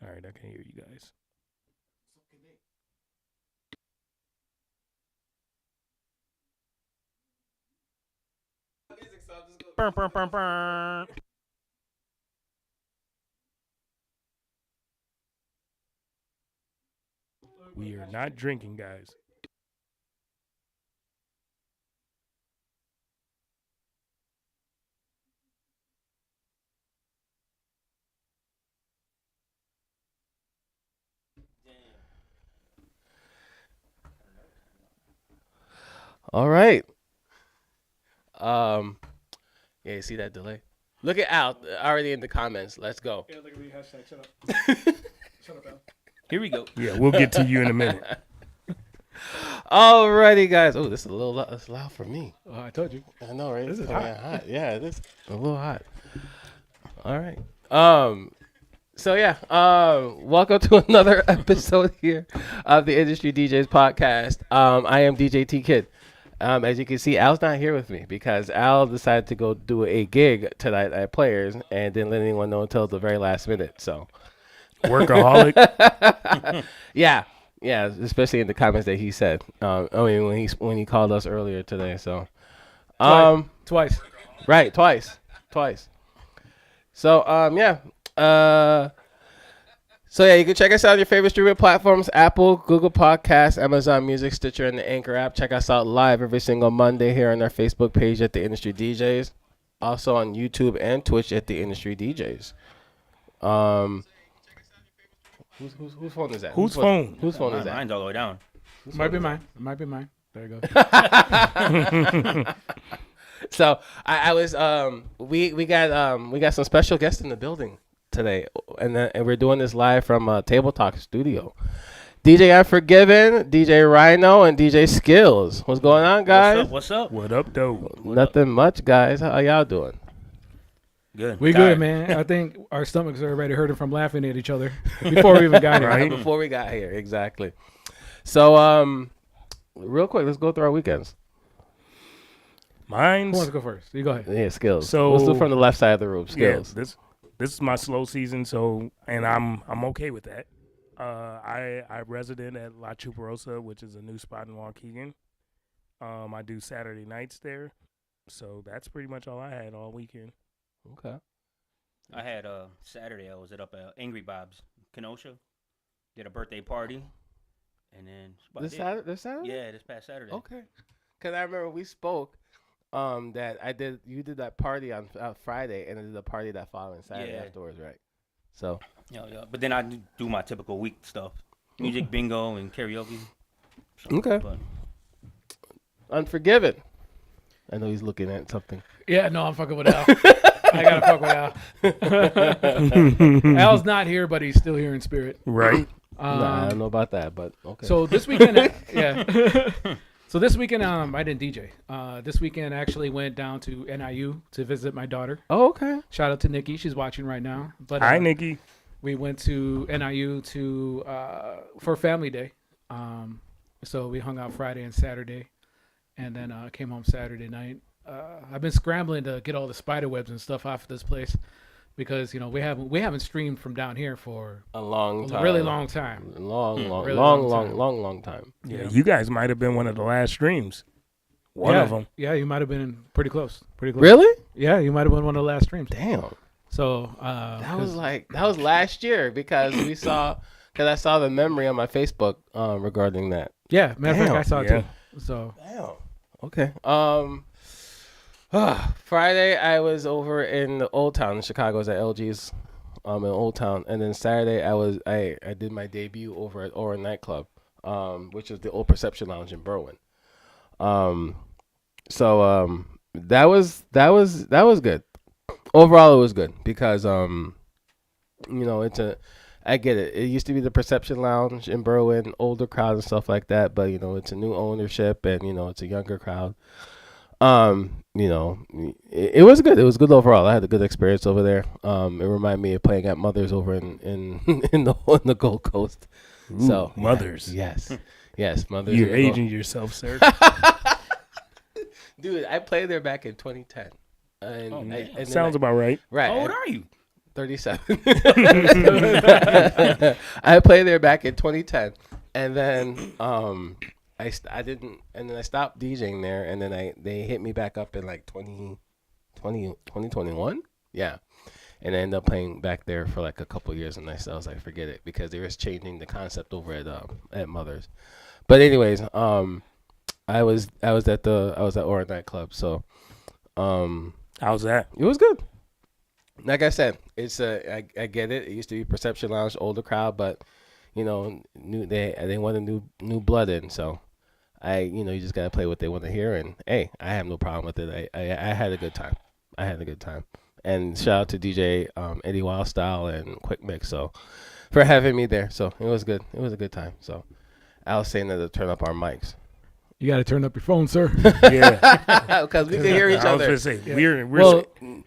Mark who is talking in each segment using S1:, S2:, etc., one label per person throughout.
S1: All right, I can hear you guys. Burn, burn, burn, burn. We are not drinking, guys.
S2: All right. Yeah, you see that delay? Look at Al already in the comments. Let's go.
S3: Yeah, look at me. Hashtag shut up. Shut up, Al.
S4: Here we go.
S1: Yeah, we'll get to you in a minute.
S2: Alrighty, guys. Oh, this is a little that's loud for me.
S3: Oh, I told you.
S2: I know, right?
S3: This is
S2: coming
S3: hot.
S2: out Yeah, this is a little hot. All right. So yeah. Welcome to another episode here of the Industry DJs podcast. I am DJ T Kid. As you can see, Al's not here with me because Al decided to go do a gig tonight at Players and didn't let anyone know until the very last minute. So,
S1: Workaholic.
S2: yeah, especially in the comments that he said. I mean, when he called us earlier today. So,
S3: Twice.
S2: right, twice. So, So yeah, you can check us out on your favorite streaming platforms: Apple, Google Podcasts, Amazon Music, Stitcher, and the Anchor app. Check us out live every single Monday here on our Facebook page at the Industry DJs. Also on YouTube and Twitch at the Industry DJs. Whose phone is that?
S1: Whose phone?
S2: Whose phone is that?
S4: Mine's all the way down.
S3: Might be mine. It might be mine. There you go.
S2: So I was we got some special guests in the building today, and we're doing this live from Table Talk Studio. DJ Unforgiven, DJ Rhino, and DJ Skills. What's going on, guys?
S4: What's up?
S1: What up, though?
S2: Nothing much, guys. How y'all doing?
S4: Good.
S3: We good, man. I think our stomachs are already hurting from laughing at each other before we even got here.
S1: Right.
S2: Before we got here, exactly. So real quick, let's go through our weekends.
S3: Who wants
S1: Mine's
S3: to go first? You go ahead.
S2: Yeah, Skills.
S1: So-
S2: let's do from the left side of the room.
S1: yeah.
S2: Skills.
S1: This is my slow season, so and I'm okay with that. I resident at La Chuparosa, which is a new spot in Waukegan. I do Saturday nights there, so that's pretty much all I had all weekend.
S2: Okay.
S4: I had Saturday. I was up at Angry Bob's, Kenosha. Did a birthday party, and then
S2: This Saturday?
S4: Yeah, this past Saturday.
S2: Okay. Because I remember we spoke that you did that party on Friday, and I did the party that following Saturday
S4: Yeah.
S2: afterwards, right? So
S4: Yeah. But then I do my typical week stuff: music, bingo, and karaoke. So,
S2: Okay.
S4: But
S2: Unforgiven. I know he's looking at something.
S3: Yeah, no, I'm fucking with Al. I gotta fuck with Al. Al's not here, but he's still here in spirit.
S1: Right.
S2: Nah, I don't know about that, but okay.
S3: So this weekend, yeah. So this weekend, I didn't DJ. This weekend, I actually went down to NIU to visit my daughter.
S2: oh, okay.
S3: Shout out to Nikki, she's watching right now. But
S1: Hi, Nikki.
S3: we went to NIU for Family Day. So we hung out Friday and Saturday, and then came home Saturday night. I've been scrambling to get all the spider webs and stuff off of this place because we haven't streamed from down here for
S2: A long
S3: a
S2: time.
S3: really long time. Really
S2: long time.
S1: Yeah, you guys might have been one of the last streams. One
S3: yeah,
S1: of them.
S3: Yeah, you might have been pretty close.
S2: Really?
S3: Yeah, you might have been one of the last streams.
S2: Damn.
S3: So
S2: That was last year because I saw the memory on my Facebook regarding that.
S3: yeah. Matter of fact,
S1: Damn,
S3: I saw it
S1: yeah.
S3: too. So
S2: Damn. Okay. Friday I was over in the Old Town in Chicago. I was at LG's in Old Town, and then Saturday I did my debut over at Aura Nightclub, which is the Old Perception Lounge in Berwyn. That was good. Overall, it was good because I get it. It used to be the Perception Lounge in Berwyn, older crowd and stuff like that, but it's a new ownership and it's a younger crowd. It was good. It was good overall. I had a good experience over there. It reminded me of playing at Mother's over in in the Gold Coast.
S1: Ooh,
S2: So
S1: Mothers.
S2: yes, Mother's.
S1: You're
S2: in the Gold-
S1: aging yourself, sir.
S2: Dude, I played there back in 2010. And,
S4: Oh, man.
S2: and then
S1: Sounds about right.
S2: right.
S4: how old are you?
S2: 37. I played there back in 2010, and then I didn't, and then I stopped DJing there, and then they hit me back up in like 2021. Yeah. And I ended up playing back there for like a couple years, and I was like, forget it, because they was changing the concept over at Mother's. But anyways, I was at Aura nightclub, so
S1: How's that?
S2: it was good. Like I said, it's I get it. It used to be Perception Lounge, older crowd, but they want a new blood in, so you just gotta play what they want to hear, and hey, I have no problem with it. I had a good time. And shout out to DJ Eddie Wildstyle and Quick Mix for having me there. So it was good. It was a good time. So I was saying that to turn up our mics.
S3: You got to turn up your phone, sir.
S1: Yeah,
S2: because we can hear each
S1: I was
S2: other.
S1: gonna say
S3: Yeah.
S1: we're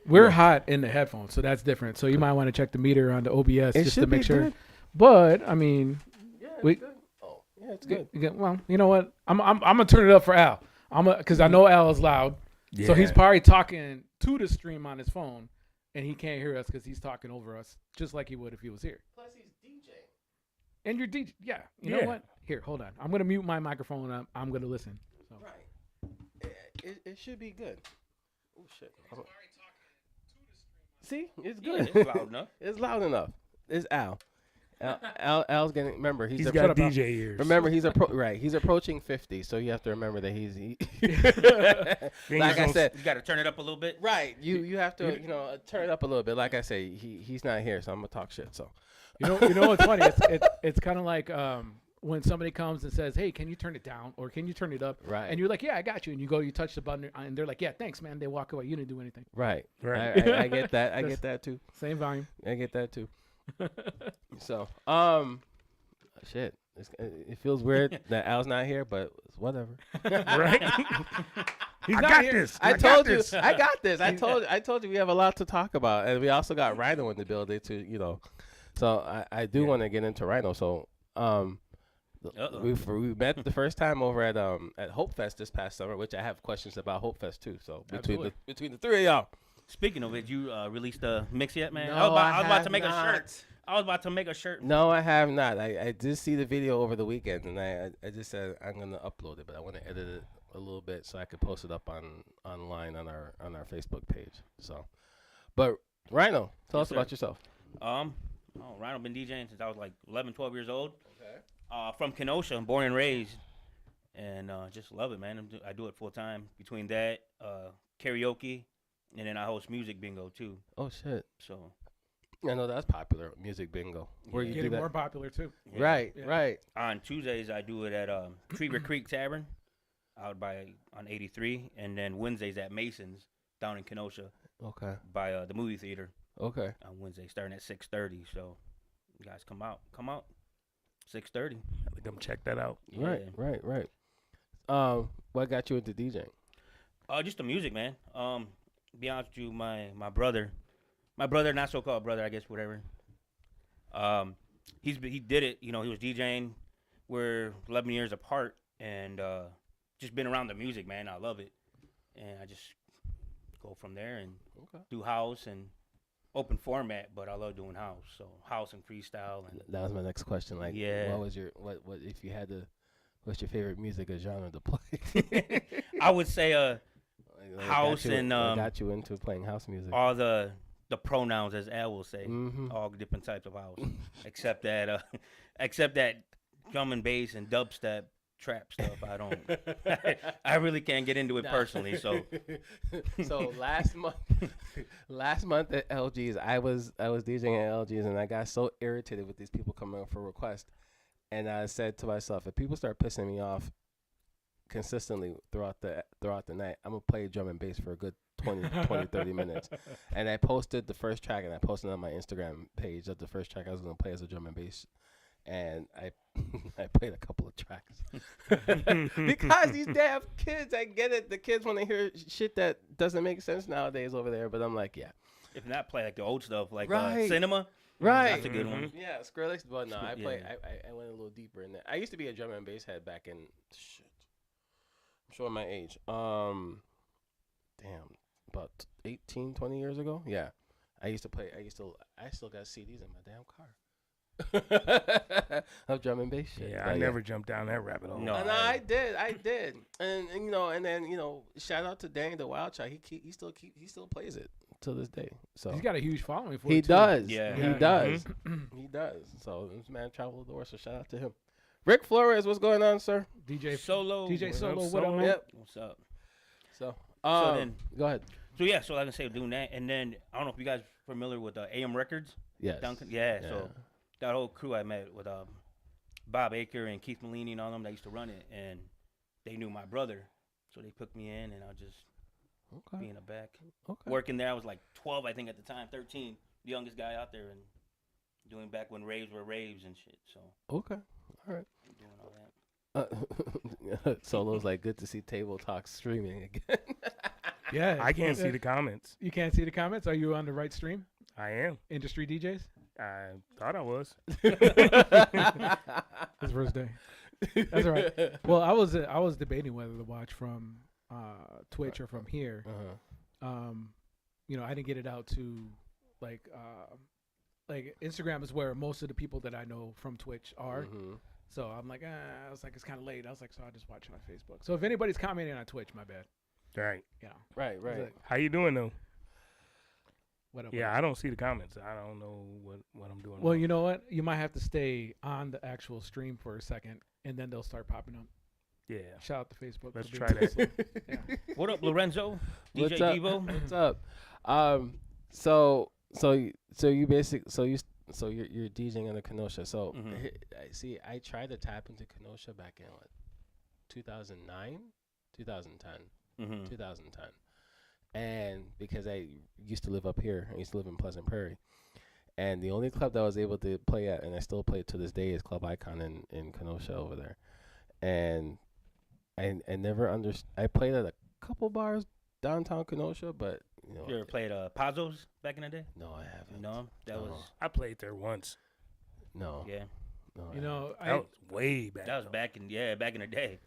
S3: We're hot in the headphones, so that's different. So you might want to check the meter on the OBS
S2: It
S3: just to
S2: should
S3: make
S2: be
S3: sure.
S2: good.
S3: But I mean,
S2: Yeah,
S3: We-
S2: it's good. Oh, yeah, it's good.
S3: well, you know what? I'm gonna turn it up for Al. Because I know Al is loud, so he's probably talking to the stream on his phone, and he can't hear us because he's talking over us, just like he would if he was here.
S2: Plus, he's DJ.
S3: And you're DJ. Yeah. You know
S1: Yeah.
S3: what? Here, hold on. I'm gonna mute my microphone. I'm gonna listen. So.
S2: Right. It should be good. Oh shit. See, it's
S4: Yeah,
S2: good.
S4: it's loud enough.
S2: It's loud enough. It's Al. Al's getting. Remember,
S1: he's
S3: Shut
S1: got
S3: up, Al.
S1: DJ ears.
S2: Remember, he's approaching 50, so you have to remember that he's.
S1: Fingers
S2: Like I
S1: on-
S2: said,
S4: You got to turn it up a little bit.
S2: right. You have to turn it up a little bit. Like I say, he's not here, so I'm gonna talk shit. So
S3: You know what's funny? It's kind of like when somebody comes and says, "Hey, can you turn it down or can you turn it up?"
S2: Right.
S3: And you're like, "Yeah, I got you." And you go, you touch the button, and they're like, "Yeah, thanks, man." They walk away. You didn't do anything.
S2: right.
S1: Right.
S2: I get that. I get that too.
S3: Same volume.
S2: I get that too. So shit. It feels weird that Al's not here, but it's whatever.
S1: right.
S3: He's
S1: I
S3: not
S1: got
S3: here.
S1: this.
S2: I
S1: got
S2: told you.
S1: this.
S2: I got this. I told you we have a lot to talk about, and we also got Rhino in the building too. So I do want to get into Rhino. So we met the first time over at Hope Fest this past summer, which I have questions about Hope Fest too. So between the three of y'all.
S4: Speaking of it, you released a mix yet, man?
S2: No,
S4: I was about
S2: have
S4: to make a
S2: not.
S4: shirt. I was about to make a shirt.
S2: No, I have not. I did see the video over the weekend, and I just said I'm gonna upload it, but I want to edit it a little bit so I could post it up online on our Facebook page. So, but Rhino, tell
S4: Yes,
S2: us
S4: sir.
S2: about yourself.
S4: Rhino been DJing since I was like 11, 12 years old. Okay. From Kenosha, born and raised, and just love it, man. I do it full time. Between that, karaoke, and then I host music bingo too.
S2: Oh shit!
S4: So
S2: I know that's popular, music bingo. Where you do
S3: Getting
S2: that?
S3: more popular too.
S2: Right,
S3: Yeah.
S2: right.
S4: on Tuesdays I do it at Treaver Creek Tavern out on 83, and then Wednesdays at Mason's down in Kenosha
S2: Okay,
S4: by the movie theater
S2: okay.
S4: on Wednesday starting at 6:30. So you guys come out 6:30.
S1: Come check that out.
S2: Right, right. What got you into DJing?
S4: Just the music, man. Be honest with you, my brother, not so called brother, I guess, whatever. He did it. He was DJing. We're 11 years apart, and just been around the music, man. I love it, and I just go from there and do house and open format. But I love doing house, so house and freestyle. And
S2: That was my next question. Like,
S4: Yeah.
S2: what was what if you had to? What's your favorite music genre to play?
S4: I would say
S2: What
S4: House
S2: got you,
S4: and,
S2: what got you into playing house music.
S4: all the pronouns, as Al will say.
S2: Mm-hmm.
S4: All different types of house, except that drum and bass and dubstep trap stuff. I don't. I really can't get into it personally. So
S2: So last month at LG's, I was DJing at LG's, and I got so irritated with these people coming up for requests, and I said to myself, if people start pissing me off consistently throughout the night, I'm gonna play drum and bass for a good 20, 30 minutes. And I posted the first track, and I posted on my Instagram page that the first track I was gonna play as a drum and bass, and I played a couple of tracks because these damn kids, I get it, the kids want to hear shit that doesn't make sense nowadays over there, but I'm like, yeah,
S4: if not, play like the old stuff, like
S2: Right.
S4: Cinema.
S2: right,
S4: That's a good one.
S2: yeah, Skrillex, but no, I play.
S4: Yeah.
S2: I went a little deeper in that. I used to be a drum and bass head back in shit. I'm showing my age. Damn, about 18, 20 years ago. Yeah, I still got CDs in my damn car. Of drum and bass shit.
S1: Yeah,
S2: But
S1: I never jumped down that rabbit hole.
S4: No.
S2: And I did, and you know, and then you know, shout out to Danny the Wild Child. He still plays it to this day. So
S3: He's got a huge following for
S2: he
S3: it, too.
S2: does.
S4: Yeah.
S2: He
S3: Yeah.
S2: does. He does. So this man traveled the world. So shout out to him. Rick Flores, what's going on, sir?
S3: DJ
S4: Solo.
S3: DJ
S1: What up,
S3: Solo, what up,
S1: Solo?
S3: man?
S2: Yep.
S4: What's up?
S2: So
S4: then-
S2: go ahead.
S4: So yeah, so like I say, doing that, and then I don't know if you guys familiar with AM Records.
S2: Yes.
S4: Duncan. Yeah. So that whole crew I met with Bob Aker and Keith Malini and all them that used to run it, and they knew my brother, so they put me in, and I just be in the back
S2: Okay.
S4: working there. I was like 12, I think, at the time, 13, the youngest guy out there, and doing back when raves were raves and shit. So
S2: Okay. All right.
S4: doing all that.
S2: Solo's like, good to see Table Talk streaming again.
S3: Yeah.
S1: I can't see the comments.
S3: You can't see the comments? Are you on the right stream?
S1: I am.
S3: Industry DJs?
S1: I thought I was.
S3: His first day. That's all right. Well, I was debating whether to watch from Twitch or from here. You know, I didn't get it out to like Instagram is where most of the people that I know from Twitch are.
S2: Mhm.
S3: So I'm like, I was like, it's kind of late. I was like, so I'll just watch it on Facebook. So if anybody's commenting on Twitch, my bad.
S1: Right.
S3: You know,
S2: Right. Right.
S3: like,
S1: How you doing though?
S3: what up?
S1: Yeah, I don't see the comments. I don't know what I'm doing.
S3: Well,
S1: wrong.
S3: you know what? You might have to stay on the actual stream for a second, and then they'll start popping up.
S1: Yeah.
S3: Shout out to Facebook.
S1: Let's
S3: for
S1: try
S3: being
S1: that.
S3: so slow. Yeah.
S4: What up, Lorenzo?
S2: What's
S4: DJ
S2: up?
S4: Devo?
S2: What's up? So you you're DJing in the Kenosha. So
S4: Mhm.
S2: I see. I tried to tap into Kenosha back in what 2009, 2010,
S4: Mm-hmm.
S2: 2010, and because I used to live up here, I used to live in Pleasant Prairie, and the only club that I was able to play at, and I still play it to this day, is Club Icon in Kenosha over there, and I never understood. I played at a couple bars downtown Kenosha, but you know,
S4: You ever played Pazos back in the day?
S2: no, I haven't.
S4: No, that
S2: No.
S4: was
S1: I played there once.
S2: No.
S4: yeah,
S2: No, I
S3: You know,
S1: That was way back.
S4: that was
S1: though.
S4: back in the day.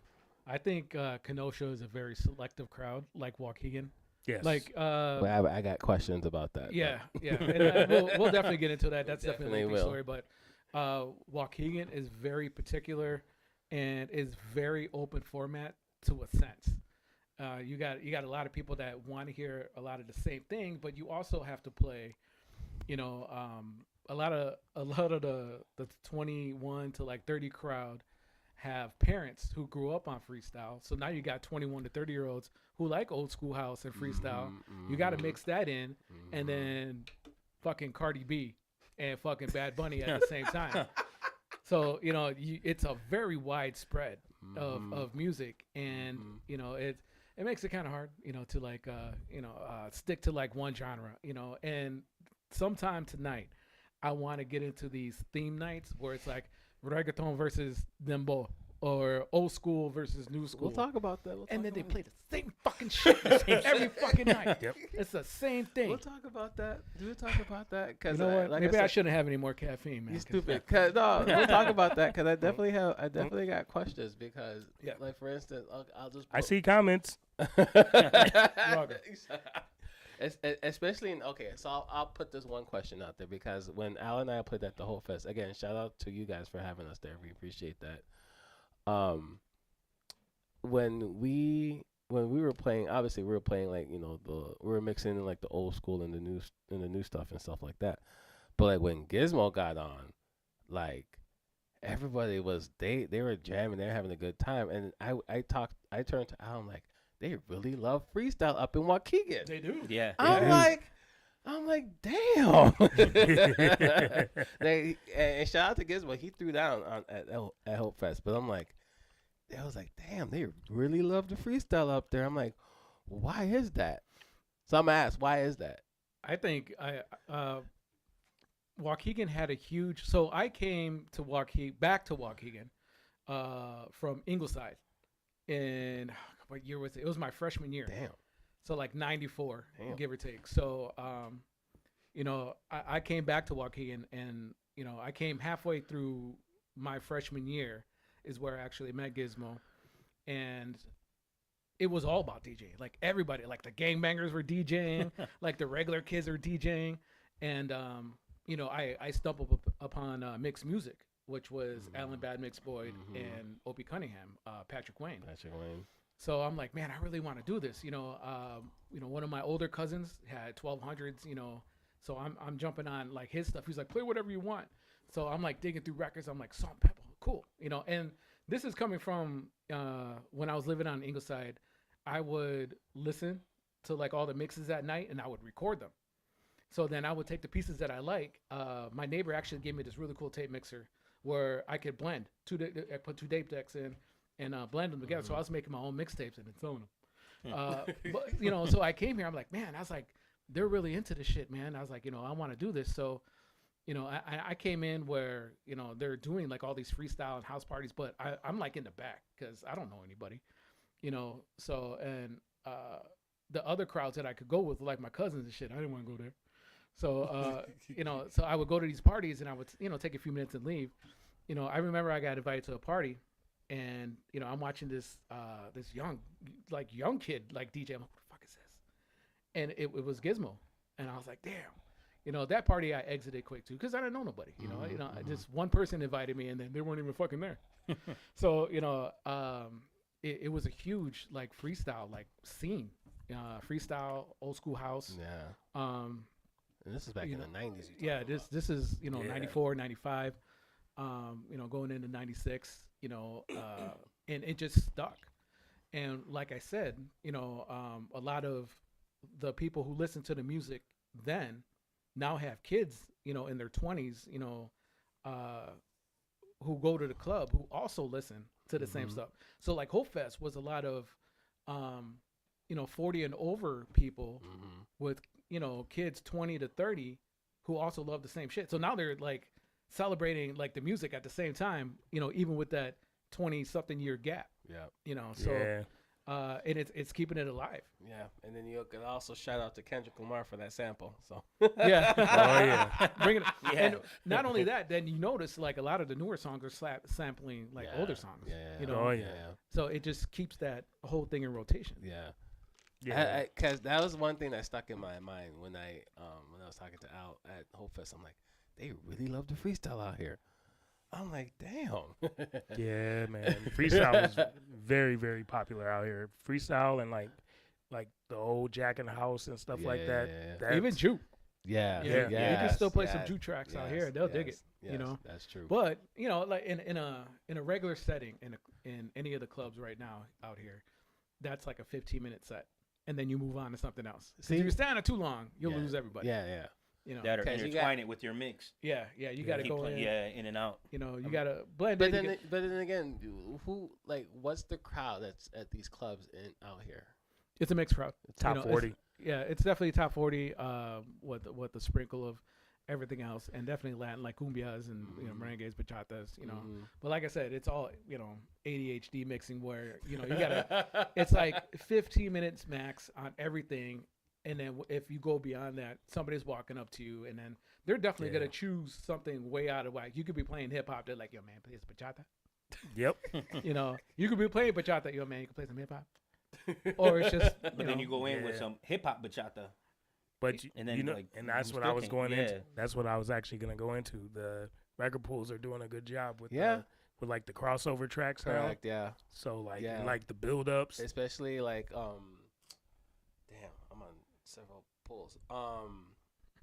S3: I think Kenosha is a very selective crowd, like Waukegan.
S1: Yes.
S3: Like,
S2: But I got questions about that.
S3: yeah, yeah. And, we'll definitely get into that. That's definitely a
S2: Definitely
S3: big
S2: will.
S3: story. But Waukegan is very particular and is very open format to a sense. You got a lot of people that want to hear a lot of the same thing, but you also have to play, you know, a lot of the 21 to like 30 crowd have parents who grew up on freestyle. So now you got 21 to 30-year-olds who like old school house and freestyle. You got to mix that in, and then fucking Cardi B and fucking Bad Bunny at the same time. So you know, it's a very wide spread of music, and you know it makes it kind of hard, you know, to like stick to like one genre, you know. And sometime tonight, I want to get into these theme nights where it's like reggaeton versus dembow, or old school versus new school.
S2: We'll talk about that.
S3: And then they play the same fucking shit every fucking night.
S1: Yep.
S3: It's the same thing.
S2: We'll talk about that. We'll talk about that.
S3: You
S2: Cause
S3: know what?
S2: like
S3: Maybe I
S2: said,
S3: shouldn't have any more caffeine, man.
S2: You
S3: 'cause-
S2: stupid. Cause no, we'll talk about that. Cause I definitely got questions because,
S3: Yeah.
S2: like for instance, I'll just.
S1: I see comments.
S2: Especially in so I'll put this one question out there because when Al and I played at the Whole Fest, again, shout out to you guys for having us there. We appreciate that. When we were playing, obviously we were playing like, you know, we were mixing in like the old school and the new stuff and stuff like that. But like when Gizmo got on, like everybody was they were jamming, they were having a good time, and I turned to Al, I'm like, they really love freestyle up in Waukegan.
S3: They do.
S4: Yeah.
S2: I'm like, damn. And shout out to Gizmo, he threw down at Hope Fest, but I'm like, I was like, damn, they really love the freestyle up there. I'm like, why is that? So I'm gonna ask, why is that?
S3: I think Waukegan had a huge. So I came to back to Waukegan from Ingleside in what year was it? It was my freshman year.
S2: Damn.
S3: So like 94,
S2: Damn.
S3: give or take. So, you know, I came back to Waukegan, and, you know, I came halfway through my freshman year is where I actually met Gizmo. And it was all about DJing. Like everybody, like the gangbangers were DJing, like the regular kids are DJing. And you know, I stumbled upon mixed music, which was Alan Bad Mix Boyd and Opie Cunningham, Patrick Wayne.
S2: Patrick Wayne.
S3: So I'm like, man, I really want to do this. You know, one of my older cousins had 1200s. You know, so I'm jumping on like his stuff. He's like, play whatever you want. So I'm like digging through records. I'm like, Salt Pepper, cool. You know, and this is coming from when I was living on Ingleside. I would listen to like all the mixes at night, and I would record them. So then I would take the pieces that I like. My neighbor actually gave me this really cool tape mixer where I could blend I put 2 tape decks in and blend them together. So I was making my own mixtapes and then selling them. But you know, so I came here. I'm like, man, I was like, they're really into this shit, man. I was like, you know, I want to do this. So, you know, I came in where, you know, they're doing like all these freestyle and house parties, but I'm like in the back because I don't know anybody, you know. So and the other crowds that I could go with, like my cousins and shit, I didn't want to go there. So, you know, so I would go to these parties and I would, you know, take a few minutes and leave. You know, I remember I got invited to a party and, you know, I'm watching this young kid, like DJ. I'm like, what the fuck is this? And it was Gizmo. And I was like, damn. You know, that party I exited quick too because I didn't know nobody. You know, just one person invited me and then they weren't even fucking there. So, you know, it was a huge like freestyle like scene, freestyle, old school house.
S2: Yeah. And this is back in the 90s.
S3: Yeah, this is, you know,
S1: Yeah.
S3: 94, 95, you know, going into 96, you know, and it just stuck. And like I said, you know, a lot of the people who listen to the music then now have kids, you know, in their 20s, you know, who go to the club who also listen to the same stuff. So like Hope Fest was a lot of, you know, 40 and over people with, you know, kids 20 to 30 who also love the same shit. So now they're like celebrating like the music at the same time, you know, even with that 20 something year gap,
S2: Yeah.
S3: you know, so, and it's keeping it alive.
S2: Yeah. And then you can also shout out to Kendrick Lamar for that sample. So,
S3: Yeah.
S1: Oh yeah.
S3: Bring it.
S4: Yeah.
S3: And not only that, then you notice like a lot of the newer songs are sampling like
S2: Yeah.
S3: older songs,
S2: Yeah.
S3: you know,
S1: Oh yeah.
S3: so it just keeps that whole thing in rotation.
S2: Yeah.
S1: Yeah.
S2: Because that was one thing that stuck in my mind when I was talking to Al at Hope Fest. I'm like, they really love the freestyle out here. I'm like, damn.
S1: Yeah, man. Freestyle was very, very popular out here. Freestyle and like the old Jack in the House and stuff like that.
S2: Yeah.
S1: That's-
S3: Even juke.
S2: Yeah.
S3: Yeah, you
S2: yes,
S3: can still play some
S2: yes,
S3: juke tracks out
S2: yes,
S3: here. They'll dig
S2: yes,
S3: it, you
S2: yes,
S3: know.
S2: That's true.
S3: But you know, like in a regular setting, in any of the clubs right now out here, that's like a 15-minute set, and then you move on to something else.
S2: See?
S3: If you're standing too long, you'll
S2: Yeah.
S3: lose everybody.
S2: Yeah.
S3: You know.
S4: That or
S2: 'Cause you
S4: intertwine it with your mix.
S3: Yeah. You got to
S4: Keep
S3: go
S4: playing,
S3: in.
S4: in and out.
S3: You know, you got to blend
S2: But
S3: in.
S2: then, but then again, who like what's the crowd that's at these clubs out here?
S3: It's a mixed crowd.
S1: Top
S3: You know,
S1: 40.
S3: Yeah, it's definitely top 40. With the sprinkle of everything else, and definitely Latin like cumbias and you know merengues, bachatas. You know, but like I said, it's all you know ADHD mixing where you know you gotta. It's like 15 minutes max on everything, and then if you go beyond that, somebody's walking up to you, and then they're definitely
S1: Yeah.
S3: gonna choose something way out of whack. You could be playing hip hop, they're like, "Yo, man, play this bachata."
S1: Yep.
S3: You know, you could be playing bachata, "Yo, man, you can play some hip hop," or it's just.
S4: But then you go in with
S1: Yeah.
S4: some hip hop bachata.
S1: But you,
S4: And then,
S1: you know,
S4: like,
S1: and that's
S4: you
S1: what
S4: still
S1: I was
S4: can't-
S1: going
S4: yeah.
S1: into. That's what I was actually going to go into. The record pools are doing a good job with
S2: Yeah.
S1: with like the crossover tracks
S2: Correct.
S1: now.
S2: Yeah.
S1: So like
S2: Yeah.
S1: and like the build ups.
S2: Especially like damn, I'm on several pulls.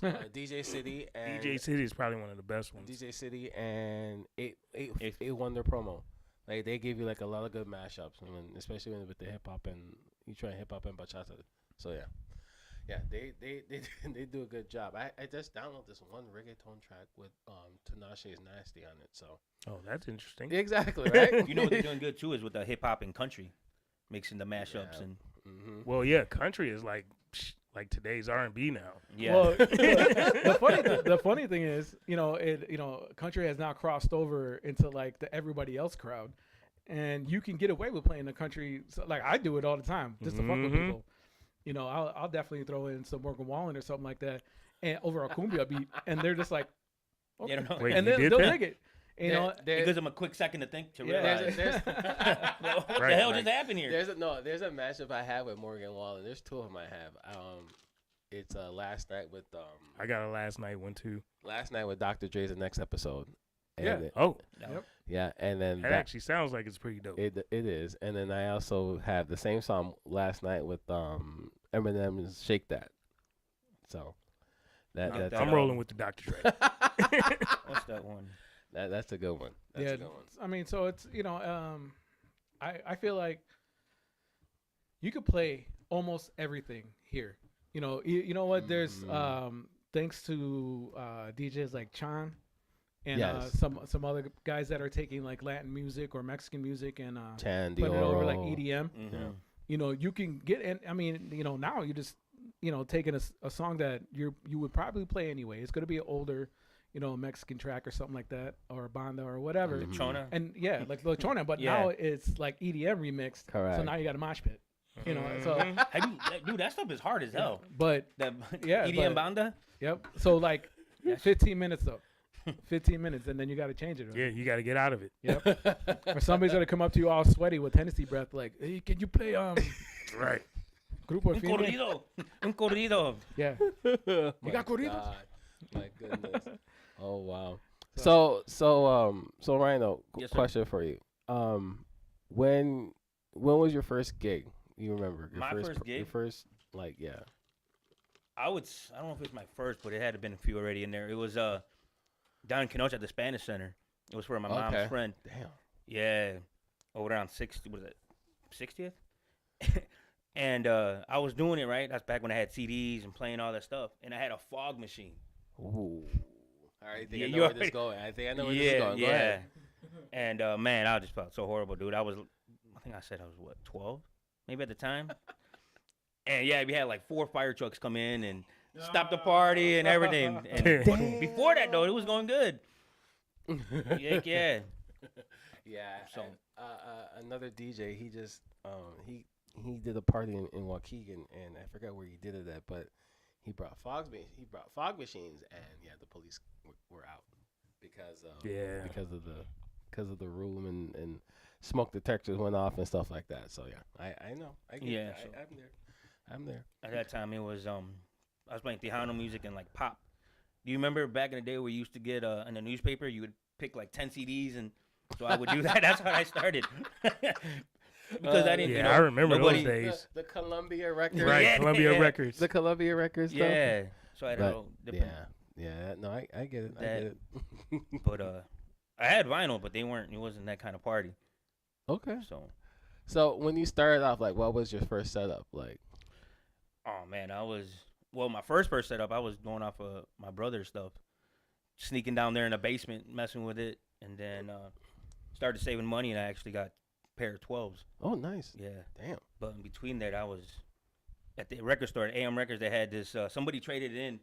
S2: DJ City and
S1: DJ City is probably one of the best ones.
S2: DJ City and eight
S4: If-
S2: Wonder promo. Like they give you like a lot of good mashups, especially with the hip hop and you try hip hop and bachata. So yeah, they they do a good job. I just downloaded this one reggaeton track with Tinashe's Nasty on it. So
S1: Oh, that's interesting.
S2: exactly right.
S4: You know what they're doing good too is with the hip hop and country, mixing the mashups
S2: Yeah.
S4: and
S1: Well, yeah, country is like today's R&B now.
S4: yeah.
S3: Well, the funny thing is, you know, country has now crossed over into like the everybody else crowd, and you can get away with playing the country. So, like I do it all the time, just to fuck with
S1: Mhm.
S3: people. You know, I'll definitely throw in some Morgan Wallen or something like that, and over a cumbia beat, and they're just like,
S4: They don't know.
S1: Wait,
S3: and
S1: you
S3: they'll
S1: did that?
S3: dig it. You know,
S4: It gives them a quick second to think to
S3: Yeah.
S4: realize
S2: There's
S4: what the
S1: Right,
S4: hell
S1: like-
S4: just happened here.
S2: there's a mashup I have with Morgan Wallen. There's two of them I have. It's last night with
S1: I got a last night one too.
S2: Dr. Dre's the next episode. And
S3: Yeah.
S1: Oh,
S3: Yep.
S2: yeah, and then
S1: that actually sounds like it's pretty dope.
S2: it is, and then I also have the same song last night with Eminem's "Shake That." So that's
S1: I'm rolling with the Dr. Dre.
S4: What's that one?
S2: that's a good one. That's
S3: Yeah,
S2: a good one.
S3: I mean, so it's I feel like you could play almost everything here. You know what? There's thanks to DJs like Chan and
S2: Yes.
S3: some other guys that are taking like Latin music or Mexican music and
S2: Chan
S3: putting it over like
S2: Dioro.
S3: EDM.
S4: Mm-hmm.
S3: You can get, and I mean, now you just taking a song that you would probably play anyway. It's gonna be an older, Mexican track or something like that, or banda or whatever.
S2: Mhm.
S4: Chona.
S3: And yeah, like La Chona, but
S4: Yeah.
S3: now it's like EDM remixed.
S2: Correct.
S3: So now you got a mosh pit. So
S4: Dude, that stuff is hard as hell.
S3: but
S4: That
S3: Yeah,
S4: EDM
S3: but-
S4: banda.
S3: yep. So like
S4: Yes.
S3: 15 minutes though. 15 minutes and then you got to change it. Right?
S1: Yeah, you got to get out of it.
S3: Yep. Or somebody's gonna come up to you all sweaty with Hennessy breath, like, "Hey, can you play
S1: Right.
S3: Grupo
S4: Un
S3: Firme?"
S4: corrido. Un corrido.
S3: Yeah.
S2: My
S3: got corridos?
S2: God. My goodness. Oh wow. So Rhino,
S4: Yes, sir.
S2: question for you. When was your first gig? You remember your
S4: My first
S2: Your
S4: gig?
S2: first yeah.
S4: I don't know if it was my first, but it had to been a few already in there. It was down in Kenosha at the Spanish Center. It was for my
S2: Okay.
S4: mom's friend.
S2: Damn.
S4: Yeah, over around 60. Was it 60th? And I was doing it right. That's back when I had CDs and playing all that stuff, and I had a fog machine.
S2: Ooh. All right, I think
S4: Yeah,
S2: I know
S4: you
S2: where this
S4: already-
S2: is going. I think I know where this is going. Go
S4: yeah.
S2: ahead.
S4: And man, I just felt so horrible, dude. I think I said I was 12, maybe at the time. And yeah, we had like 4 fire trucks come in and stop the party and everything. And but before that though, it was going good. Yeah.
S2: Yeah.
S4: So-
S2: Another DJ, he just he did a party in Waukegan, and I forgot where he did it at, but he brought fog machines, and yeah, the police were out because
S1: Yeah.
S2: because of the room and smoke detectors went off and stuff like that. So yeah, I know. I get
S4: Yeah,
S2: that.
S4: so-
S2: I'm there.
S4: At that time, it was I was playing Tejano music and like pop. Do you remember back in the day where you used to get in the newspaper, you would pick like 10 CDs, and so I would do that. That's how I started. Because I didn't.
S1: Yeah,
S4: you know,
S1: I remember
S4: nobody,
S1: those days.
S2: The Columbia Records.
S1: Right,
S4: Yeah,
S1: Columbia
S4: yeah.
S1: Records.
S2: The Columbia Records stuff.
S4: Yeah. So I had a
S2: But,
S4: little different.
S2: yeah. No, I get it. I
S4: That-
S2: get it.
S4: But I had vinyl, but they weren't. It wasn't that kind of party.
S2: Okay.
S4: So,
S2: When you started off, like, what was your first setup like?
S4: oh man, my first setup. I was going off of my brother's stuff, sneaking down there in the basement, messing with it, and then started saving money, and I actually got a pair of 12s.
S2: Oh, nice.
S4: Yeah.
S2: Damn.
S4: But in between that, I was at the record store at AM Records. They had this. Somebody traded it in,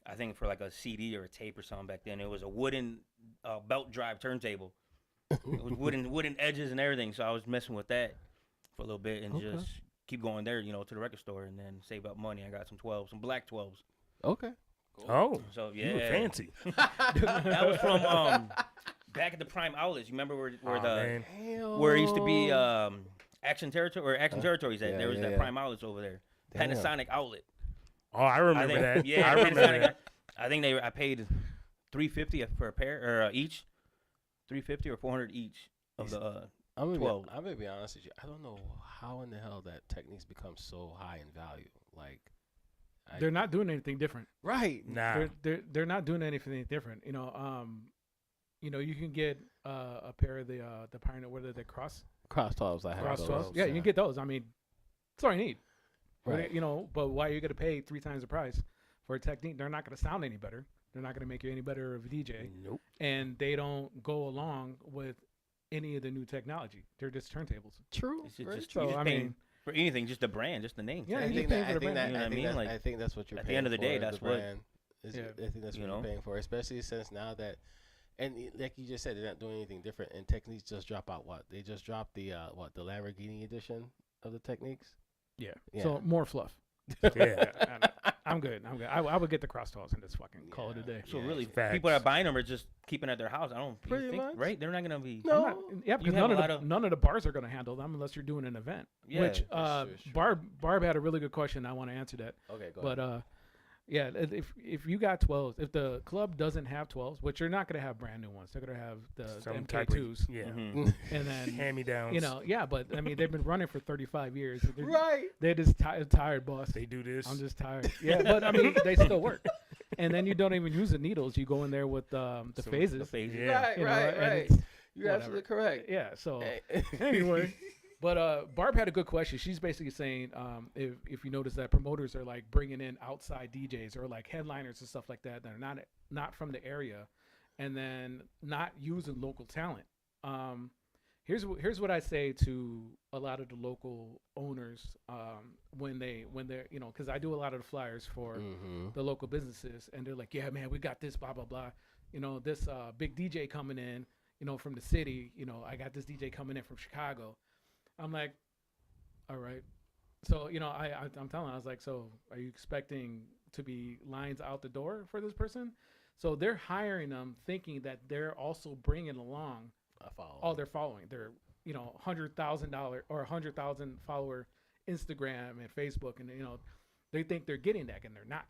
S4: I think, for like a CD or a tape or something back then. It was a wooden belt drive turntable. It was wooden edges and everything. So I was messing with that for a little bit and
S2: Okay.
S4: just keep going there, to the record store and then save up money. I got some 12s, some black 12s.
S2: Okay.
S1: Oh,
S4: So
S1: you were
S4: yeah,
S1: fancy.
S4: that was from back at the Prime Outlets. You remember where
S1: Aw, man.
S4: where it used to be Action Territories at?
S2: yeah,
S4: There was
S2: yeah,
S4: that
S2: yeah.
S4: Prime Outlets over there.
S2: Damn.
S4: Panasonic outlet.
S1: Oh, I remember
S4: think,
S1: that.
S4: Yeah,
S1: I remember
S4: Panasonic.
S1: that.
S4: I think I paid $350 for a pair or each, $350 or $400 each of the.
S2: I'm
S4: 12.
S2: gonna be honest with you. I don't know how in the hell that techniques become so high in value. Like,
S3: They're not doing anything different.
S2: right.
S1: Nah.
S3: They're not doing anything different. You can get a pair of the Pioneer, what are they, Cross
S2: 12s. I have
S3: Cross
S2: those.
S3: 12. Yeah, you can get those. I mean, that's all you need.
S2: Right.
S3: But why are you going to pay 3 times the price for a technique? They're not going to sound any better. They're not going to make you any better of a DJ.
S1: Nope.
S3: And they don't go along with any of the new technology. They're just turntables.
S2: True.
S4: It's just,
S2: right.
S4: just
S3: So,
S4: you're just
S3: I
S4: paying
S3: mean-
S4: for anything, just the brand, just the name.
S3: Yeah,
S2: I
S3: you
S2: think
S3: pay
S2: that.
S3: for
S2: I
S3: the
S2: think
S3: brand,
S2: that.
S4: you know
S2: I
S4: what I
S2: think
S4: mean?
S2: that.
S4: Like,
S2: I think that's what you're
S4: at the
S2: paying
S4: end of the day,
S2: for,
S4: that's
S2: the
S4: what-
S2: brand.
S3: Yeah.
S2: I think that's what
S4: You
S2: you're
S4: know?
S2: paying for, especially since now that, like you just said, they're not doing anything different. And Techniques just drop out what? They just dropped the the Lamborghini edition of the Techniques.
S3: Yeah.
S2: Yeah.
S3: So more fluff.
S1: Yeah.
S3: I'm good. I would get the Cross 12s and just fucking call it a day.
S4: So
S2: Yeah,
S4: really,
S1: facts.
S4: people that are buying them are just keeping at their house. I don't
S2: Pretty
S4: think,
S2: much.
S4: right? They're not gonna be.
S2: No.
S3: I'm not- yeah, because
S4: have
S3: none
S4: a
S3: of
S4: lot
S3: the
S4: of-
S3: none of the bars are going to handle them unless you're doing an event.
S4: Yeah,
S3: Which
S2: that's true.
S3: Barb had a really good question. I want to answer that.
S2: Okay, go
S3: But
S2: ahead.
S3: Yeah, if you got 12s, if the club doesn't have 12s, which you're not gonna have brand new ones, they're gonna have the
S1: Some type of
S3: MK2s,
S1: yeah,
S4: Mhm.
S3: and then
S1: hand me downs.
S3: you know, yeah. But I mean, they've been running for 35 years. They're,
S2: Right.
S3: they're just tired, boss.
S1: they do this.
S3: I'm just tired. Yeah, but I mean, they still work. And then you don't even use the needles. You go in there with the
S1: So
S3: phases.
S4: The phases.
S1: Yeah.
S2: Right,
S3: you know,
S2: right,
S3: and
S2: right.
S3: it's-
S2: You're
S3: whatever.
S2: absolutely correct.
S3: Yeah. So
S2: Hey.
S3: anyway, but Barb had a good question. She's basically saying, if you notice that promoters are like bringing in outside DJs or like headliners and stuff like that that are not from the area, and then not using local talent. Here's what I say to a lot of the local owners when they're because I do a lot of the flyers for
S2: Mhm.
S3: the local businesses, and they're like, yeah, man, we got this, blah blah blah. This big DJ coming in, from the city. I got this DJ coming in from Chicago. I'm like, all right. So I'm telling. I was like, so are you expecting to be lines out the door for this person? So they're hiring them, thinking that they're also bringing along
S2: I follow.
S3: all their following. They're $100,000 or 100,000 follower Instagram and Facebook, and they think they're getting that, and they're not.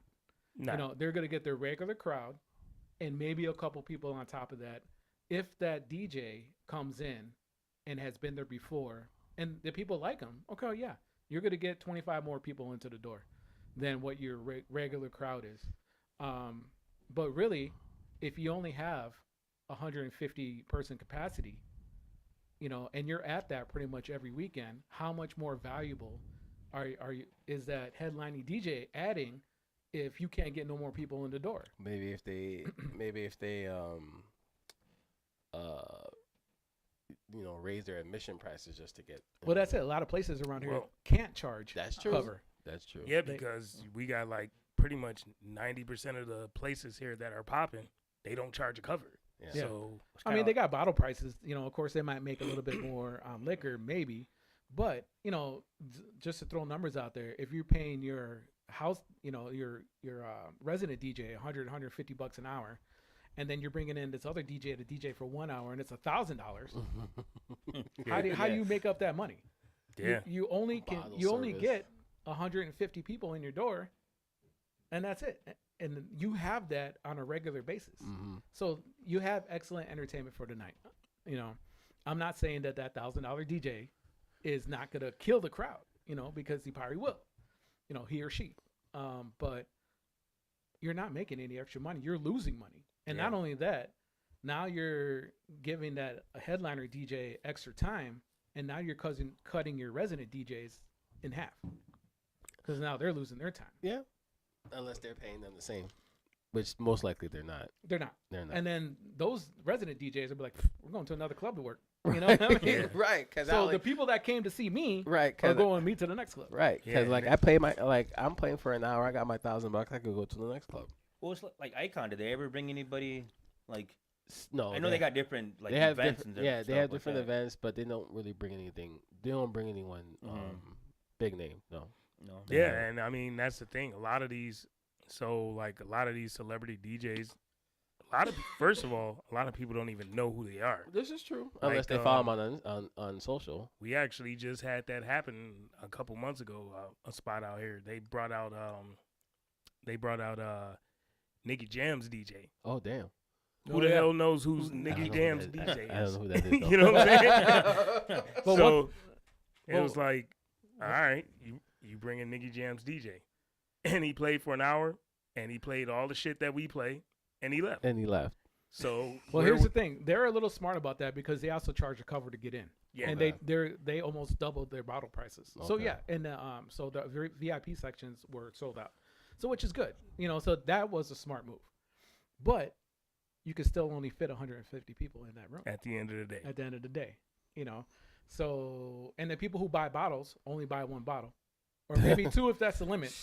S1: Nah.
S3: They're gonna get their regular crowd, and maybe a couple people on top of that. If that DJ comes in and has been there before, and the people like him, okay, yeah, you're gonna get 25 more people into the door than what your regular crowd is. But really, if you only have 150 person capacity, and you're at that pretty much every weekend, how much more valuable is that headlining DJ adding if you can't get no more people in the door?
S2: Maybe if they raise their admission prices just to get.
S3: Well, that's it. A lot of places around here
S1: Well,
S3: can't charge
S2: That's true.
S3: cover.
S2: That's true.
S1: Yeah,
S3: They-
S1: because we got like pretty much 90% of the places here that are popping, they don't charge a cover.
S2: Yeah.
S3: Yeah.
S1: So
S3: I mean, they got bottle prices. Of course, they might make a little bit more liquor, maybe. But just to throw numbers out there, if you're paying your house, your resident DJ 100, 150 bucks an hour, and then you're bringing in this other DJ to DJ for 1 hour, and it's $1,000. How do you make up that money?
S1: yeah.
S3: You only
S2: Bottle service.
S3: get 150 people in your door, and that's it. And you have that on a regular basis.
S2: Mhm.
S3: So you have excellent entertainment for the night. I'm not saying that $1,000 DJ is not gonna kill the crowd, because he probably will, he or she. But you're not making any extra money. You're losing money. And not
S1: Yeah.
S3: only that, now you're giving that a headliner DJ extra time, and now you're cutting your resident DJs in half because now they're losing their time.
S2: Yeah. Unless they're paying them the same, which most likely they're not.
S3: They're not.
S2: They're not.
S3: And then those resident DJs will be like, we're going to another club to work. You know what I mean?
S1: Yeah.
S2: Right. Because
S3: So the people that came to see me
S2: right.
S3: are
S2: Because
S3: going with me to the next club.
S2: right. Because
S1: Yeah,
S2: like I pay I'm paying for an hour. I got my $1,000. I could go to the next club.
S4: Well, it's like Icon. Did they ever bring anybody like?
S2: No.
S4: I know they got different like
S2: they have
S4: events
S2: different,
S4: and
S2: yeah, they
S4: stuff
S2: have
S4: like
S2: different
S4: that.
S2: events, but they don't really bring anything. They don't bring anyone big name. No.
S4: No.
S1: Yeah, and I mean that's the thing. A lot of these celebrity DJs, first of all, a lot of people don't even know who they are.
S2: This is true.
S1: Like,
S2: Unless they follow them on social.
S1: We actually just had that happen a couple months ago. A spot out here, they brought out Nicky Jam's DJ.
S2: Oh damn.
S1: Who the hell knows
S2: I
S1: who's
S2: don't
S1: Nicky
S2: know who
S1: Jam's
S2: that-
S1: DJ
S2: I don't
S1: is?
S2: know who that is.
S1: You know what I'm saying?
S3: But
S1: So it
S3: well-
S1: was like, all right, you bring in Nicky Jam's DJ, and he played for an hour, and he played all the shit that we play, and he left.
S2: And he left.
S1: So
S3: Well,
S1: where
S3: here's the
S1: w-
S3: thing. They're a little smart about that because they also charge a cover to get in.
S1: yeah,
S3: And they almost doubled their bottle prices. So
S2: Okay.
S3: yeah, and so the VIP sections were sold out. So which is good. So that was a smart move. But you could still only fit 150 people in that room
S1: at the end of the day.
S3: at the end of the day, So, and the people who buy bottles only buy one bottle, or maybe two if that's the limit.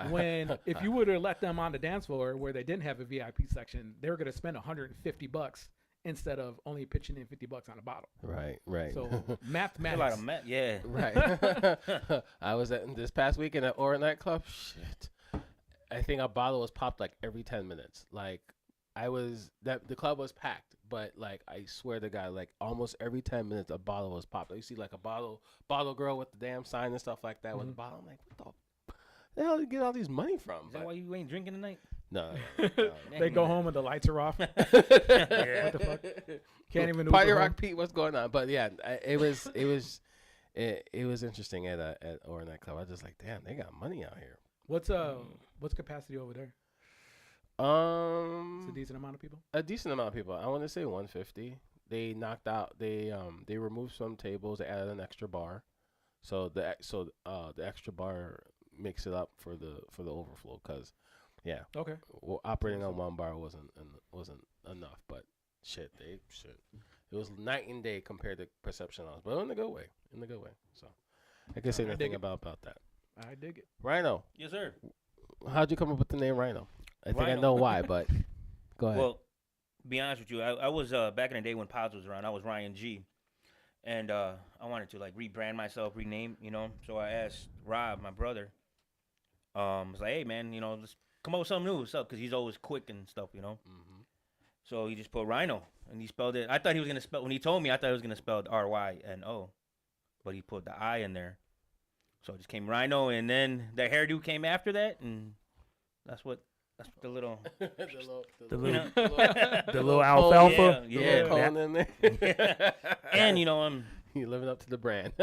S3: When if you would have let them on the dance floor where they didn't have a VIP section, they were going to spend $150 instead of only pitching in $50 on a bottle.
S2: Right. Right.
S3: So
S4: A lot
S3: mathematics.
S4: of yeah.
S2: right. I was at this past weekend at Aura nightclub. Shit. I think a bottle was popped like every 10 minutes. Like the club was packed, but like I swear to God, like almost every 10 minutes a bottle was popped. You see like a bottle girl with the damn sign and stuff like that with a bottle. I'm like, what the? the hell did you get all these money from?
S4: Is that
S2: But
S4: why you ain't drinking tonight?
S2: no.
S3: They go home and the lights are off.
S1: Yeah.
S3: What the fuck? Can't even
S2: Party
S3: Uber
S2: Rock
S3: home.
S2: Pete, what's going on? But yeah, it was interesting at Ora nightclub. I was just like, damn, they got money out here.
S3: What's capacity over there? It's a decent amount of people.
S2: A decent amount of people. I want to say 150. They knocked out. They removed some tables. They added an extra bar, so the extra bar makes it up for the overflow. Cause yeah,
S3: Okay.
S2: operating on one bar wasn't enough. But shit. It was night and day compared to Perception Lounge, but in a good way. So I can say
S3: I dig
S2: nothing
S3: it.
S2: about that.
S3: I dig it.
S2: Rhino,
S4: Yes, sir.
S2: how'd you come up with the name Rhino? I think I
S4: Rhino.
S2: know why, but go ahead.
S4: Well, be honest with you, I was back in the day when Pods was around. I was Ryan G, and I wanted to like rebrand myself, rename, So I asked Rob, my brother. Was like, hey man, let's come up with something new. What's up? Because he's always quick and stuff,
S2: Mhm.
S4: So he just put Rhino, and he spelled it. I thought he was gonna spell when he told me. I thought he was gonna spell it RYNO, but he put the I in there. So it just came Rhino, and then the hairdo came after that, and that's the little.
S1: The
S4: You
S1: little,
S4: know?
S1: the little alfalfa.
S4: Yeah,
S2: The little
S4: yeah.
S2: cone in there.
S4: And
S2: You living up to the brand.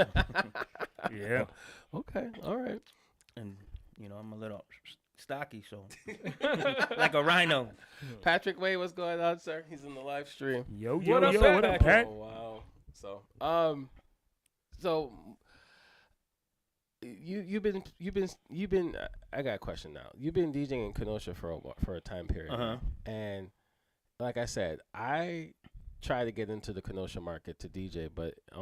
S1: Yeah.
S2: Okay. All right.
S4: and I'm a little stocky, so like a rhino.
S2: Patrick Way, what's going on, sir? He's in the live stream.
S1: Yo,
S3: What up,
S1: what up,
S3: Pat?
S1: Pat?
S2: Oh wow. So you've been. I got a question now. You've been DJing in Kenosha for a time period,
S4: Uh-huh.
S2: and like I said, I tried to get into the Kenosha market to DJ, but I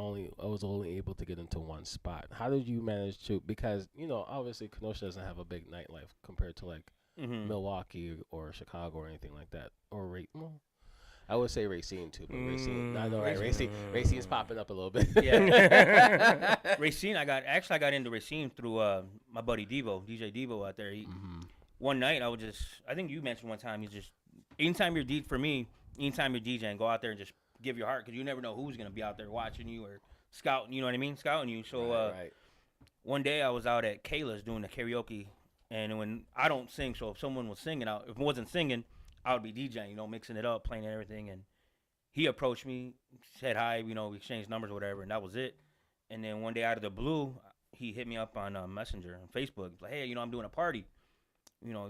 S2: was only able to get into one spot. How did you manage to? Because obviously Kenosha doesn't have a big nightlife compared to like
S4: Mm-hmm.
S2: Milwaukee or Chicago or anything like that, or well, I would say Racine too, but Racine, I know, right? Racine's popping up a little bit.
S4: Yeah. Racine, I got into Racine through my buddy Devo, DJ Devo out there. One night I think you mentioned one time, anytime you're DJing, go out there and just give your heart, because you never know who's going to be out there watching you or scouting, you know what I mean? Scouting you. So
S2: Right.
S4: one day I was out at Kayla's doing the karaoke, and when I don't sing, so if someone was singing out, if it wasn't singing, I would be DJing, mixing it up, playing everything. And he approached me, said hi, we exchanged numbers or whatever, and that was it. And then one day out of the blue, he hit me up on Messenger on Facebook. He's like, hey, I'm doing a party,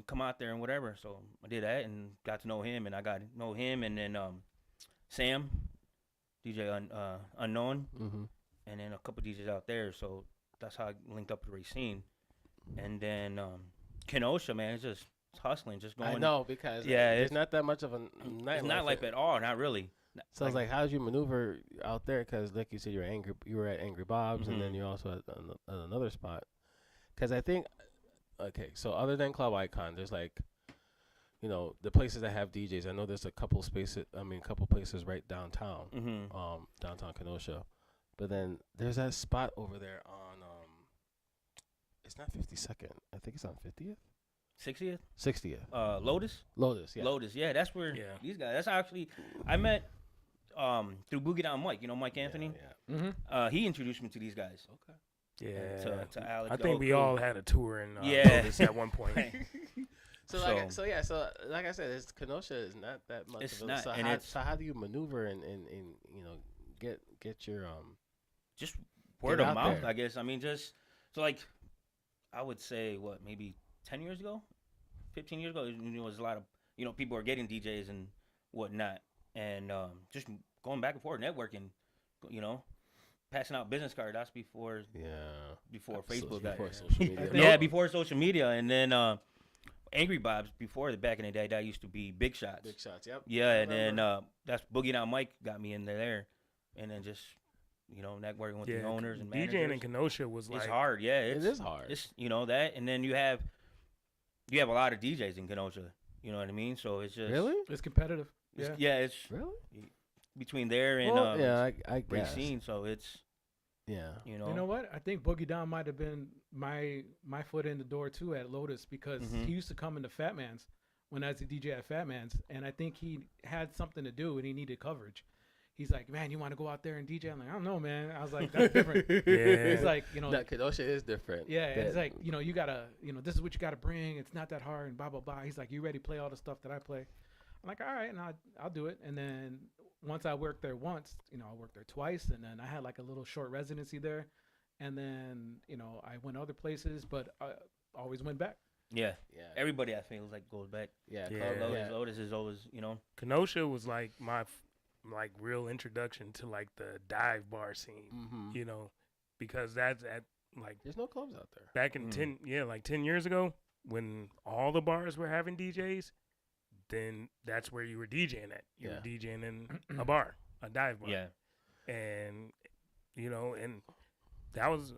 S4: come out there and whatever. So I did that and got to know him, and I got to know him, and then Sam, DJ Unknown,
S2: Mm-hmm.
S4: and then a couple DJs out there. So that's how I linked up with Racine. And then Kenosha, man, it's hustling, just going.
S2: I know, because
S4: Yeah,
S2: it's
S4: it's
S2: not that much of a nightlife.
S4: It's not like at all, not really.
S2: So it's like, how did you maneuver out there? Because like you said, you were at Angry Bob's, and then
S4: Mhm.
S2: you also at another spot. Because I think, okay, so other than Club Icon, there's like, the places that have DJs. I know there's a couple places right downtown,
S4: Mm-hmm.
S2: downtown Kenosha. But then there's that spot over there on, it's not 52nd. I think it's on 50th,
S4: 60th,
S2: 60th.
S4: Lotus.
S2: Lotus, yeah.
S4: Lotus, yeah, that's where
S1: Yeah.
S4: these guys. That's actually I met through Boogie Down Mike. Mike Anthony.
S2: Yeah.
S3: Mm-hmm.
S4: He introduced me to these guys.
S2: Okay.
S1: Yeah.
S4: To Alex.
S1: I
S4: the
S1: think
S4: whole
S1: we
S4: crew.
S1: all had a tour in
S4: Yeah.
S1: Lotus at one point.
S2: So like I said, Kenosha is not that much.
S4: It's
S2: of a,
S4: not,
S2: So
S4: and
S2: how, how do you maneuver and get your
S4: just word
S2: Get
S4: of
S2: out
S4: mouth,
S2: there.
S4: I guess. I mean, just so like I would say, maybe 10 years ago, 15 years ago, there was a lot of people are getting DJs and whatnot, and just going back and forth, networking, passing out business cards. That's before Facebook got
S2: before social media.
S4: yeah, before social media, and then Angry Bob's before back in the day. That used to be Big Shots.
S2: Big Shots. Yep.
S4: Yeah,
S2: I
S4: and then
S2: remember.
S4: that's Boogie Down Mike got me in there, and then just networking with the owners and managers.
S1: DJing in Kenosha was like
S4: It's hard, yeah.
S2: It is hard.
S4: It's that, and then you have a lot of DJs in Kenosha. You know what I mean? So it's just
S2: Really?
S3: It's competitive.
S4: it's-
S3: Yeah.
S4: It's
S2: Really?
S4: between there and
S2: Well, yeah, I guess.
S4: Racine. So it's
S2: Yeah.
S3: You know what? I think Boogie Down might have been my foot in the door too at Lotus, because
S4: Mhm.
S3: he used to come into Fat Man's when I was a DJ at Fat Man's, and I think he had something to do and he needed coverage. he's like, man, you want to go out there and DJ? I'm like, I don't know, man. I was like, that's different.
S1: Yeah.
S3: He's like, you know,
S2: That Kenosha is different.
S3: yeah, and it's
S2: That-
S3: like, you know, you gotta, you know, this is what you gotta bring. It's not that hard, and blah blah blah. He's like, you ready to play all the stuff that I play? I'm like, all right, and I'll do it. And then once I worked there once, you know, I worked there twice, and then I had like a little short residency there, and then you know I went other places, but I always went back.
S4: Yeah.
S2: yeah,
S4: Everybody I feel like goes back.
S2: yeah,
S1: Yeah.
S4: Lotus is always, you know.
S1: Kenosha was like my like real introduction to like the dive bar scene,
S2: Mm-hmm.
S1: you know, because that's at like
S2: There's no clubs out there.
S1: back in like 10 years ago when all the bars were having DJs, then that's where you were DJing at. You
S2: Yeah.
S1: were DJing in a bar, a dive bar.
S4: Yeah.
S1: And you know, and that was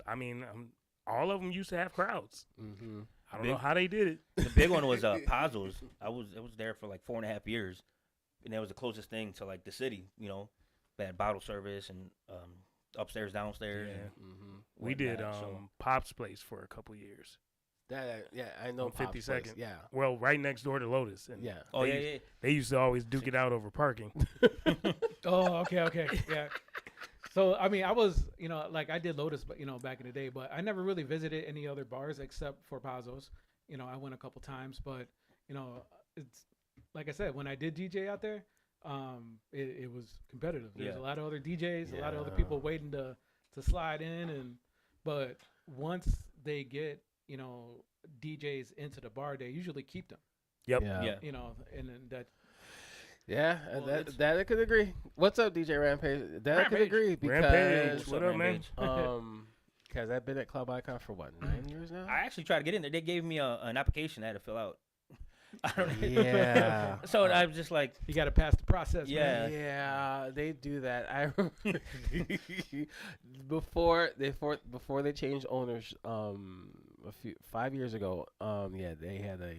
S1: all of them used to have crowds.
S2: Mm-hmm.
S1: I don't know how they did it.
S4: The big one was Pazos. I was there for like 4.5 years, and that was the closest thing to like the city. You know, they had bottle service and upstairs, downstairs.
S1: Yeah.
S4: And
S2: Mm-hmm.
S1: We did
S4: whatnot, so-
S1: Pop's Place for a couple years.
S2: That yeah, I know.
S1: On 52nd.
S2: Pop's place. Yeah,
S1: Well, right next door to Lotus. And
S2: yeah.
S4: Oh
S1: they,
S4: yeah.
S1: They used to always duke it out over parking.
S3: Oh, okay, yeah. So I mean, I was, you know, like I did Lotus, but you know, back in the day, but I never really visited any other bars except for Pazos. You know, I went a couple times, but you know, it's like I said, when I did DJ out there, it was competitive. There's
S4: Yeah.
S3: a lot of other DJs, a lot of other
S2: Yeah.
S3: people waiting to slide in, but once they get, you know, DJs into the bar, they usually keep them.
S1: Yep.
S4: Yeah.
S3: You know, and then that.
S2: Yeah,
S4: Well,
S2: that
S4: it's-
S2: that I could agree. What's up, DJ Rampage? That I could
S3: Rampage.
S2: agree because
S1: Rampage, what up, man?
S2: because I've been at Club Icon for what 9 years now.
S4: I actually tried to get in there. They gave me an application I had to fill out. I don't know.
S2: Yeah.
S4: So I was just like,
S3: You got to pass the process.
S4: Yeah.
S3: man.
S2: Yeah, they do that. I remember before they changed owners, 5 years ago. Yeah, they had a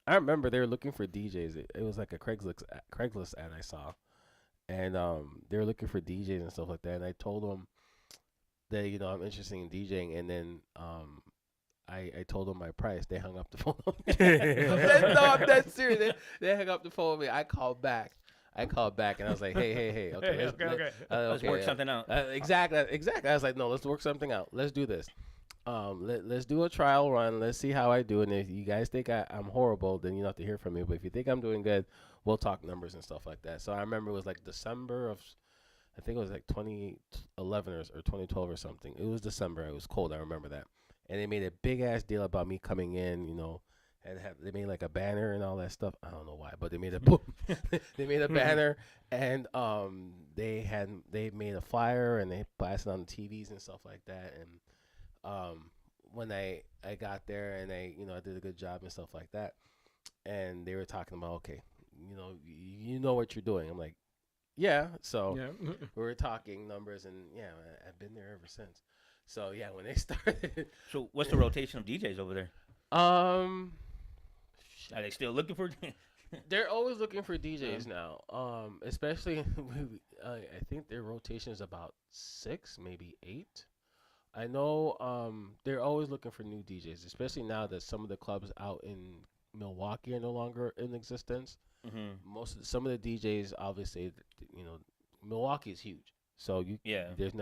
S2: I remember they were looking for DJs. It was like a Craigslist ad I saw, and they were looking for DJs and stuff like that. And I told them that I'm interested in DJing, and then I told them my price. They hung up the phone. No, I'm not serious. They hung up the phone with me. I called back, and I was like, hey, okay,
S4: let's work something out.
S2: Exactly. I was like, no, let's work something out. Let's do this. Let's do a trial run. Let's see how I do. And if you guys think I'm horrible, then you don't have to hear from me. But if you think I'm doing good, we'll talk numbers and stuff like that. So I remember it was like December of, I think it was like 2011 or 2012 or something. It was December. It was cold. I remember that. And they made a big ass deal about me coming in, and they made like a banner and all that stuff. I don't know why, but they made a they made a banner, and they made a flyer and they blasted on the TVs and stuff like that. And when I got there and I did a good job and stuff like that, and they were talking about, okay, you know what you're doing. I'm like, yeah. So
S3: Yeah.
S2: we were talking numbers, and yeah, I've been there ever since. So yeah, when they started,
S4: So what's the rotation of DJs over there? Are they still looking for?
S2: they're always looking for DJs now. Especially, I think their rotation is about 6, maybe 8. I know they're always looking for new DJs, especially now that some of the clubs out in Milwaukee are no longer in existence.
S4: Mm-hmm.
S2: Some of the DJs, obviously, Milwaukee is huge, so there's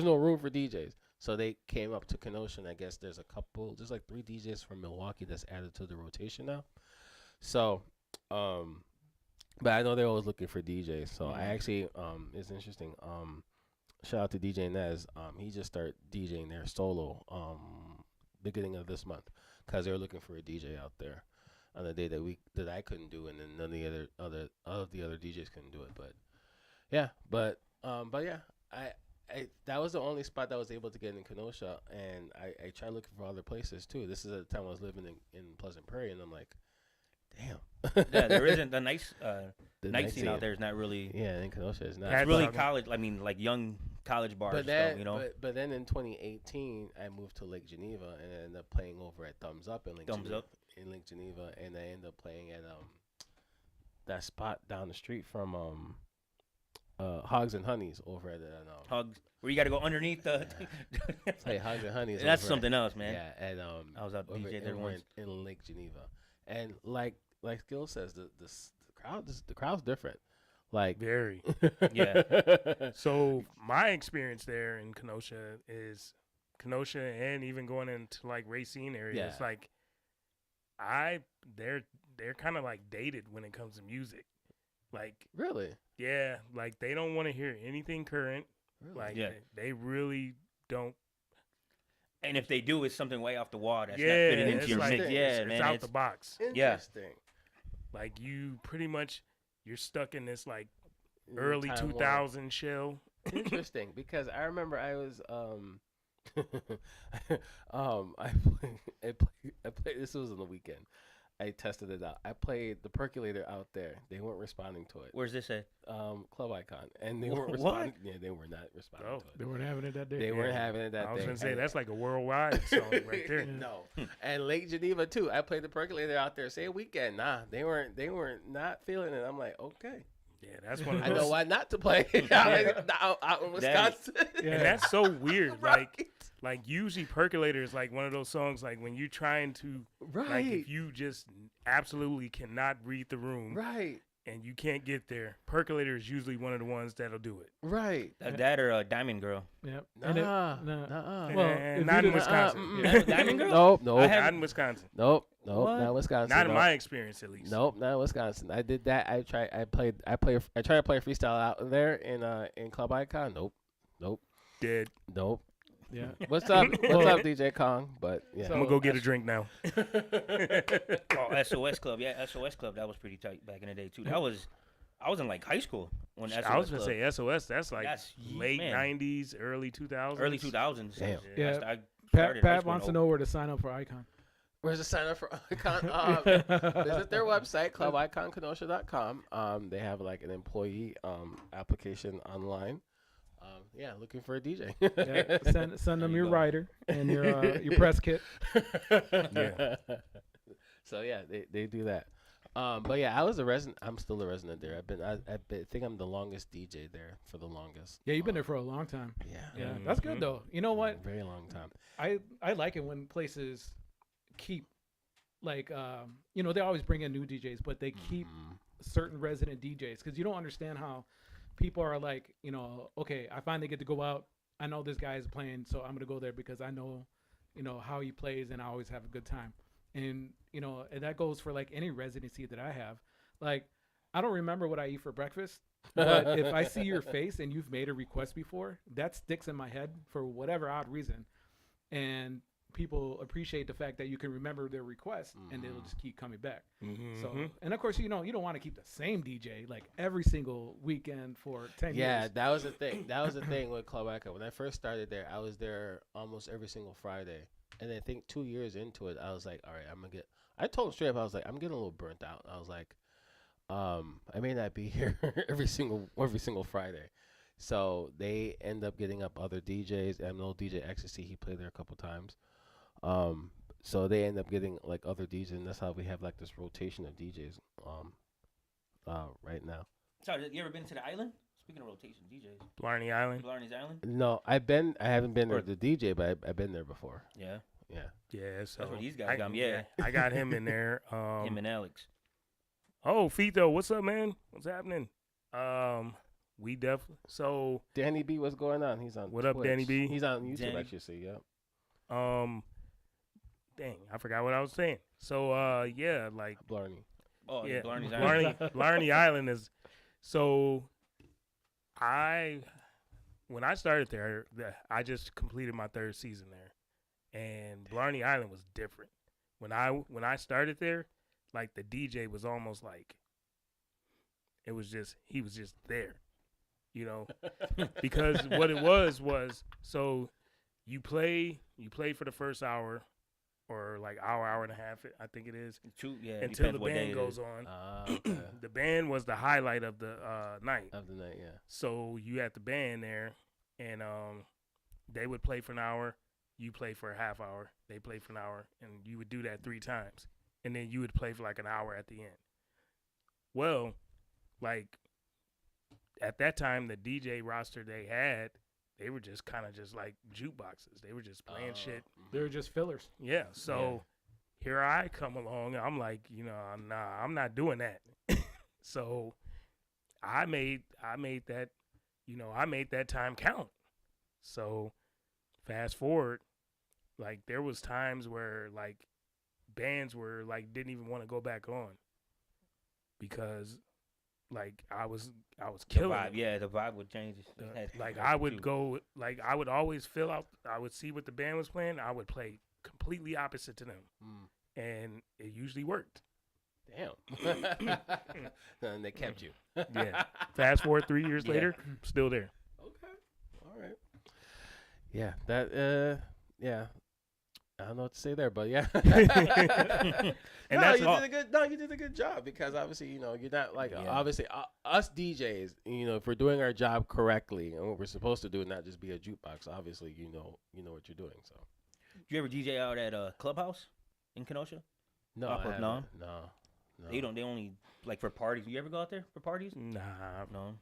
S2: no room for DJs. So they came up to Kenosha, and I guess there's like 3 DJs from Milwaukee that's added to the rotation now. So, but I know they're always looking for DJs. So I actually, it's interesting. Shout out to DJ Nez. He just started DJing there solo beginning of this month because they were looking for a DJ out there on the day that I couldn't do, and then none of the other DJs couldn't do it. But yeah, I that was the only spot that I was able to get in Kenosha, and I tried looking for other places too. This is at the time I was living in Pleasant Prairie, and I'm like, damn.
S4: Yeah, there isn't the night
S2: night
S4: scene out there is not really.
S2: Yeah, in Kenosha is not.
S1: That's
S4: It's really
S1: talking-
S4: college. I mean, like young college bars.
S2: But
S4: Stuff,
S2: then, but then in 2018, I moved to Lake Geneva and I ended up playing over at Thumbs Up in Lake Geneva. In Lake Geneva, and I ended up playing at that spot down the street from Hogs and Honeys over at
S4: Hugs, where you got to go underneath the.
S2: Play Hogs and Honeys.
S4: That's
S2: over
S4: something else, man.
S2: Yeah, and
S4: I was out
S2: over
S4: DJ there once.
S2: in Lake Geneva, and like Gil says, the crowd's different. Like,
S1: Very.
S2: yeah.
S1: So my experience there in Kenosha is Kenosha, and even going into like Racine area,
S2: Yeah.
S1: it's like they're kind of like dated when it comes to music. Like,
S2: Really?
S1: yeah, like they don't want to hear anything current.
S2: Really?
S1: Like
S4: Yeah.
S1: they really don't.
S4: And if they do, it's something way off the wall that's
S1: Yeah,
S4: not fitting into
S1: it's
S4: your
S1: like,
S4: mix. Yeah,
S1: it's
S4: man.
S1: out
S4: It's,
S1: the box.
S4: Yeah.
S2: Interesting.
S1: Like you pretty much you're stuck in this like early
S2: Time warp.
S1: 2000 shell.
S2: Interesting, because I remember I was I played this was on the weekend. I tested it out. I played the Percolator out there. They weren't responding to it.
S4: where's this at?
S2: Club Icon, and they weren't
S4: What?
S2: responding. Yeah, they were not responding
S1: Oh.
S2: to
S3: They
S2: it.
S3: weren't having it that day.
S2: They weren't having it that
S1: I was
S2: day.
S1: gonna say
S2: And-
S1: that's like a worldwide song right there.
S2: No, and Lake Geneva too. I played the Percolator out there. Say a weekend. Nah, they weren't not feeling it. I'm like, okay,
S1: Yeah, that's one of
S2: I
S1: those.
S2: know why not to play out in Wisconsin.
S3: Yeah.
S1: And that's so weird. Like
S2: Right.
S1: like usually Percolator is like one of those songs like when you're trying to like
S2: Right.
S1: if you just absolutely cannot read the room
S2: Right.
S1: and you can't get there, Percolator is usually one of the ones that'll do it.
S2: Right.
S4: That or Diamond Girl.
S3: Yep.
S2: Nah.
S3: And
S2: Nuh-uh.
S3: Well,
S1: And
S3: if
S1: not
S3: you
S1: in
S3: didn't-
S1: Wisconsin.
S4: That was Diamond Girl?
S2: Nope.
S4: I
S2: Nope.
S4: had-
S1: Not in Wisconsin.
S2: Nope.
S4: What?
S2: Not Wisconsin.
S1: Not in
S2: nope.
S1: my experience at least.
S2: Nope, not Wisconsin. I did that. I tried to play a freestyle out there in Club Icon. Nope.
S1: Dead.
S2: Nope.
S3: Yeah.
S2: What's up? What's up, DJ Kong? But yeah.
S3: So-
S1: I'm gonna go get a drink now.
S4: Oh, SOS Club. Yeah, SOS Club. That was pretty tight back in the day too. I was in like high school when SOS
S1: I was gonna
S4: Club.
S1: say SOS. That's like
S4: That's-
S1: late
S4: man.
S1: '90s, early 2000s.
S4: early 2000s.
S2: Damn.
S3: Yeah.
S4: I
S3: Pat,
S4: started high
S3: Pat
S4: school
S3: wants to
S4: in
S3: know where to sign up for Icon.
S2: Where's the sign up for Icon? Visit their website, clubiconkenosha.com. They have like an employee application online. Yeah, looking for a DJ.
S3: Yeah. Send them
S4: you
S3: your
S4: go.
S3: rider and your press kit.
S1: Yeah.
S2: So yeah, they do that. But yeah, I was a resident. I'm still a resident there. I think I'm the longest DJ there for the longest.
S3: Yeah, you've been there for a long time.
S2: Yeah.
S3: Yeah, that's good though. You know what?
S2: Very long time.
S3: I like it when places keep like they always bring in new DJs, but they keep certain resident DJs because you don't understand how people are like, okay, I finally get to go out. I know this guy is playing, so I'm gonna go there because I know, how he plays, and I always have a good time. And and that goes for like any residency that I have. Like, I don't remember what I eat for breakfast, but if I see your face and you've made a request before, that sticks in my head for whatever odd reason. And people appreciate the fact that you can remember their request and it'll just keep coming back.
S1: Mm-hmm.
S3: So, and of course, you don't want to keep the same DJ like every single weekend for 10
S2: Yeah,
S3: years.
S2: that was the thing. That was the thing with Club Icon. When I first started there, I was there almost every single Friday. And I think 2 years into it, I was like, all right, I told him straight up, I was like, I'm getting a little burnt out. I was like, I may not be here every single Friday. So they end up getting up other DJs. I know DJ Ecstasy, he played there a couple times. So they end up getting like other DJs, and that's how we have like this rotation of DJs right now.
S4: Sorry, you ever been to the island? Speaking of rotation, DJs.
S1: Blarney Island.
S4: Blarney's Island?
S2: No, I haven't been there
S4: Or-
S2: to DJ, but I've been there before.
S4: Yeah.
S2: Yeah.
S1: Yeah, so
S4: That's where these guys got 'em, yeah.
S1: I got him in there.
S4: Him and Alex.
S1: Oh, Fito, what's up, man? What's happening? We definitely. So,
S2: Danny B, what's going on? He's on
S1: What up,
S2: Twitch.
S1: Danny B?
S2: He's on YouTube,
S4: Danny.
S2: actually. So, yeah.
S1: dang, I forgot what I was saying. So, yeah, like
S2: Blarney.
S4: Oh,
S1: yeah,
S4: Blarney's Island.
S1: Blarney Island is. So, when I started there, I just completed my third season there, and Blarney Island was different. When I started there, like the DJ was almost like he was just there, because what it was so you play for the first hour or like hour and a half, I think it is,
S4: Two, yeah,
S1: until the
S4: depends what day
S1: band
S4: it
S1: goes
S4: is.
S1: on.
S2: Okay.
S1: The band was the highlight of the night.
S2: Of the night, yeah.
S1: So you had the band there, and they would play for an hour. You play for a half hour. They play for an hour, and you would do that 3 times, and then you would play for like an hour at the end. Well, like at that time, the DJ roster they were just kind of just like jukeboxes. They were just playing shit.
S3: They're just fillers.
S1: Yeah. So here I come along. I'm like, nah, I'm not doing that. So I made that, I made that time count. So fast forward, like there was times where like bands were like didn't even want to go back on because like I was
S4: The
S1: killing
S4: vibe,
S1: it.
S4: yeah, the vibe would change.
S1: Like I would go, like I would always fill out. I would see what the band was playing. I would play completely opposite to them, and it usually worked.
S2: Damn. And they kept you.
S1: Yeah. Fast forward 3 years
S4: Yeah.
S1: later, still there.
S2: Okay. All right. Yeah. That. Yeah. I don't know what to say there, but yeah.
S1: And
S2: no,
S1: that's
S2: you
S1: all.
S2: did a good. No, you did a good job because obviously, you're not like
S4: Yeah.
S2: obviously us DJs. If we're doing our job correctly and what we're supposed to do, and not just be a jukebox. Obviously, you know what you're doing. So
S4: You ever DJ out at Clubhouse in Kenosha?
S2: no,
S4: Off
S2: I
S4: of Nom?
S2: haven't. No.
S4: They don't. They only like for parties. You ever go out there for parties?
S1: Nah,
S4: No,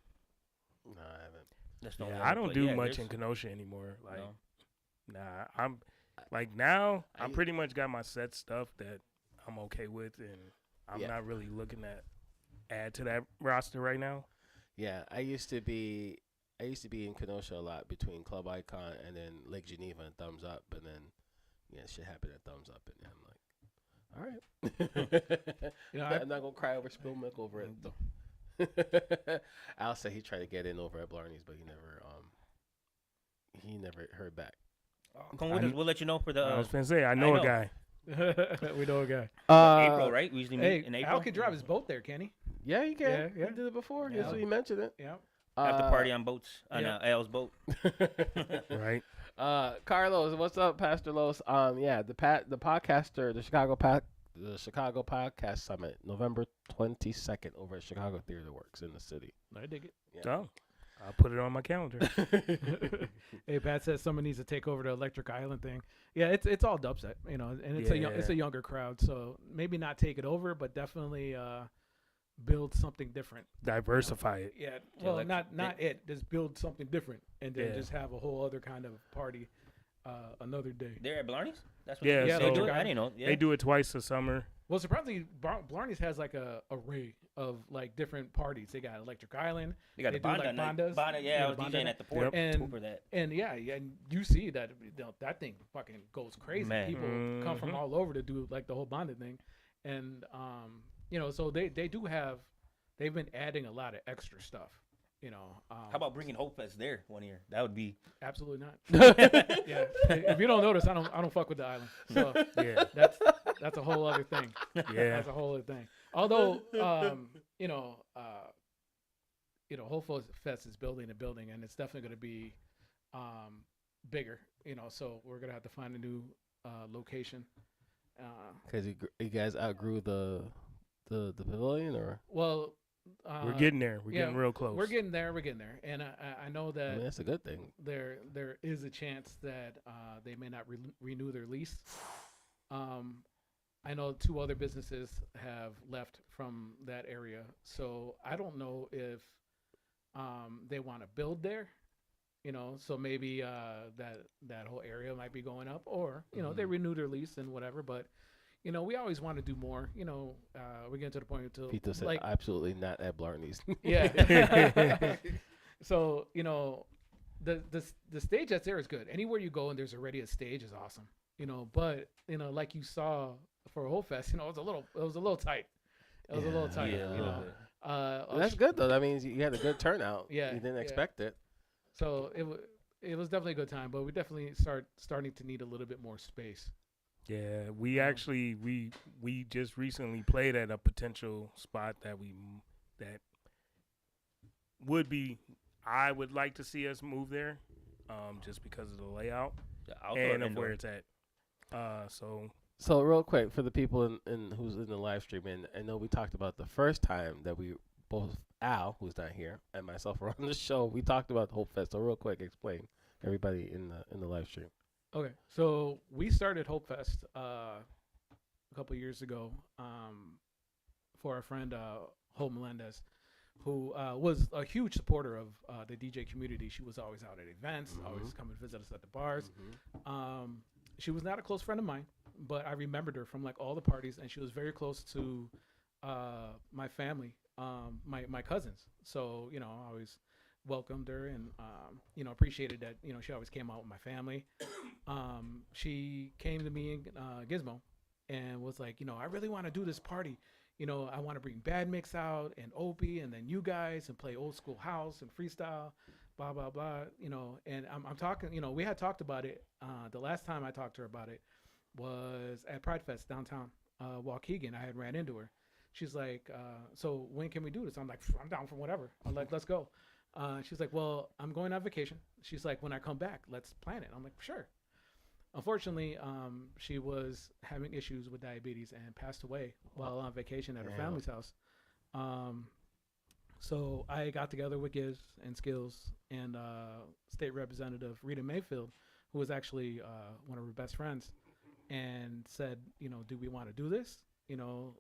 S2: No, I haven't.
S4: that's the only
S1: yeah,
S4: other
S1: I don't
S4: place.
S1: do
S4: Yeah,
S1: much
S4: there's-
S1: in Kenosha anymore. Like,
S4: no.
S1: nah, I'm like now I
S2: I-
S1: pretty much got my set stuff that I'm okay with, and I'm
S2: Yeah.
S1: not really looking to add to that roster right now.
S2: Yeah, I used to be in Kenosha a lot between Club Icon and then Lake Geneva and Thumbs Up, and then shit happened at Thumbs Up, and I'm like, all right.
S3: You know,
S2: I'm not gonna cry over spilled milk over it though. Al said he tried to get in over at Blarney's, but he never heard back.
S4: Come with us. We'll let you know for the
S1: I was gonna say I know
S4: know.
S1: a guy.
S3: we know a guy.
S4: April, right? We usually meet
S3: Hey,
S4: in April.
S3: Al can drive his boat there, can he?
S2: Yeah, you can.
S3: Yeah, yeah.
S2: He did it before.
S3: Yeah.
S2: Yeah. So he mentioned it.
S3: Yeah.
S4: After party on boats on
S3: yeah.
S4: Al's boat.
S1: Right.
S2: Carlos, what's up, Pastor Los? The podcaster, the Chicago Podcast Summit, November 22nd over at Chicago Theater Works in the city.
S3: I dig it.
S2: Yeah.
S1: So I'll put it on my calendar.
S3: Hey, Pat says someone needs to take over the Electric Island thing. Yeah, it's all dubstep, and it's it's a younger crowd, so maybe not take it over, but definitely build something different.
S1: Diversify it.
S3: Yeah, well,
S4: electric-
S3: not it. Just build something different, and then
S1: Yeah.
S3: just have a whole other kind of party another day.
S4: They're at Blarney's? That's what
S1: Yeah,
S4: they
S1: so-
S4: do it? I didn't know. Yeah.
S1: They do it twice a summer.
S3: Well, surprisingly, Blarney's has like a array of like different parties. They got Electric Island,
S4: They got
S3: they
S4: the
S3: do,
S4: Bonda
S3: like,
S4: night.
S3: Bondas.
S4: Bonda,
S3: Yeah,
S4: yeah, I was
S3: the Bonda
S4: DJing
S3: night.
S4: at the port.
S3: And-
S4: for that.
S3: and and you see that that thing fucking goes crazy.
S4: Man.
S3: People come from
S1: Mhm.
S3: all over to do like the whole bonded thing, and so they do have, they've been adding a lot of extra stuff.
S4: How about bringing Hope Fest there one year? That would be.
S3: Absolutely not. Yeah, if you don't notice, I don't fuck with the island. So
S1: Yeah.
S3: that's a whole other thing.
S1: Yeah.
S3: That's a whole other thing. Although, Whole Fest is building a building, and it's definitely going to be bigger. So we're gonna have to find a new location.
S2: Because you guys outgrew the pavilion, or
S3: Well,
S1: We're getting there. We're
S3: yeah,
S1: getting real close.
S3: We're getting there. And I know
S2: I
S3: that
S2: mean, that's a good thing.
S3: there is a chance that they may not renew their lease. I know 2 other businesses have left from that area, so I don't know if they want to build there. So maybe that whole area might be going up, or they renew their lease and whatever. But we always want to do more. We're getting to the point to
S2: Vito said,
S3: like
S2: absolutely not at Blarney's.
S3: yeah. So the stage that's there is good. Anywhere you go and there's already a stage is awesome. But like you saw for a whole fest, it was a little tight. It was a little tight.
S4: Yeah.
S2: That's good, though. That means you had a good turnout.
S3: Yeah,
S2: You didn't
S3: yeah.
S2: expect it.
S3: So it was definitely a good time, but we definitely starting to need a little bit more space.
S1: Yeah, we actually we just recently played at a potential spot that would be. I would like to see us move there, just because of the layout and of where it's at.
S2: So real quick for the people in who's in the live stream, and I know we talked about the first time that we both Al, who's not here, and myself were on the show. We talked about the Hope Fest. So real quick, explain everybody in the live stream.
S3: Okay, so we started Hope Fest a couple years ago for our friend Hope Melendez, who was a huge supporter of the DJ community. She was always out at events, always come and visit us at the bars. She was not a close friend of mine, but I remembered her from like all the parties, and she was very close to my family. my cousins. So I always welcomed her and appreciated that she always came out with my family. She came to me in Gizmo and was like, I really want to do this party. I want to bring Bad Mix out and Opie and then you guys and play old school house and freestyle, blah blah blah. And I'm talking. We had talked about it. The last time I talked to her about it was at Pride Fest downtown Waukegan. I had ran into her. She's like, so when can we do this? I'm like, I'm down for whatever. I'm like, let's go. She's like, well, I'm going on vacation. She's like, when I come back, let's plan it. I'm like, sure. Unfortunately, she was having issues with diabetes and passed away while on vacation at her family's house. So I got together with Giz and Skills and State Representative Rita Mayfield, who was actually one of her best friends, and said, do we want to do this?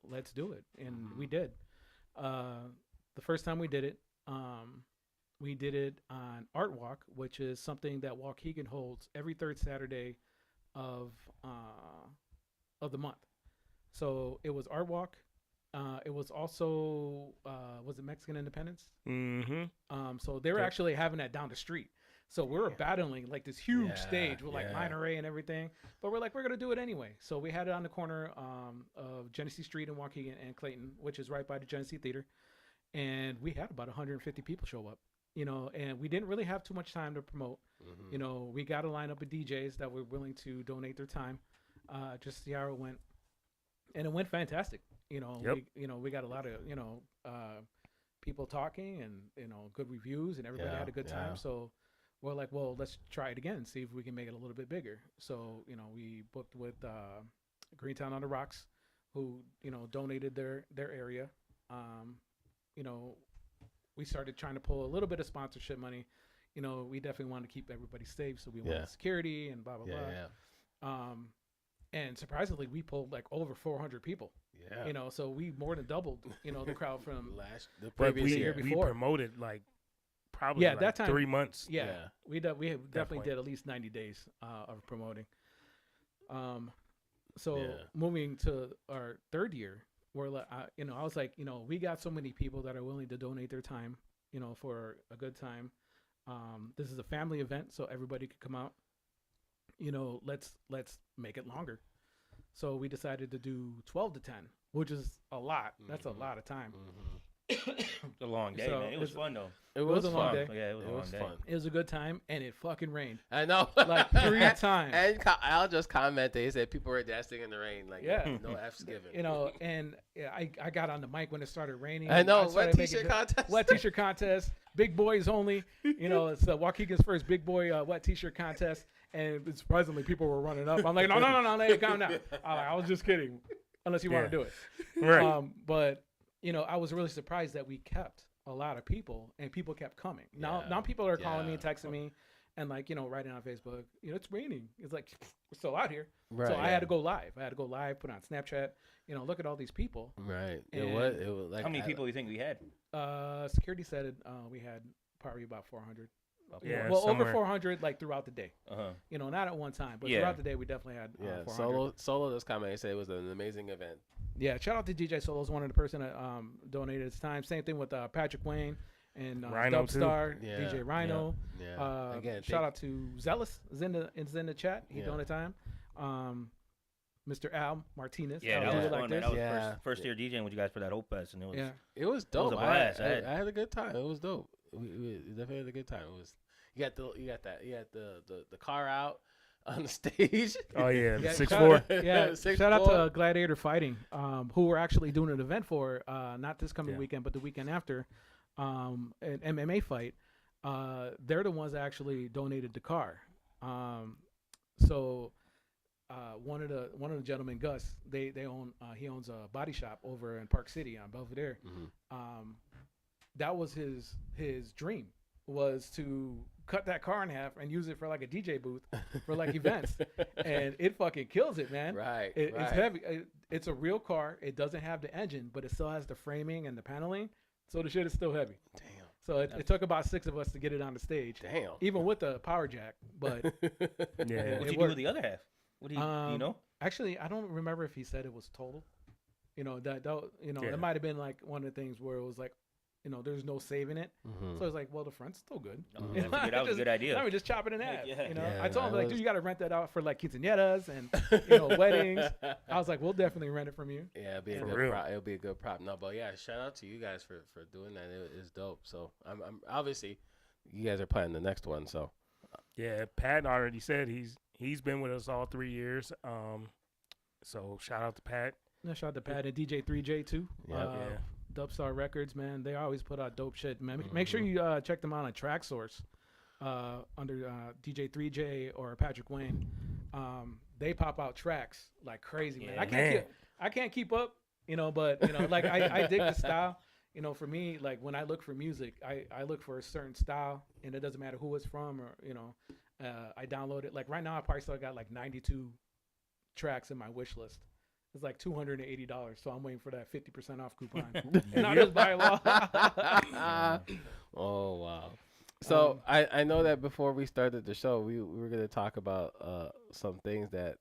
S3: Let's do it. And we did. The first time we did it on Art Walk, which is something that Waukegan holds every third Saturday of the month. So it was Art Walk. It was also was it Mexican Independence?
S1: Mm-hmm.
S3: So they were actually having that down the street. So we were battling like this huge stage with like line array and everything. But we're like, we're gonna do it anyway. So we had it on the corner of Genesee Street in Waukegan and Clayton, which is right by the Genesee Theater. And we had about 150 people show up. And we didn't really have too much time to promote. We got a lineup of DJs that were willing to donate their time, just to see how it went, and it went fantastic. We got a lot of people talking and good reviews, and everybody had a good time. So we're like, well, let's try it again, see if we can make it a little bit bigger. So we booked with Greentown on the Rocks, who donated their area. We started trying to pull a little bit of sponsorship money. We definitely wanted to keep everybody safe, so we wanted security and blah blah blah. And surprisingly, we pulled like over 400 people. Yeah. So we more than doubled, the crowd from
S1: the
S3: previous year
S1: we
S3: before.
S1: Promoted like probably
S3: that time,
S1: 3 months.
S3: Yeah. We definitely did at least 90 days of promoting. Moving to our third year, we're like, I was like, we got so many people that are willing to donate their time, for a good time. This is a family event, so everybody could come out. Let's make it longer. So we decided to do 12 to 10, which is a lot. That's a lot of time.
S4: It's a long day, man. It was fun though.
S2: It was
S3: a long day.
S4: Yeah, it was a long day.
S2: fun.
S3: It was a good time, and it fucking rained.
S2: I know.
S3: Like 3 times.
S2: And Al just commented. He said people were dancing in the rain. Like, no F's given.
S3: And I got on the mic when it started raining.
S2: I know.
S3: Wet t-shirt contest. Big boys only. It's Waukegan's first big boy wet t-shirt contest. And surprisingly, people were running up. I'm like, no, calm down. I was just kidding. Unless you want to do it.
S1: Right.
S3: But, I was really surprised that we kept a lot of people, and people kept coming. Now people are calling me and texting me and writing on Facebook, it's raining. It's like, we're still out here.
S2: Right,
S3: so I had to go live. Put on Snapchat, look at all these people.
S2: Right.
S3: And
S2: It was like,
S4: how many people do you think we had?
S3: Security said we had probably about 400.
S1: Yeah,
S3: well,
S1: somewhere.
S3: over 400 throughout the day. Not at one time, but throughout the day we definitely had 400.
S2: Solo just commented and said it was an amazing event.
S3: Yeah, shout out to DJ Solo's one of the person that donated his time. Same thing with Patrick Wayne and
S1: Rhino
S3: Dubstar,
S1: too.
S3: DJ Rhino.
S2: Yeah. Again,
S3: shout out to Zealous is in the chat. He donated time. Mr. Al Martinez.
S4: Yeah,
S3: Al
S4: that was
S3: Do It
S4: fun.
S3: This.
S4: That was first year DJing with you guys for that Hope Fest, and it was
S2: it was dope.
S4: It was a blast.
S2: I had a good time. It was dope. We definitely had a good time. It was you got the car out on the stage.
S1: Oh yeah,
S3: Yeah,
S1: 6'4".
S3: Yeah,
S2: 6'4".
S3: shout out to Gladiator Fighting, who we're actually doing an event for, not this coming weekend, but the weekend after, an MMA fight. They're the ones that actually donated the car. So one of the gentlemen, Gus, they own he owns a body shop over in Park City on Belvedere. That was his dream, was to cut that car in half and use it for like a DJ booth for like events, and it fucking kills it, man.
S2: Right.
S3: It's heavy. It's a real car. It doesn't have the engine, but it still has the framing and the paneling, so the shit is still heavy.
S2: Damn.
S3: So it took about 6 of us to get it on the stage.
S2: Damn.
S3: Even with the power jack, but
S1: Yeah.
S4: What'd
S3: it
S4: you do
S3: worked.
S4: with the other half? What do you know?
S3: Actually, I don't remember if he said it was total. You know
S1: Yeah.
S3: it might have been like one of the things where it was like, there's no saving it.
S2: Mhm.
S3: So it's like, well, the front's still good.
S4: Oh, that was a good idea.
S3: Let me just chop it in half.
S4: Yeah.
S2: Yeah,
S3: I told him
S2: that
S3: like,
S2: was-
S3: dude, you got to rent that out for like quinceañeras and weddings. I was like, we'll definitely rent it from you.
S2: Yeah, it'll be a
S1: For
S2: good
S1: real.
S2: prop. It'll be a good prop. No, but yeah, shout out to you guys for doing that. It's dope. So I'm obviously you guys are planning the next one. So
S1: Yeah, Pat already said he's been with us all 3 years. So shout out to Pat.
S3: Yeah, shout out to Pat and DJ 3J too.
S2: Yeah.
S1: Yeah.
S3: Dubstar Records, man. They always put out dope shit, man. Make sure you check them out on TrackSource under DJ 3J or Patrick Wayne. They pop out tracks like crazy, man.
S1: Yeah.
S3: I can't keep up, but like I dig the style. For me, like when I look for music, I look for a certain style, and it doesn't matter who it's from or I download it. Like right now, I probably still got like 92 tracks in my wish list. It's like $280, so I'm waiting for that 50% off coupon, and I'll just buy them all.
S2: oh wow. So I know that before we started the show, we were gonna talk about some things that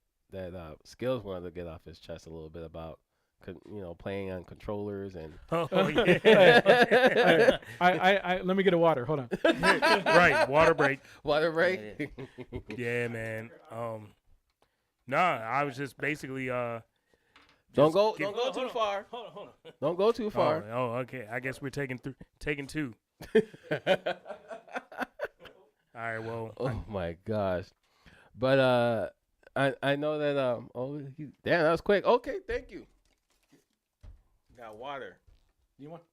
S2: Skills wanted to get off his chest a little bit about, playing on controllers and
S1: Oh yeah.
S3: I let me get a water. Hold on.
S1: Right. Water break.
S2: water break.
S1: Yeah, man. Nah, I was just basically
S2: Don't go
S1: give-
S2: too far.
S1: Hold on.
S2: Don't go too far.
S1: Oh, okay. I guess we're taking two. All right. Well,
S2: Oh my gosh. But I know that damn, that was quick. Okay, thank you. Got water.
S3: You want?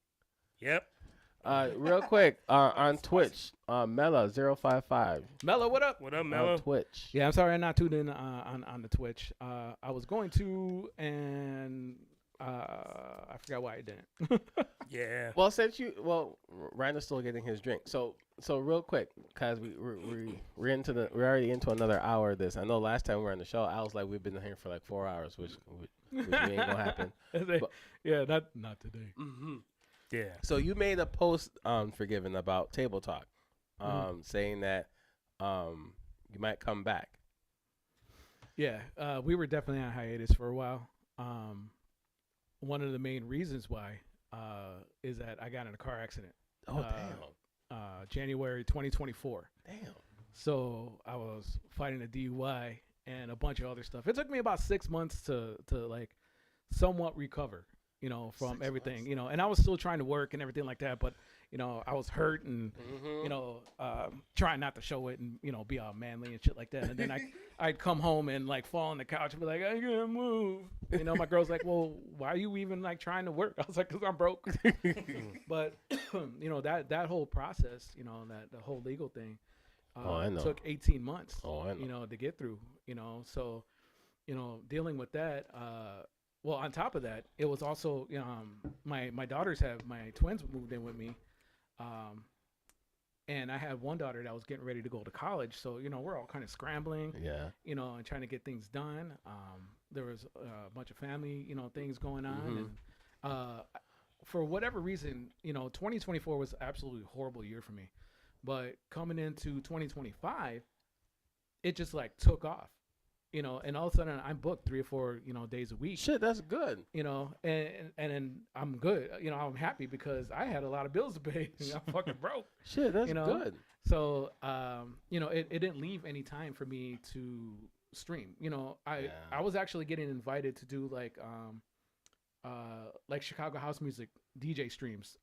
S1: yep.
S2: Real quick, on Twitch, Mela055
S3: Mello, what up?
S1: What up,
S2: on
S1: Mello?
S2: Twitch.
S3: Yeah, I'm sorry I'm not tuned in on the Twitch. I was going to, and I forgot why I didn't.
S1: Yeah.
S2: Well, Ryan's still getting his drink. So real quick, cause we're already into another hour of this. I know last time we were on the show, I was like, we've been here for like 4 hours, which ain't gonna happen.
S3: Yeah, not today.
S1: Yeah.
S2: So you made a post on Forgiven about Table Talk, saying that you might come back.
S3: Yeah, we were definitely on hiatus for a while. One of the main reasons why is that I got in a car accident.
S2: Oh
S3: January 2024.
S2: damn.
S3: So I was fighting a DUI and a bunch of other stuff. It took me about 6 months to like somewhat recover, from
S2: 6
S3: everything, and I was still trying to work and everything like that. But, I was hurt and, trying not to show it and, be all manly and shit like that. And then I'd come home and like fall on the couch and be like, I can't move. My girl's like, well, why are you even like trying to work? I was like, 'cause I'm broke. But, that whole process, that the whole legal thing
S2: I know.
S3: took 18 months,
S2: Oh, I know.
S3: to get through, so, dealing with that, well, on top of that, it was also, my my twins moved in with me, and I had one daughter that was getting ready to go to college. So, we're all kind of scrambling,
S2: Yeah.
S3: and trying to get things done. There was a bunch of family, things going on. And for whatever reason, 2024 was absolutely a horrible year for me. But coming into 2025, it just like took off, and all of a sudden I'm booked 3 or 4, days a week.
S2: Shit, that's good.
S3: And then I'm good. I'm happy because I had a lot of bills to pay. I'm fucking broke.
S2: Shit, that's good.
S3: So, it didn't leave any time for me to stream. I was actually getting invited to do like Chicago house music DJ streams.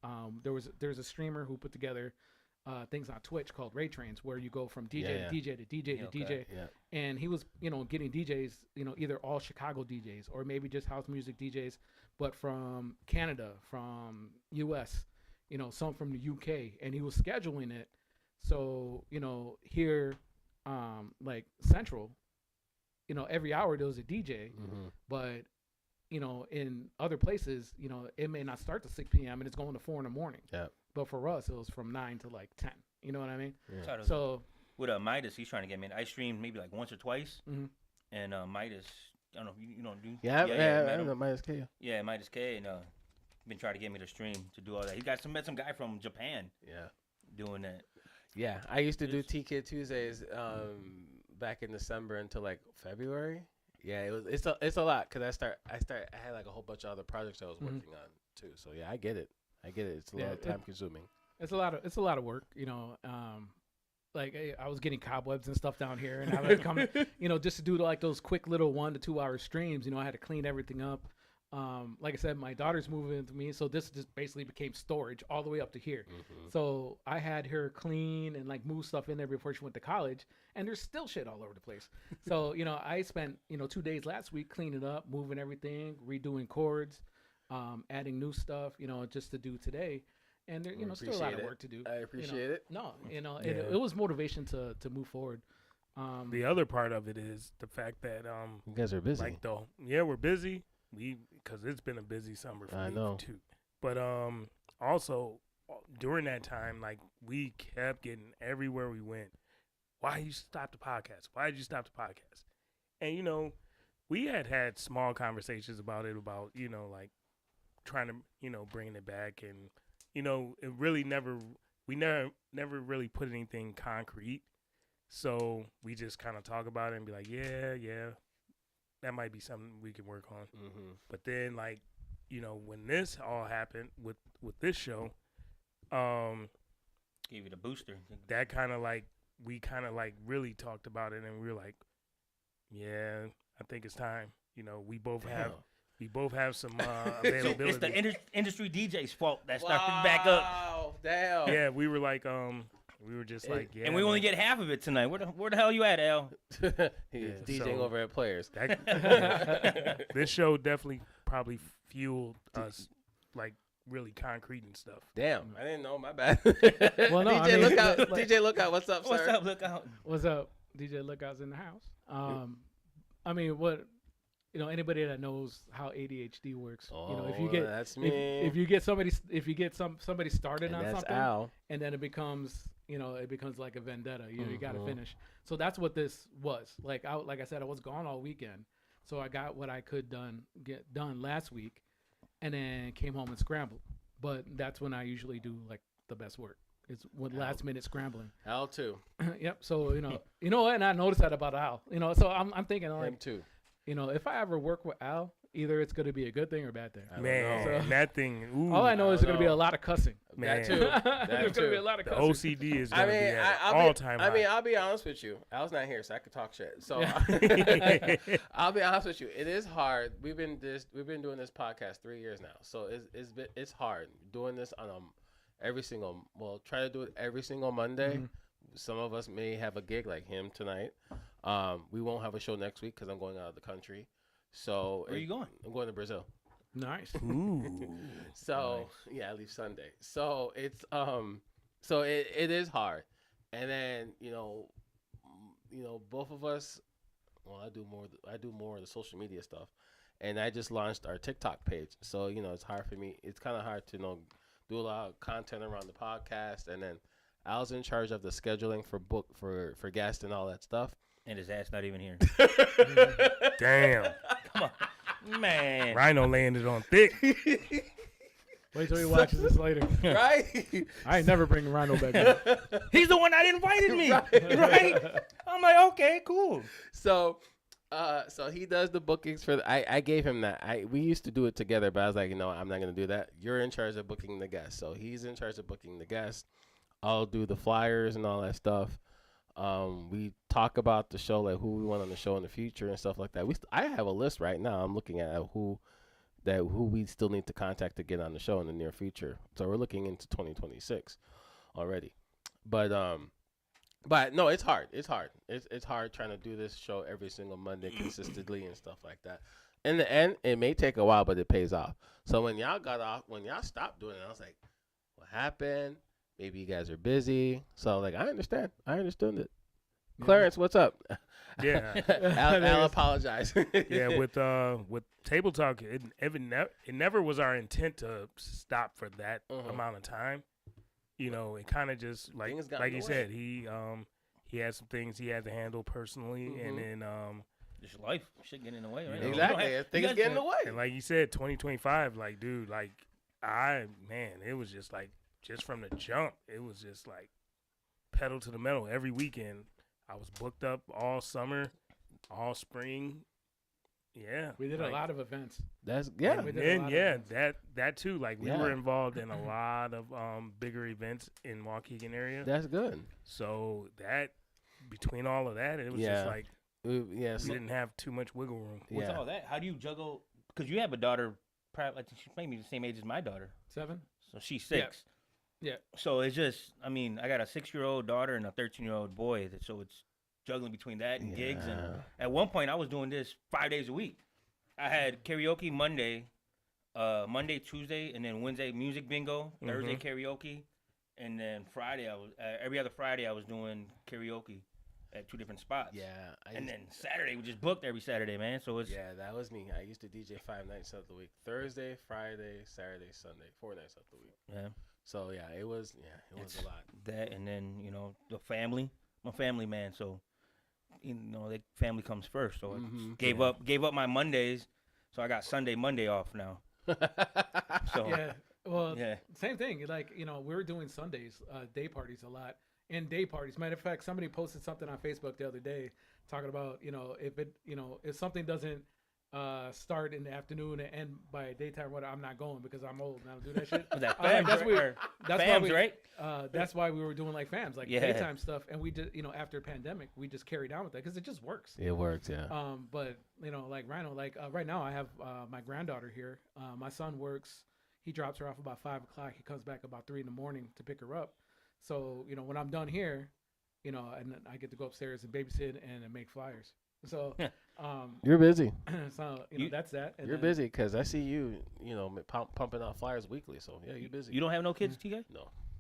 S3: There's a streamer who put together things on Twitch called Ray Trains, where you go from DJ to DJ to DJ to DJ.
S2: Yeah.
S3: And he was, getting DJs, either all Chicago DJs or maybe just house music DJs, but from Canada, from US, some from the UK, and he was scheduling it. So, here, like Central, every hour there was a DJ, but, in other places, it may not start to 6 p.m. and it's going to 4 in the morning.
S2: Yeah.
S3: But for us, it was from 9 to like 10. You know what I mean?
S2: Yeah.
S3: So
S4: With Midas, he's trying to get me in. I streamed maybe like once or twice, and Midas, I don't know if you don't do.
S2: Yeah,
S4: met
S2: I
S4: him.
S2: know Midas K.
S4: Yeah, Midas K, and been trying to get me to stream to do all that. He met some guy from Japan
S2: Yeah.
S4: doing that.
S2: Yeah, I used to do T-Kid Tuesdays back in December until like February. Yeah, it's a lot because I had like a whole bunch of other projects I was working on too. So yeah, I get it. It's a
S3: Yeah,
S2: lot of time consuming.
S3: It's a lot of work, you know. Like I was getting cobwebs and stuff down here, and I would come, you know, just to do like those quick little 1 to 2 hour streams. You know, I had to clean everything up. Like I said, my daughter's moving into me, so this just basically became storage all the way up to here. So I had her clean and like move stuff in there before she went to college, and there's still shit all over the place. So you know, I spent 2 days last week cleaning up, moving everything, redoing chords, adding new stuff, you know, just to do today. And there, still a lot of work to do.
S2: I appreciate it.
S3: No,
S1: Yeah.
S3: it was motivation to move forward.
S1: The other part of it is the fact that
S2: You guys are busy.
S1: like we're busy. Because it's been a busy summer for
S2: I
S1: me
S2: know.
S1: too. But also during that time, like we kept getting everywhere we went. Why you stop the podcast? Why did you stop the podcast? And we had small conversations about it, about like trying to bringing it back, and it really we never really put anything concrete. So we just kind of talk about it and be like, yeah. That might be something we can work on. But then, like, when this all happened with this show,
S4: Gave it a booster.
S1: that kind of like we kind of like really talked about it, and we were like, yeah, I think it's time. We both have some
S4: So
S1: availability.
S4: it's the industry DJ's fault that started back up.
S2: Wow, damn.
S1: Yeah, we were like, we were just like, yeah,
S4: And we only
S1: man.
S4: get half of it tonight. Where the hell you at, Al?
S2: He's
S1: Yeah,
S2: DJing
S1: so-
S2: over at Players.
S1: This show definitely probably fueled us, like really concrete and stuff.
S2: Damn, I didn't know. My bad.
S3: Well, no,
S2: DJ
S3: I mean,
S2: Lookout.
S3: like-
S2: DJ Lookout. What's up,
S4: What's
S2: sir?
S4: up? Look out.
S3: What's up, DJ Lookouts in the house? I mean, what anybody that knows how ADHD works, if you get
S2: that's me.
S3: if you get somebody started
S2: and
S3: on
S2: that's
S3: something,
S2: Al.
S3: and then it becomes like a vendetta. You got to
S2: Mhm.
S3: finish. So that's what this was. Like I said, I was gone all weekend, so I got what I could get done last week, and then came home and scrambled. But that's when I usually do like the best work. It's with last minute scrambling.
S2: Al too.
S3: Yep. So and I noticed that about Al. So I'm thinking
S2: Him
S3: like,
S2: too.
S3: if I ever work with Al, either it's going to be a good thing or a bad thing.
S2: I don't
S1: Man,
S2: know.
S3: So-
S1: that thing. Ooh,
S3: All I know is
S2: don't
S3: there's going to be
S2: know.
S3: a lot of cussing.
S1: man,
S2: That too.
S3: There's
S2: That
S3: going to be a
S2: too.
S3: lot of
S1: the
S3: cussing.
S1: OCD is
S2: I
S1: gonna
S2: mean,
S1: be at
S2: I'll
S1: all
S2: be,
S1: time
S2: I
S1: high.
S2: mean, I'll be honest with you. Al's not here, so I could talk shit. So
S3: Yeah.
S2: I'll be honest with you. It is hard. We've been doing this podcast 3 years now, so it's hard doing this on try to do it every single Monday.
S3: Mhm.
S2: Some of us may have a gig like him tonight. We won't have a show next week because I'm going out of the country. So
S4: Where you going?
S2: I'm going to Brazil.
S3: Nice.
S1: Ooh.
S2: So yeah, I leave Sunday. So it's so it is hard. And then both of us. Well, I do more of the social media stuff, and I just launched our TikTok page. So it's hard for me. It's kind of hard to do a lot of content around the podcast, and then I was in charge of the scheduling for guests and all that stuff.
S4: And his ass not even here.
S1: Damn.
S4: Man.
S1: Rhino landed on thick.
S3: Wait till he watches this later.
S2: Right?
S3: I ain't never bring Rhino back up.
S4: He's the one that invited me.
S2: Right.
S4: Right? I'm like, okay, cool.
S2: So he does the bookings for I gave him that. We used to do it together, but I was like, I'm not gonna do that. You're in charge of booking the guests. So he's in charge of booking the guests. I'll do the flyers and all that stuff. We talk about the show, like who we want on the show in the future and stuff like that. I have a list right now. I'm looking at who we still need to contact to get on the show in the near future. So we're looking into 2026 already. But no, it's hard. It's hard. It's hard trying to do this show every single Monday consistently and stuff like that. In the end, it may take a while, but it pays off. So when y'all stopped doing it, I was like, what happened? Maybe you guys are busy. So like, I understand. I understood it. Clarence, what's up?
S1: Yeah.
S2: I'll apologize.
S1: Yeah, with Table Talk, it never was our intent to stop for that amount of time. It kind of just like
S2: Things got
S1: like
S2: in
S1: you
S2: the
S1: said, he had some things he had to handle personally, and then
S4: Just life. Shit getting in the way, right?
S2: Exactly. Things get in the way.
S1: and like you said, 2025, like dude, like it was just like just from the jump, it was just like pedal to the metal every weekend. I was booked up all summer, all spring, Yeah.
S3: We did
S1: like,
S3: a lot of events.
S2: That's
S3: We
S2: yeah.
S3: did a
S1: And
S3: lot of
S1: yeah,
S3: events.
S1: that too. Like we
S2: Yeah.
S1: were involved in a lot of bigger events in Waukegan area.
S2: That's good.
S1: So that between all of that, it was
S2: Yeah.
S1: just like
S2: Yeah.
S1: we
S2: So,
S1: didn't have too much wiggle room.
S4: What's
S2: yeah.
S4: all that? How do you juggle? Because you have a daughter, probably like she's maybe the same age as my daughter,
S3: 7.
S4: so she's 6.
S3: Yeah.
S4: So it's just, I mean, I got a 6-year-old daughter and a 13-year-old boy, so it's juggling between that and gigs. And
S2: Yeah.
S4: at one point, I was doing this 5 days a week. I had karaoke Monday, Tuesday, and then Wednesday music bingo, Thursday karaoke, and then Friday I was every other Friday I was doing karaoke at 2 different spots.
S2: Yeah.
S4: And then Saturday we just booked every Saturday, man. So it's
S2: Yeah, that was me. I used to DJ 5 nights of the week: Thursday, Friday, Saturday, Sunday, 4 nights of the week.
S4: yeah,
S2: So yeah, it was a lot.
S4: that, and then the family. I'm a family man, so the family comes first. So I
S2: Mhm.
S4: gave up my Mondays, so I got Sunday, Monday off now. So
S3: Yeah. Well,
S4: yeah.
S3: same thing. Like, we're doing Sundays, day parties a lot. And day parties. Matter of fact, somebody posted something on Facebook the other day talking about, if something doesn't start in the afternoon and end by daytime, I'm not going because I'm old and I don't do that shit.
S4: Was that
S3: Like,
S4: fams,
S3: that's
S4: right?
S3: what-
S4: Or
S3: That's why
S4: fams,
S3: we,
S4: right?
S3: that's why we were doing like fams, like
S4: Yeah.
S3: daytime stuff. And we did, after pandemic, we just carried on with that because it just works.
S2: It works, yeah.
S3: But like Rhino, like right now I have my granddaughter here. My son works. He drops her off about 5 o'clock. He comes back about 3 in the morning to pick her up. So when I'm done here, and then I get to go upstairs and babysit and make flyers. So,
S2: You're busy.
S3: so
S4: You-
S3: that's that. And
S2: You're
S3: then-
S2: busy because I see you, pumping out flyers weekly. So yeah, you're busy.
S4: You don't have no kids, TK?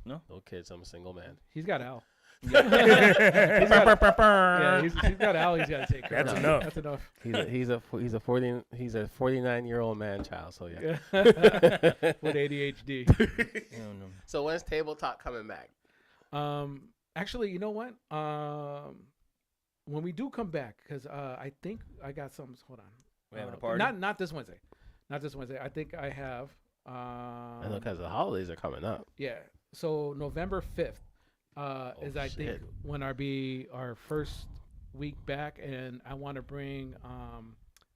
S2: No kids. I'm a single man.
S3: He's got Al.
S4: Yeah.
S3: Yeah, he's got Al. He's got to take care
S1: That's
S3: of.
S1: enough.
S3: That's enough.
S2: He's a 49-year-old man child. So yeah.
S3: With ADHD.
S2: So when's Table Talk coming back?
S3: Actually, you know what? When we do come back, because I think I got some. Hold on.
S4: We having a party?
S3: Not this Wednesday. Not this Wednesday. I think I have.
S2: I know because the holidays are coming up.
S3: Yeah. So November 5th is I think
S2: shit.
S3: when our first week back, and I want to bring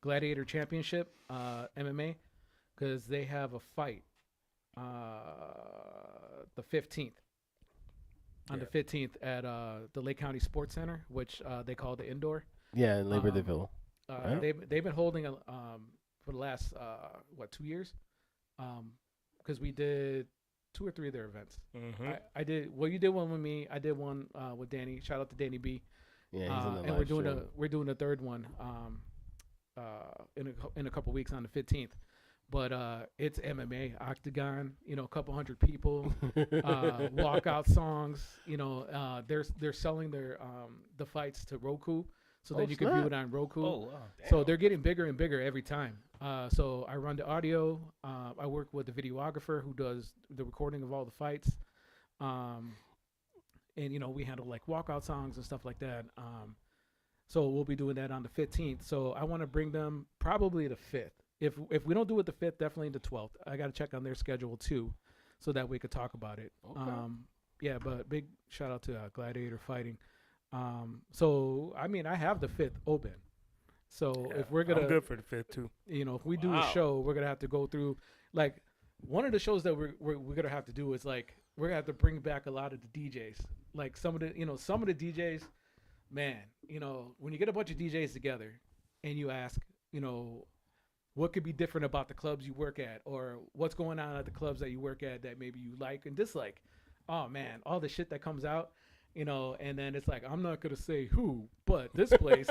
S3: Gladiator Championship MMA because they have a fight the 15th. On the 15th at the Lake County Sports Center, which they call the indoor.
S2: Yeah, in Libertyville. Right.
S3: They've been holding for the last 2 years, because we did 2 or 3 of their events.
S1: Mm-hmm.
S3: I did. Well, you did one with me. I did one with Danny. Shout out to Danny B.
S2: Yeah, he's in the
S3: And we're doing a third one in a couple weeks on the 15th. But it's MMA, Octagon, a couple hundred people, walkout songs. They're selling their the fights to Roku, so that you can view
S2: snap.
S3: it on Roku.
S4: Oh, wow.
S3: So they're getting bigger and bigger every time. So I run the audio. I work with the videographer who does the recording of all the fights. And we handle like walkout songs and stuff like that. So we'll be doing that on the 15th. So I want to bring them probably the 5th. If we don't do it the 5th, definitely the 12th. I got to check on their schedule too, so that we could talk about it.
S2: Okay.
S3: Yeah, but big shout out to Gladiator Fighting. So I mean, I have the 5th open. So if we're gonna,
S1: I'm good for the 5th too.
S3: if we do
S2: Wow.
S3: a show, we're gonna have to go through like one of the shows that we're gonna have to do is like we're gonna have to bring back a lot of the DJs. Like some of the DJs, man, when you get a bunch of DJs together and you ask, what could be different about the clubs you work at, or what's going on at the clubs that you work at that maybe you like and dislike. Oh man, all the shit that comes out, and then it's like, I'm not gonna say who, but this place.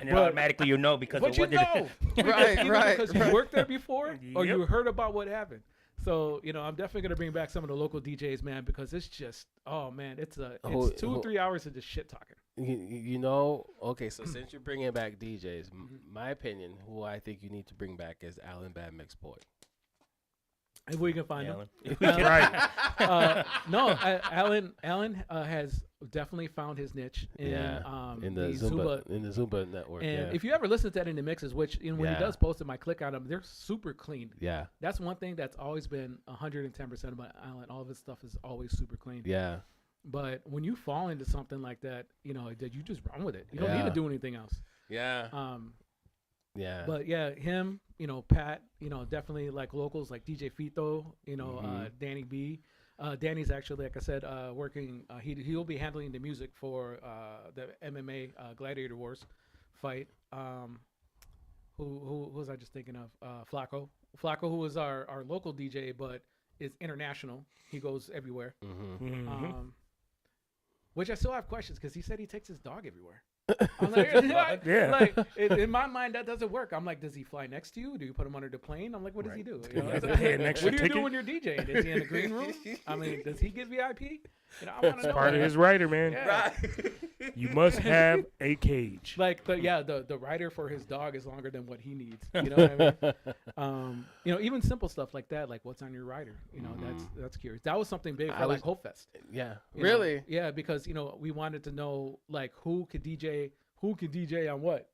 S4: And then
S3: But-
S4: automatically you know because
S3: But
S4: of
S3: you
S4: what they
S3: know,
S2: Right,
S3: Either
S2: right,
S3: because you worked there before, or
S1: Yep.
S3: you heard about what happened. So I'm definitely gonna bring back some of the local DJs, man, because it's just, oh man, it's 2 or 3 hours of just shit talking.
S2: Okay, so since you're bringing back DJs, my opinion, who I think you need to bring back is Alan Bad Mix Boy.
S3: If we can find
S4: Alan.
S3: them.
S1: Right.
S3: No, Alan has definitely found his niche in
S2: in the Zumba network.
S3: And
S2: yeah.
S3: if you ever listen to that in the mixes, which when
S2: Yeah.
S3: he does post them, I click on them. They're super clean.
S2: yeah,
S3: That's one thing that's always been 110% about Alan. All of his stuff is always super clean.
S2: yeah,
S3: But when you fall into something like that, that you just run with it. You don't need
S2: Yeah.
S3: to do anything else.
S2: yeah. Yeah.
S3: But yeah, him, Pat, definitely like locals like DJ Fito, Danny B. Danny's actually, like I said, working. He'll be handling the music for the MMA Gladiator Wars fight. Who was I just thinking of? Flacco. Flacco, who is our local DJ, but is international. He goes everywhere. Which I still have questions because he said he takes his dog everywhere. I'm like,
S1: Yeah.
S3: like in my mind that doesn't work. I'm like, does he fly next to you? Do you put him under the plane? I'm like, what does he do?
S1: You have to pay an extra
S3: What do you do
S1: ticket?
S3: when you're DJing? Is he in the green room? I mean, does he get VIP? I want to know.
S1: Part of his rider, man.
S3: Yeah.
S1: You must have a cage.
S3: Like the rider for his dog is longer than what he needs. You know what I mean? Even simple stuff like that, like what's on your rider. That's curious. That was something big for like Hope Fest.
S2: Yeah.
S3: You
S2: Really?
S3: know? Yeah, because we wanted to know like who could DJ on what.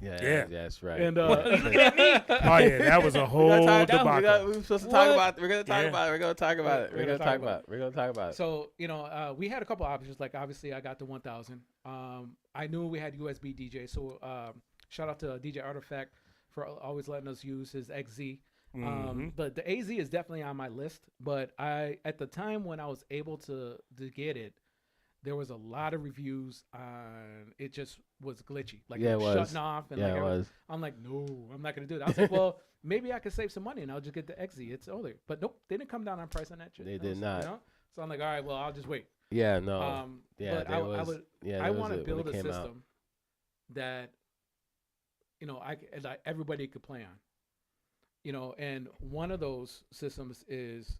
S2: Yeah. That's right.
S3: And
S1: Oh yeah, that was a whole debacle.
S2: We're supposed to talk about. We're gonna talk
S1: Yeah.
S2: about it. We're gonna talk about it.
S3: We're
S2: We're
S3: gonna
S2: gonna
S3: talk
S2: talk about it. We're gonna talk about it.
S3: So we had a couple options. Like obviously, I got the 1000. I knew we had USB DJ, so shout out to DJ Artifact for always letting us use his XZ. But the AZ is definitely on my list. But at the time when I was able to get it, there was a lot of reviews on it. Just was glitchy, like
S2: Yeah,
S3: it
S2: it
S3: was
S2: was.
S3: shutting off. And
S2: Yeah,
S3: like
S2: it was.
S3: I'm like, no, I'm not gonna do it. I was like, well, maybe I could save some money and I'll just get the XZ. It's older, but nope, they didn't come down on price on that shit.
S2: They did not.
S3: So I'm like, all right, well, I'll just wait.
S2: Yeah. No. Yeah.
S3: But
S2: there
S3: I
S2: was.
S3: would.
S2: Yeah.
S3: I
S2: there was
S3: want to
S2: it when
S3: build
S2: it
S3: a
S2: came out.
S3: system that that everybody could play on. And one of those systems is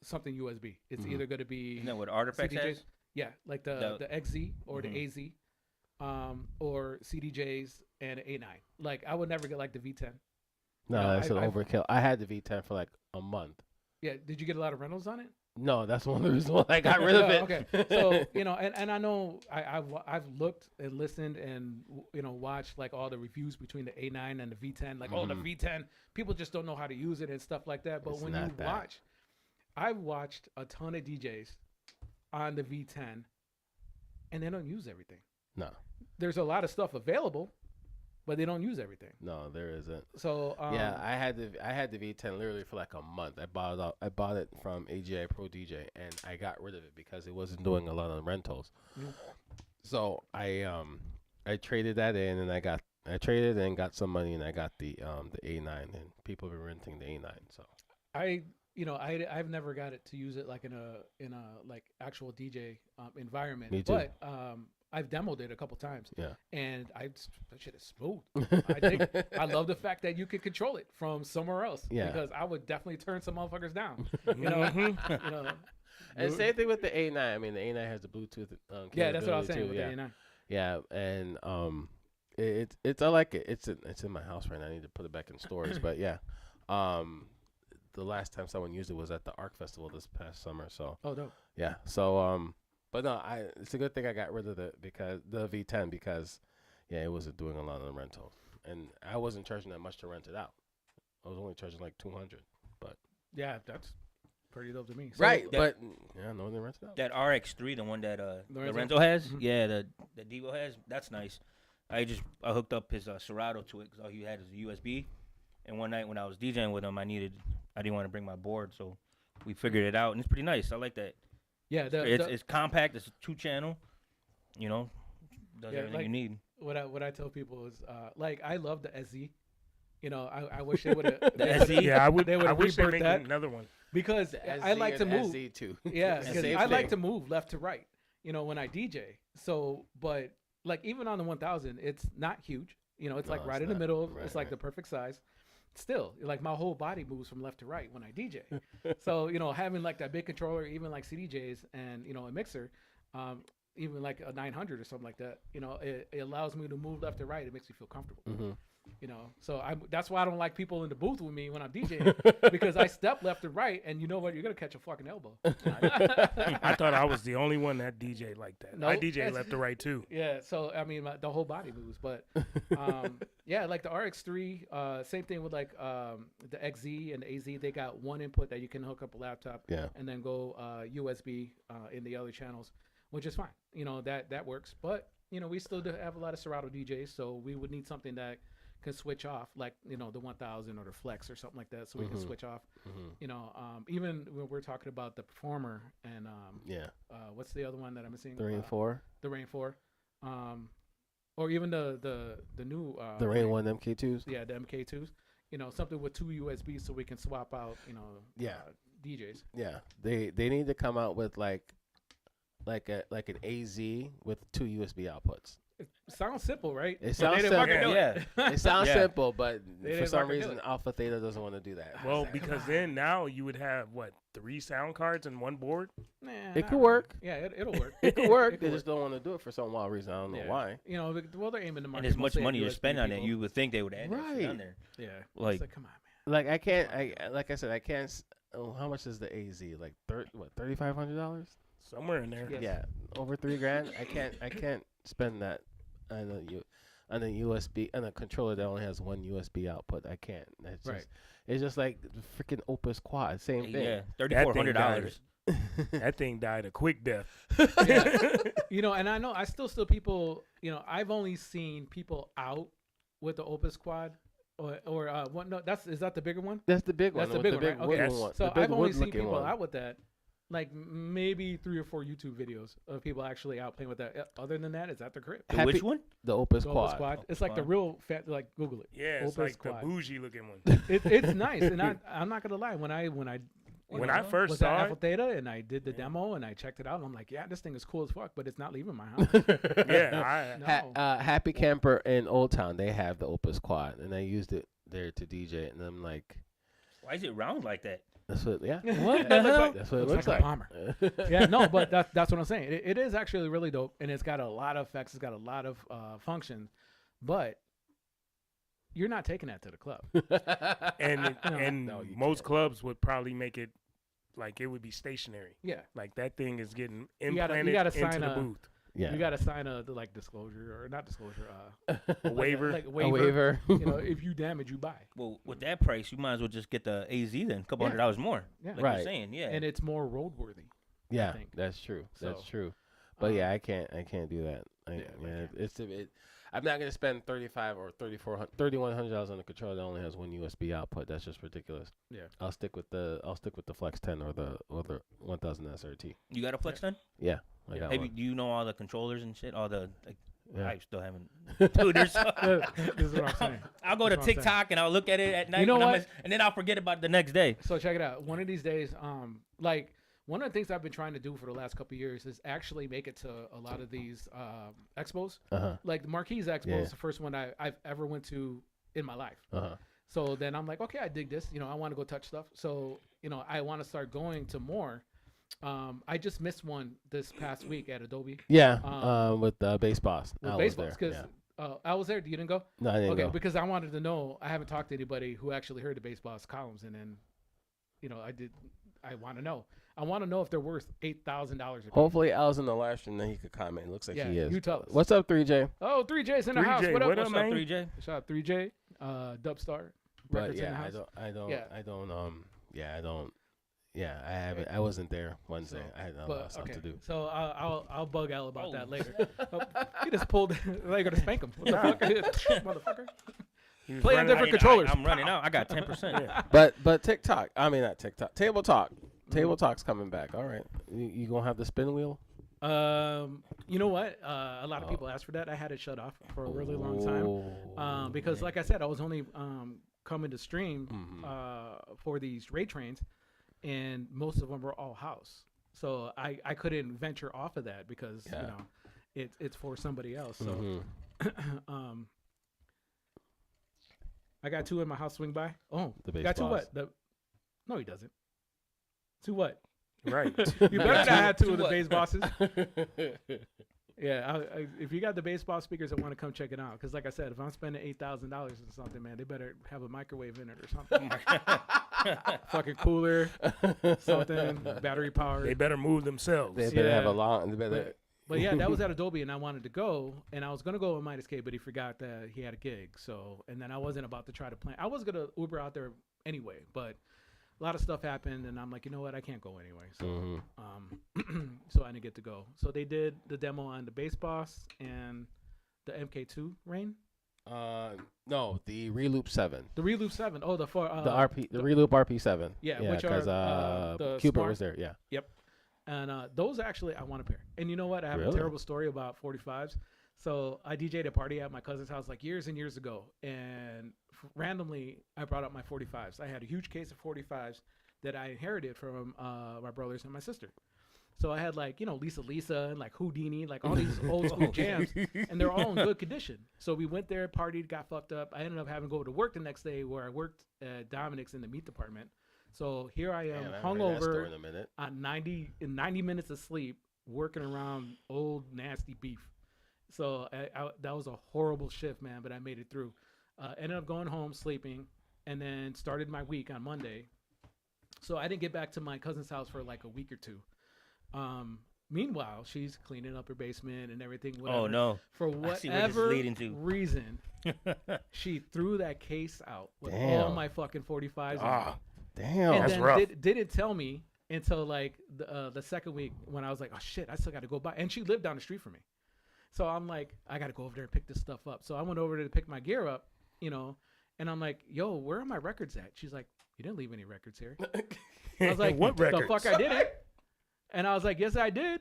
S3: something USB. It's either going to be
S4: Isn't that what Artifact
S3: CDJs,
S4: has?
S3: yeah, like the XZ or the AZ, or CDJs and A9. Like I would never get like the V10.
S2: No,
S3: No,
S2: that's an overkill. I had the V10 for like a month.
S3: Yeah, did you get a lot of rentals on it?
S2: No, that's one of the reasons why I got rid of it.
S3: Okay, so and I know I've looked and listened and watched like all the reviews between the A9 and the V10. Like, the V10, people just don't know how to use it and stuff like that. But
S2: It's
S3: when
S2: not
S3: you
S2: that.
S3: watch, I've watched a ton of DJs on the V10, and they don't use everything.
S2: No,
S3: There's a lot of stuff available, but they don't use everything.
S2: no, there isn't.
S3: So
S2: Yeah, I had the V10 literally for like a month. I bought it from AGI Pro DJ, and I got rid of it because it wasn't doing a lot of rentals.
S3: Yeah.
S2: So I traded that in, and I traded and got some money, and I got the A9, and people have been renting the A9. So
S3: I've never got it to use it like in a like actual DJ environment.
S2: Me too.
S3: But I've demoed it a couple times.
S2: Yeah.
S3: And that shit is smooth. I love the fact that you can control it from somewhere else.
S2: Yeah.
S3: Because I would definitely turn some motherfuckers down. You know.
S2: And same thing with the A9. I mean, the A9 has the Bluetooth.
S3: Yeah, that's what I was saying
S2: too.
S3: with
S2: Yeah.
S3: the A9.
S2: Yeah, and it's I like it. It's in my house right now. I need to put it back in storage. But yeah, the last time someone used it was at the Arc Festival this past summer. So
S3: Oh no.
S2: yeah, so but no, it's a good thing I got rid of it because the V10 because yeah, it wasn't doing a lot of the rental, and I wasn't charging that much to rent it out. I was only charging like $200.
S3: Yeah, that's pretty dope to me. So,
S2: Right,
S4: that-
S2: but yeah, no one didn't rent it out.
S4: That RX3, the one that
S3: Lorenzo?
S4: Lorenzo has,
S3: Mhm.
S4: yeah, the Devo has, that's nice. I hooked up his Serato to it because all he had is a USB. And one night when I was DJing with him, I didn't want to bring my board, so we figured it out, and it's pretty nice. I like that.
S3: Yeah,
S4: It's compact. It's a 2-channel. Does
S3: Yeah,
S4: everything
S3: like-
S4: you need.
S3: what I tell people is like I love the SZ. I wish they would have
S4: The SZ?
S1: Yeah, I
S3: They would've
S1: wish they
S3: rebirthed
S1: make
S3: that.
S1: another one.
S3: because I like to move.
S2: SZ too.
S3: Yeah,
S2: It's the
S3: because
S2: same
S3: I like
S2: thing.
S3: to move left to right. When I DJ. So, but like even on the 1000, it's not huge. It's
S2: No,
S3: like right
S2: it's
S3: in the
S2: not.
S3: middle.
S2: Right,
S3: It's like
S2: right.
S3: the perfect size. Still, like my whole body moves from left to right when I DJ. So having like that big controller, even like CDJs and a mixer, even like a 900 or something like that, it allows me to move left to right. It makes me feel comfortable.
S2: Mhm.
S3: So that's why I don't like people in the booth with me when I'm DJing because I step left and right, and you know what? You're gonna catch a fucking elbow.
S1: I thought I was the only one that DJ like that. I
S3: Nope.
S1: DJ left to right too.
S3: Yeah, so I mean, the whole body moves, but yeah, like the RX3, same thing with like the XZ and the AZ. They got one input that you can hook up a laptop,
S2: Yeah.
S3: and then go USB in the other channels, which is fine. That works. But we still do have a lot of Serato DJs, so we would need something that can switch off, like the 1000 or the Flex or something like that, so we can switch off. Even when we're talking about the Performer and what's the other one that I'm missing?
S2: The Rain 4.
S3: The Rain 4, or even the new
S2: The Rain 1 MK2s.
S3: Yeah, the MK2s. Something with 2 USBs so we can swap out. DJs.
S2: Yeah, they need to come out with like an AZ with 2 USB outputs.
S3: It sounds simple, right?
S2: It sounds
S3: They didn't fucking
S2: simple.
S3: do it.
S4: Yeah.
S2: It sounds
S4: Yeah.
S2: simple, but
S3: They
S2: for
S3: didn't
S2: some
S3: fucking do
S2: reason,
S3: it.
S2: Alpha Theta doesn't want to do that.
S1: Well, because then now you would have 3 sound cards and 1 board.
S3: Nah,
S2: It
S3: not
S2: could
S3: really.
S2: work.
S3: Yeah, it'll work.
S2: It could work.
S3: It
S2: They
S3: could
S2: just don't want to do it for some wild reason. I don't know
S3: Yeah.
S2: why.
S3: Well, they're aiming to market.
S4: And as much
S3: mostly at
S4: money to
S3: USB
S4: spend on it,
S3: people.
S4: you would think they would add that shit
S2: Right.
S4: on there.
S3: Yeah.
S4: Like-
S3: It's like, come on, man.
S2: Like I can't. Like I said, I can't. Oh, how much is the AZ? Like $3,500?
S1: Somewhere in there.
S3: Yes.
S2: Yeah, over $3,000. I can't spend that on a USB on a controller that only has 1 USB output. I can't. It's
S3: Right.
S2: just, it's just like the freaking Opus Quad. Same thing.
S4: Yeah, $3,400.
S1: That thing died a quick death.
S3: And I know I still people. I've only seen people out with the Opus Quad, or what? No, is that the bigger one?
S2: That's the big one.
S3: That's the
S2: with
S3: big one, right? Okay.
S2: wooden one.
S3: So
S2: The big
S3: I've only seen
S2: wood-looking
S3: people
S2: one.
S3: out with that, like maybe 3 or 4 YouTube videos of people actually out playing with that. Other than that, it's at the crib.
S4: The
S2: Happy-
S4: which one?
S2: The Opus
S3: The
S2: Quad.
S3: Opus Quad. It's like the
S4: Quad.
S3: real fat. Like Google it.
S1: Yeah, it's
S3: Opus
S1: like
S3: Quad.
S1: the bougie looking one.
S3: It's nice, and I'm not gonna lie. When I
S1: When I first
S3: was
S1: saw
S3: at
S1: it-
S3: Alpha Theta and I did the demo and I checked it out, and I'm like, yeah, this thing is cool as fuck, but it's not leaving my house.
S1: Yeah,
S3: No.
S2: Happy Camper in Old Town, they have the Opus Quad, and I used it there to DJ, and I'm like,
S4: Why is it round like that?
S2: that's what, yeah,
S3: What the hell?
S2: that's what it
S3: Looks
S2: looks
S3: like a
S2: like.
S3: bomber. Yeah, no, but that's what I'm saying. It is actually really dope, and it's got a lot of effects. It's got a lot of functions, but you're not taking that to the club.
S1: and
S2: No, you
S1: most
S2: can't.
S1: clubs would probably make it like it would be stationary.
S3: Yeah,
S1: Like that thing is getting
S3: You gotta
S1: implanted
S3: sign
S1: into the
S3: a-
S1: booth.
S2: Yeah,
S3: you got to sign a disclosure or not disclosure,
S1: A waiver.
S3: like a
S2: a
S3: waiver.
S2: waiver.
S3: If you damage, you buy.
S4: Well, with that price, you might as well just get the AZ then, a couple
S3: Yeah.
S4: $100 more.
S3: Yeah.
S4: Like
S2: Right.
S4: you're saying, yeah.
S3: And it's more roadworthy.
S2: Yeah,
S3: think.
S2: that's true. That's
S3: So,
S2: true. But
S3: um,
S2: yeah, I can't do that.
S3: I can't.
S2: I'm not gonna spend $3,500 or $3,100 on a controller that only has 1 USB output. That's just ridiculous.
S3: Yeah.
S2: I'll stick with the Flex 10 or the 1000 SRT.
S4: You got a Flex done?
S2: Yeah, I got
S4: Maybe
S2: one.
S4: do you know all the controllers and shit? All the
S2: Yeah.
S4: I still haven't. Dude, there's.
S3: This is what I'm saying.
S4: I'll go to
S3: That's what I'm saying.
S4: TikTok and I'll look at it at night.
S3: know
S4: when I'm
S3: what?
S4: and then I'll forget about it the next day.
S3: So check it out. One of these days, like one of the things I've been trying to do for the last couple of years is actually make it to a lot of these expos. Like the Marquise Expo
S2: Yeah.
S3: is the first one I've ever went to in my life.
S2: Uh-huh.
S3: So then I'm like, okay, I dig this. I want to go touch stuff. So I want to start going to more. I just missed one this past week at Adobe
S2: Yeah, with Bass Boss.
S3: with
S2: I was
S3: baseball
S2: there,
S3: because
S2: yeah.
S3: I was there. You didn't go?
S2: No, I didn't
S3: Okay,
S2: go.
S3: because I wanted to know. I haven't talked to anybody who actually heard the Baseball's columns, and then, I want to know. I want to know if they're worth $8,000.
S2: Hopefully, Al's in the live stream, then he could comment. It looks like
S3: Yeah,
S2: he is.
S3: you tell us.
S2: What's up, 3J?
S3: Oh, 3J's in the
S1: 3J,
S3: house. What up?
S1: what up,
S4: What's up,
S1: man?
S4: 3J?
S3: Shout out 3J, Dubstar.
S2: But
S3: Records in the
S2: yeah,
S3: house.
S2: I haven't. I wasn't there Wednesday. I had a lot of
S3: But
S2: stuff
S3: okay,
S2: to do.
S3: so I'll bug Al about
S4: Oh.
S3: that later. He just pulled. They gonna spank him. What the fuck, motherfucker?
S1: He was
S3: Playing
S1: running-
S3: different controllers.
S4: I'm running out. I got 10%.
S1: Yeah.
S2: But TikTok. I mean, not TikTok. Table Talk. Table Talk's coming back. All right. You gonna have the spin wheel?
S3: You know what? A lot of people asked for that. I had it shut off for a really long time. Because like I said, I was only coming to stream for these raid trains, and most of them were all house. So I couldn't venture off of that because it's for somebody else. So I got 2 in my house. Swing by. Oh,
S2: The bass
S3: got 2
S2: boss.
S3: what? No, he doesn't. 2 what?
S1: Right.
S3: You better not have 2 of the
S4: what?
S3: bass bosses. Yeah, if you got the bass boss speakers, I want to come check it out. Because like I said, if I'm spending $8,000 on something, man, they better have a microwave in it or something. Fucking cooler, something, battery
S1: They
S3: powered.
S1: better move themselves.
S2: They better have
S3: Yeah.
S2: a long. They better.
S3: But yeah, that was at Adobe, and I wanted to go, and I was gonna go with Midas K, but he forgot that he had a gig. So, and then I wasn't about to try to plan. I was gonna Uber out there anyway, but a lot of stuff happened, and I'm like, you know what, I can't go anyway. So, so I didn't get to go. So they did the demo on the Bass Boss and the MK2 Rain.
S2: No, the Reloop 7.
S3: The Reloop 7. Oh, the
S2: Reloop RP7.
S3: Yeah, which are,
S2: because
S3: the
S2: Cupid
S3: smart-
S2: was there. Yeah.
S3: Yep. And those actually, I want a pair. And you know what? I have
S2: Really?
S3: a terrible story about 45s. So I DJ'd a party at my cousin's house like years and years ago. And randomly, I brought up my 45s. I had a huge case of 45s that I inherited from my brothers and my sister. So I had like, Lisa and like Houdini, like all these old school jams. And they're all in good condition. So we went there, partied, got fucked up. I ended up having to go to work the next day where I worked at Dominic's in the meat department. So here I am,
S2: Man, I haven't heard that story in
S3: hungover,
S2: a minute.
S3: on 90 minutes of sleep, working around old nasty beef. So that was a horrible shift, man, but I made it through. Ended up going home, sleeping, and then started my week on Monday. So I didn't get back to my cousin's house for like a week or two. Meanwhile, she's cleaning up her basement and everything. Whatever.
S4: Oh no.
S3: For
S4: I see where this is
S3: whatever
S4: leading to.
S3: reason, she threw that case out with all
S2: Damn.
S3: my fucking 45s. in
S1: Ah,
S3: it.
S2: Damn.
S3: And
S1: That's
S3: then
S1: rough.
S3: didn't tell me until like the second week when I was like, oh shit, I still got to go by. And she lived down the street from me, so I'm like, I got to go over there and pick this stuff up. So I went over there to pick my gear up, and I'm like, yo, where are my records at? She's like, you didn't leave any records here. I was like,
S1: what
S3: the
S1: records?
S3: fuck I didn't. And I was like, yes, I did.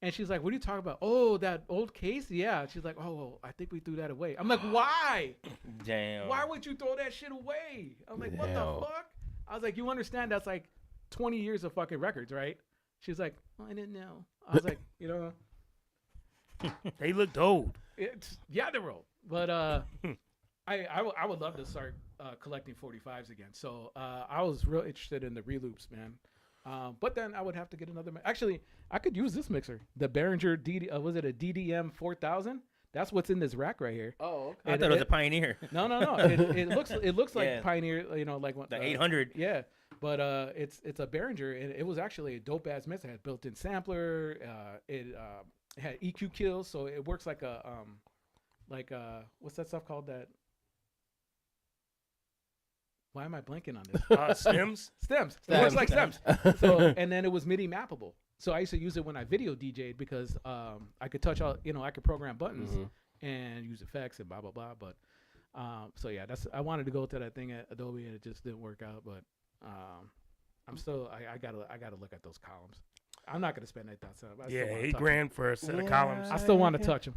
S3: And she's like, what are you talking about? Oh, that old case? Yeah. She's like, oh, well, I think we threw that away. I'm like, why?
S4: Damn.
S3: Why would you throw that shit away? I'm like, what
S2: Damn.
S3: the fuck? I was like, you understand that's like 20 years of fucking records, right? She's like, oh, I didn't know. I was like,
S1: They looked old.
S3: yeah, they're old. But I would love to start collecting 45s again. So I was real interested in the reloops, man. But then I would have to get another. Actually, I could use this mixer, the Behringer was it a DDM 4000? That's what's in this rack right here.
S2: Oh, okay.
S4: I thought it was a Pioneer.
S3: No. It looks like
S4: Yeah.
S3: Pioneer, like what
S4: The 800.
S3: Yeah, but it's a Behringer, and it was actually a dope ass mixer. It had built-in sampler. It had EQ kills, so it works like a what's that stuff called? That. Why am I blanking on this?
S1: Stems.
S3: Stems. It works like stems. So and then it was MIDI mappable. So I used to use it when I video DJ'd because I could touch all, I could program buttons and use effects and blah blah blah. But so yeah, I wanted to go to that thing at Adobe and it just didn't work out. But I'm still I gotta look at those columns. I'm not gonna spend $8,000.
S1: Yeah, $8,000 for a set of columns
S3: I still want to touch them.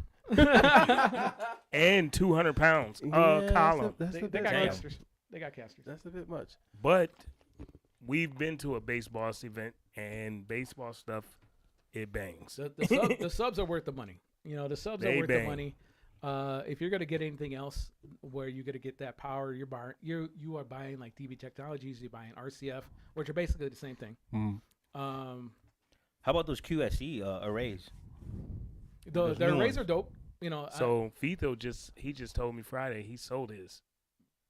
S1: and 200 pounds column.
S2: That's
S3: They
S2: a bit
S3: got
S2: much.
S3: casters. They got casters.
S2: That's a bit much.
S1: But we've been to a baseball event and baseball stuff, it bangs.
S3: The subs are worth the money. The subs
S1: They
S3: are worth
S1: bang.
S3: the money. If you're gonna get anything else where you're gonna get that power, you are buying like DB Technologies, you're buying RCF, which are basically the same thing.
S4: How about those QSE arrays?
S3: The
S4: new
S3: arrays
S4: ones.
S3: are dope.
S1: So Fito just told me Friday he sold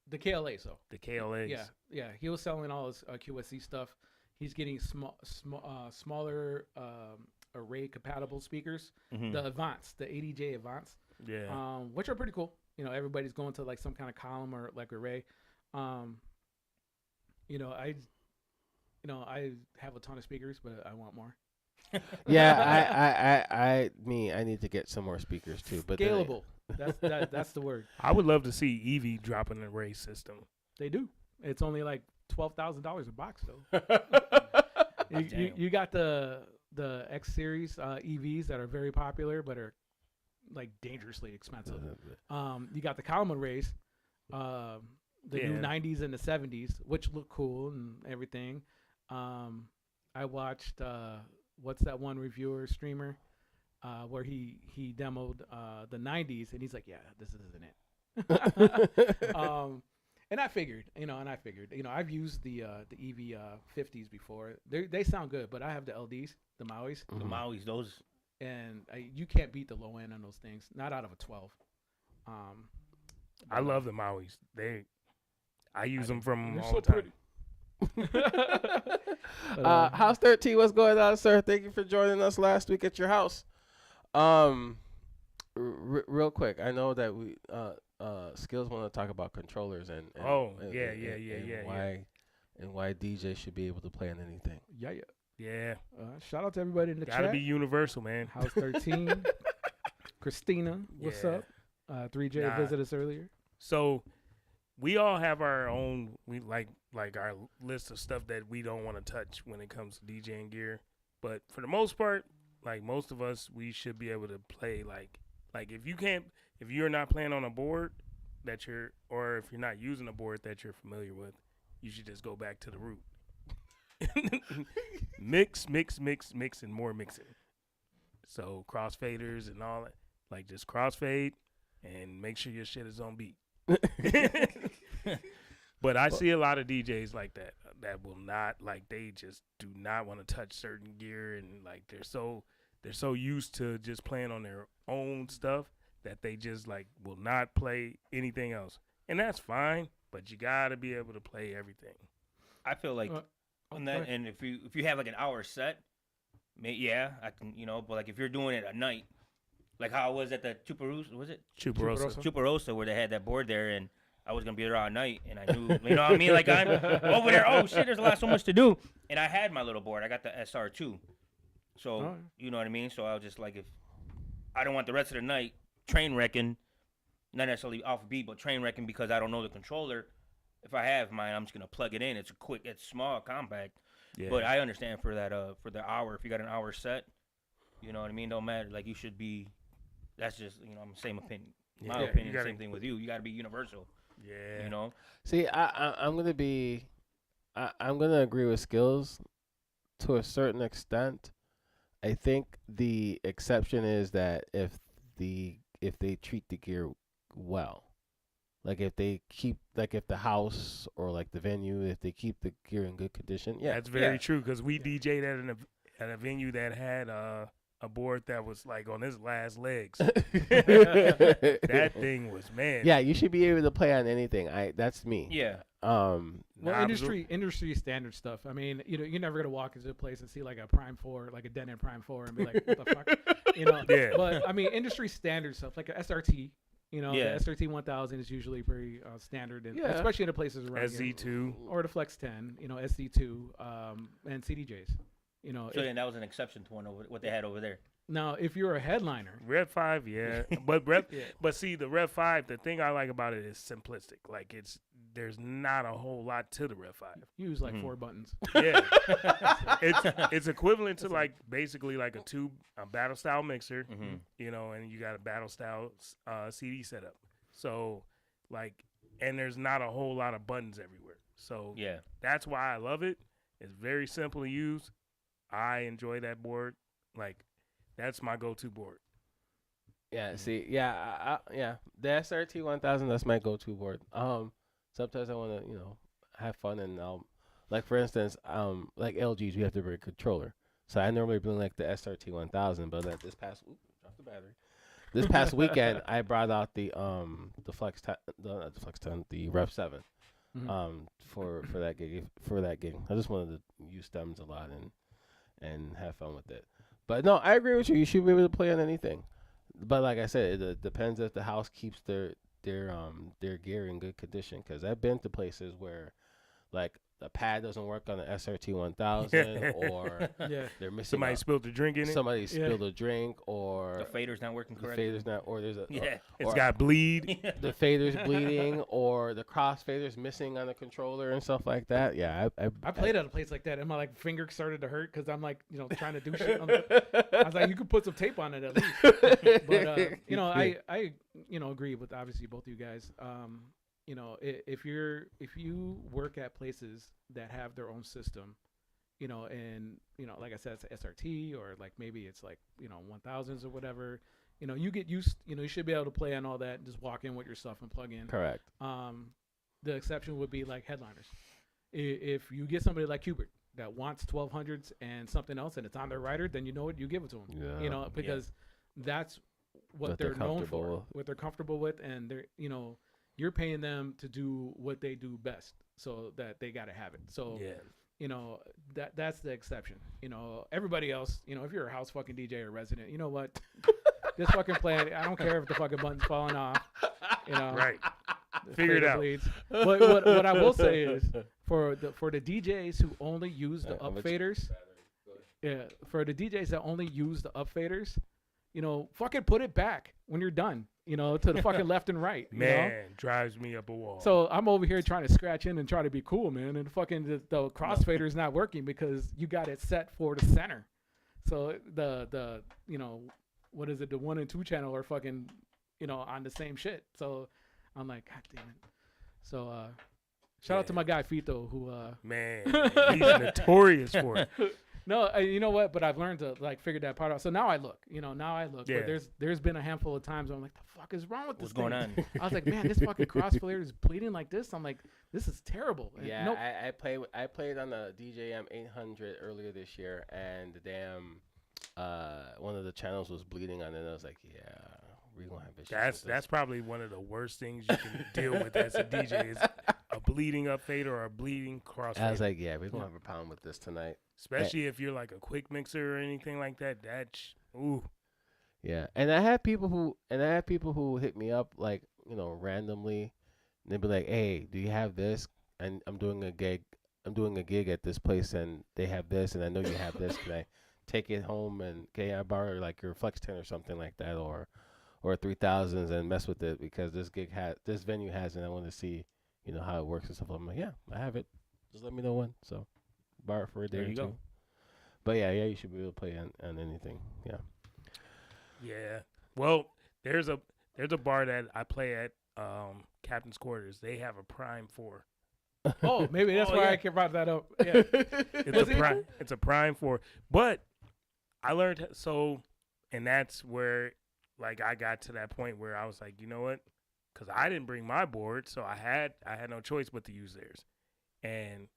S3: The KLA, so
S1: the KLAs.
S3: yeah. He was selling all his QSC stuff. He's getting smaller array compatible speakers, the Avants, the 80J Avants,
S1: Yeah.
S3: which are pretty cool. Everybody's going to like some kind of column or like array. I have a ton of speakers, but I want more.
S2: Yeah, I need to get some more speakers too. But then
S3: Scalable. That's the word.
S1: I would love to see Evie drop an array system.
S3: They do. It's only like $12,000 a box though. you got the X series EVs that are very popular but are like dangerously expensive. You got the column arrays, the new 90s and the 70s, which look cool and everything. I watched what's that one reviewer streamer where he demoed the 90s and he's like, yeah, this isn't it. And I figured, I've used the EV 50s before. They sound good, but I have the LDs, the Mauis,
S4: The Mauis, those.
S3: and you can't beat the low end on those things. Not out of a 12.
S1: I love the Mauis. I use them from
S3: They're
S1: all
S3: so
S1: the time.
S3: pretty. But,
S2: House 13, what's going on, sir? Thank you for joining us last week at your house. Real quick, I know that we Skills want to talk about controllers and why DJ should be able to play on anything.
S3: yeah.
S1: Yeah.
S3: Shout out to everybody in the
S1: Gotta
S3: chat.
S1: be universal, man.
S3: House 13. Christina, what's
S1: Yeah.
S3: up? 3J
S1: Nah.
S3: visited us earlier.
S1: So we all have our own like our list of stuff that we don't want to touch when it comes to DJing gear. But for the most part, like most of us, we should be able to play like if you're not playing on a board or if you're not using a board that you're familiar with, you should just go back to the root. mix, and more mixing. So crossfaders and all that, like just crossfade and make sure your shit is on beat. But I see a lot of DJs like that will not, like, they just do not want to touch certain gear, and like they're so used to just playing on their own stuff that they just like will not play anything else, and that's fine. But you gotta be able to play everything.
S4: I feel like on that, and if you have like an hour set, I can, but like if you're doing it at night, like how I was at the Chuparosa, was it
S1: Chuparosa.
S4: Chuparosa, where they had that board there, and I was gonna be there all night, and I knew, you know what I mean? Like I'm over there. Oh shit, there's so much to do, and I had my little board. I got the SR2, so you know what I mean. So I was just like, if I don't want the rest of the night train wrecking, not necessarily off beat, but train wrecking because I don't know the controller. If I have mine, I'm just gonna plug it in. It's quick, it's small, compact.
S1: Yeah.
S4: But I understand for that, for the hour. If you got an hour set, you know what I mean. Don't matter. Like you should be. That's just I'm the same opinion. My opinion, same thing with you. You got to be universal.
S1: Yeah.
S2: See, I'm gonna agree with Skills to a certain extent. I think the exception is that if they treat the gear well, like if they keep, like if the house or like the venue, if they keep the gear in good condition,
S1: That's very true, because we DJ'd at a venue that had a board that was like on his last legs. That thing was, man.
S2: Yeah, you should be able to play on anything. That's me.
S4: Yeah.
S3: Well, industry standard stuff. I mean, you're never gonna walk into a place and see like a Prime 4, like a Denon Prime 4, and be like, what the fuck,
S1: Yeah.
S3: But I mean, industry standard stuff like a SRT. The
S4: Yeah.
S3: SRT 1000 is usually pretty standard,
S2: Yeah.
S3: especially in the places around here.
S1: SZ2.
S3: Or the Flex 10, SD2, and CDJs.
S4: And that was an exception to what they had over there.
S3: Now if you're a headliner,
S1: Rev 5, yeah. But see, the Rev 5, the thing I like about it is simplistic. Like there's not a whole lot to the Rev 5.
S3: you use like 4 buttons.
S1: Yeah. it's equivalent to like basically like a battle style mixer, and you got a battle style CD setup. So like, and there's not a whole lot of buttons everywhere. So
S4: Yeah.
S1: that's why I love it. It's very simple to use. I enjoy that board. Like, that's my go-to board.
S2: Yeah, see, the SRT 1000, that's my go-to board. Sometimes I want to, have fun, and like for instance, like LGs, we have to bring a controller. So I normally bring like the SRT 1000, but drop the battery. This past weekend, I brought out the Flex 10, not the Flex 10, the Rev 7, for that gig. I just wanted to use stems a lot and have fun with it. But no, I agree with you. You should be able to play on anything. But like I said, it depends if the house keeps their gear in good condition. Because I've been to places where, like, the pad doesn't work on the SRT 1000, or they're missing.
S1: Somebody spilled a drink in it.
S2: Somebody spilled a drink, or
S4: The fader's not working
S2: the
S4: correctly.
S2: fader's not, or there's a
S1: It's got bleed.
S2: the fader's bleeding, or the cross fader's missing on the controller and stuff like that. Yeah,
S3: I played at a place like that, and my like finger started to hurt because I'm like, trying to do shit. I was like, you could put some tape on it at least. But I agree with obviously both of you guys. If you work at places that have their own system, and like I said, it's SRT, or like maybe it's like 1000s or whatever. You get used. You should be able to play on all that and just walk in with your stuff and plug in.
S2: correct.
S3: The exception would be like headliners. If you get somebody like Hubert that wants 1200s and something else, and it's on their rider, then you give it to them.
S2: Yeah.
S3: Because that's what
S2: What
S3: they're
S2: they're
S3: known
S2: comfortable
S3: for,
S2: with.
S3: what they're comfortable with, and they're you're paying them to do what they do best, so that they got to have it. So that's the exception. Everybody else, if you're a house fucking DJ or resident, you know what? Just fucking play it. I don't care if the fucking button's falling off.
S1: Right.
S3: the
S1: Figure it
S3: fader
S1: out.
S3: bleeds. But what I will say is for the DJs who only use the
S2: I'm
S3: up faders, for the DJs that only use the up faders, fucking put it back when you're done, to the fucking left and right.
S1: Man, drives me up a wall.
S3: So I'm over here trying to scratch in and try to be cool, man, and fucking the crossfader is not working because you got it set for the center. So the what is it? The 1 and 2 channel are fucking on the same shit. So I'm like, God damn it. So shout out to my guy Fito who
S1: man, he's notorious for it.
S3: No, you know what? But I've learned to figure that part out. So now I look,
S1: Yeah.
S3: But there's been a handful of times where I'm like, the fuck is wrong with this
S4: What's going
S3: thing?
S4: on?
S3: I was like, man, this fucking crossfader is bleeding like this. I'm like, this is terrible. And
S2: Yeah,
S3: nope.
S2: I played on the DJM 800 earlier this year, and the damn one of the channels was bleeding on it. And I was like, yeah, we're gonna have issues.
S1: That's probably one of the worst things you can deal with as a DJ is a bleeding up fader or a bleeding crossfader.
S2: I was like, yeah, we're gonna have a problem with this tonight.
S1: Especially if you're like a quick mixer or anything like that. Ooh.
S2: Yeah, and I had people who hit me up randomly, and they'd be like, "Hey, do you have this?" And I'm doing a gig at this place, and they have this, and I know you have this. Can I take it home and I borrow your Flex 10 or something like that, or 3000s and mess with it because this venue has it. And I want to see how it works and stuff. I'm like, yeah, I have it. Just let me know when. So borrow it for a day
S4: There
S2: or
S4: you
S2: two.
S4: go.
S2: But yeah, you should be able to play on anything. Yeah.
S1: Yeah. Well, there's a bar that I play at Captain's Quarters. They have a Prime 4.
S3: Oh, maybe that's why I can brought that up. Yeah.
S1: It's a Prime 4. But I learned and that's where I got to that point where I was like, you know what? Because I didn't bring my board, so I had no choice but to use theirs. And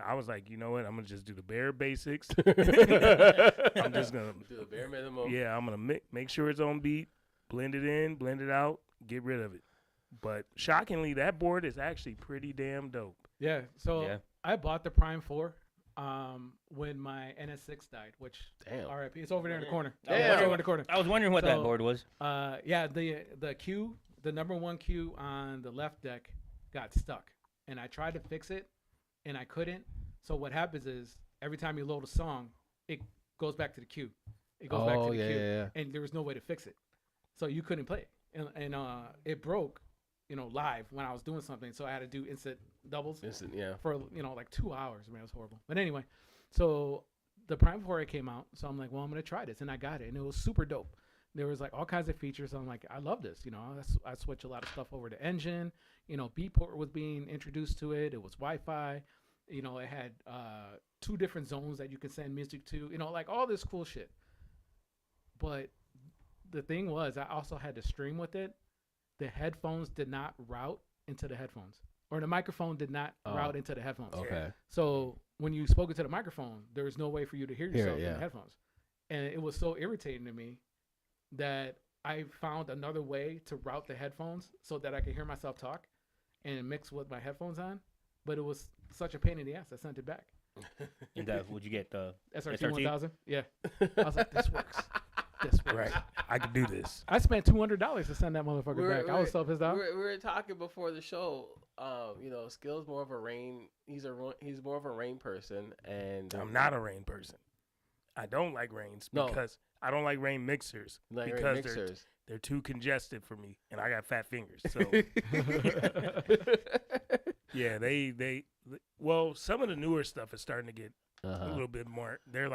S1: I was like, you know what? I'm gonna just do the bare basics. I'm just gonna
S2: do the bare minimum.
S1: Yeah, I'm gonna make sure it's on beat, blend it in, blend it out, get rid of it. But shockingly, that board is actually pretty damn dope.
S3: Yeah. So
S4: Yeah.
S3: I bought the Prime 4 when my NS6 died, which
S2: Damn.
S3: RIP. It's over there in the corner.
S2: Damn.
S3: It's over in the corner.
S4: I was wondering what that
S3: So,
S4: board was.
S3: Yeah, the Q, the number 1 Q on the left deck got stuck, and I tried to fix it, and I couldn't. So what happens is every time you load a song, it goes back to the Q. It goes back to the Q,
S2: yeah.
S3: and there was no way to fix it, so you couldn't play it, and it broke, live when I was doing something. So I had to do instant doubles
S2: Yeah.
S3: for 2 hours. Man, it was horrible. But anyway, so the Prime 4 came out, so I'm like, well, I'm gonna try this, and I got it, and it was super dope. There was all kinds of features. So I'm like, I love this. I switched a lot of stuff over to Engine. Beatport was being introduced to it. It was Wi-Fi. It had 2 different zones that you can send music to. All this cool shit. But the thing was, I also had to stream with it. The headphones did not route into the headphones, or the microphone did not route into the headphones.
S2: Okay.
S3: So when you spoke into the microphone, there was no way for you to hear yourself
S2: yeah.
S3: in the headphones. And it was so irritating to me that I found another way to route the headphones so that I could hear myself talk and mix with my headphones on. But it was such a pain in the ass. I sent it back.
S4: And would you get the
S3: SRT 1000? Yeah. I was like, this works. This works.
S1: Right. I could do this.
S3: I spent $200 to send that motherfucker back. I was so pissed off.
S2: We were talking before the show. Skill's more of a rain. He's more of a rain person, and
S1: I'm not a rain person. I don't like rains
S2: No.
S1: because I don't like rain mixers
S2: Like
S1: because
S2: rain mixers.
S1: they're too congested for me, and I got fat fingers. So yeah, well, some of the newer stuff is starting to get a little bit more. They're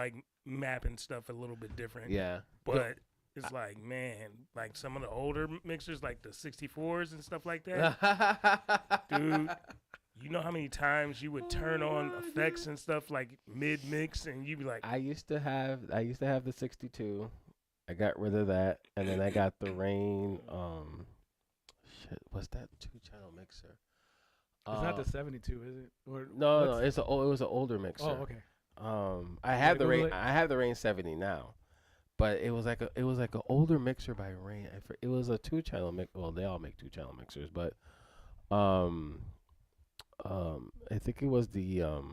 S1: mapping stuff a little bit different.
S2: Yeah.
S1: But it's man, some of the older mixers, like the 64s and stuff like that, dude. You know how many times you would turn on effects and stuff mid mix, and you'd be like,
S2: I used to have the 62. I got rid of that, and then I got the Rain. What's that 2-channel mixer?
S3: It's not the 72, is it? Or
S2: No, it was an older mixer.
S3: Oh, okay.
S2: I have the
S3: Google
S2: Rain.
S3: it?
S2: I have the Rain 70 now, but it was like an older mixer by Rain. It was a 2-channel mix. Well, they all make 2-channel mixers, but I think it was the It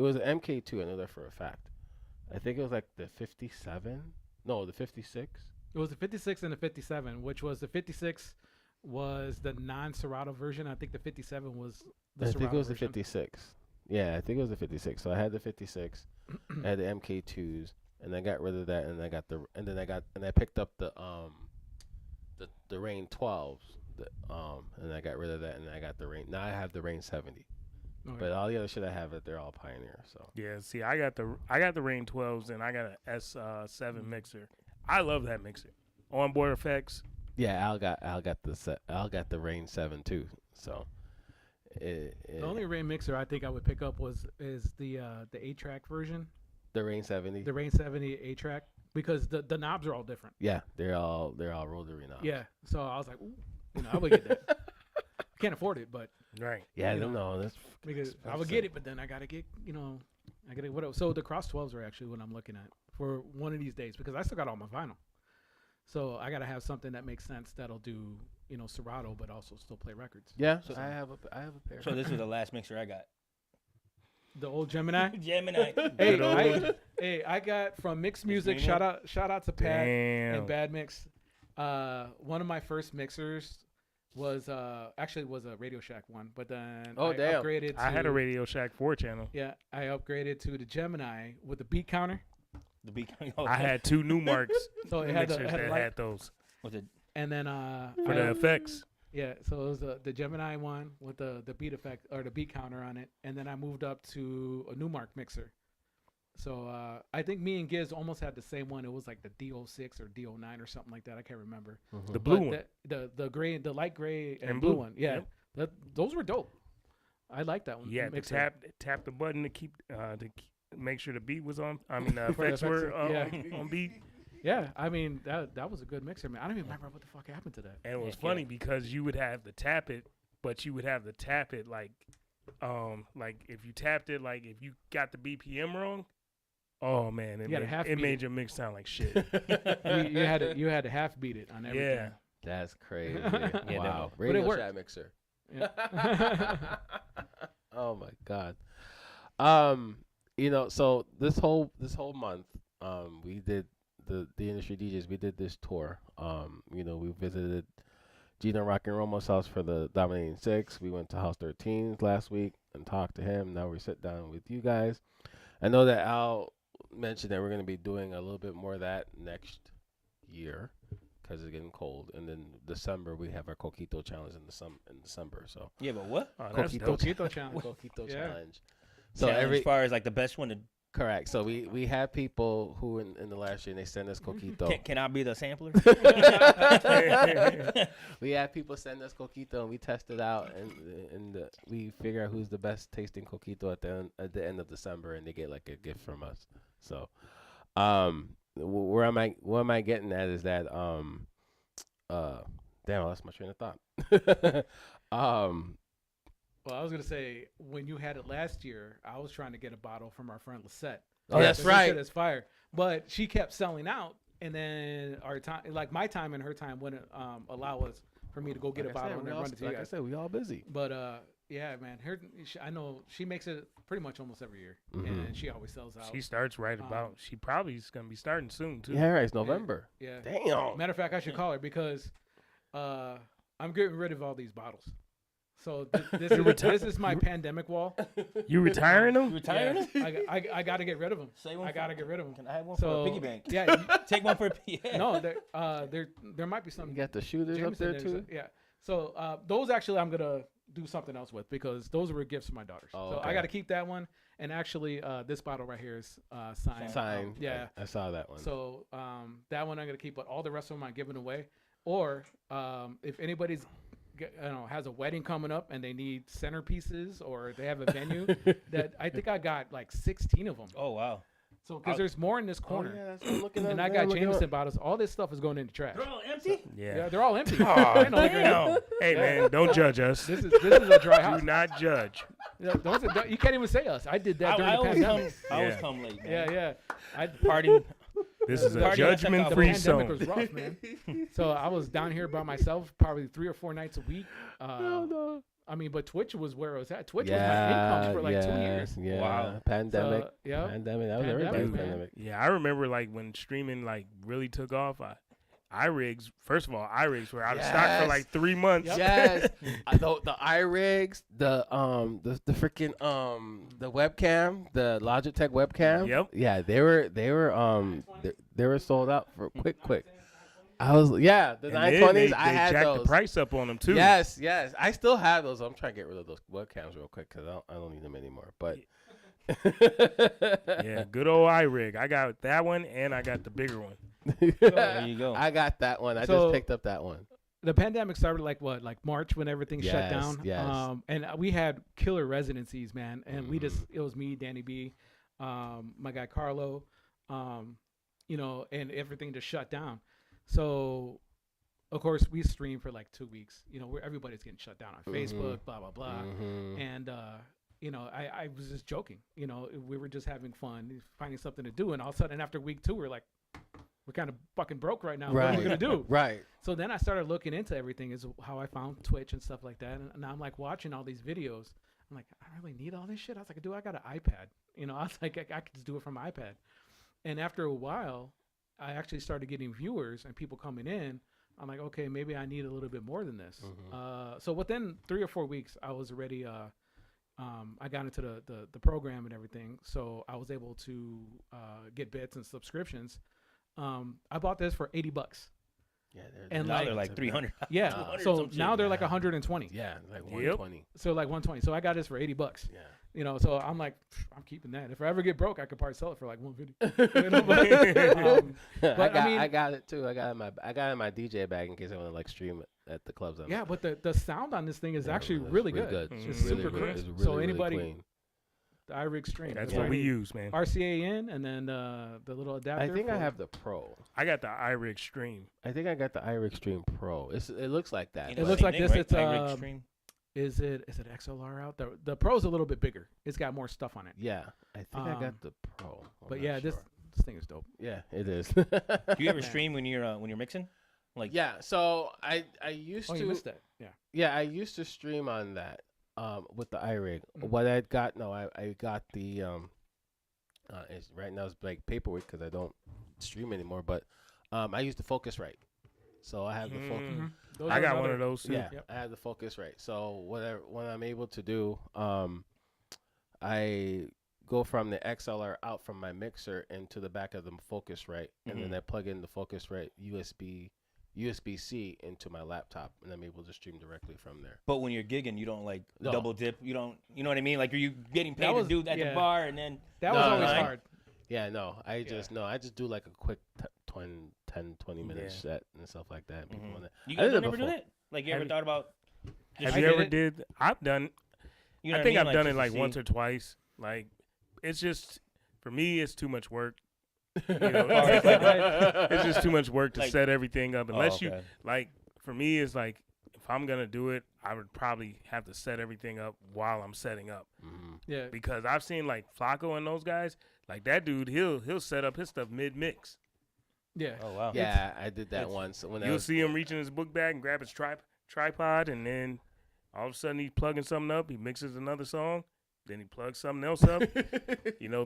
S2: was an MK2. I know that for a fact. I think it was the 57. No, the 56.
S3: It was the 56 and the 57, which was the 56 was the non-Serato version. I think the 57 was the
S2: I
S3: Serato
S2: think it was
S3: version.
S2: the 56. Yeah, I think it was the 56. So I had the 56. I had the MK2s, and I got rid of that, and I picked up the Rain 12s, and I got rid of that, and I got the Rain. Now I have the Rain 70,
S3: Okay.
S2: but all the other shit I have, they're all Pioneer. So
S1: Yeah, see, I got the Rain 12s and I got a S7 mixer. I love that mixer. Onboard effects.
S2: yeah, Al got the Rain 7 too. So
S3: The only Rain mixer I think I would pick up is the 8-track version,
S2: the Rain 70.
S3: the Rain 70 8-track, because the knobs are all different.
S2: Yeah, they're all rotary now.
S3: Yeah, so I was like, ooh, I would get that. Can't afford it, but
S1: Right.
S2: Yeah, I
S3: You
S2: don't
S3: know,
S2: know. That's
S3: because I would get it, but then I gotta get, I gotta what else? So the Cross 12s are actually what I'm looking at for one of these days, because I still got all my vinyl. So I gotta have something that makes sense that'll do, Serato, but also still play records.
S2: yeah.
S4: So-
S2: I have a pair.
S4: So this was the last mixer I got.
S3: The old Gemini.
S4: Gemini.
S3: Hey,
S1: Good old-
S3: I got from Mixed Music.
S4: Greenwood?
S3: Shout out to Pat
S1: Damn.
S3: and Bad Mix. One of my first mixers was actually was a Radio Shack one, but then
S2: Oh,
S3: I
S2: damn.
S3: upgraded.
S1: I had a
S3: to-
S1: Radio Shack 4 channel.
S3: Yeah, I upgraded to the Gemini with the beat counter.
S4: The beat.
S1: I had 2 Newmarks
S3: So it had the,
S1: mixers
S3: it had
S1: that
S3: a light,
S1: had those
S4: Was it?
S3: and then
S1: for the effects.
S3: yeah, so it was the Gemini one with the beat effect or the beat counter on it, and then I moved up to a Newmark mixer. So I think me and Giz almost had the same one. It was like the D06 or D09 or something like that. I can't remember.
S1: The blue
S3: But
S1: one.
S3: the gray, the light gray and,
S1: And
S3: blue
S1: blue.
S3: one. Yeah,
S1: Yep.
S3: those were dope. I like that one.
S1: Yeah, to
S3: mixer.
S1: tap the button to make sure the beat was on. I mean, the
S3: For the
S1: effects were
S3: effects,
S1: on beat.
S3: Yeah, I mean that was a good mixer, man. I don't even remember what the fuck happened to that.
S1: And it was
S4: Heck yeah.
S1: funny because you would have to tap it, but you would have to tap it like if you tapped it, like if you got the BPM wrong, oh man,
S3: You gotta half
S1: it
S3: beat
S1: made
S3: it.
S1: your mix sound like shit.
S3: you had to half beat it on everything.
S1: Yeah.
S2: That's crazy.
S4: Yeah,
S2: Wow.
S3: But it
S2: Radio
S3: worked.
S2: Shack mixer.
S3: Yeah.
S2: Oh my god. So this whole month, we did the industry DJs. We did this tour. We visited Gino Rock and Romo's house for the Dominating Six. We went to House 13 last week and talked to him. Now we sit down with you guys. I know that Al mentioned that we're going to be doing a little bit more of that next year because it's getting cold. And then December we have our Coquito challenge in December. So
S4: Yeah, but what?
S1: Oh, that's
S2: Coquito
S1: dope.
S3: Coquito challenge.
S2: Coquito
S3: Yeah.
S2: challenge. So
S4: Challenge as far as like the best one to.
S2: correct. So we have people who in the last year they send us Coquito.
S4: Can I be the sampler?
S2: We have people send us Coquito and we test it out and we figure out who's the best tasting Coquito at the end of December and they get like a gift from us. So, what am I getting at is that damn, I lost my train of thought.
S3: Well, I was gonna say when you had it last year, I was trying to get a bottle from our friend Lisette.
S2: Oh, that's right.
S3: It's fire, but she kept selling out, and then our time, like my time and her time, wouldn't allow us for me to go get a bottle and then run it to you
S2: Like I
S3: guys.
S2: said, we all busy.
S3: But yeah, man, I know she makes it pretty much almost every year,
S2: Mhm.
S3: and she always sells out.
S1: She starts right about. She probably is gonna be starting soon too.
S2: Yeah, right. It's November.
S3: Yeah.
S2: Damn.
S3: Matter of fact, I should call her because I'm getting rid of all these bottles. So this is my pandemic wall.
S1: You retiring
S4: You
S1: them?
S4: retiring?
S3: Yeah, I got to get rid of them.
S4: Say one
S3: I got to get rid of them.
S4: Can I have one
S3: So
S4: for a piggy bank?
S3: yeah,
S4: Take one for a yeah.
S3: no, there might be some.
S2: You got the shooters up
S3: Jameson
S2: there
S3: there's
S2: too.
S3: yeah. So those actually I'm gonna do something else with because those were gifts for my daughters.
S2: Oh,
S3: So
S2: okay.
S3: I got to keep that one. And actually, this bottle right here is signed.
S2: Sign.
S3: Yeah.
S2: I saw that one.
S3: So that one I'm gonna keep, but all the rest of them I'm giving away. Or if anybody's has a wedding coming up and they need centerpieces or they have a venue, that I think I got like 16 of them.
S4: Oh wow.
S3: So because there's more in this
S2: Oh,
S3: corner,
S2: yeah, that's what I'm looking at.
S3: and I
S2: Yeah,
S3: got
S2: looking
S3: Jameson
S2: up.
S3: bottles. All this stuff is going in the trash.
S4: They're all empty.
S3: Yeah,
S1: Yeah.
S3: they're all empty.
S1: Oh,
S3: I know, they're
S1: damn. Hey man, don't judge us.
S3: This is a dry house.
S1: Do not judge.
S3: Yeah, you can't even say us. I did that during
S4: I
S3: the
S4: always
S3: pandemic.
S4: come. I always
S1: Yeah.
S4: come late. Man.
S3: Yeah, yeah. I
S4: Party.
S1: This is a
S4: Party on
S1: judgment-free
S3: the pandemic was
S1: zone.
S3: rough, man. So I was down here by myself probably 3 or 4 nights a week.
S2: No.
S3: I mean, but Twitch was where it was at. Twitch was my income for like 2 years.
S2: Yeah.
S4: Wow.
S2: Pandemic.
S3: So, yeah.
S2: Pandemic. That was
S3: Pandemic,
S2: everybody's
S3: man.
S2: pandemic.
S1: Yeah, I remember like when streaming like really took off. iRigs. First of all, iRigs were out of stock for like 3 months.
S2: Yes, the iRigs, the freaking the webcam, the Logitech webcam.
S1: Yep.
S2: Yeah, they were sold out for quick. I was the
S1: And then
S2: 920s.
S1: they
S2: I had
S1: jacked
S2: those.
S1: the price up on them too.
S2: Yes, I still have those. I'm trying to get rid of those webcams real quick because I don't need them anymore. But
S1: Yeah, good old iRig. I got that one, and I got the bigger one.
S4: There you go.
S2: I got that one. I
S3: So-
S2: just picked up that one.
S3: The pandemic started like March when everything shut
S2: Yes,
S3: down.
S2: yes.
S3: And we had killer residencies, man. And we just
S2: Mm-hmm.
S3: it was me, Danny B, my guy Carlo, and everything just shut down. So of course we streamed for like 2 weeks. Where everybody's getting shut down on Facebook, blah blah blah.
S2: Mhm.
S3: And I was just joking. We were just having fun, finding something to do. And all of a sudden after week 2, we're like, we're kind of fucking broke right now. What are we gonna do?
S2: Right.
S3: So then I started looking into everything, is how I found Twitch and stuff like that. And now I'm like watching all these videos. I'm like, I really need all this shit. I was like, dude, I got an iPad. I was like, I could just do it from my iPad. And after a while, I actually started getting viewers and people coming in. I'm like, okay, maybe I need a little bit more than this. So within 3 or 4 weeks, I was already, I got into the program and everything. So I was able to get bits and subscriptions. I bought this for $80.
S2: Yeah.
S3: And
S4: Now
S3: like-
S4: they're like 300.
S3: Yeah.
S4: 200
S3: So
S4: some shit.
S3: now they're like 120.
S2: Yeah, like 120.
S3: So like 120. So I got this for $80.
S2: Yeah.
S3: So I'm like, I'm keeping that. If I ever get broke, I could probably sell it for like 150. But I mean-
S2: I got it too. I got it in my DJ bag in case I want to like stream it at the clubs.
S3: Yeah, but the sound on this thing is actually
S2: it's
S3: really good.
S1: Mhm.
S3: It's
S2: really
S3: super
S2: good.
S3: crisp.
S2: It's
S3: So
S2: really,
S3: anybody,
S2: really clean.
S3: the iRig stream.
S1: That's
S3: It's
S1: what
S3: like
S1: we use, man.
S3: RCA in, and then the little adapter.
S2: I think I
S3: for-
S2: have the Pro.
S1: I got the iRig Stream.
S2: I think I got the iRig Stream Pro. It looks like that.
S3: It
S2: but-
S3: looks like this, it's,
S4: iRig
S3: um,
S4: Stream.
S3: Is it XLR out? The Pro's a little bit bigger. It's got more stuff on it.
S2: Yeah, I think I
S3: Um,
S2: got the Pro. I'm
S3: But
S2: not
S3: yeah, this
S2: sure.
S3: thing is dope.
S2: Yeah, it is.
S4: Do you ever
S3: Man.
S4: stream when you're mixing? Like
S2: Yeah, so I used
S3: Oh, you
S2: to.
S3: missed that. Yeah.
S2: Yeah, I used to stream on that with the iRig.
S3: Mhm.
S2: What I got, no, I got the it's, right now it's like paperwork because I don't stream anymore. But I use the Focusrite, so I have the focus.
S1: Mhm.
S3: Those
S1: I
S3: are
S1: got
S3: another-
S1: one of those too.
S2: Yeah,
S3: Yep.
S2: I have the Focusrite. So what I'm able to do, I go from the XLR out from my mixer into the back of the Focusrite, and then I plug in the Focusrite USB-C into my laptop, and I'm able to stream directly from there.
S4: But when you're gigging, you don't like
S2: No.
S4: double dip. You don't. You know what I mean? Like, are you getting
S3: That
S4: paid
S3: was-
S4: to do at
S3: yeah.
S4: the bar and then?
S3: That
S2: No,
S3: was
S2: no,
S3: always
S2: no.
S3: hard.
S2: Yeah, no, I just do like a quick 10, 20 minute
S1: Yeah.
S2: set and stuff like that. People wanna-
S4: You
S2: I did
S4: guys
S2: it
S4: never do
S2: before.
S4: that? Like, you
S1: Have
S4: ever
S1: you-
S4: thought about?
S1: Have
S3: I
S1: you
S3: did
S1: ever
S3: it.
S1: did? I've done.
S4: You know
S1: I
S4: what
S1: think
S4: mean?
S1: I've done it
S4: just
S1: like
S4: to
S1: once
S4: see.
S1: or twice. Like, it's just for me, it's too much work. You know, it's just too much work to
S4: Like-
S1: set everything up. Unless
S4: Oh,
S1: you
S4: okay.
S1: like, for me, it's like if I'm gonna do it, I would probably have to set everything up while I'm setting up
S2: Mhm.
S3: Yeah.
S1: because I've seen like Flacco and those guys. Like that dude, he'll set up his stuff mid mix.
S3: Yeah.
S4: Oh wow.
S2: Yeah, I did that
S1: it's-
S2: once. When I
S1: You'll
S2: was,
S1: see him reaching his book bag and grab his tripod, and then all of a sudden he's plugging something up. He mixes another song, then he plugs something else up.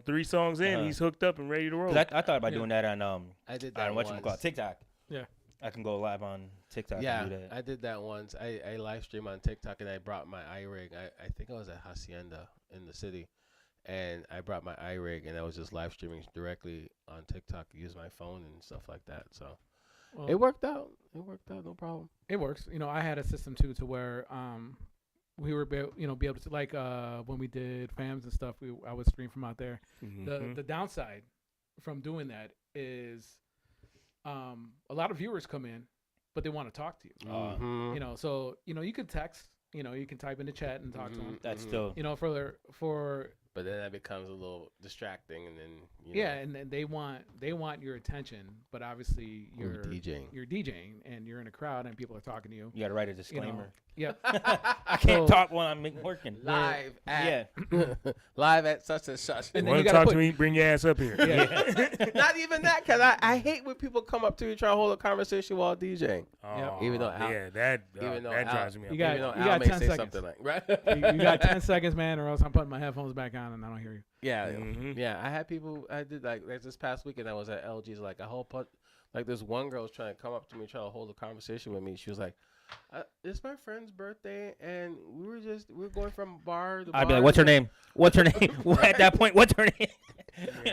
S1: 3 songs in,
S4: Uh-huh.
S1: he's hooked up and ready to roll.
S4: 'Cause I thought about
S3: Yeah.
S4: doing that on
S2: I did that
S4: on
S2: once.
S4: whatchamacallit, TikTok.
S3: Yeah.
S4: I can go live on TikTok
S2: Yeah,
S4: and do that.
S2: I did that once. I live stream on TikTok and I brought my iRig. I think I was at Hacienda in the city, and I brought my iRig and I was just live streaming directly on TikTok. Use my phone and stuff like that. So
S3: Well,
S2: it worked out. It worked out. No problem.
S3: It works. I had a system too to where we were be able to like when we did FAMs and stuff. I would stream from out there.
S1: Mhm.
S3: The downside from doing that is a lot of viewers come in, but they want to talk to you.
S2: Mhm.
S3: So you can text. You can type in the chat and talk to them.
S4: That's
S2: Mhm.
S4: still.
S3: For
S2: But then that becomes a little distracting, and then
S3: yeah, and then they want your attention, but obviously
S2: you're DJing.
S3: you're DJing and you're in a crowd and people are talking to you.
S4: You got to write a disclaimer.
S3: Yep.
S4: I can't
S3: So-
S4: talk while I'm working.
S2: Live
S4: Yeah.
S2: at live at such and such.
S3: And then
S1: Want
S3: you
S1: to
S3: gotta
S1: talk
S3: put-
S1: to me? Bring your ass up here.
S3: Yeah.
S2: Not even that, because I hate when people come up to you trying to hold a conversation while DJing.
S1: Oh,
S2: Even though Al-
S1: yeah, that
S2: even though
S1: that
S2: Al-
S1: drives me up.
S3: You got-
S2: Even though
S3: you
S2: Al
S3: got
S2: may
S3: 10
S2: say
S3: seconds.
S2: something like, right?
S3: you got 10 seconds, man, or else I'm putting my headphones back on and I don't hear you.
S2: Yeah,
S1: Mhm.
S2: yeah. I had people. I did like this past weekend. I was at LG's. Like Like this one girl was trying to come up to me, trying to hold a conversation with me. She was like, "It's my friend's birthday, and we were going from bar to bar."
S4: I'd be like, "What's her name? What's her name?" At that point, what's her name?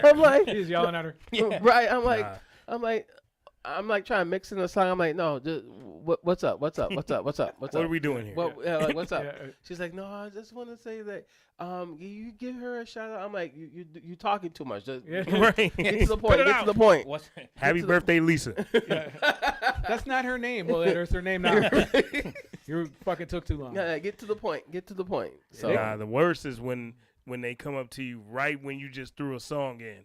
S2: I'm like,
S3: He's yelling at her.
S2: right.
S1: Nah.
S2: I'm like trying to mix in the song. I'm like, no, just what's up? What's
S1: What are we doing here?
S2: Like, what's up?
S3: Yeah.
S2: She's like, no, I just want to say that you give her a shout out. I'm like, you talking too much. Just
S3: Yeah.
S1: Right.
S2: get to the point.
S3: it
S2: Get
S3: out.
S2: to the point.
S4: What's
S1: Happy birthday, Lisa.
S3: Yeah. That's not her name. Well, that's her name now. You fucking took too long.
S2: Yeah, get to the point. Get to the point. So
S1: Nah, the worst is when they come up to you right when you just threw a song in,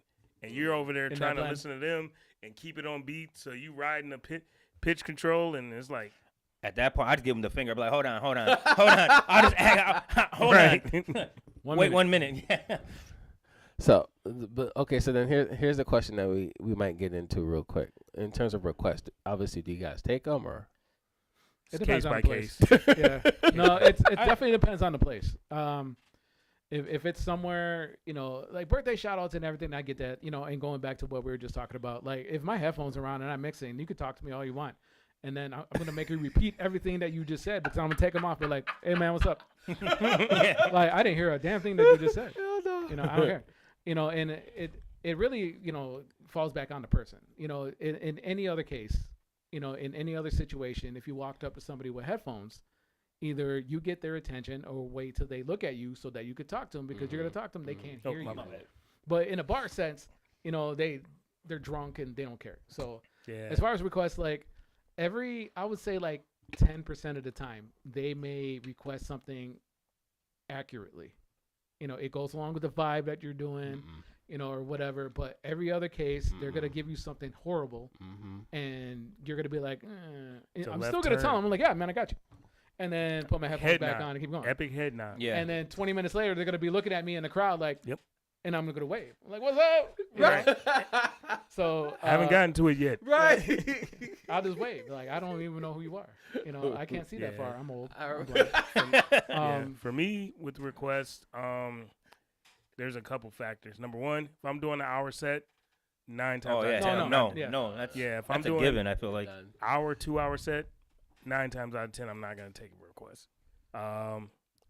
S1: and you're over there
S3: In that
S1: trying to
S3: blend.
S1: listen to them and keep it on beat. So you riding the pitch control, and it's like,
S4: At that point, I'd give him the finger. I'd be like, hold on. I'll just hold
S1: right.
S4: on. Wait 1 minute.
S2: So, but okay. So then here's the question that we might get into real quick in terms of request. Obviously, do you guys take them or?
S3: It
S1: It's
S3: depends
S1: case
S3: on
S1: by
S3: the place.
S1: case.
S3: Yeah. No, it definitely depends on the place. If it's somewhere, like birthday shout outs and everything, I get that, and going back to what we were just talking about, like if my headphones are on and I'm mixing, you could talk to me all you want. And then I'm going to make you repeat everything that you just said because I'm going to take them off. But like, hey man, what's up? Like, I didn't hear a damn thing that you just said. I don't care. And it really, falls back on the person. In any other case, in any other situation, if you walked up to somebody with headphones, either you get their attention or wait till they look at you so that you could talk to them because you're going to talk to them. They can't
S1: Oh,
S3: hear
S1: my
S3: you.
S1: bad.
S3: But in a bar sense, they're drunk and they don't care. So
S1: Yeah.
S3: as far as requests, like I would say like 10% of the time, they may request something accurately. It goes along with the vibe that you're doing, or whatever. But every other case, they're going to give you something horrible. And you're going to be like,
S1: It's a
S3: I'm
S1: left
S3: still going to tell
S1: turn.
S3: them, I'm like, yeah, man, I got you. And then put my headphones
S1: Head
S3: back
S1: nod.
S3: on and keep going.
S1: Epic head nod.
S4: Yeah.
S3: And then 20 minutes later, they're going to be looking at me in the crowd like,
S1: Yep.
S3: And I'm going to wave. I'm like, what's up? You know? So
S1: I haven't gotten to it yet.
S2: Right.
S3: I'll just wave. Like, I don't even know who you are. I can't see that
S1: Yeah.
S3: far. I'm old.
S2: I
S3: I'm
S2: remember-
S3: blind.
S1: Yeah. For me, with requests, there's a couple factors. Number one, if I'm doing an hour set, 9 times
S4: Oh
S1: out of
S4: yeah.
S1: 10,
S3: No,
S1: I'm
S3: no,
S1: not-
S3: yeah.
S4: No. That's
S1: Yeah, if I'm
S4: that's a
S1: doing
S4: given. I feel like.
S2: Done.
S1: hour, 2 hour set, 9 times out of 10, I'm not gonna take a request.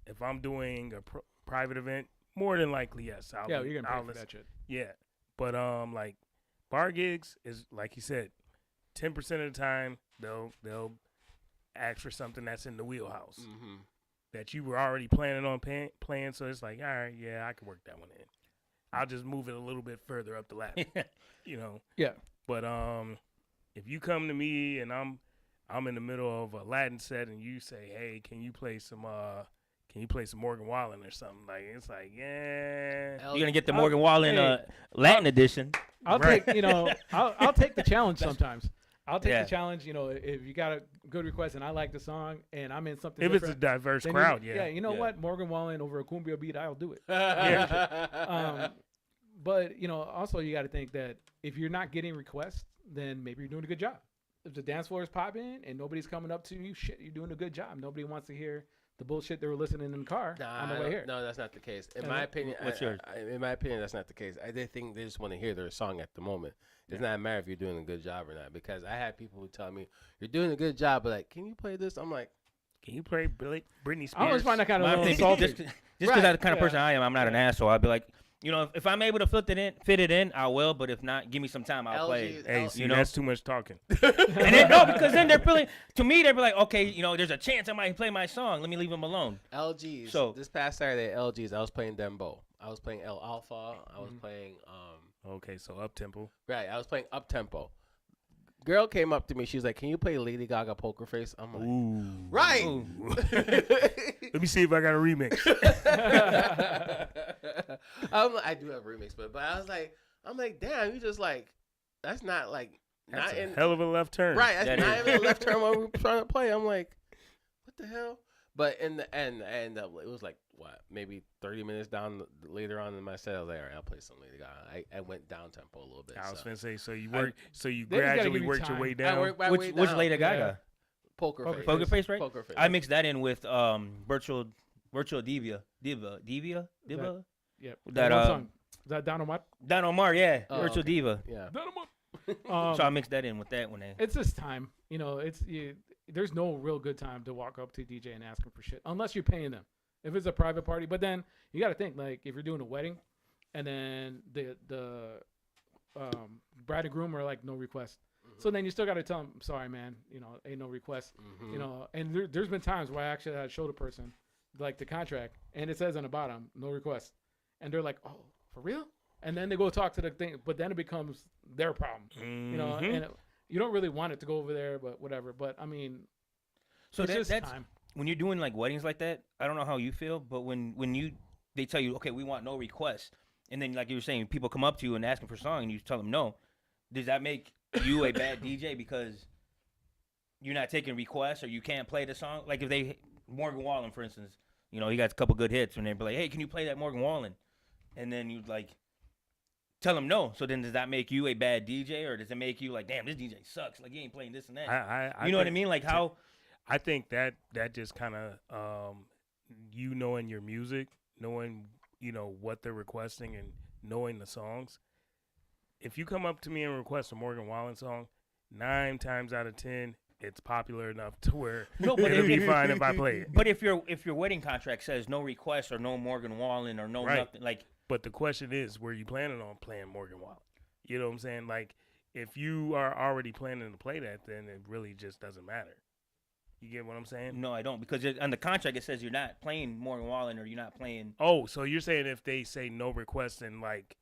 S1: If I'm doing a private event, more than likely, yes.
S3: Yeah, you're going to pay for
S1: listen.
S3: that shit.
S1: Yeah, but like bar gigs is like you said, 10% of the time they'll ask for something that's in the wheelhouse that you were already planning on playing. So it's like, all right, yeah, I can work that one in. I'll just move it a little bit further up the ladder,
S3: Yeah.
S1: But if you come to me and I'm in the middle of a Latin set and you say, hey, can you play some Morgan Wallen or something? Like it's like, yeah.
S4: You're gonna get the Morgan Wallen
S3: hey,
S4: Latin edition.
S3: I'll
S1: Right.
S3: take, I'll take the challenge sometimes. I'll take
S4: Yeah.
S3: the challenge, if you got a good request and I like the song and I'm in something
S1: If it's a
S3: different,
S1: diverse
S3: then
S1: crowd,
S3: you
S1: yeah.
S3: you know
S4: Yeah.
S3: what? Morgan Wallen over a cumbia beat, I'll do it.
S2: Yeah.
S3: But also you got to think that if you're not getting requests, then maybe you're doing a good job. If the dance floor is popping and nobody's coming up to you, shit, you're doing a good job. Nobody wants to hear the bullshit they were listening in the car on the way here.
S2: No, that's not the case. In
S3: Yeah,
S2: my
S3: what-
S2: opinion,
S4: what's yours?
S2: in my opinion, that's not the case. I did think they just want to hear their song at the moment. It's not a matter if you're doing a good job or not. Because I had people who tell me you're doing a good job, but like, can you play this? I'm like,
S1: Can you play Britney Spears?
S3: I always find that kind of
S4: My
S3: a little
S4: opinion,
S3: insulting.
S4: just because I'm the kind of
S3: Yeah.
S4: person I am, I'm not an asshole. I'd be like, if I'm able to fit it in, I will. But if not, give me some time, I'll play.
S2: LG
S1: Hey, see,
S4: you know?
S1: that's too much talking.
S4: And then no, because then they're feeling to me, they'd be like, okay, there's a chance I might play my song. Let me leave them alone.
S2: LGs.
S4: So-
S2: this past Saturday at LGs, I was playing Dembo. I was playing El Alpha. I was playing
S1: Okay, so up tempo.
S2: right. I was playing Up Tempo. Girl came up to me. She was like, "Can you play Lady Gaga Poker Face?" I'm like,
S1: Ooh.
S2: "Right."
S4: Ooh.
S1: Let me see if I got a remix.
S2: I do have a remix, but I'm like, damn, you just like, that's not like,
S1: That's
S2: not
S1: a
S2: in,
S1: hell of a left turn.
S2: right, that's
S4: That
S2: not
S4: is.
S2: even a left turn when we were trying to play. I'm like, what the hell? But in the end, it was like, what, maybe 30 minutes later on in my set, I was like, all right, I'll play some Lady Gaga. I went down tempo a little bit.
S1: I was
S2: so.
S1: gonna say, so you
S3: I-
S1: work, so you
S3: They just gotta
S1: gradually
S3: give you
S1: worked your
S3: time.
S1: way
S2: I
S1: down.
S2: worked my
S4: Which
S2: way
S4: which
S2: down.
S4: Lady Gaga?
S2: Poker
S3: Poker
S2: face.
S4: Poker Face, right?
S2: Poker face.
S4: I mixed that in with virtual Diva.
S3: Yeah.
S2: That,
S3: That one
S4: That
S3: song. Is that Don Omar?
S4: Don Omar, yeah,
S2: Oh,
S4: Virtual
S2: okay.
S4: Diva.
S2: Yeah.
S3: Don Omar.
S4: So I mixed that in with that when they.
S3: It's this time, there's no real good time to walk up to a DJ and ask them for shit unless you're paying them. If it's a private party, but then you got to think like if you're doing a wedding, and then the bride and groom are like no request. So then you still got to tell them, sorry, man, ain't no request. And there's been times where I actually had to show the person like the contract, and it says on the bottom, no request, and they're like, oh, for real? And then they go talk to the thing, but then it becomes their problem, and you don't really want it to go over there, but whatever. But I mean,
S4: so
S3: it's just
S4: that's
S3: time.
S4: when you're doing like weddings like that. I don't know how you feel, but when they tell you, okay, we want no requests, and then like you were saying, people come up to you and asking for a song, and you tell them no. Does that make you a bad DJ because you're not taking requests or you can't play the song? Like if they Morgan Wallen, for instance, he got a couple good hits, and they'd be like, hey, can you play that Morgan Wallen? And then you like tell them no. So then does that make you a bad DJ, or does it make you like, damn, this DJ sucks? Like he ain't playing this and that.
S1: I
S4: what I mean? Like how?
S1: I think that just kind of knowing your music, knowing what they're requesting, and knowing the songs. If you come up to me and request a Morgan Wallen song, 9 times out of 10, it's popular enough to where it'll be fine if I play it.
S4: But if your wedding contract says no request or no Morgan Wallen or no nothing, like.
S1: But the question is, were you planning on playing Morgan Wallen? You know what I'm saying? Like, if you are already planning to play that, then it really just doesn't matter. You get what I'm saying?
S4: No, I don't, because on the contract it says you're not playing Morgan Wallen or you're not playing.
S1: Oh, so you're saying if they say no request and like.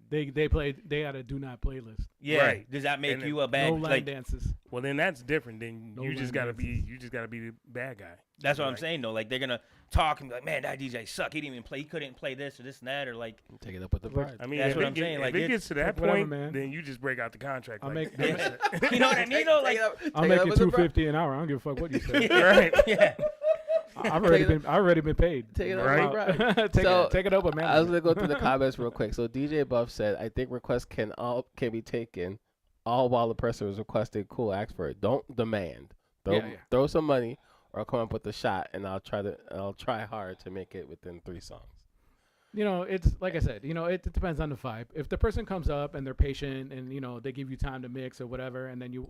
S3: They had a do not playlist.
S4: Yeah.
S1: Right.
S4: Does that make
S1: And
S4: you a bad
S3: No line dances.
S1: Well, then that's different. Then
S3: No
S1: you just
S3: line
S1: gotta be
S3: dances.
S1: the bad guy.
S4: That's what I'm
S1: Like,
S4: saying though. Like they're gonna talk and be like, man, that DJ suck. He didn't even play. He couldn't play this or this and that or like.
S2: Take it up with the bride.
S1: I mean,
S4: That's
S1: if
S4: what
S1: it
S4: I'm
S1: get-
S4: saying,
S1: If
S4: like,
S1: it
S4: it's-
S1: gets to that
S3: whatever,
S1: point,
S3: man.
S1: then you just break out the contract.
S3: I'll
S1: like,
S3: make-
S4: You know what I mean? Though, like.
S3: I'll make it $250 an hour. I don't give a fuck what you say.
S1: right.
S4: Yeah.
S3: I've already been paid.
S2: Take it up
S1: Right.
S2: with the bride.
S3: Take it up with
S2: I was
S3: man.
S2: gonna go through the comments real quick. So DJ Buff said, "I think requests can be taken, all while the person was requesting. Cool, ask for it. Don't demand. Throw some money or come up with a shot, and I'll try hard to make it within 3 songs."
S3: It's like I said, it depends on the vibe. If the person comes up and they're patient and, they give you time to mix or whatever, and then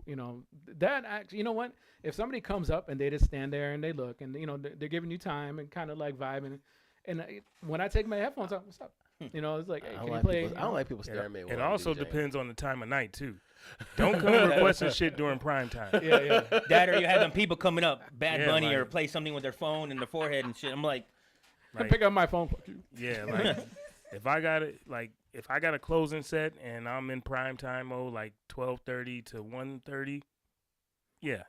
S3: that actually, you know what? If somebody comes up and they just stand there and they look and, they're giving you time and kind of like vibing. And when I take my headphones off, what's up? It's like, hey,
S2: I
S3: can
S2: don't
S3: you
S2: like
S3: play?
S2: people, I don't like people staring at me.
S1: It
S2: while I'm
S1: also
S2: DJing.
S1: depends on the time of night too. Don't come requesting shit during prime time.
S3: Yeah.
S4: That or you have them people coming up, Bad
S1: Yeah,
S4: Bunny,
S1: like-
S4: or play something with their phone in their forehead and shit. I'm like,
S1: Like,
S3: Pick up my phone. Fuck you.
S1: yeah, like if I got a closing set and I'm in prime time mode, like 12:30 to 1:30, yeah.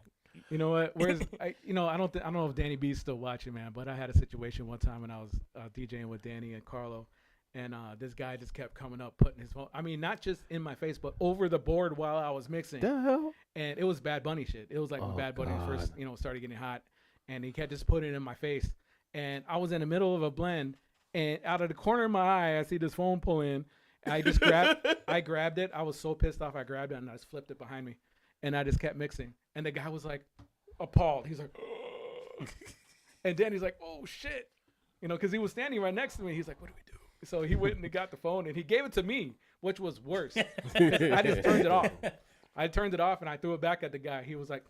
S3: You know what? I don't know if Danny B's still watching, man. But I had a situation one time when I was DJing with Danny and Carlo, and this guy just kept coming up, putting his phone. I mean, not just in my face, but over the board while I was mixing.
S2: The hell?
S3: And it was Bad Bunny shit. It was like when
S2: Oh,
S3: Bad Bunny
S2: God.
S3: first, started getting hot, and he kept just putting it in my face. And I was in the middle of a blend, and out of the corner of my eye, I see this phone pull in. And I just grabbed it. I was so pissed off. I grabbed it and I just flipped it behind me, and I just kept mixing. And the guy was like appalled. He's like, ugh. And Danny's like, oh shit, because he was standing right next to me. He's like, what do we do? So he went and got the phone and he gave it to me, which was worse. I just turned it off. I turned it off and I threw it back at the guy. He's like,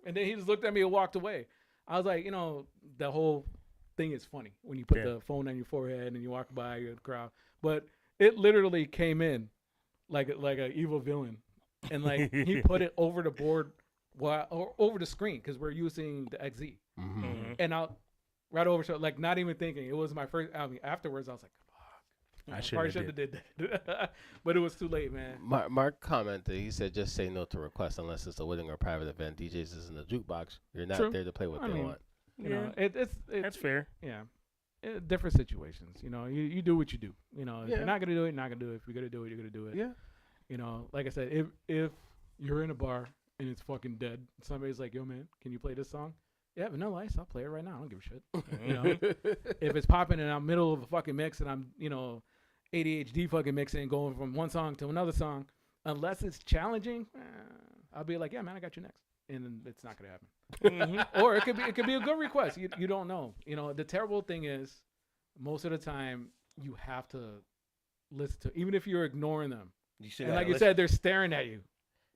S3: and then he just looked at me and walked away. I was like, the whole thing is funny when you put the phone on your forehead and you walk by the crowd. But it literally came in like an evil villain, and like he put it over the board or over the screen because we're using the XZ,
S1: Mm-hmm.
S3: and right over, so like not even thinking. It was my first. I mean, afterwards I was like,
S1: I
S3: probably should have did that, but it was too late, man.
S2: Mark commented. He said, "Just say no to requests unless it's a wedding or private event. DJs is in the jukebox. You're not
S3: True.
S2: there to play what
S3: I
S2: they
S3: mean,
S2: want."
S3: It's
S1: That's fair.
S3: yeah. Different situations, you do what you do. If
S2: Yeah.
S3: you're not gonna do it, you're not gonna do it. If you're gonna do it, you're gonna do it.
S2: Yeah.
S3: Like I said, if you're in a bar and it's fucking dead, somebody's like, "Yo, man, can you play this song?" Yeah, Vanilla Ice, I'll play it right now. I don't give a shit. If it's popping and I'm middle of a fucking mix and I'm ADHD fucking mixing, going from one song to another song, unless it's challenging, I'll be like, "Yeah, man, I got you next," and then it's not gonna happen. Or it could be a good request. You don't know. The terrible thing is, most of the time you have to listen to, even if you're ignoring them,
S4: You still
S3: And
S4: gotta
S3: like you
S4: listen.
S3: said, they're staring at you.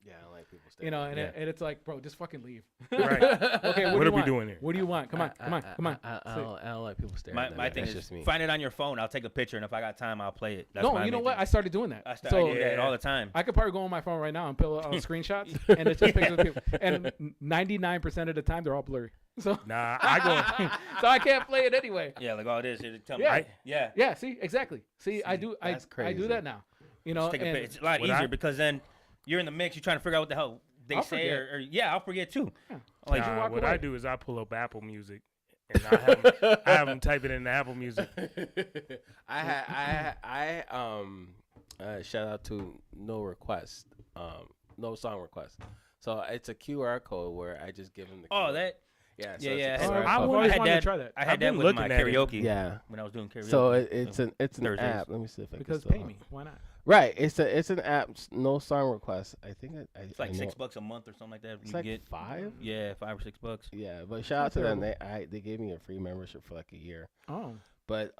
S2: Yeah, I don't like people staring.
S3: You know, and,
S1: Yeah.
S3: and it's like, bro, just fucking leave.
S1: Right.
S3: Okay,
S1: What
S3: do
S1: are
S3: you
S1: we
S3: want?
S1: doing here?
S3: What do you want? Come on, come on, come on.
S2: I don't like people staring.
S4: My,
S2: at me.
S4: my thing
S2: That's
S4: is,
S2: just me.
S4: find it on your phone. I'll take a picture, and if I got time, I'll play it. That's
S3: No,
S4: my
S3: you know
S4: main
S3: what?
S4: thing.
S3: I started doing that.
S4: I
S3: So
S4: do that all the time.
S3: I could probably go on my phone right now and pull out screenshots, and it's just pictures of people. And 99% of the time, they're all blurry. So,
S1: Nah, I go.
S3: so I can't play it anyway.
S4: Yeah, like all this. It'll tell me.
S3: Yeah.
S4: Yeah.
S3: Yeah, see, exactly. See, I do.
S2: that's
S3: I
S2: crazy.
S3: do that now. You know,
S4: Just take a
S3: and
S4: pic. It's a lot
S1: What
S4: easier
S1: I-
S4: because then you're in the mix. You're trying to figure out what the hell they
S3: I'll
S4: say,
S3: forget.
S4: or yeah, I'll forget too.
S3: Yeah.
S4: Like,
S3: you walk
S1: What
S3: away.
S1: I do is I pull up Apple Music, and I have them type it in Apple Music.
S2: Shout out to No Request, No Song Request. So it's a QR code where I just give them the.
S4: oh,
S2: QR.
S4: that.
S2: Yeah,
S4: Yeah,
S2: it's a
S4: yeah.
S2: QR
S3: Alright,
S1: I
S2: code.
S3: I've
S1: would-
S3: always
S4: I had
S3: wanted to
S4: that-
S3: try that.
S4: I had
S1: I've
S4: that
S1: been
S4: with my
S1: looking at it.
S4: karaoke.
S2: Yeah.
S4: When I was doing karaoke.
S2: So it's an
S4: Thursdays.
S2: app. Let me see if I
S3: Because
S2: can
S3: pay
S2: still-
S3: me. Why not?
S2: Right, it's an app. No Song Request. I think
S4: It's like
S2: I know-
S4: $6 a month or something like that.
S2: It's
S4: You
S2: like
S4: get
S2: 5.
S4: yeah, $5 or $6.
S2: Yeah, but shout out
S3: Not
S2: to them.
S3: terrible.
S2: They gave me a free membership for like a year.
S3: Oh,
S2: But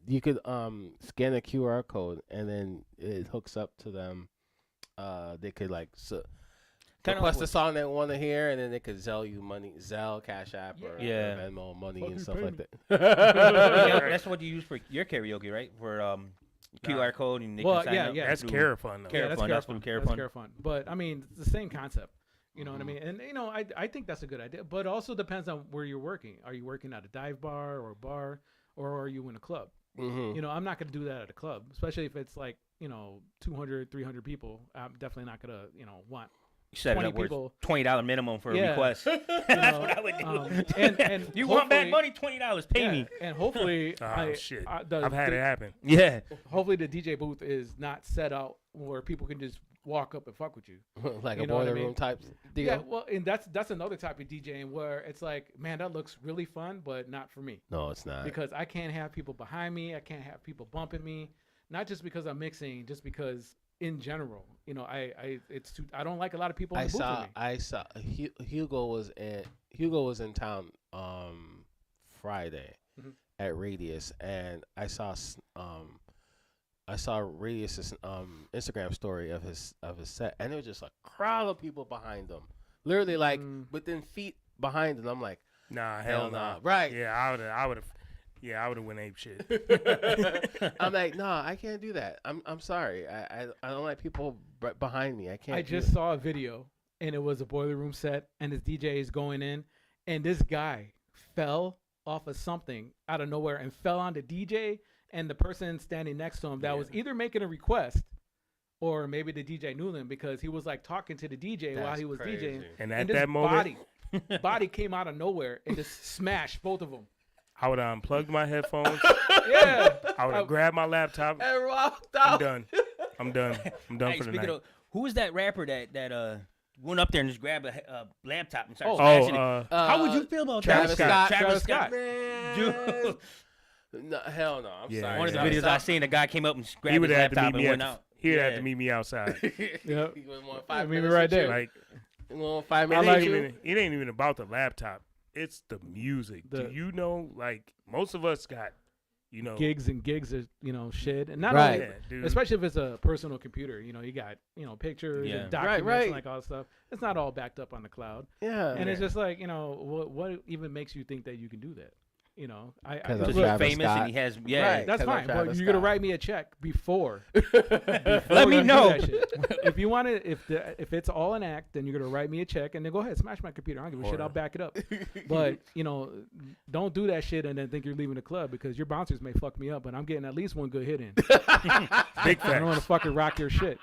S2: you could scan a QR code and then it hooks up to them. They could
S4: Kinda
S2: request
S4: like
S2: a song they want to hear, and then they could Zelle you money, Cash App, or
S4: Yeah.
S2: Venmo money
S3: Fucking
S2: and stuff
S3: pay
S2: like
S3: me.
S2: that.
S4: That's what you use for your karaoke, right? For QR code and they
S3: Well,
S4: can sign
S3: yeah,
S4: up.
S3: yeah.
S1: That's
S4: through-
S1: Carafun, though.
S4: Care- Carafun, that's
S3: Carafun.
S4: from Carafun.
S3: That's Carafun. But I mean, it's the same concept. You know what I mean? And you know, I think that's a good idea. But it also depends on where you're working. Are you working at a dive bar or a bar, or are you in a club?
S2: Mhm.
S3: You know, I'm not going to do that at a club, especially if it's like, you know, 200, 300 people. I'm definitely not going to, you know, want
S4: You set it
S3: 20
S4: up where
S3: people.
S4: it's $20 minimum for
S3: Yeah.
S4: a request.
S3: you
S4: That's
S3: know,
S4: what I would do.
S3: and
S4: You want bad
S3: hopefully-
S4: money? $20. Pay
S3: yeah,
S4: me.
S3: And hopefully,
S1: Oh, shit.
S3: the,
S1: I've had
S3: the-
S1: it happen.
S4: Yeah.
S3: hopefully the DJ booth is not set out where people can just walk up and fuck with you.
S2: Like
S3: You
S2: a
S3: know what I
S2: boiler
S3: mean?
S2: room type deal.
S3: Yeah, well, and that's another type of DJing where it's like, man, that looks really fun, but not for me
S2: No, it's not.
S3: because I can't have people behind me. I can't have people bumping me, not just because I'm mixing, just because in general, you know, I don't like a lot of people in the booth with me.
S2: I saw Hugo was in town Friday
S3: Mhm.
S2: at Radius, and I saw Radius's Instagram story of his set, and there was just a crowd of people behind him, literally like within feet behind him. I'm like,
S1: Nah, hell no.
S2: nah. Right.
S1: Yeah, I would have went ape shit.
S2: I'm like, no, I can't do that. I'm sorry. I don't like people behind me. I can't.
S3: I
S2: do
S3: just
S2: it.
S3: saw a video, and it was a boiler room set, and this DJ is going in, and this guy fell off of something out of nowhere and fell on the DJ and the person standing next to him that was either making a request or maybe the DJ knew them because he was like talking to the DJ while
S2: That's
S3: he was
S2: crazy.
S3: DJing.
S1: And
S3: And
S1: at
S3: this
S1: that moment,
S3: body came out of nowhere and just smashed both of them.
S1: I would have unplugged my headphones.
S3: Yeah.
S1: I would have grabbed my laptop.
S2: And walked
S1: I'm
S2: out.
S1: done. I'm done
S4: Hey,
S1: for the
S4: speaking
S1: night.
S4: of, who was that rapper that went up there and just grabbed a laptop and started
S3: Oh,
S4: smashing it?
S1: Oh,
S4: How would you feel about
S1: Travis
S4: that?
S1: Scott.
S4: Travis Scott.
S2: Man.
S4: Dude.
S2: No, hell no. I'm
S1: Yeah,
S2: sorry.
S4: One of the
S1: yeah.
S4: videos I seen, a guy came up and
S1: he
S4: grabbed
S1: would
S4: his
S1: have to
S4: laptop
S1: meet
S4: and
S1: me
S4: went
S1: at.
S4: out.
S1: He'd have
S4: Yeah.
S1: to meet me outside.
S3: Yep.
S2: He went
S3: Yeah,
S2: 5
S3: meet me
S2: minutes
S3: right
S2: with you.
S3: there.
S1: Like
S2: You want 5
S1: it
S2: minutes?
S1: ain't,
S2: with you?
S1: even, it ain't even about the laptop. It's the music.
S3: The-
S1: Do you know? Like most of us got, you know,
S3: Gigs and gigs of, you know, shit. And not
S2: Right.
S3: only
S1: yeah, dude.
S3: especially if it's a personal computer, you know, you got, you know, pictures
S4: Yeah.
S3: and documents
S2: right.
S3: and like all that stuff. It's not all backed up on the cloud.
S2: Yeah.
S3: And it's just like, you know, what even makes you think that you can do that? You know, I
S2: 'Cause of
S4: Because
S3: look,
S4: he's
S2: Travis
S4: famous
S2: Scott.
S4: and he has, yeah.
S2: Right.
S3: that's
S2: 'cause of
S3: fine, but
S2: Travis
S3: you're gonna
S2: Scott.
S3: write me a check before.
S4: Let me
S3: you do
S4: know.
S3: that shit. If you want to, if it's all an act, then you're gonna write me a check and then go ahead, smash my computer. I don't give a shit. I'll back it up. But you know, don't do that shit and then think you're leaving the club because your bouncers may fuck me up, but I'm getting at least one good hit in.
S1: big
S3: I don't want to
S1: facts.
S3: fucking rock your shit.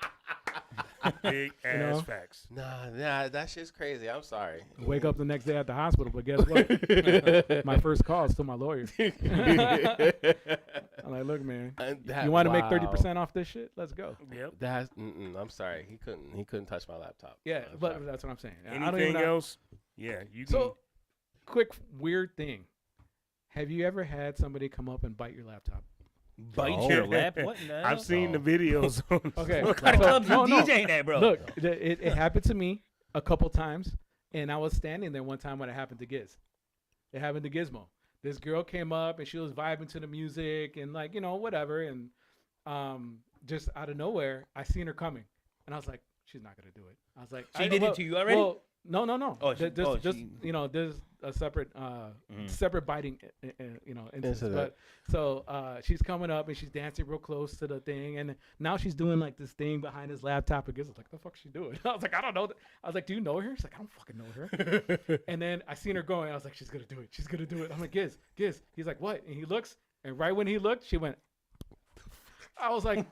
S1: Big ass
S3: know?
S1: facts.
S2: Nah, that shit's crazy. I'm sorry.
S3: Wake up the next day at the hospital, but guess what? My first call is to my lawyer. I'm like, look, man, you want to make 30% off this shit? Let's go.
S1: Yep.
S2: That's. I'm sorry. He couldn't touch my laptop.
S3: Yeah,
S2: I'm
S3: but
S2: sorry.
S3: that's what I'm saying. I don't even
S1: Anything
S3: know.
S1: else? Yeah, you can.
S3: So, quick weird thing. Have you ever had somebody come up and bite your laptop?
S4: Bite
S2: Oh.
S4: your lap? What in the hell?
S1: I've seen the videos. On
S3: Okay.
S4: What kind of
S3: So-
S4: club you
S3: no, no.
S4: DJing at, bro?
S3: Look, it happened to me a couple times, and I was standing there one time when it happened to Giz. It happened to Gizmo. This girl came up and she was vibing to the music and like, you know, whatever. And just out of nowhere, I seen her coming, and I was like, she's not gonna do it. I was like,
S4: She
S3: I,
S4: did
S3: well,
S4: it to you already?
S3: Well, no.
S4: Oh,
S3: Just
S4: she-
S3: you know, there's a separate separate biting, you know, instance.
S2: Incident.
S3: But so she's coming up and she's dancing real close to the thing, and now she's doing like this thing behind his laptop. And Giz was like, "The fuck she doing?" I was like, "I don't know." I was like, "Do you know her?" She's like, "I don't fucking know her." And then I seen her going. I was like, "She's gonna do it. She's gonna do it." I'm like, "Giz." He's like, "What?" And he looks, and right when he looked, she went. I was like,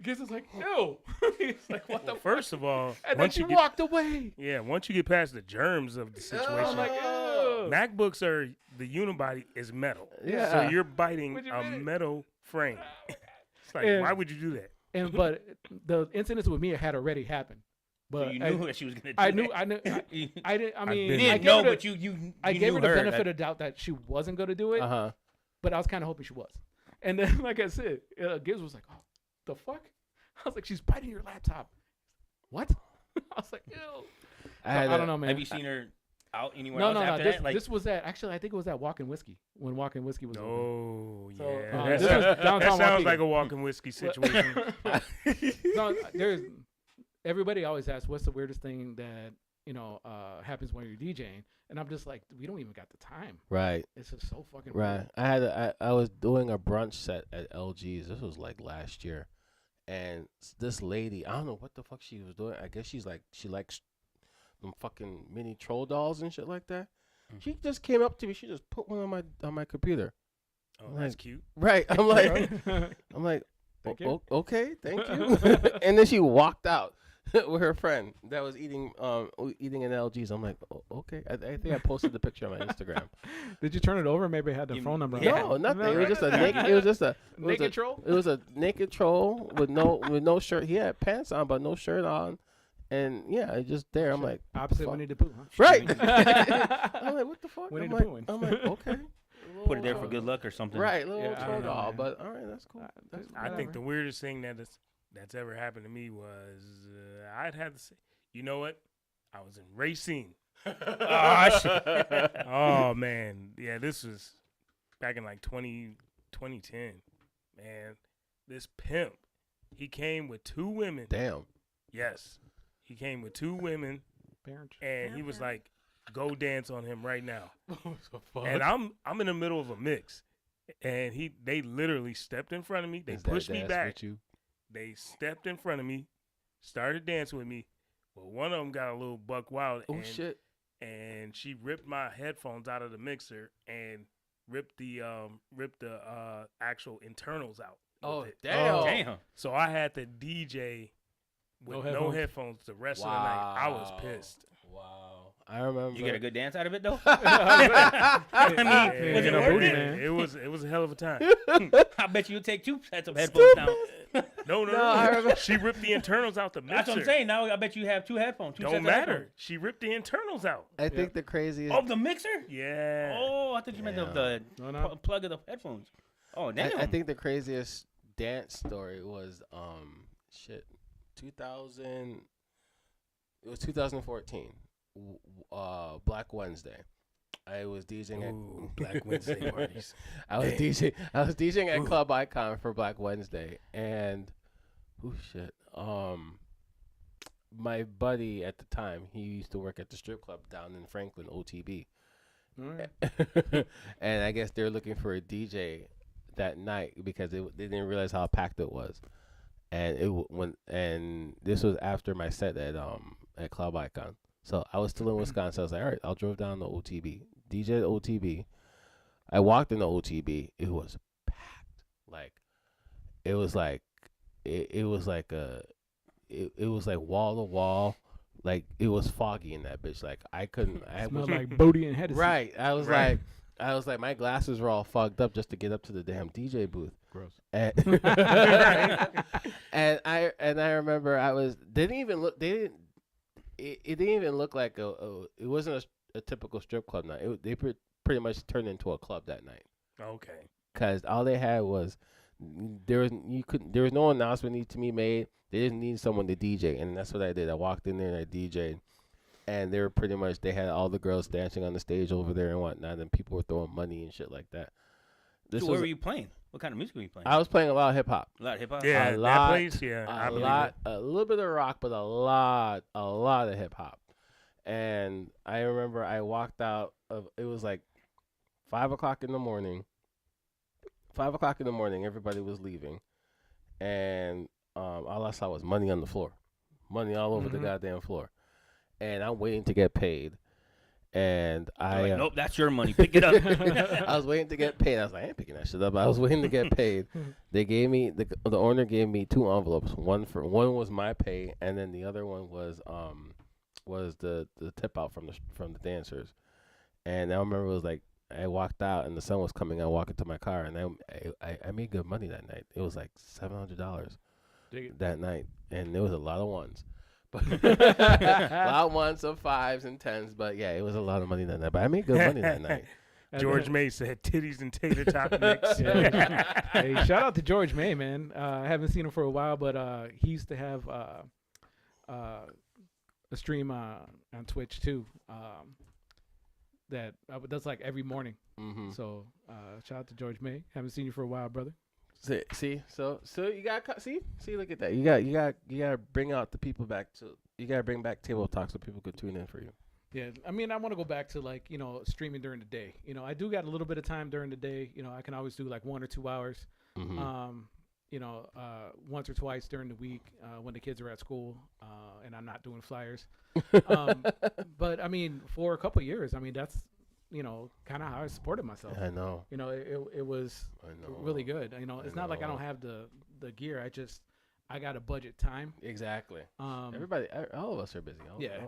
S3: Giz is like, "Ew." He's like, "What the?"
S1: First of all,
S3: And then
S1: once
S3: she
S1: you get,
S3: walked away.
S1: yeah, once you get past the germs of the
S3: I'm
S1: situation,
S3: like, "Ew."
S1: MacBooks are the unibody is metal.
S2: Yeah.
S1: So you're biting
S3: What you
S1: a
S3: mean?
S1: metal frame. It's like,
S3: And-
S1: why would you do that?
S3: And but the incidents with me had already happened.
S4: So
S3: But
S4: you knew that she was gonna do
S3: I
S4: that.
S3: knew I didn't. I mean,
S1: been
S4: You
S3: I
S4: didn't
S3: gave
S4: know,
S3: her the,
S4: but you
S3: I gave
S4: knew
S3: her the benefit
S4: that-
S3: of doubt that she wasn't gonna do it.
S2: Uh huh.
S3: But I was kind of hoping she was. And then, like I said, Gibbs was like, "Oh, the fuck." I was like, "She's biting your laptop." What? I was like, "Ew." I don't know, man.
S4: Have you seen her out anywhere
S3: No,
S4: else
S3: no, no.
S4: after
S3: This,
S4: that? Like,
S3: this was at actually I think it was at Walking Whiskey when Walking Whiskey was open.
S1: Oh,
S3: So,
S1: yeah.
S3: this
S1: that
S3: was
S1: sounds,
S3: downtown
S1: that sounds
S3: Waukegan.
S1: like a walking whiskey situation.
S3: No, there's everybody always asks what's the weirdest thing that happens when you're DJing, and I'm just like, we don't even got the time.
S2: Right.
S3: It's just so fucking
S2: Right. I was doing a brunch set at LG's. This was like last year. And this lady, I don't know what the fuck she was doing. I guess she likes them fucking mini troll dolls and shit like that. She just came up to me. She just put one on my computer.
S1: Oh, that's cute.
S2: Right. I'm like,
S3: Thank
S2: "O-
S3: you."
S2: okay, thank you. And then she walked out with her friend that was eating in LG's. I'm like, okay. I think I posted the picture on my Instagram.
S3: Did you turn it over? Maybe it had the
S4: You-
S3: phone number. on
S4: Yeah.
S3: it.
S2: No, nothing. It was
S3: right?
S2: just a naked. It was just a
S3: Naked troll.
S2: It was a naked troll with no shirt. He had pants on but no shirt on, and yeah, it's just there. I'm like,
S3: Opposite
S2: fuck?
S3: Winnie the Pooh, huh?
S2: right. I'm like, what the fuck?
S3: Winnie
S2: I'm
S3: the
S2: like,
S3: Pooh one.
S2: I'm like, okay.
S4: put it there for good luck or something.
S2: Right, little
S3: Yeah, I
S2: troll
S3: don't know,
S2: doll.
S3: man.
S2: But all right, that's cool. That's
S1: I think the
S3: Whatever.
S1: weirdest thing that's ever happened to me was I'd have to say, you know what? I was in Racine.
S4: Ah, shit.
S1: Oh man, yeah, this was back in like 2010. Man, this pimp, he came with two women.
S2: Damn.
S1: Yes, he came with two women,
S3: Parents.
S1: and he was like, "Go dance on him right now." And I'm in the middle of a mix, and they literally stepped in front of me. They
S2: Is that
S1: pushed me
S2: dance
S1: back.
S2: with you?
S1: They stepped in front of me, started dancing with me. Well, one of them got a little buck wild,
S2: Oh
S1: and,
S2: shit.
S1: and she ripped my headphones out of the mixer and ripped the actual internals out. with
S2: Oh
S1: it.
S2: damn.
S4: Damn.
S1: So I had to DJ with
S3: No
S1: no
S3: headphones.
S1: headphones the rest of the night. I was pissed.
S2: Wow. I remember.
S4: You get a good dance out of it though.
S3: I mean,
S1: Yeah,
S4: was it
S3: no
S4: worth
S3: booty,
S4: it?
S3: man.
S1: It was a hell of a time.
S4: I bet you'll take two sets of headphones now.
S1: No,
S2: No, I remember-
S1: She ripped the internals out the mixer.
S4: That's what I'm saying. Now I bet you have two headphones. Two
S1: Don't
S4: sets of
S1: matter.
S4: headphones.
S1: She ripped the internals out.
S2: I think the craziest.
S4: Oh, the mixer?
S1: Yeah.
S4: Oh, I thought you meant the
S3: No, no.
S4: plug of the headphones. Oh, damn.
S2: I think the craziest dance story was 2000. It was 2014. Black Wednesday. I was DJing
S1: Ooh, Black Wednesday parties.
S2: I was DJing at Club Icon for Black Wednesday, and my buddy at the time, he used to work at the strip club down in Franklin, OTB.
S3: All right.
S2: And I guess they're looking for a DJ that night because they didn't realize how packed it was, and this was after my set at Club Icon. So I was still in Wisconsin. I was like, all right, I'll drive down to OTB, DJ at OTB. I walked into OTB. It was packed. Like it was like wall to wall. Like it was foggy in that bitch. Like I couldn't. I
S3: Smelled
S2: was
S3: like Bodie and Hennessy.
S2: right. I was
S1: Right.
S2: like, my glasses were all fogged up just to get up to the damn DJ booth.
S3: Gross.
S2: And, and I remember it didn't even look like it wasn't a typical strip club night. They pretty much turned into a club that night.
S1: Okay.
S2: Cause all they had was there was no announcement need to be made. They just needed someone to DJ, and that's what I did. I walked in there and I DJ'd, and they had all the girls dancing on the stage over there and whatnot, and people were throwing money and shit like that.
S4: So where were you playing? What kind of music were you playing?
S2: I was playing a lot of hip hop.
S4: A lot of hip hop.
S1: Yeah,
S2: A
S1: that
S2: lot,
S1: place. Yeah, I
S2: A
S1: believe
S2: lot, a little bit of rock, but a lot of hip hop. And I remember I walked out of it was like 5 o'clock in the morning. 5 o'clock in the morning, everybody was leaving, and all I saw was money on the floor, money all over the goddamn floor, and I'm waiting to get paid. And
S4: They're like, nope, that's your money. Pick it up.
S2: I was waiting to get paid. I was like, I ain't picking that shit up. I was waiting to get paid. They gave me the owner gave me 2 envelopes. One was my pay, and then the other one was the tip out from the dancers. And I remember it was like I walked out and the sun was coming. I walked into my car and I made good money that night. It was like $700 that night, and there was a lot of ones. But a lot of ones, some 5s and 10s, but yeah, it was a lot of money that night. But I made good money that night.
S1: George May said titties and tater tot mix.
S3: Hey, shout out to George May, man. I haven't seen him for a while, but he used to have a stream on Twitch too. That does like every morning.
S2: Mm-hmm.
S3: So shout out to George May. Haven't seen you for a while, brother.
S2: See, so you got see, look at that. You got to bring out the people back to. You got to bring back table talk so people could tune in for you.
S3: Yeah, I mean, I want to go back to like streaming during the day. I do got a little bit of time during the day. I can always do like 1 or 2 hours.
S2: Mm-hmm.
S3: Once or twice during the week when the kids are at school and I'm not doing flyers. But I mean, for a couple of years, I mean, that's kind of how I supported myself.
S2: I know.
S3: It was really good. It's not like I don't have the gear. I got a budget time.
S2: Exactly. Everybody, all of us are busy.
S3: Yeah.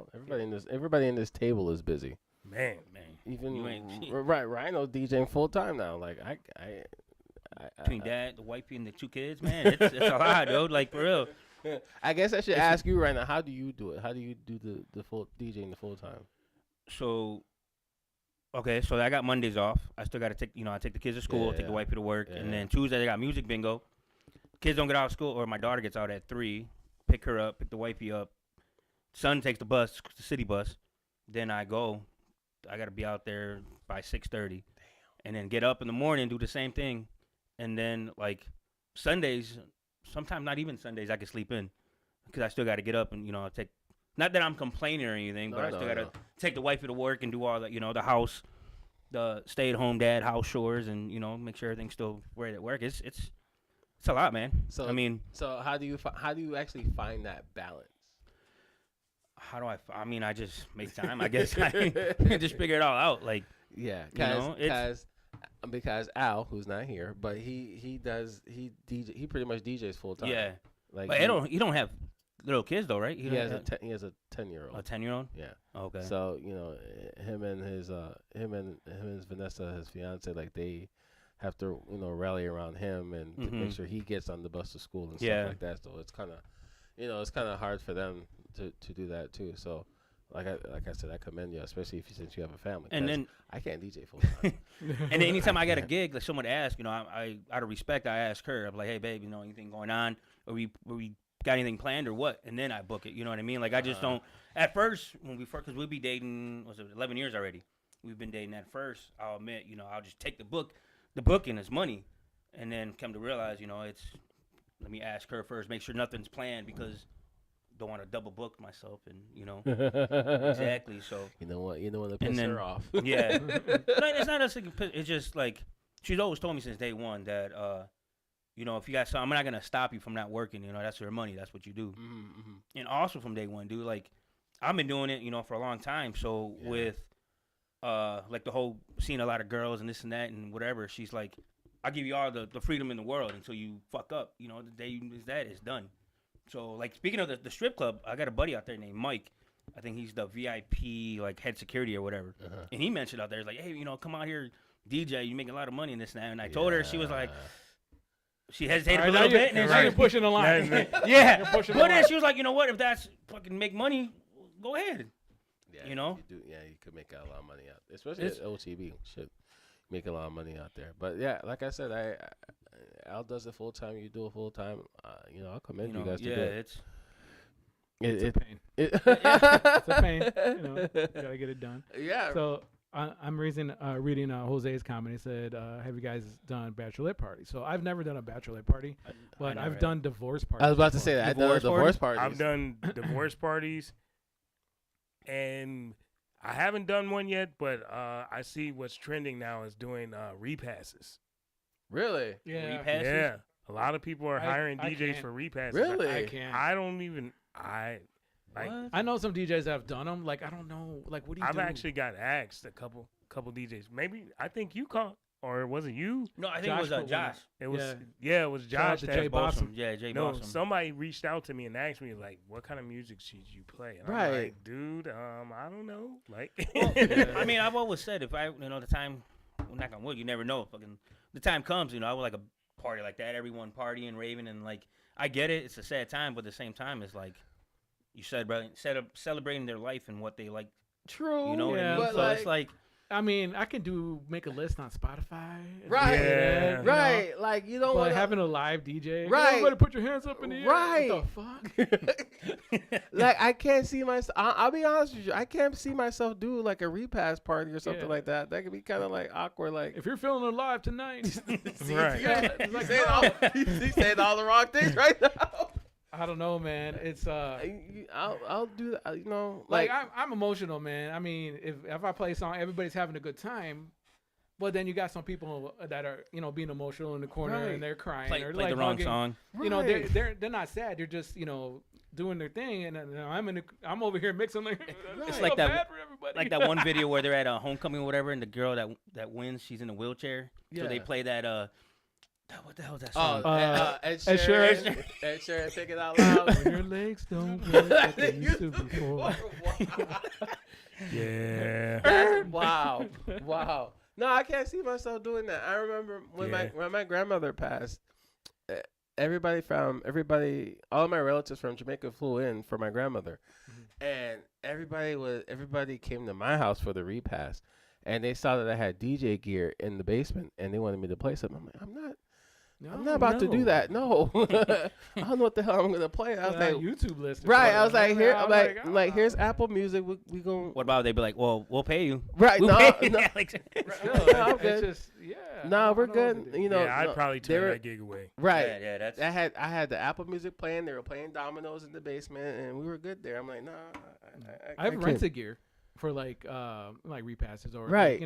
S2: Everybody in this table is busy.
S1: Man.
S2: Even
S4: You ain't-
S2: Rhino DJing full time now. Like I
S4: Between dad, the wifey, and the 2 kids, man, it's a lot, dude. Like, for real.
S2: I guess I should ask you right now. How do you do it? How do you do the full DJing the full time?
S4: So, okay, so I got Mondays off. I still got to take, I take the kids to school, take
S2: Yeah.
S4: the wifey to work,
S2: Yeah.
S4: and then Tuesday I got music bingo. Kids don't get out of school, or my daughter gets out at 3. Pick her up, pick the wifey up. Son takes the bus, the city bus. Then I go. I got to be out there by 6:30, and then get up in the morning, do the same thing, and then like Sundays, sometimes not even Sundays, I can sleep in because I still got to get up and take. Not that I'm complaining or anything, but I still got to take the wifey to work and do all the the house, the stay-at-home dad house chores, and make sure everything's still ready at work. It's a lot, man.
S2: So
S4: I mean,
S2: so how do you actually find that balance?
S4: how do I mean, I just make time. I guess I just figure it all out. Like,
S2: Yeah,
S4: it's
S2: because Al, who's not here, but he pretty much DJs full time.
S4: yeah,
S2: like
S4: but you don't have little kids though, right?
S2: he has a 10-year-old.
S4: a 10-year-old.
S2: Yeah.
S4: Okay.
S2: So him and his Vanessa, his fiance, like they have to rally around him and to make sure he gets on the bus to school and
S4: Yeah.
S2: stuff like that. So it's kind of hard for them to do that too. So like I said, I commend you, especially since you have a family.
S4: And
S2: 'cause
S4: then
S2: I can't DJ full time.
S4: and then anytime I got a gig, like someone asks, I out of respect, I ask her. I'm like, hey, babe, anything going on? Or we got anything planned or what? And then I book it. You know what I mean? Like I just don't. At first, because we'll be dating, 11 years already. We've been dating at first. I'll admit, I'll just take the booking as money, and then come to realize, it's. Let me ask her first, make sure nothing's planned because don't want to double book myself, and exactly. So
S2: You know what to piss
S4: then-
S2: her off.
S4: yeah, no, it's not a. It's just like she's always told me since day one that if you got something, I'm not gonna stop you from not working. That's your money. That's what you do.
S2: Mm-hmm.
S4: And also from day one, dude, like I've been doing it, for a long time. So
S2: Yeah.
S4: with like the whole seeing a lot of girls and this and that and whatever, she's like, I'll give you all the freedom in the world until you fuck up. The day you lose that, it's done. So like speaking of the strip club, I got a buddy out there named Mike. I think he's the VIP like head security or whatever.
S2: Uh-huh.
S4: And he mentioned out there, he's like, hey, come out here, DJ, you making a lot of money in this and that. And I told her, she was like, she hesitated a little bit. And then
S3: now
S4: she
S3: you're pushing the line.
S4: yeah.
S3: You're pushing
S4: But
S3: the
S4: then
S3: line.
S4: she was like, you know what? If that's fucking make money, go ahead.
S2: Yeah,
S4: You know?
S2: you could make a lot of money out, especially
S4: It's-
S2: at OTB. Shit, make a lot of money out there. But yeah, like I said, Al does it full time. You do it full time. I'll commend you guys to
S4: yeah,
S2: do it.
S4: it's
S3: It's a pain.
S2: It-
S3: It's a pain. You gotta get it done.
S2: yeah.
S3: So I'm reading Jose's comment. He said, "Have you guys done bachelorette party?" So I've never done a bachelorette party, but I've done divorce parties.
S2: I was about to
S3: before.
S2: say that. I've done divorce parties.
S1: I've done divorce parties, and I haven't done one yet. But I see what's trending now is doing repasses.
S2: Really?
S3: Yeah,
S4: Repasses?
S1: Yeah, a lot of people are hiring
S3: I
S1: DJs
S3: can't.
S1: for repasses.
S2: Really?
S3: I can't.
S1: I don't even. Like.
S4: What?
S3: I know some DJs that have done them. Like I don't know. Like what do you
S1: I've
S3: do?
S1: actually got asked a couple DJs. Maybe I think you called, or was it you?
S4: No, I think
S3: Josh
S4: it was
S3: put one
S4: Josh.
S1: It was
S3: Yeah.
S1: it was
S3: Shout out
S1: Josh.
S3: to
S1: that-
S3: Jay Bossum.
S4: Yeah, Jay
S1: No,
S4: Bossum.
S1: somebody reached out to me and asked me like, "What kind of music should you play?" And I'm
S2: Right.
S1: like, "Dude, I don't know." Like,
S4: I mean, I've always said if I, the time, well, knock on wood, you never know. Fucking, the time comes, I would like a party like that, everyone partying, raving, and like, I get it, it's a sad time, but at the same time, it's like, you said, bro, celebrating their life and what they like,
S2: True.
S4: you know what I
S3: Yeah.
S4: mean?
S2: But
S4: So it's like,
S3: I mean, I can make a list on Spotify. and
S2: Right.
S3: do that, you know?
S2: Right. Like you don't
S3: But
S2: want
S3: having a live DJ,
S2: Right.
S3: Everybody, put your hands up in the air.
S2: Right.
S3: What the fuck?
S2: like I can't see myself. I'll be honest with you. I can't see myself do like a repass party or something
S3: Yeah.
S2: like that. That could be kind of like awkward. Like
S3: If you're feeling alive tonight,
S1: Right.
S3: yeah, it's like,
S2: he's saying all the wrong things right now.
S3: I don't know, man. It's
S2: I'll do that.
S3: like I'm emotional, man. I mean, if I play a song, everybody's having a good time, but then you got some people that are being emotional in the corner
S2: Right.
S3: and they're crying
S4: play
S3: or
S4: the
S3: like
S4: wrong
S3: hugging.
S4: song.
S2: Right.
S3: They're not sad. They're just doing their thing, and I'm over here mixing like
S4: It's
S3: I
S4: like
S3: feel
S4: that-
S3: bad for everybody.
S4: Like that one video where they're at a homecoming or whatever, and the girl that wins, she's in a wheelchair. So they
S2: Yeah.
S4: play that, what the hell is that
S2: Oh,
S4: song?
S2: Ed
S3: Ed
S2: Sheeran.
S3: Sheeran.
S2: Ed Sheeran, take it out loud.
S3: When your legs don't work like they used to before.
S1: yeah,
S2: Wow. Wow. No, I can't see myself doing that. I remember when
S1: Yeah.
S2: when my grandmother passed, everybody, all of my relatives from Jamaica flew in for my grandmother. And everybody came to my house for the repast. And they saw that I had DJ gear in the basement and they wanted me to play something. I'm like, I'm not about to do that. No. I don't know what the hell I'm gonna play. I was like,
S3: YouTube list. or
S2: right. I
S3: something.
S2: was like, here. I'm like,
S3: ah.
S2: here's Apple Music. We going
S4: What about they be like, well, we'll pay you.
S2: right.
S4: We'll
S2: No,
S4: pay you.
S2: no,
S4: Like,
S3: Still,
S2: No, I'm
S3: it's
S2: good.
S3: just
S2: no, we're
S3: I don't know what
S2: good.
S3: to do.
S2: You know,
S1: yeah. I'd
S2: no,
S1: probably
S2: they
S1: turn
S2: were-
S1: that gig away.
S2: right.
S4: yeah, that's.
S2: I had the Apple Music playing. They were playing dominoes in the basement, and we were good there. I'm like, nah.
S3: I have
S2: can't.
S3: rented gear for like repasses or
S2: Right.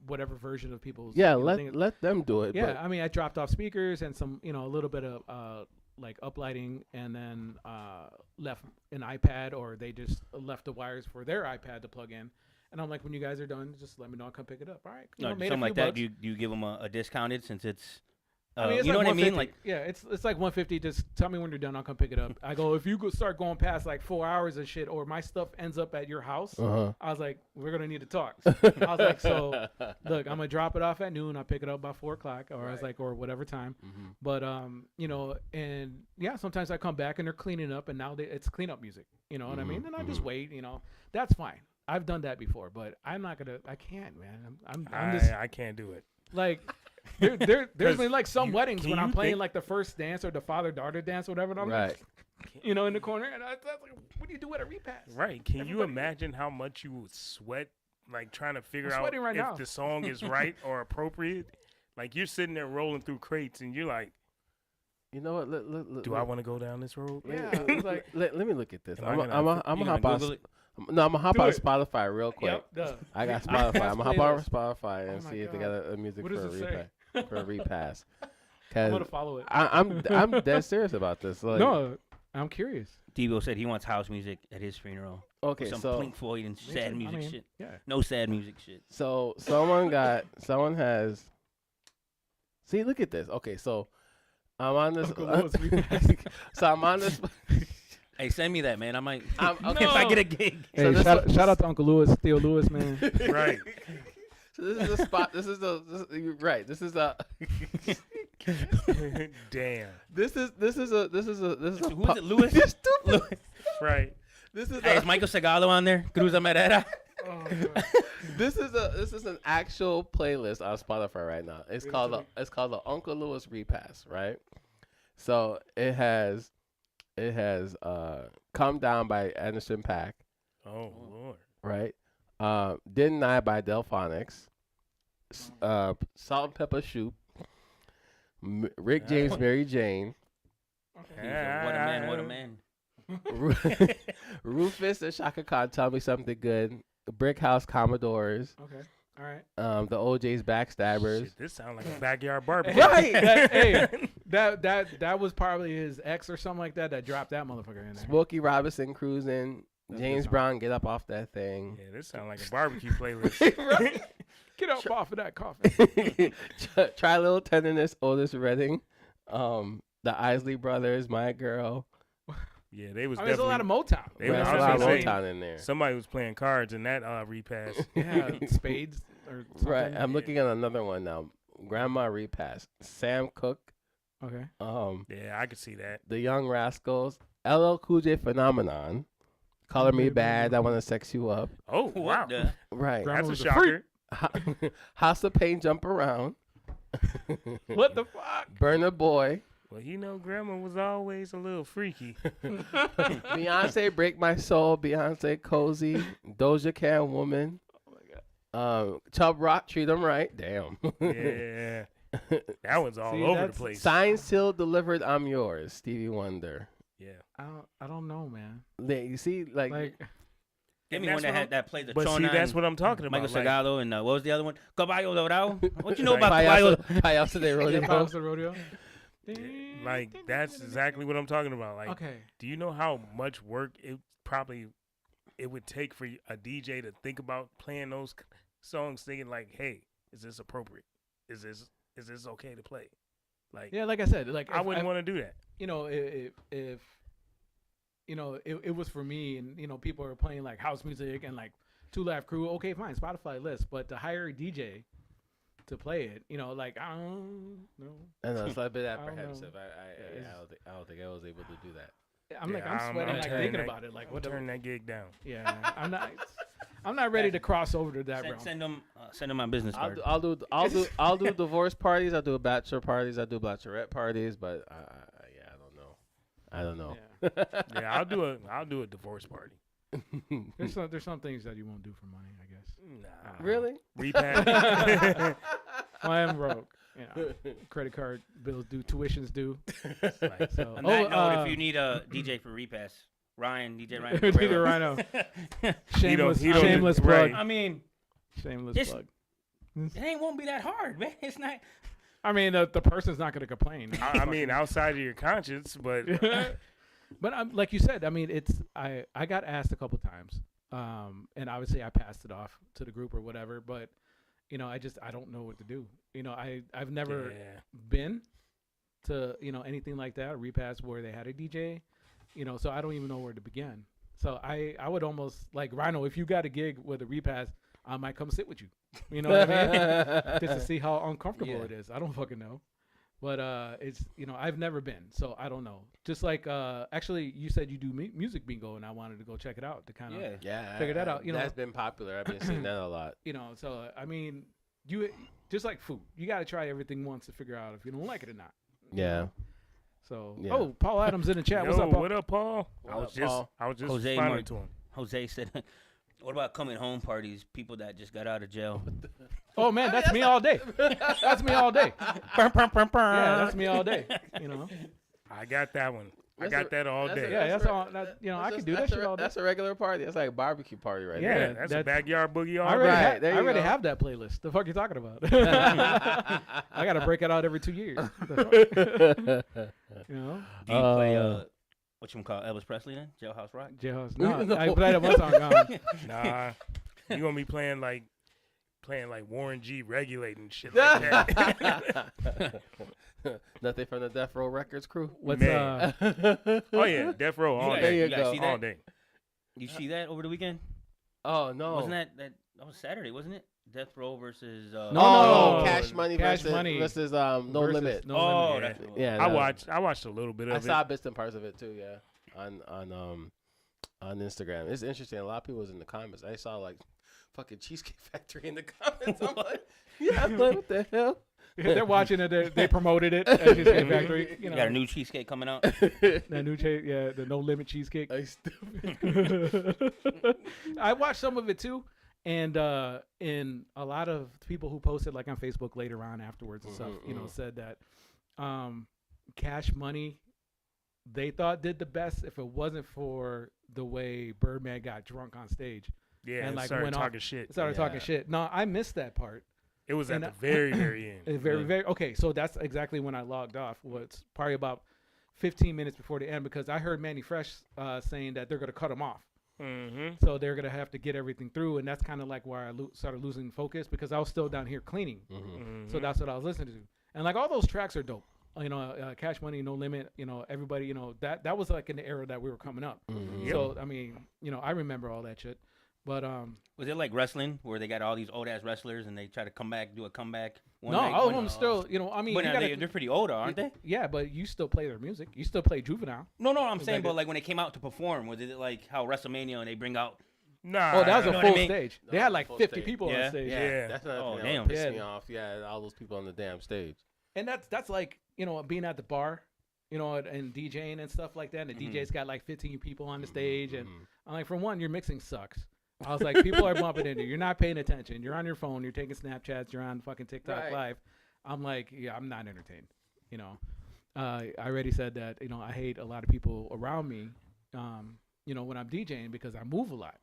S3: whatever version of people's
S2: Yeah,
S3: thing.
S2: let them do it.
S3: Yeah, I mean, I dropped off speakers and some, a little bit of like uplighting, and then left an iPad, or they just left the wires for their iPad to plug in. And I'm like, when you guys are done, just let me know. I'll come pick it up. All right,
S4: No,
S3: made a
S4: something like
S3: few
S4: that.
S3: bucks.
S4: Do you give them a discounted since it's,
S3: It's
S4: you know
S3: like
S4: what I mean?
S3: 150.
S4: Like,
S3: yeah, it's like 150. Just tell me when you're done. I'll come pick it up. I go, if you start going past like 4 hours of shit, or my stuff ends up at your house,
S2: Uh-huh.
S3: I was like, we're gonna need to talk. I was like, so look, I'm gonna drop it off at noon. I'll pick it up by 4 o'clock, or I was like, or whatever time.
S2: Mhm.
S3: But and yeah, sometimes I come back and they're cleaning up, and now it's cleanup music. You know what I mean? And I just wait. That's fine. I've done that before, but I'm not gonna. I can't, man. I'm just
S1: I can't do it.
S3: like. There's
S1: 'Cause
S3: been like some weddings
S1: can
S3: when I'm
S1: you
S3: playing
S1: think-
S3: like the first dance or the father-daughter dance or whatever, and I'm
S2: Right.
S3: like, in the corner, and I was like, what do you do at a repass?
S1: Right? Can you
S3: Everybody-
S1: imagine how much you would sweat, like trying to figure
S3: I'm
S1: out
S3: sweating right
S1: if
S3: now.
S1: the song is right or appropriate? Like you're sitting there rolling through crates, and you're like,
S2: You know what? Let,
S1: "Do I want to go down this road?"
S3: Yeah, it's like,
S2: let me look at this.
S1: Am I
S2: I'm
S1: gonna-
S2: gonna
S4: you
S2: hop
S4: gonna
S2: on.
S4: Google it?
S2: No, I'm gonna hop
S3: Do
S2: on
S3: it.
S2: Spotify real quick.
S3: yep, duh.
S2: I got Spotify. I'm gonna hop on Spotify and
S3: Oh my
S2: see if they
S3: God.
S2: got a music
S3: What
S2: for a
S3: does it say?
S2: repass. For a repass.
S3: I'm
S2: Cause
S3: gonna follow it.
S2: I'm dead serious about this. Like,
S3: No, I'm curious.
S4: Debo said he wants house music at his funeral.
S2: okay,
S4: Some
S2: so
S4: Pink Floyd and sad
S3: I
S4: music
S3: mean,
S4: shit.
S3: Yeah.
S4: No sad music shit.
S2: so someone has. See, look at this. Okay, so I'm on this.
S3: Uncle Louis repass.
S2: So I'm on this.
S4: Hey, send me that, man. I might.
S2: Okay,
S4: if I
S3: No.
S4: get a gig.
S2: So this
S3: shout out to Uncle Louis, Theo Lewis, man.
S1: Right.
S2: So this is a spot. This is you're right. This is a.
S1: Damn.
S2: This is a.
S4: Who is it, Lewis? Lewis.
S1: Right.
S2: This is
S4: Hey,
S2: a,
S4: is Michael Segalo on there? Cruza Merera.
S3: Oh, God.
S2: this is an actual playlist on Spotify right now. It's called the Uncle Louis Repass, right? So it has Calm Down by Anderson Paak,
S1: Oh Lord.
S2: right? Didn't I by Delphonics. Salt and Pepper Shoot. Rick James, Mary Jane.
S4: What a man, what a man.
S2: Rufus and Shaka Khan, Tell Me Something Good. Brick House Commodores.
S3: Okay. All right.
S2: The OJ's Backstabbers.
S1: Shit, this sounds like a backyard barbecue.
S2: Right.
S3: Hey, that was probably his ex or something like that dropped that motherfucker in there.
S2: Smokey Robinson Cruising.
S3: That's
S2: James
S3: good song.
S2: Brown, Get Up Off That Thing.
S1: Yeah, this sounds like a barbecue playlist.
S3: Get up off of that coffin.
S2: Try Little Tenderness, Otis Redding. The Isley Brothers, My Girl.
S1: Yeah, they was
S3: There's a lot of
S1: definitely.
S3: Motown.
S1: They
S2: There's
S1: was
S2: a lot of
S1: saying-
S2: Motown in there.
S1: Somebody was playing cards in that repass.
S3: Yeah, Spades or something.
S2: Right. I'm looking at another one now. Grandma Repass. Sam Cooke.
S3: Okay.
S1: Yeah, I could see that.
S2: The Young Rascals. LL Cool J Phenomenon. Color Me Bad, I Want to Sex You Up.
S1: Oh,
S4: What
S1: wow.
S4: the?
S2: Right.
S3: Grandma
S1: That's a
S3: was a
S1: shocker.
S2: House of Pain, Jump Around.
S3: What the fuck?
S2: Burner Boy.
S1: Well, Grandma was always a little freaky.
S2: Beyonce, Break My Soul. Beyonce, Cozy. Doja Cat, Woman.
S3: Oh my god.
S2: Chubb Rock, Treat 'Em Right. Damn.
S1: Yeah. That one's all
S3: See,
S1: over the
S3: that's-
S1: place.
S2: Signed, Sealed, Delivered, I'm Yours. Stevie Wonder.
S1: Yeah.
S3: I don't know, man.
S2: You see, like
S4: Give me
S1: And
S4: one
S1: that's
S4: that
S1: what
S4: had that played the
S1: But see,
S4: Chona
S1: that's
S4: and
S1: what I'm talking about.
S4: Michael
S1: Like,
S4: Salgado and what was the other one? Caballo Dorado. What you know
S1: Like
S4: about Caballo?
S2: Payaso de
S3: Yeah,
S2: Rodeo.
S3: Pirates of the Rodeo.
S1: like, that's exactly what I'm talking about. Like,
S3: Okay.
S1: do you know how much work it would take for a DJ to think about playing those songs, thinking like, "Hey, is this appropriate? Is this okay to play?" Like,
S3: Yeah, like I said, like
S1: I
S3: if
S1: wouldn't want to do that.
S3: you know, if you know, it was for me, and you know, people are playing like house music and like Two Live Crew. Okay, fine, Spotify list, but to hire a DJ to play it, you know, like I don't know.
S2: I know it's a bit
S3: I don't know.
S2: apprehensive.
S3: it's-
S2: I don't think I was able to do that.
S3: I'm like,
S1: Yeah,
S3: I'm
S1: I'm
S3: sweating like
S1: turning
S3: thinking
S1: that-
S3: about it. Like,
S1: I'm
S3: what the?
S1: turn that gig down.
S3: Yeah, I'm not ready to cross over to that realm.
S4: Send them my business card.
S2: I'll do divorce parties. I'll do bachelor parties. I'll do bachelorette parties. But yeah, I don't know.
S3: Yeah.
S1: Yeah, I'll do a divorce party.
S3: There's some things that you won't do for money, I guess.
S1: Nah.
S2: Really?
S1: Repass.
S3: Well, I am broke. You know, credit card bills due, tuitions due.
S1: Like,
S3: So,
S4: On that note, if you need a DJ for repass, DJ Ryan.
S3: DJ
S4: Pereira.
S3: Rhino, shameless,
S1: he don't-
S3: shameless
S1: right.
S3: plug,
S4: I mean,
S3: shameless
S4: This-
S3: plug.
S4: it won't be that hard, man. It's not.
S3: I mean, the person's not going to complain.
S1: I mean, outside of your conscience, but
S3: But like you said, I mean, it's I got asked a couple times, and obviously I passed it off to the group or whatever. But you know, I don't know what to do. You know, I've never
S1: yeah.
S3: been to anything like that, a repass where they had a DJ. You know, so I don't even know where to begin. So I would almost like Rhino, if you got a gig with a repass, I might come sit with you. You know what I mean? Just to see how uncomfortable
S2: Yeah.
S3: it is. I don't fucking know. But it's I've never been, so I don't know. Just like actually, you said you do music bingo, and I wanted to go check it out to kind of
S4: Yeah.
S2: Yeah,
S3: Figure that out, you know.
S2: that's been popular. I've been seeing that a lot.
S3: So I mean, you just like food, you got to try everything once to figure out if you don't like it or not.
S2: Yeah.
S3: So
S2: Yeah.
S3: oh, Paul Adams in the chat. What's
S1: Yo,
S3: up, Paul?
S1: what up, Paul?
S2: What
S1: I
S2: up,
S1: was just
S2: Paul?
S4: Jose
S1: responding
S4: Martin.
S1: to him.
S4: Jose said, "What about coming home parties? People that just got out of jail."
S3: Oh man, that's me all day. That's me all day. Yeah, that's me all day. You know.
S1: I got that one. I
S2: That's
S1: got
S2: a-
S1: that all
S2: that's a-
S1: day.
S3: Yeah, that's
S2: right.
S3: all. I can do that
S2: that's
S3: shit
S2: a,
S3: all day.
S2: That's a regular party. That's like a barbecue party right
S1: Yeah,
S2: there.
S1: that's a
S3: that's-
S1: backyard boogie all
S3: I already,
S1: day.
S2: Right, there
S3: I
S2: you
S3: already
S2: go.
S3: have that playlist. The fuck you talking about? I gotta break it out every 2 years. The fuck? You know,
S4: Do you play what you call Elvis Presley then? Jailhouse Rock.
S3: Jailhouse. No,
S2: No.
S3: I played it one song.
S1: Nah, you gonna be playing like Warren G regulating shit like that.
S2: Nothing from the Death Row Records crew.
S3: What's
S1: Man. Oh yeah, Death Row all
S4: guys-
S2: There
S1: day,
S2: you
S4: you guys
S2: go.
S4: see
S1: all
S4: that?
S1: day.
S4: You see that over the weekend?
S2: Oh no!
S4: Wasn't that was Saturday? Wasn't it? Death Row versus.
S3: No,
S2: Oh,
S3: no.
S2: Cash Money
S3: Cash
S2: versus,
S3: Money
S2: versus No
S3: versus
S2: Limit.
S3: No
S4: Oh,
S3: Limit.
S4: that's what-
S2: Yeah,
S1: I
S2: that-
S1: watched a little bit
S2: I
S1: of
S2: saw
S1: it.
S2: bits and parts of it too. Yeah, on Instagram. It's interesting. A lot of people was in the comments. I saw like fucking Cheesecake Factory in the comments. I'm like, yeah, I'm like, what the hell?
S3: They're watching it. They promoted it at Cheesecake Factory. You
S4: You
S3: know,
S4: got a new cheesecake coming out.
S3: that new the No Limit cheesecake.
S2: Like, stupid.
S3: I watched some of it too, And a lot of people who posted like on Facebook later on afterwards and stuff, said that Cash Money, they thought did the best if it wasn't for the way Birdman got drunk on stage.
S1: Yeah,
S3: and like
S1: started
S3: went
S1: talking
S3: off,
S1: shit.
S3: Started talking shit. No, I missed that part.
S1: It was at the very, very end.
S3: Very. Okay, so that's exactly when I logged off. Was probably about 15 minutes before the end because I heard Manny Fresh saying that they're gonna cut him off.
S1: Mm-hmm.
S3: So they're gonna have to get everything through, and that's kind of like where I started losing focus because I was still down here cleaning.
S1: Mm-hmm.
S3: So that's what I was listening to, and like all those tracks are dope. Cash Money, No Limit. Everybody. That was like in the era that we were coming up.
S2: Mm-hmm.
S3: So I mean, I remember all that shit. But
S4: was it like wrestling where they got all these old ass wrestlers and they try to do a comeback?
S3: No, all of them still. I mean,
S4: but they're pretty old, aren't they?
S3: Yeah, but you still play their music. You still play Juvenile.
S4: No, I'm saying, but like when they came out to perform, was it like how WrestleMania and they bring out?
S1: Nah.
S3: Oh, that was a full
S4: I mean?
S3: stage. They
S2: No,
S3: had like
S2: full
S3: 50
S2: stage.
S3: people
S4: Yeah.
S3: on stage.
S1: Yeah.
S2: That's not
S4: Oh,
S2: that
S4: damn.
S2: pissed
S3: Yeah.
S2: me off. Yeah, all those people on the damn stage.
S3: And that's like being at the bar, and DJing and stuff like that. And the DJ's got like 15 people on the stage, and I'm like, for one, your mixing sucks. I was like, people are bumping into you. You're not paying attention. You're on your phone. You're taking Snapchats. You're on fucking TikTok
S2: Right.
S3: Live. I'm like, yeah, I'm not entertained. I already said that. I hate a lot of people around me. When I'm DJing because I move a lot.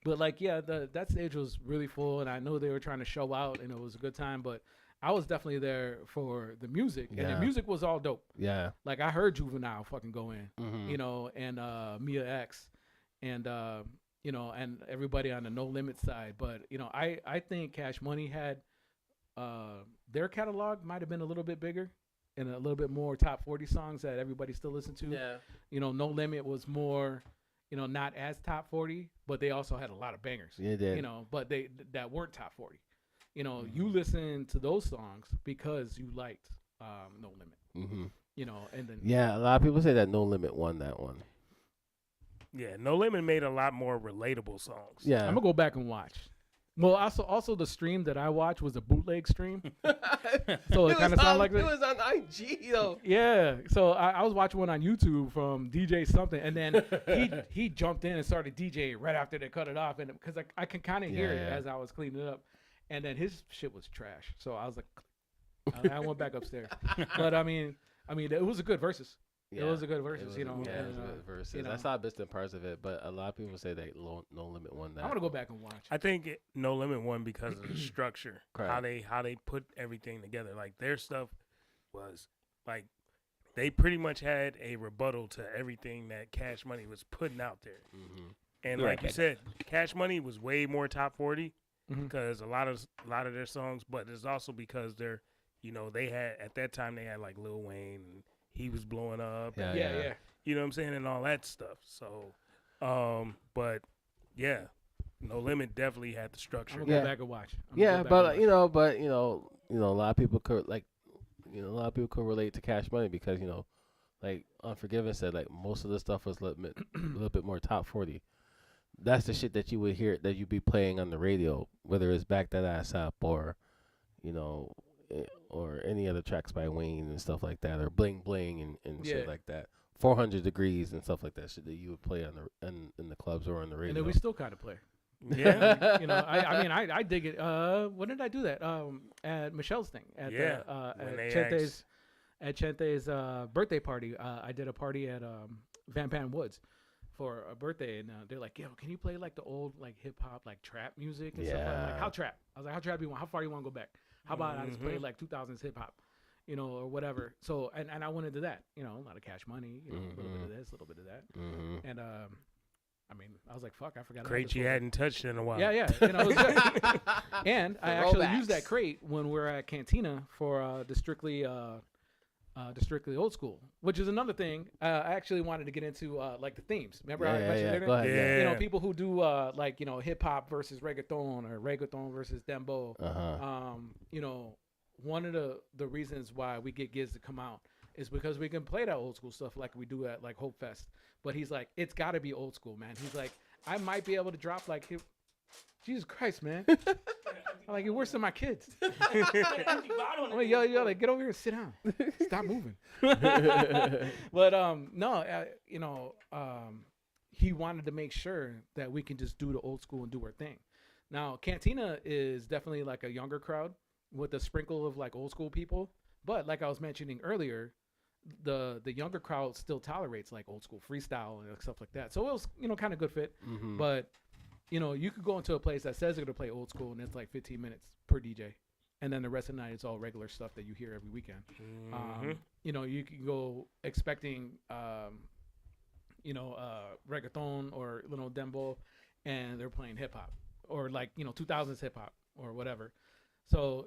S3: But like, yeah, that stage was really full, and I know they were trying to show out, and it was a good time. But I was definitely there for the music, and the
S2: Yeah.
S3: music was all dope.
S2: Yeah.
S3: Like I heard Juvenile fucking go in,
S2: Mhm.
S3: and Mia X, and and everybody on the No Limit side. But I think Cash Money had their catalog might have been a little bit bigger and a little bit more top 40 songs that everybody still listened to.
S2: Yeah.
S3: No Limit was more, not as top 40, but they also had a lot of bangers.
S2: Yeah, they did.
S3: But that weren't top 40. You listen to those songs because you liked No Limit.
S2: Mm-hmm.
S3: And then
S2: Yeah, a lot of people say that No Limit won that one.
S1: Yeah, No Limit made a lot more relatable songs.
S2: Yeah.
S3: I'm gonna go back and watch. Well, also the stream that I watched was a bootleg stream, so it kind of sounded like
S2: it was on IG though.
S3: Yeah, so I was watching one on YouTube from DJ something, and then he jumped in and started DJing right after they cut it off, and because I can kind of hear it
S2: Yeah.
S3: as I was cleaning it up, and then his shit was trash. So I was like, I went back upstairs, but I mean, it was a good versus. It was a good versus,
S2: Yeah, it was
S3: and,
S2: a good versus.
S3: you know.
S2: I saw bits and parts of it, but a lot of people say that No Limit won that.
S3: I'm gonna go back and watch.
S1: I think No Limit won because of the structure,
S2: Correct.
S1: how they put everything together. Like their stuff was like they pretty much had a rebuttal to everything that Cash Money was putting out there.
S2: Mm-hmm.
S1: And
S4: Right.
S1: like you said, Cash Money was way more top 40
S3: Mhm.
S1: because a lot of their songs, but it's also because they're they had at that time they had like Lil Wayne and he was blowing up.
S2: Yeah,
S1: and,
S3: Yeah.
S1: you know what I'm saying, and all that stuff. So, but yeah, No Limit definitely had the
S3: I'm
S1: structure.
S3: gonna
S2: Yeah.
S3: go back and watch.
S2: Yeah, but a lot of people could a lot of people could relate to Cash Money because like Unforgiven said, like most of the stuff was a little bit more top 40. That's the shit that you would hear that you'd be playing on the radio, whether it's Back That Ass Up or or any other tracks by Wayne and stuff like that, or Bling Bling and shit
S3: Yeah.
S2: like that. 400 Degrees and stuff like that, shit that you would play on in the clubs or on the radio.
S3: and then we still kind of play.
S1: Yeah,
S3: I dig it. When did I do that? At Michelle's thing. At
S1: Yeah,
S3: at
S1: when they
S3: Chente's birthday party. I did a party at Van Pan Woods for a birthday, and they're like, "Yo, can you play like the old like hip hop like trap music and stuff?" I'm like,
S2: Yeah.
S3: "How trap?" I was like, "How trap do you want? How far do you want to go back? How about I just play
S1: Mhm.
S3: like 2000s hip hop?" Or whatever. So and I went into that. A lot of Cash Money. A little bit of this, a little bit of that,
S2: Mm-hmm.
S3: and I was like, "Fuck, I forgot."
S1: crate you hadn't touched in a while.
S3: Yeah, yeah. It was good. And I actually used that
S2: throwbacks.
S3: crate when we're at Cantina for the Strictly Old School, which is another thing. I actually wanted to get into like the themes. Remember how I mentioned it?
S2: Go ahead.
S1: Yeah.
S3: People who do like hip hop versus reggaeton or reggaeton versus dembow.
S2: Uh-huh.
S3: One of the reasons why we get Giz to come out is because we can play that old school stuff like we do at like Hope Fest. But he's like, it's got to be old school, man. He's like, I might be able to drop like, Jesus Christ, man. I'm like, you're worse than my kids. I'm like, yo, like, get over here and sit down. Stop moving. But no, he wanted to make sure that we can just do the old school and do our thing. Now, Cantina is definitely like a younger crowd with a sprinkle of like old school people. But like I was mentioning earlier, the younger crowd still tolerates like old school freestyle and stuff like that. So it was, kind of good fit.
S2: Mhm.
S3: But, you could go into a place that says they're going to play old school and it's like 15 minutes per DJ. And then the rest of the night it's all regular stuff that you hear every weekend. You can go expecting, reggaeton or dembo, and they're playing hip hop or like 2000s hip hop or whatever. So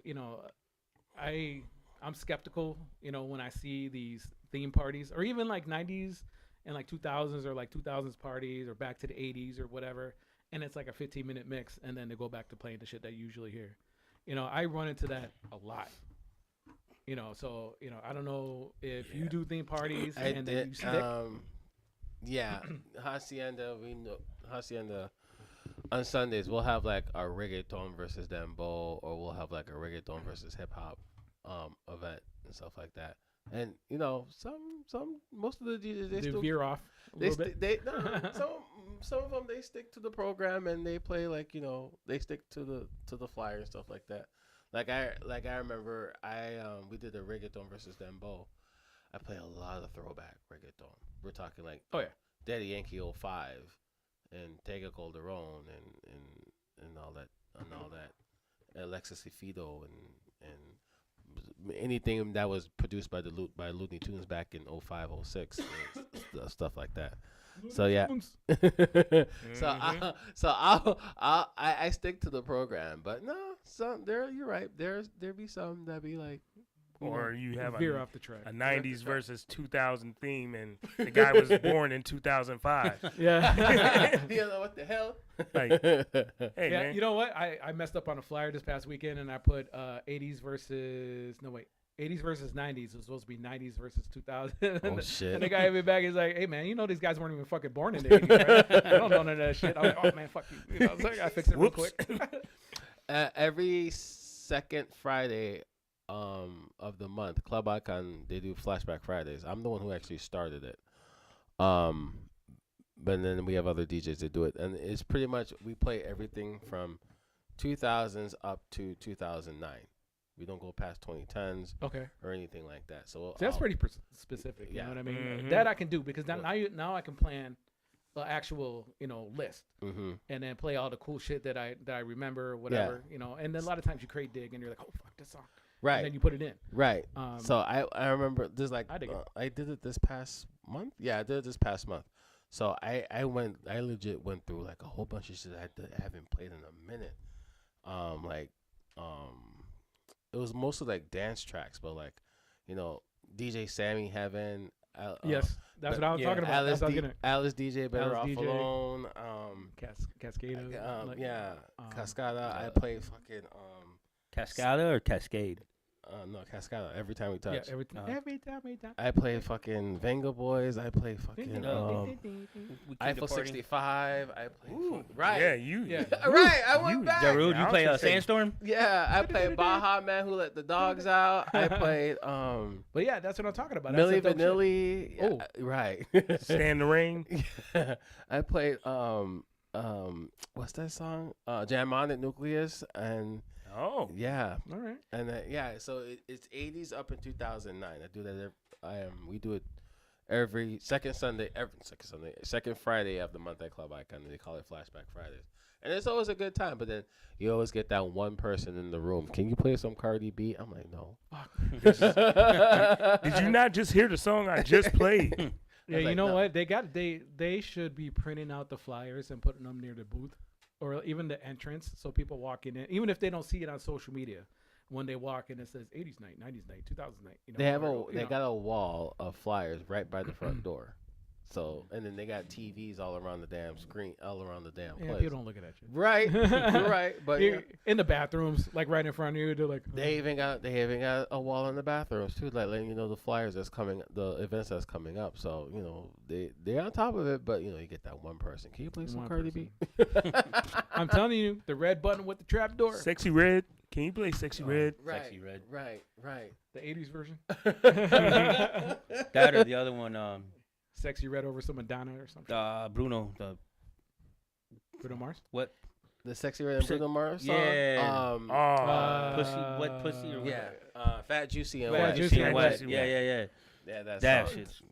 S3: I'm skeptical, when I see these theme parties or even like 90s and like 2000s or like 2000s parties or back to the 80s or whatever, and it's like a 15-minute mix, and then they go back to playing the shit that you usually hear. I run into that a lot. So I don't know if you do theme parties and then you stick.
S2: Yeah, Hacienda. We know Hacienda. On Sundays, we'll have like a reggaeton versus dembo, or we'll have like a reggaeton versus hip hop event and stuff like that. And most of the DJs they still
S3: veer off a little bit.
S2: Some of them they stick to the program and they play like they stick to the flyer and stuff like that. Like I remember we did a reggaeton versus dembo. I play a lot of throwback reggaeton. We're talking like Daddy Yankee 05 and Tega Calderon and all that Alexis Fido and anything that was produced by Looney Tunes back in 05, 06, stuff like that. So yeah, I stick to the program, but no, you're right. There be some that be like,
S1: or you have
S3: veer off the track.
S1: A 90s versus 2000 theme, and the guy was born in 2005.
S3: Yeah.
S2: You know what the hell?
S1: Like, hey,
S3: yeah,
S1: man.
S3: you know what? I messed up on a flyer this past weekend, and I put 80s versus 90s. It was supposed to be 90s versus 2000.
S2: Oh shit!
S3: And the guy hit me back. He's like, "Hey man, these guys weren't even fucking born in the 80s, right? I don't know none of that shit." I'm like, "Oh man, fuck you." I was like, "I fixed it real quick."
S2: Every second Friday of the month, Club Icon, they do Flashback Fridays. I'm the one who actually started it. But then we have other DJs that do it, and it's pretty much we play everything from 2000s up to 2009. We don't go past 2010s or anything like that. So
S3: that's pretty specific. You know what I mean?
S1: Mm-hmm.
S3: That I can do because now I can plan the actual list and then play all the cool shit that I remember or whatever. And then a lot of times you create dig and you're like, oh fuck this song.
S2: Right.
S3: And then you put it in.
S2: Right. So I remember there's like
S3: I
S2: did it this past month. Yeah, I did it this past month. So I legit went through like a whole bunch of shit I haven't played in a minute. It was mostly like dance tracks, but like, DJ Sammy Heaven.
S3: Yes, that's what I was talking about.
S2: Alice DJ Better Off
S3: DJ.
S2: Alone.
S3: Cascada.
S2: Cascada. I play fucking
S4: Cascada or Cascade?
S2: No, Cascada. Every time we touch.
S3: Yeah, every time.
S2: I play fucking Venga Boys. I play fucking iPhone 65. I play right.
S1: Yeah, you.
S3: Yeah.
S2: Right. I went back.
S4: Jarud, you play Sandstorm?
S2: Yeah, I played Baja Man Who Let the Dogs Out. I played
S3: But yeah, that's what I'm talking about.
S2: Milli
S3: That's
S2: Vanilli.
S3: Oh.
S2: Yeah, right.
S1: Stand the Rain.
S2: Yeah. I played what's that song? Jam On It Nucleus and
S1: Oh.
S2: yeah.
S3: All right.
S2: And so it's 80s up in 2009. I do that. We do it every second Friday of the month at Club Icon. They call it Flashback Fridays, and it's always a good time. But then you always get that one person in the room. Can you play some Cardi B? I'm like, no.
S1: Did you not just hear the song I just played?
S3: Yeah,
S2: like,
S3: you know
S2: no.
S3: what? They should be printing out the flyers and putting them near the booth or even the entrance so people walking in, even if they don't see it on social media, when they walk in it says 80s night, 90s night, 2000s night.
S2: They got a wall of flyers right by the front door. So, and then they got TVs all around the damn screen, all around the damn place.
S3: People don't look at that shit.
S2: Right, you're right. But
S3: in the bathrooms, like right in front of you, they're like.
S2: They even got a wall in the bathrooms too, like letting you know the flyers that's coming, the events that's coming up. So they're on top of it, but you get that one person. Can you play some Cardi B?
S3: I'm telling you, the red button with the trap door.
S1: Sexy Red. Can you play Sexy Red?
S2: Right,
S4: Sexy Red.
S2: Right.
S3: The 80s version.
S4: That or the other one,
S3: Sexy Red over some Madonna or something.
S4: Bruno, the
S3: Bruno Mars.
S4: what?
S2: The Sexy Red and Bruno Mars song.
S4: Yeah.
S1: Oh,
S4: Pussy, wet pussy, or
S2: Yeah.
S4: whatever.
S2: Fat Juicy and
S3: Fat
S2: Wet.
S3: Juicy
S4: and
S3: and
S4: wet.
S1: Wet.
S4: Yeah.
S2: Yeah,
S4: That
S2: song.
S4: shit's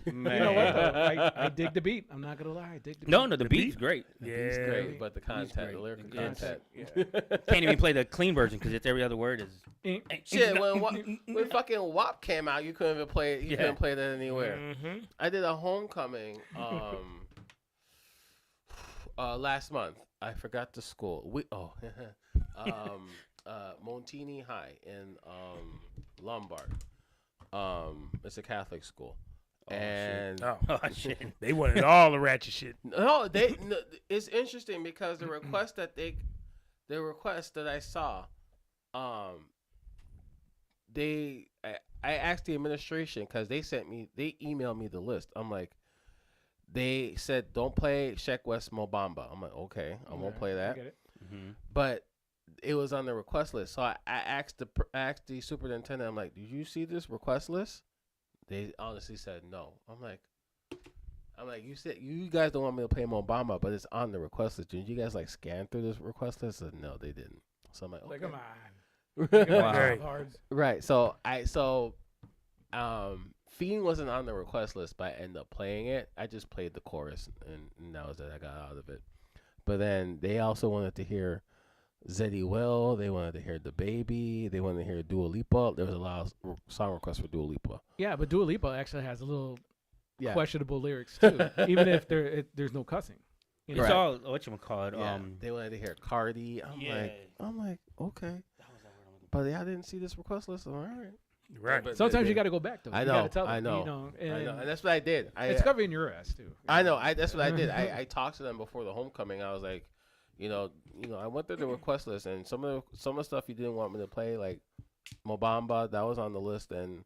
S3: You
S4: man.
S3: know what? Though? I dig the beat. I'm not gonna lie. I dig the beat.
S4: No, the
S1: The
S4: beat's
S1: beat?
S4: great.
S1: yeah.
S2: It's great, but the content,
S3: great.
S2: the lyrical
S3: The content,
S2: content.
S4: Can't even play the clean version because it's every other word is.
S2: Shit, when fucking WAP came out, you couldn't even play it. You
S4: Yeah.
S2: couldn't play that anywhere.
S1: Mm-hmm.
S2: I did a homecoming last month. I forgot the school. Montini High in Lombard. It's a Catholic school. And
S1: Oh,
S4: Oh shit.
S1: they wanted all the ratchet shit.
S2: no, it's interesting because the request that I saw, I asked the administration because they emailed me the list. I'm like, they said don't play Sheck West Mobamba. I'm like, okay, I won't play
S3: I
S2: that.
S3: get it.
S4: Mm-hmm.
S2: But it was on the request list, so I asked the superintendent. I'm like, did you see this request list? They honestly said no. I'm like, you said you guys don't want me to play Mobamba, but it's on the request list. Did you guys like scan through this request list? And no, they didn't. So I'm like, okay.
S3: Like, come on.
S4: Wow.
S1: Right.
S3: Hard.
S2: Right. Fiend wasn't on the request list, but I ended up playing it. I just played the chorus, and that was it. I got out of it. But then they also wanted to hear Zeddy Will. They wanted to hear The Baby. They wanted to hear Dua Lipa. There was a lot of song requests for Dua Lipa.
S3: Yeah, but Dua Lipa actually has a little
S2: Yeah.
S3: questionable lyrics too, even if there's no cussing. You know?
S4: It's
S2: Right.
S4: all whatchamacallit.
S2: Yeah. They wanted to hear Cardi. I'm like, okay. But I didn't see this request list. I'm like, all right.
S1: Right.
S2: But
S3: Sometimes
S2: they-
S3: you got to go back though.
S2: I
S3: You
S2: know,
S3: gotta tell
S2: I
S3: them,
S2: know.
S3: You know,
S2: I know,
S3: and
S2: and that's what I did.
S3: it's covering your ass too.
S2: I know. That's what I did. I talked to them before the homecoming. I was like, you know, I went through the request list, and some of the stuff you didn't want me to play, like Mobamba, that was on the list, and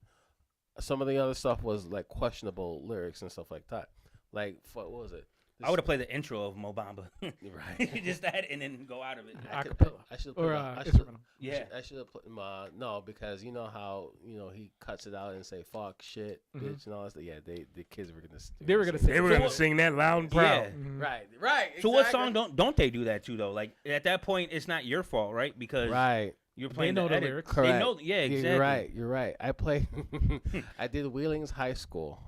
S2: some of the other stuff was like questionable lyrics and stuff like that. Like, what was it?
S4: I would have played the intro of Mobamba.
S2: Right.
S4: Just that and then go out of it.
S3: Acapella.
S2: I should
S3: Or
S2: have
S3: instrumental.
S4: Yeah.
S2: I should have put no, because you know how he cuts it out and say fuck, shit, bitch, and all that stuff. Yeah, the kids were gonna.
S3: They were gonna say
S1: They were gonna sing that loud and proud.
S4: Yeah.
S3: Mhm.
S2: Right.
S4: So what
S2: exactly.
S4: song don't they do that too though? Like at that point, it's not your fault, right? Because
S2: Right.
S4: you're playing
S3: know the
S4: edit.
S3: lyrics.
S4: They
S2: Correct.
S4: know. Yeah, exactly.
S2: You're right. I played. I did Wheelings High School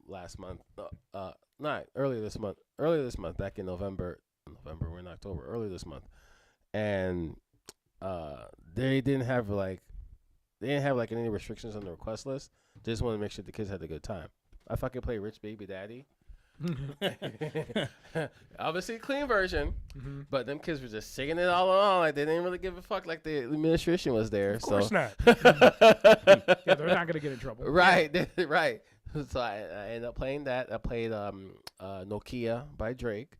S2: last month. Not earlier this month. Earlier this month, back in November. We're in October. Earlier this month, and they didn't have like any restrictions on the request list. They just wanted to make sure the kids had a good time. I fucking play Rich Baby Daddy. Obviously, clean version, but them kids were just singing it all along. Like they didn't really give a fuck. Like the administration was there.
S1: Of course
S2: so.
S1: not.
S3: Yeah, they're not gonna get in trouble.
S2: Right, right. So I ended up playing that. I played Nokia by Drake.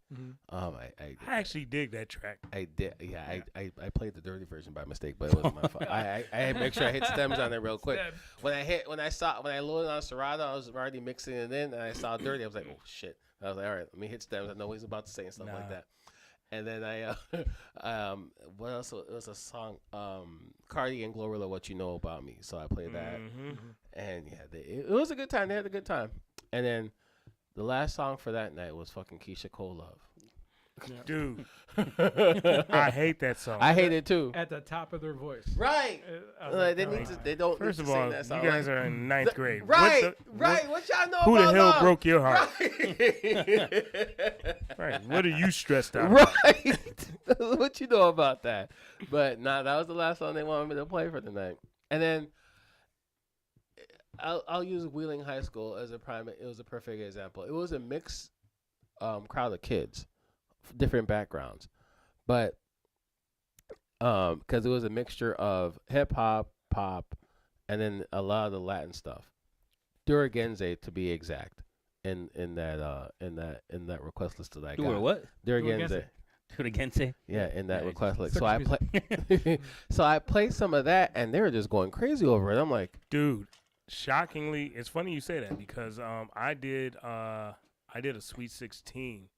S1: I actually dig that track.
S2: I did. Yeah, I played the dirty version by mistake, but it wasn't my fault. I had to make sure I hit stems on it real quick. When I loaded on Serato, I was already mixing it in, and I saw dirty. I was like, oh shit. I was like, all right, let me hit stems. I know what he's about to say and stuff like that. And then what else? It was a song, Cardi and Glorilla, What You Know About Me. So I played that, and yeah, it was a good time. They had a good time. And then the last song for that night was fucking Keisha Cole Love.
S1: Dude, I hate that song.
S2: I hate it too.
S3: At the top of their voice.
S2: Right.
S3: I was
S2: Like,
S3: like,
S2: they don't
S1: First
S2: need
S1: of
S2: to sing
S1: all,
S2: that
S1: you
S2: song.
S1: guys are in ninth grade.
S2: Right,
S1: What
S2: what y'all know
S1: who
S2: about
S1: the hell
S2: love?
S1: broke your heart?
S2: Right.
S1: Right. What are you stressed out?
S2: Right. What you know about that? But nah, that was the last song they wanted me to play for the night. And then I'll use Wheeling High School as a prime. It was a perfect example. It was a mixed crowd of kids, different backgrounds, but because it was a mixture of hip hop, pop, and then a lot of the Latin stuff. Duragenze, to be exact, in that request list that I
S4: Do
S2: got.
S4: it what?
S2: Duragenze.
S3: Duragenze.
S4: Do it again, say.
S2: Yeah, in that
S4: Nice.
S2: request list.
S3: Such
S2: So I play. So I played some of that, and they were just going crazy over it. I'm like,
S1: Dude, shockingly, it's funny you say that because I did a Sweet 16,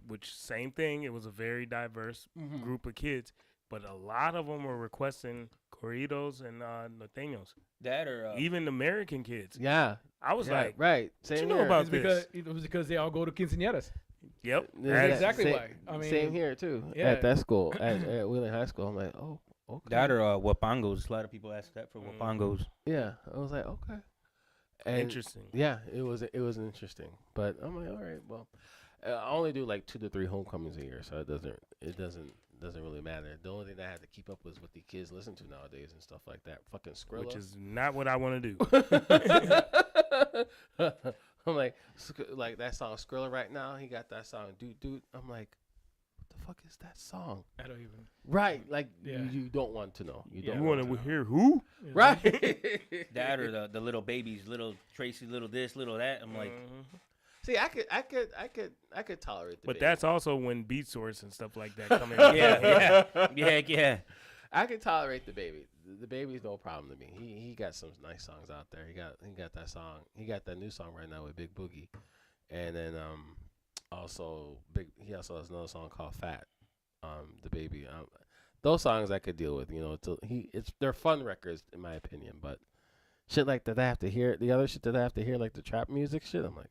S1: which same thing. It was a very diverse group of kids, but a lot of them were requesting Corridos and Nathaniels.
S4: That or
S1: Even American kids.
S2: Yeah.
S1: I was
S2: Yeah,
S1: like,
S2: right.
S1: you
S2: Same
S1: know
S2: here.
S1: about
S3: It's
S1: this?
S3: because it was because they all go to quinceañeras.
S1: Yep.
S2: Yeah,
S1: That's
S3: exactly
S2: same,
S3: why. I mean,
S2: same here too.
S3: yeah.
S2: At that school, at Wheeling High School, I'm like, oh, okay.
S4: that or Wapangos. A lot of people ask that for
S1: Mm.
S4: Wapangos.
S2: Yeah, I was like, okay. And
S1: Interesting.
S2: yeah, it was interesting, but I'm like, all right, well, I only do like 2 to 3 homecomings a year, so it doesn't really matter. The only thing that I had to keep up with what the kids listen to nowadays and stuff like that. Fucking Skrilla.
S1: Which is not what I want to do.
S2: I'm like that song Skrilla right now. He got that song, dude. I'm like, what the fuck is that song?
S3: I don't even.
S2: Right, like
S3: Yeah.
S2: you don't want to know. You
S3: Yeah.
S2: don't
S1: You
S2: want
S1: want
S2: to
S1: to
S2: know.
S1: hear who?
S2: Right.
S4: That or the little babies, little Tracy, little this, little that. I'm like,
S1: Mhm.
S2: See, I could tolerate the
S1: But
S2: baby.
S1: that's also when Beat Source and stuff like that come in.
S4: yeah.
S2: I can tolerate the baby. The baby's no problem to me. He got some nice songs out there. He got that song. He got that new song right now with Big Boogie, and then he also has another song called Fat. The baby. Those songs I could deal with. You know, they're fun records in my opinion. But shit like that I have to hear. The other shit that I have to hear, like the trap music shit. I'm like,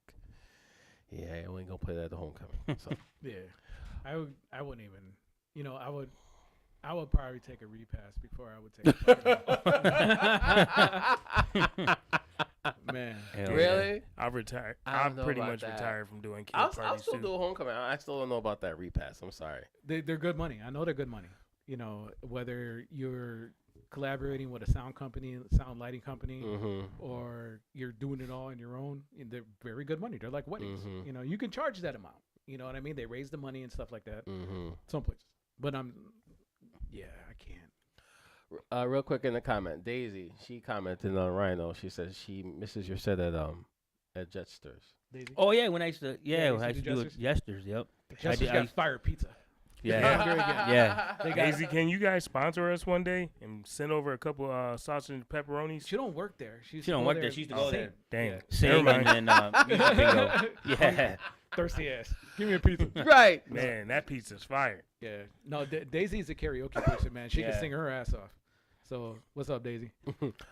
S2: yeah, we ain't gonna play that at the homecoming. So.
S3: Yeah, I wouldn't even. You know, I would probably take a repass before I would take a man.
S4: Hell yeah.
S2: Really?
S1: I've retired.
S2: I don't
S1: I've
S2: know
S1: pretty
S2: about
S1: much
S2: that.
S1: retired from doing kid
S2: I'll
S1: parties
S2: still
S1: too.
S2: do a homecoming. I still don't know about that repass. I'm sorry.
S3: They're good money. I know they're good money. You know, whether you're collaborating with a sound company, sound lighting company,
S2: Mm-hmm.
S3: or you're doing it all on your own, and they're very good money. They're like weddings.
S2: Mhm.
S3: You know, you can charge that amount. You know what I mean? They raise the money and stuff like that.
S2: Mm-hmm.
S3: Some places, but yeah, I can't.
S2: Real quick in the comment, Daisy, she commented on Rhino. She says she misses your set at Jetsters.
S3: Daisy,
S4: Oh yeah, when I used to
S3: you
S4: when I
S3: used
S4: used
S3: to
S4: to
S3: do
S4: do it yesterday. Yep.
S3: Justice
S4: I
S3: got
S4: used-
S3: fire pizza.
S4: Yeah.
S3: Very good.
S4: Yeah.
S3: They got-
S1: Daisy, can you guys sponsor us one day and send over a couple sausage and pepperonis?
S3: She don't work there. She
S4: She don't work there. She used to go
S3: Sing.
S4: there.
S1: Dang.
S3: Yeah.
S1: Never
S4: Sing
S1: mind.
S4: and then music bingo. Yeah.
S3: Thirsty ass. Give me a pizza.
S2: Right.
S1: Man, that pizza's fire.
S3: Yeah. No, Daisy's a karaoke person, man. She can
S4: Yeah.
S3: sing her ass off. So, what's up, Daisy?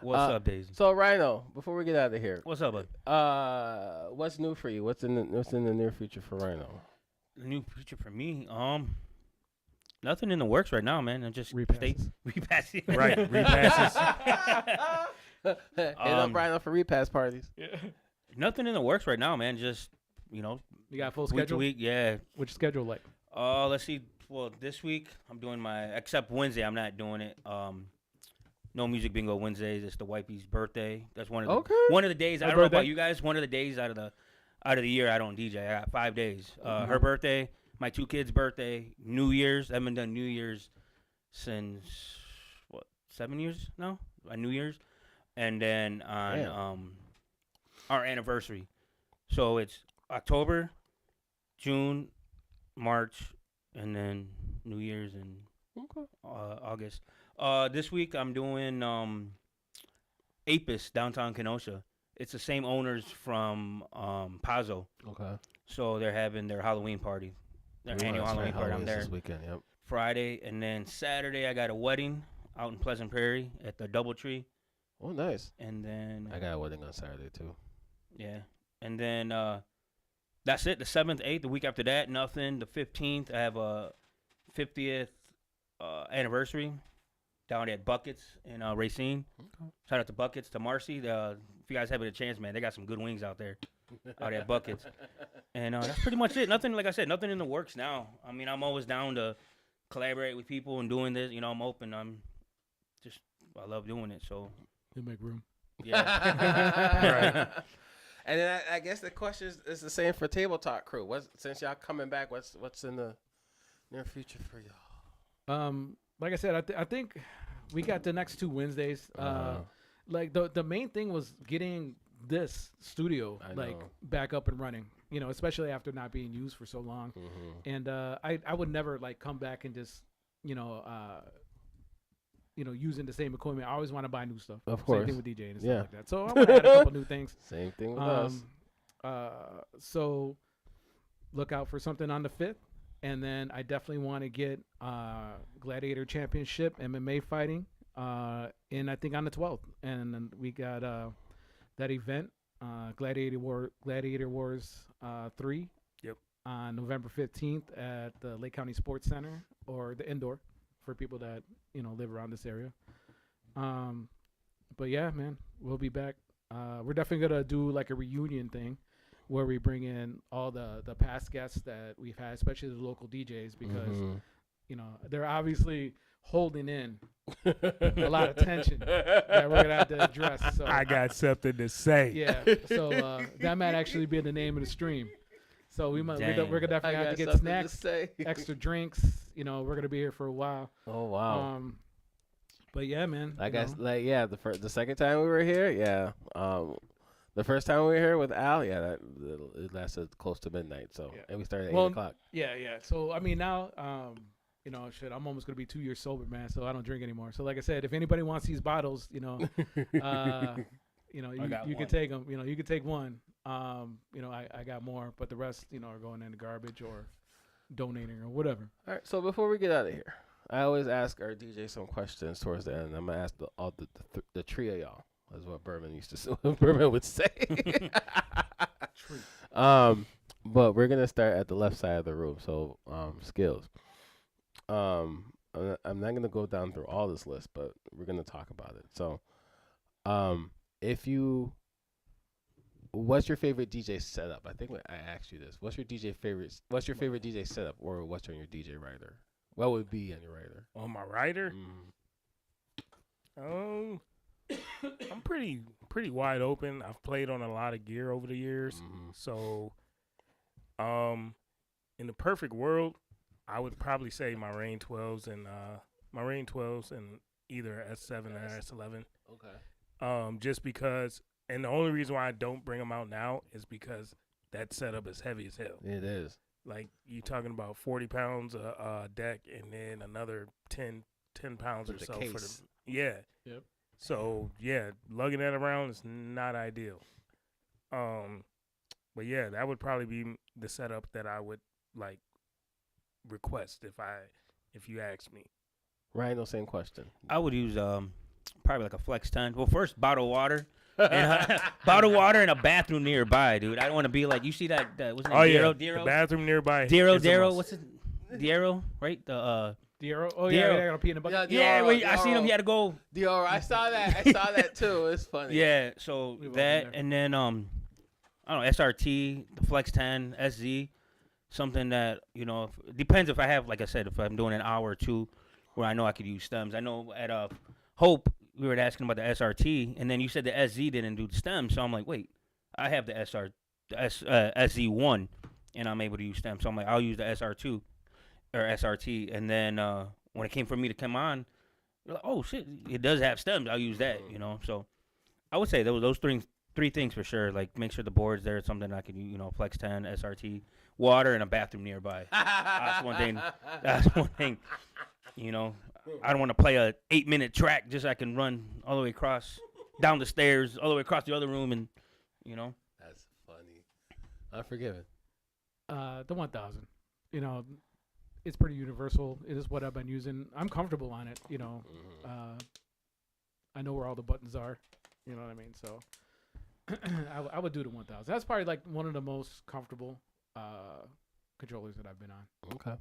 S4: What's up, Daisy?
S2: So Rhino, before we get out of here,
S4: What's up, bud?
S2: what's new for you? What's in the near future for Rhino?
S4: The new future for me, nothing in the works right now, man. I just stay
S3: Repasses.
S4: repassing.
S1: Right, repasses.
S2: Hit up Rhino for repass parties.
S3: Yeah.
S4: Nothing in the works right now, man. Just
S3: You got full
S4: week to
S3: schedule?
S4: week. Yeah.
S3: Which schedule like?
S4: Let's see. Well, this week I'm doing except Wednesday I'm not doing it. No music bingo Wednesdays. It's the wifey's birthday. That's one of the days. I
S3: Her
S4: don't know about
S3: birthday?
S4: you guys. One of the days out of the year I don't DJ. I got 5 days. Her birthday, my 2 kids' birthday, New Year's. I haven't done New Year's since 7 years now. New Year's, and then on our anniversary. So it's October, June, March, and then New Year's and August. This week I'm doing Apis downtown Kenosha. It's the same owners from Pazzo.
S2: Okay.
S4: So they're having their Halloween party, their annual Halloween party. I'm there
S2: this weekend. Yep.
S4: Friday, and then Saturday I got a wedding out in Pleasant Prairie at the DoubleTree,
S2: Oh, nice.
S4: and then
S2: I got a wedding on Saturday too.
S4: yeah, and then that's it. The 7th, 8th, the week after that, nothing. The 15th, I have a 50th anniversary down at Buckets in Racine.
S2: Okay.
S4: Shout out to Buckets, to Marcy. If you guys have a chance, man, they got some good wings out there. Out at Buckets. And that's pretty much it. Nothing, like I said, nothing in the works now. I mean, I'm always down to collaborate with people and doing this. You know, I'm open. I love doing it. So,
S3: You make room.
S4: yeah.
S2: And then I guess the question is the same for Table Talk Crew. Since y'all coming back, what's in the near future for y'all?
S3: Like I said, I think we got the next 2 Wednesdays. Like the main thing was getting this studio
S2: I
S3: like
S2: know.
S3: back up and running. You know, especially after not being used for so long.
S2: Mm-hmm.
S3: And I would never like come back and just using the same equipment. I always want to buy new stuff.
S2: Of
S3: Same
S2: course.
S3: thing with DJing and stuff
S2: Yeah.
S3: like that. So I want to add a couple new things.
S2: Same thing with us.
S3: So look out for something on the 5th. And then I definitely want to get Gladiator Championship MMA fighting I think on the 12th, and then we got that event, Gladiator Wars 3.
S1: Yep.
S3: On November 15th at the Lake County Sports Center, or the indoor for people that live around this area. But yeah, man, we'll be back. We're definitely gonna do like a reunion thing where we bring in all the past guests that we've had, especially the local DJs, because they're obviously holding in a lot of tension that we're gonna have to address. So
S1: I got something to say.
S3: yeah, so that might actually be the name of the stream. So we're gonna definitely have to get snacks, extra drinks. We're gonna be here for a while.
S2: Oh wow.
S3: But yeah, man.
S2: I guess the second time we were here, the first time we were here with Al, it lasted close to midnight. So
S3: Yeah.
S2: and we started at 8 o'clock.
S3: Yeah. So I mean now, I'm almost gonna be 2 years sober, man. So I don't drink anymore. So like I said, if anybody wants these bottles, you can take them. You can take one. I got more, but the rest, are going in the garbage or donating or whatever.
S2: All right. So before we get out of here, I always ask our DJ some questions towards the end. I'm gonna ask the three of y'all. That's what Berman used to say. Berman would say. But we're gonna start at the left side of the room. So skills. I'm not gonna go down through all this list, but we're gonna talk about it. So, what's your favorite DJ setup? I think I asked you this. What's your favorite DJ setup, or what's on your DJ rider? What would be on your rider?
S1: On my rider, I'm pretty wide open. I've played on a lot of gear over the years, so in the perfect world, I would probably say my Rain 12s and either S7 or S11.
S2: Okay.
S1: Just because, and the only reason why I don't bring them out now is because that setup is heavy as hell.
S2: It is.
S1: Like, you talking about 40 pounds a deck and then another 10 pounds or
S2: the
S1: so
S2: case.
S1: for the yeah.
S3: Yep.
S1: So yeah, lugging that around is not ideal. But yeah, that would probably be the setup that I would like request if you ask me.
S2: Rhino, same question.
S4: I would use probably like a Flex 10. Well, first bottled water. And bottled water and a bathroom nearby, dude. I don't want to be like, you see that what's his name?
S1: The bathroom nearby.
S4: Daryl, what's it? Daryl, right? The
S3: Dioro? Oh
S4: Dioro.
S3: yeah, I gotta pee in the bucket.
S4: yeah, wait, I seen him. He had to go.
S2: Dior, I saw that too. It's funny.
S4: Yeah, so
S3: We've all
S4: that,
S3: been
S4: and then I don't know, SRT, the Flex 10, SZ, something that it depends if I have, like I said, if I'm doing an hour or two, where I know I could use stems. I know at Hope we were asking about the SRT, and then you said the SZ didn't do the stems, so I'm like, wait, I have the SZ1, and I'm able to use stems, so I'm like, I'll use the SR2 or SRT, and then when it came for me to come on, you're like, oh shit, it does have stems. I'll use that, So I would say those three things for sure. Like, make sure the board's there, something I can use, Flex 10, SRT, water, and a bathroom nearby. That's one thing. That's one thing. I don't want to play a 8-minute track just so I can run all the way across, down the stairs, all the way across the other room, and
S2: That's funny. Unforgiven.
S3: The 1000. It's pretty universal. It is what I've been using. I'm comfortable on it. I know where all the buttons are. You know what I mean? So I would do the 1000. That's probably like one of the most comfortable controllers that I've been on.
S2: Okay.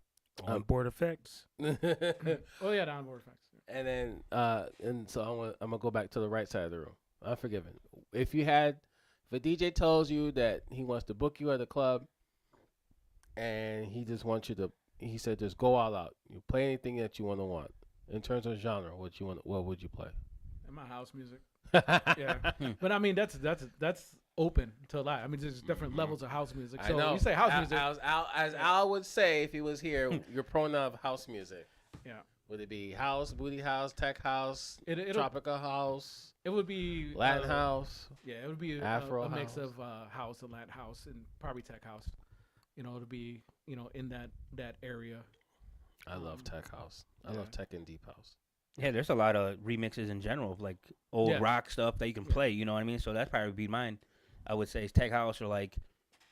S1: Onboard effects.
S3: Oh yeah, the onboard effects.
S2: And then, and so I'm gonna go back to the right side of the room. Unforgiven. If a DJ tells you that he wants to book you at a club, and he just wants you to, he said, just go all out. You play anything that you want. In terms of genre, what would you play?
S3: And my house music. Yeah, but I mean that's open to a lot. I mean, there's different levels of house music. So
S2: I know.
S3: when you say house music,
S2: As Al would say if he was here, your pronoun of house music.
S3: yeah,
S2: Would it be house, booty house, tech house,
S3: it'll
S2: tropical house,
S3: it would be
S2: Latin house?
S3: Yeah, it would be
S2: Afro
S3: a mix
S2: house.
S3: of house and Latin house and probably tech house. It'll be in that area.
S2: I love tech house. I love tech and deep house.
S4: yeah, there's a lot of remixes in general of like old
S3: Yeah.
S4: rock stuff that you can play. You know what I mean? So that probably would be mine. I would say it's tech house, or like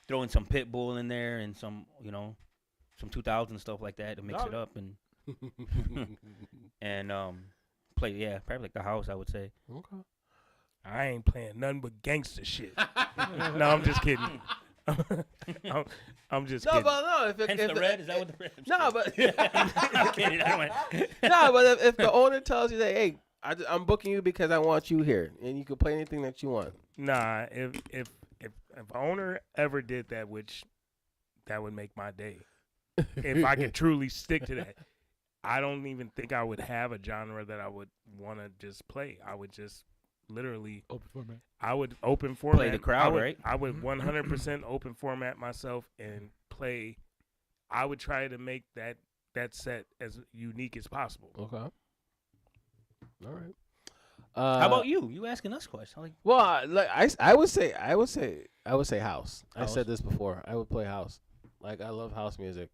S4: throwing some Pitbull in there and some some 2000 stuff like that to mix it up, and probably like the house, I would say.
S2: Okay.
S1: I ain't playing nothing but gangster shit. No, I'm just kidding. I'm just
S2: No,
S1: kidding.
S2: but no.
S4: Hence the red. Is that what the red?
S2: No, but
S4: I'm kidding. I don't want.
S2: no, but if the owner tells you that, hey, I'm booking you because I want you here, and you can play anything that you want.
S1: Nah, if owner ever did that, which that would make my day. If I could truly stick to that, I don't even think I would have a genre that I would want to just play. I would just literally
S3: Open format.
S1: I would open format.
S4: Play the crowd,
S1: I would,
S4: right?
S1: I would 100% open format myself and play. I would try to make that set as unique as possible.
S2: Okay. All right.
S4: How about you? You asking us questions? Like,
S2: Well, I would say house. I
S4: House.
S2: said this before. I would play house. Like I love house music.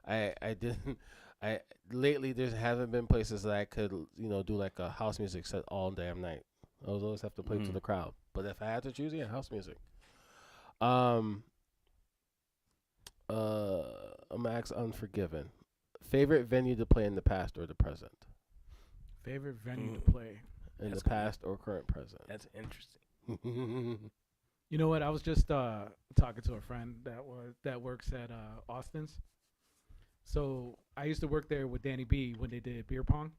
S2: I didn't. I lately there haven't been places that I could do like a house music set all damn night. I would always have to play to the crowd. But if I had to choose, yeah, house music. I'm Max Unforgiven. Favorite venue to play in the past or the present?
S3: Favorite venue to play.
S2: In
S1: That's
S2: the
S1: good.
S2: past or current present?
S1: That's interesting.
S3: You know what? I was just talking to a friend that works at Austin's. So I used to work there with Danny B when they did beer pong,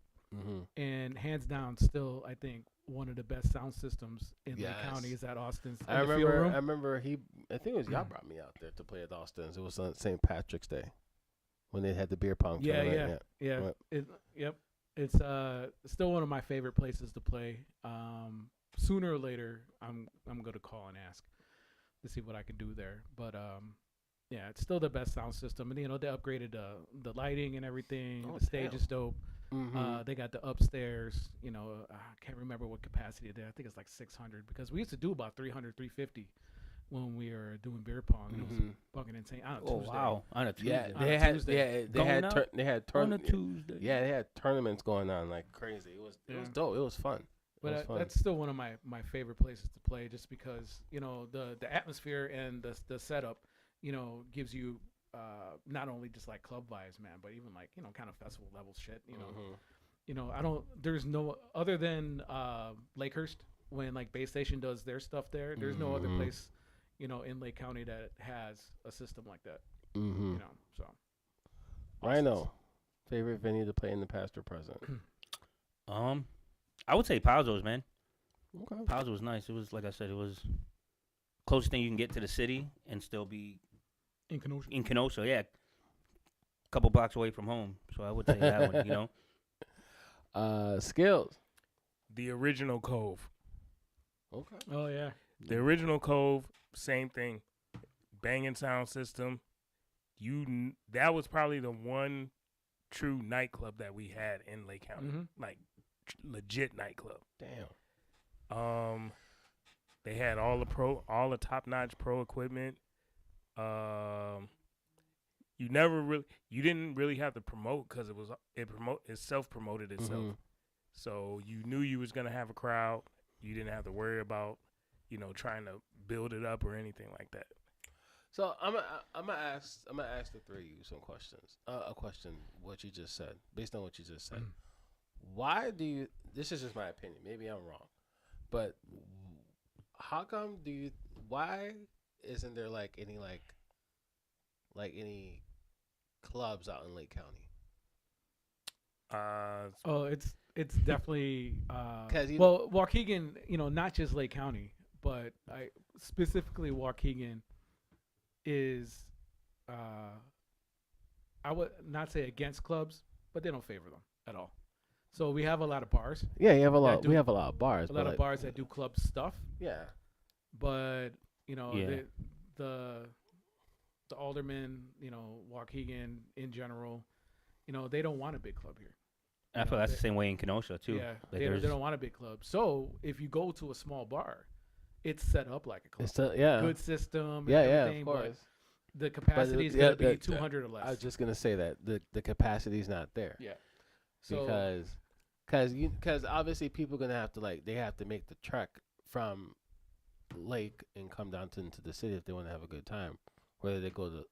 S3: and hands down, still I think one of the best sound systems in Lake
S2: Yes.
S3: County is at Austin's. in
S2: I
S3: the field room.
S2: remember I think it was y'all brought me out there to play at Austin's. It was on St. Patrick's Day when they had the beer pong tournament.
S3: Yeah.
S2: Right.
S3: Yep. It's still one of my favorite places to play. Sooner or later, I'm gonna call and ask to see what I can do there. But yeah, it's still the best sound system, and they upgraded the lighting and everything.
S2: Oh,
S3: The stage
S2: damn.
S3: is dope. They got the upstairs. I can't remember what capacity they. I think it's like 600 because we used to do about 300, 350 when we were doing beer pong. It was fucking insane. On a
S4: oh
S3: Tuesday.
S4: wow, on a Tuesday.
S2: Yeah,
S3: On
S2: they
S3: a
S2: had
S3: Tuesday.
S2: they had
S4: Going
S2: they had
S4: on a
S2: tournaments.
S4: Tuesday.
S2: Yeah, they had tournaments going on like crazy. It was
S3: Yeah.
S2: dope. It was fun. It was
S3: But
S2: fun.
S3: that's still one of my favorite places to play, just because the atmosphere and the setup, gives you not only just like club vibes, man, but even like kind of festival level shit. I don't. There's no other than Lakehurst when like Bay Station does their stuff there. There's no other place, in Lake County that has a system like that. So.
S2: Rhino, favorite venue to play in the past or present?
S4: I would say Pazos, man.
S2: Okay.
S4: Pazos was nice. It was like I said, it was closest thing you can get to the city and still be
S3: In Kenosha.
S4: in Kenosha. Yeah, couple blocks away from home. So I would say that one.
S2: Skills.
S1: The original Cove.
S2: Okay.
S3: Oh yeah.
S1: The original Cove, same thing. Banging sound system. That was probably the one true nightclub that we had in Lake County. Like legit nightclub.
S2: Damn.
S1: They had all the top notch pro equipment. You didn't really have to promote because it self promoted itself. So you knew you was gonna have a crowd. You didn't have to worry about trying to build it up or anything like that.
S2: So I'm gonna ask the three of you some questions. A question, what you just said, based on what you just said. Why do you? This is just my opinion. Maybe I'm wrong, but how come why isn't there like any clubs out in Lake County?
S3: Oh, it's definitely
S2: 'Cause
S3: Waukegan, not just Lake County, but specifically Waukegan is I would not say against clubs, but they don't favor them at all. So we have a lot of bars,
S2: Yeah, you have a lot.
S3: do-
S2: We have a lot of bars.
S3: a lot
S2: but
S3: of bars that do club stuff,
S2: Yeah.
S3: but
S4: Yeah.
S3: the aldermen, Waukegan in general, they don't want a big club here.
S4: I feel that's the same way in Kenosha too.
S3: Yeah,
S4: Like,
S3: they
S4: there's-
S3: don't want a big club. So if you go to a small bar, it's set up like a club.
S2: It's yeah.
S3: Good system. And
S2: Yeah,
S3: everything,
S2: of
S3: but
S2: course.
S3: the capacity is going to be 200 or less.
S2: I was just gonna say that the capacity's not there.
S3: Yeah. So
S2: because obviously people gonna have to they have to make the trek from Lake and come down into the city if they want to have a good time, whether they go to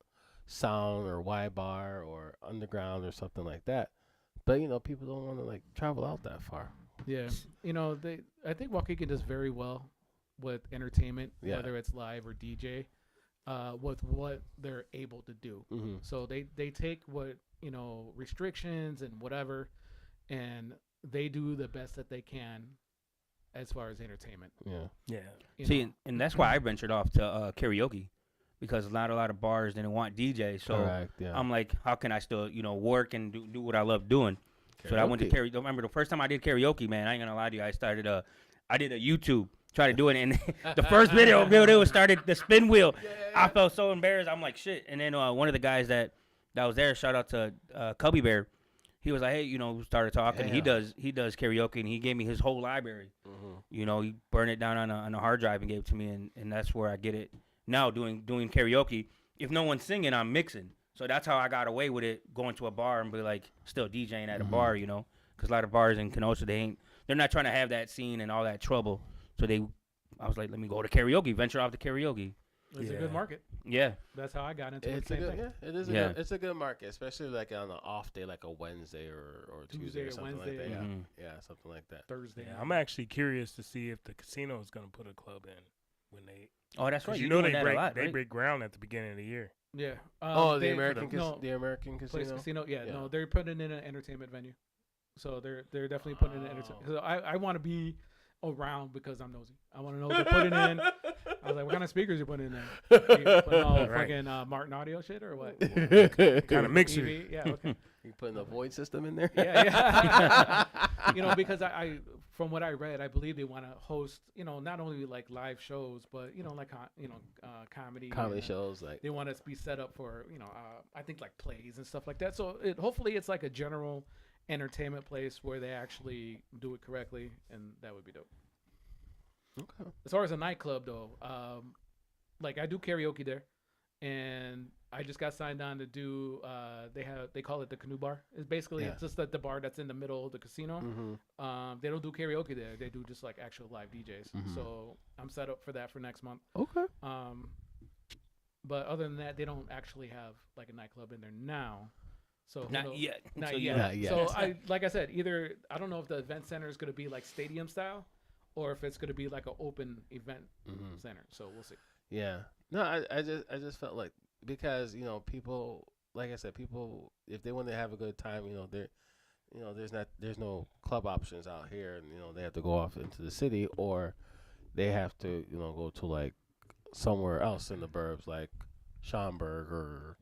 S2: Sound or Y Bar or Underground or something like that. But people don't want to travel out that far.
S3: Yeah, I think Waukegan does very well with entertainment,
S2: Yeah.
S3: whether it's live or DJ, with what they're able to do.
S2: Mm-hmm.
S3: So they take what restrictions and whatever, and they do the best that they can as far as entertainment.
S2: Yeah.
S1: Yeah.
S3: you
S4: See,
S3: know.
S4: and that's why I ventured off to karaoke, because not a lot of bars didn't want DJs. So
S2: Correct. Yeah.
S4: I'm like, how can I still, work and do what I love doing? So I went to karaoke. Remember the first time I did karaoke, man, I ain't gonna lie to you. I did a YouTube, try to do it, and the first video, dude, it was started the spin wheel. I felt so embarrassed. I'm like, shit. And then one of the guys that was there, shout out to Cubby Bear. He was like, hey, we started talking.
S2: Yeah.
S4: He does karaoke, and he gave me his whole library.
S2: Mm-hmm.
S4: He burned it down on a hard drive and gave it to me, and that's where I get it now, doing karaoke. If no one's singing, I'm mixing. So that's how I got away with it, going to a bar and be like, still DJing at a bar, because a lot of bars in Kenosha, they're not trying to have that scene and all that trouble. So I was like, let me go to karaoke, venture off to karaoke.
S3: It's a
S1: Yeah.
S3: good market.
S4: Yeah.
S3: That's how I got into
S2: It's
S3: the
S2: a
S3: same
S2: good,
S3: thing.
S2: yeah, it is.
S4: Yeah.
S2: It's a good market, especially like on an off day, like a Wednesday or Tuesday
S3: Tuesday
S2: or
S3: or
S2: something
S3: Wednesday,
S2: like that.
S4: Mhm.
S2: Yeah, something like that.
S3: Thursday.
S1: Yeah,
S3: night.
S1: I'm actually curious to see if the casino is going to put a club in when they.
S4: Oh, that's right.
S1: Cause
S4: You're
S1: they
S4: doing that
S1: break
S4: a lot,
S1: they
S4: right?
S1: break ground at the beginning of the year.
S3: Yeah.
S2: Oh,
S3: they-
S2: the American
S3: no,
S2: the American
S3: Place
S2: casino.
S3: casino. Yeah,
S2: Yeah.
S3: no, they're putting in an entertainment venue, so they're definitely putting in an entertainment. So I want to be around because I'm nosy. I want to know what they're putting in. I was like, what kind of speakers you putting in there? You putting all
S1: Right.
S3: fucking Martin audio shit or what?
S1: Kind of mixer.
S3: EV? Yeah, okay.
S2: You putting a void system in there?
S3: Yeah. Because I from what I read, I believe they want to host, not only like live shows, but like comedy.
S2: Comedy
S3: and
S2: shows like.
S3: They want us to be set up for I think like plays and stuff like that. So hopefully it's like a general entertainment place where they actually do it correctly, and that would be dope.
S2: Okay.
S3: As far as a nightclub though, like I do karaoke there, and I just got signed on to do. They call it the Canoe Bar. It's basically
S2: Yeah.
S3: it's just the bar that's in the middle of the casino.
S2: Mm-hmm.
S3: They don't do karaoke there. They do just like actual live DJs.
S2: Mhm.
S3: So I'm set up for that for next month.
S2: Okay.
S3: But other than that, they don't actually have like a nightclub in there now. So who
S4: Not
S3: knows-
S4: yet.
S3: Not
S4: Until
S3: yet.
S4: you-
S2: Not yet.
S3: So like I said, either I don't know if the event center is going to be like stadium style, or if it's going to be like an open event
S2: Mm-hmm.
S3: center. So we'll see.
S2: Yeah. No, I just felt like, because people, like I said, people, if they want to have a good time, there's no club options out here, and they have to go off into the city, or they have to go to like somewhere else in the burbs, like Schaumburg or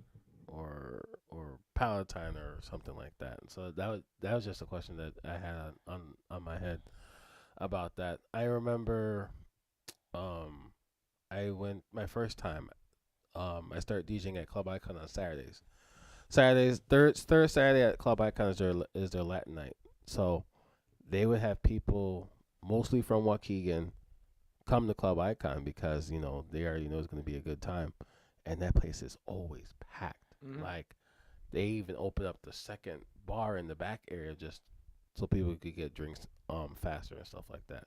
S2: Palatine or something like that. So that was just a question that I had on my head about that. I remember I went my first time. I started DJing at Club Icon on Saturdays. Third Saturday at Club Icon is their Latin night. So they would have people mostly from Waukegan come to Club Icon because they already know it's going to be a good time, and that place is always packed.
S3: Mhm.
S2: Like they even open up the second bar in the back area just so people could get drinks faster and stuff like that.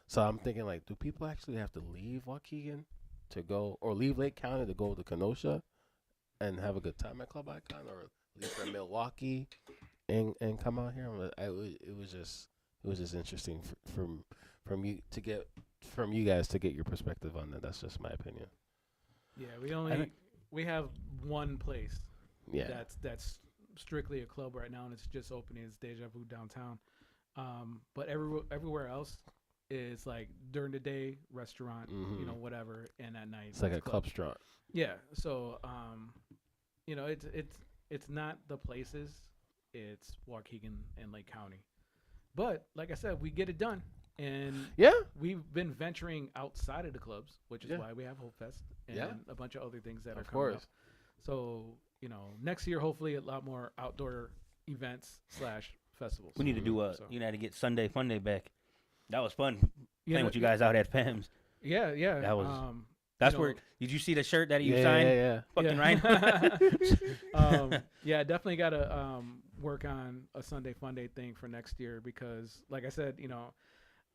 S2: So I'm thinking, like, do people actually have to leave Waukegan to go, or leave Lake County to go to Kenosha and have a good time at Club Icon, or leave from Milwaukee and come out here? It was just interesting from you guys to get your perspective on that. That's just my opinion.
S3: Yeah, we have one place
S2: Yeah.
S3: that's strictly a club right now, and it's just opening. It's Deja Vu downtown. But everywhere else is like during the day restaurant,
S2: Mhm.
S3: whatever, and at night
S2: It's like a club strut.
S3: Yeah. So it's not the places, it's Waukegan and Lake County. But like I said, we get it done. And
S2: Yeah.
S3: we've been venturing outside of the clubs, which is
S2: Yeah.
S3: why we have Hope Fest and
S2: Yeah.
S3: a bunch of other things that are
S2: Of
S3: coming
S2: course.
S3: up. So, next year, hopefully a lot more outdoor events / festivals.
S4: We need to do
S3: So-
S4: you know, to get Sunday Fun Day back. That was fun
S3: Yeah,
S4: playing with you guys out at PAM's.
S3: Yeah.
S4: That was-
S3: um,
S4: That's
S3: you
S4: where.
S3: know-
S4: Did you see the shirt that you
S2: Yeah,
S4: signed?
S2: yeah.
S4: Fucking right.
S3: Yeah, definitely got to work on a Sunday Fun Day thing for next year because, like I said,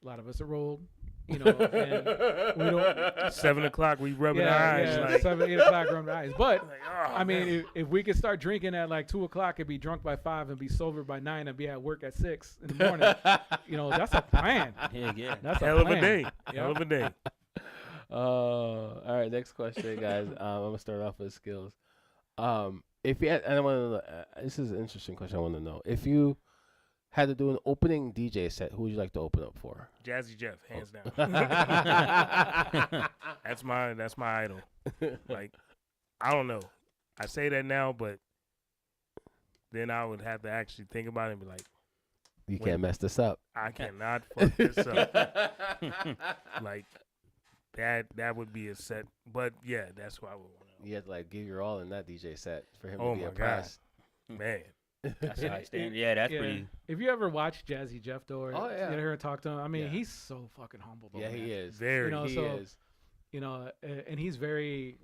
S3: A lot of us are old, you know, and we don't.
S1: 7 o'clock, we rubbing our eyes.
S3: Yeah,
S1: Like,
S3: 7, 8 o'clock rubbing our eyes. But
S1: like, oh,
S3: I mean,
S1: man.
S3: if we could start drinking at like 2 o'clock and be drunk by 5 and be sober by 9 and be at work at 6 in the morning, you know, that's a plan.
S4: Yeah.
S3: That's
S1: hell of a
S3: plan.
S1: day.
S3: Yeah.
S1: Hell of a day.
S2: All right, next question, guys. I'm gonna start off with skills. If you had, and I want to know, this is an interesting question. I want to know if you had to do an opening DJ set, who would you like to open up for?
S1: Jazzy Jeff, hands down. That's my idol. Like, I don't know. I say that now, but then I would have to actually think about it and be like,
S2: You
S1: Wait.
S2: can't mess this up.
S1: I cannot fuck this up. Like, that would be a set. But yeah, that's what I would want
S2: You had to like give your all in that DJ set for him
S1: Oh
S2: to be
S1: my
S2: impressed.
S1: to. Man.
S4: That's high standard. Yeah, that's pretty.
S3: If you ever watch Jazzy Jeff though, or
S2: Oh, yeah.
S3: you hear her talk to him, I mean,
S2: Yeah.
S3: he's so fucking humble. Though,
S2: Yeah, he
S3: man.
S2: is.
S1: Very.
S3: You know,
S2: he
S3: so-
S2: is.
S3: You know, and he's very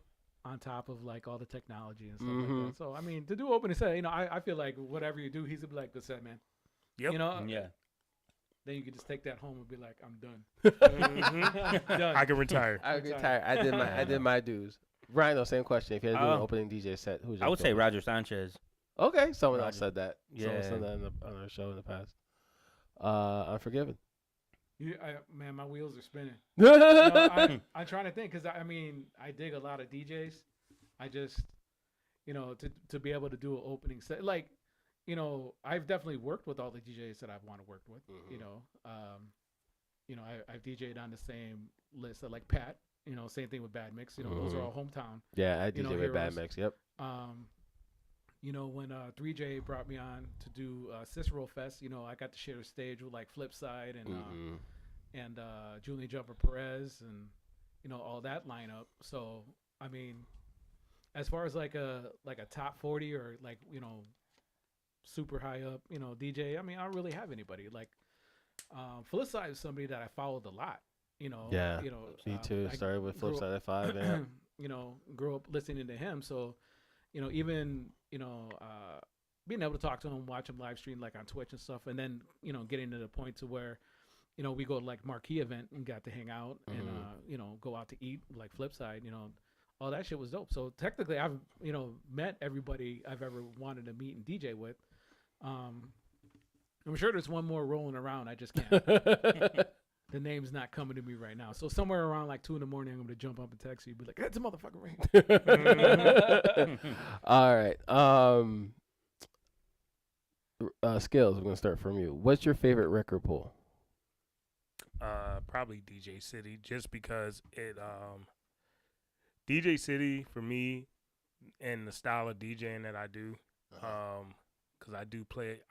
S3: on top of like all the technology and stuff
S2: Mhm.
S3: like that. So I mean, to do opening set, you know, I feel like whatever you do, he's gonna be like, good set, man.
S1: Yep.
S3: You know,
S4: Yeah.
S3: then you could just take that home and be like, I'm done.
S1: Mhm.
S3: Done.
S1: I can retire.
S2: I get
S3: Sorry.
S2: tired. I did my dues. Rhino, same question. If you had to do an
S4: Uh,
S2: opening DJ set, who's
S4: I would say Roger Sanchez.
S2: Okay, someone else
S4: Roger.
S2: said that. Someone
S4: Yeah.
S2: said that on our show in the past. Unforgiven.
S3: Man, my wheels are spinning. You know, I'm trying to think because I mean, I dig a lot of DJs. I just, you know, to be able to do an opening set, like, you know, I've definitely worked with all the DJs that I've want to work with.
S2: Mhm.
S3: You know, I've DJed on the same list that like Pat. You know, same thing with Bad Mix. You know, those are
S2: Mhm.
S3: all hometown.
S2: Yeah, I
S3: You
S2: DJ
S3: know,
S2: with Bad
S3: heroes.
S2: Mix. Yep.
S3: You know, when 3J brought me on to do Cicero Fest, you know, I got to share the stage with like Flipside
S2: Mhm.
S3: and Julian Jumper Perez and, you know, all that lineup. So I mean, as far as like a top 40 or like, you know, super high up, you know, DJ, I mean, I don't really have anybody. Like Flipside is somebody that I followed a lot. You know,
S2: Yeah,
S3: you know,
S2: Me too.
S3: I
S2: Started with
S3: grew up-
S2: Flipside at 5. Yeah.
S3: you know, grew up listening to him. So, you know, even, you know, being able to talk to him, watch him live stream like on Twitch and stuff, and then, you know, getting to the point to where, you know, we go to like marquee event and got to hang out and, you know, go out to eat like Flipside, you know, all that shit was dope. So technically I've, you know, met everybody I've ever wanted to meet and DJ with. I'm sure there's one more rolling around. I just can't. The name's not coming to me right now. So somewhere around like 2 a.m, I'm going to jump up and text you, be like, that's a motherfucking ring.
S2: All right. Skills. I'm gonna start from you. What's your favorite record pool?
S1: Probably DJ City, just because it DJ City for me and the style of DJing that I do, because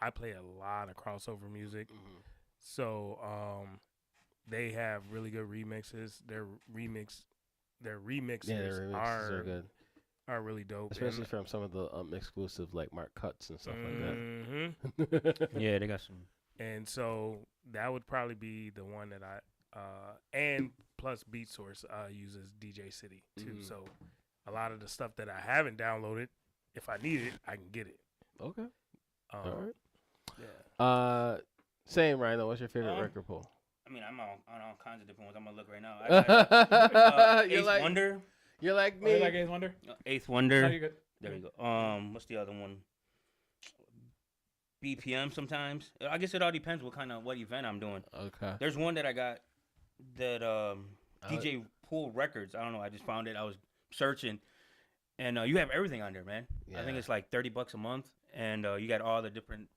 S1: I play a lot of crossover music, so they have really good remixes. Their remixes
S2: Remixes are good,
S1: are really dope,
S2: especially from some of the exclusive like Mark Cuts and stuff
S1: Mhm.
S2: like that.
S4: Yeah, they got some.
S1: And so that would probably be the one that I and plus Beat Source uses DJ City too.
S2: Mhm.
S1: So a lot of the stuff that I haven't downloaded, if I need it, I can get it.
S2: Okay. All right.
S1: Yeah.
S2: Same, Rhino. What's your favorite
S4: Um,
S2: record pool?
S4: I mean, I'm on all kinds of different ones. I'm gonna look right now. I got,
S2: You're
S4: Eighth
S2: like
S4: Wonder.
S2: You're like
S3: Oh, you
S2: me.
S3: like Ace Wonder?
S4: Eighth
S3: No,
S4: Wonder.
S3: you're good.
S4: There you go. What's the other one? BPM sometimes. I guess it all depends what event I'm doing.
S2: Okay.
S4: There's one that I got that DJ Pool Records. I don't know. I just found it. I was searching, and you have everything on there, man. I think
S2: Yeah.
S4: it's like $30 a month, and you got all the different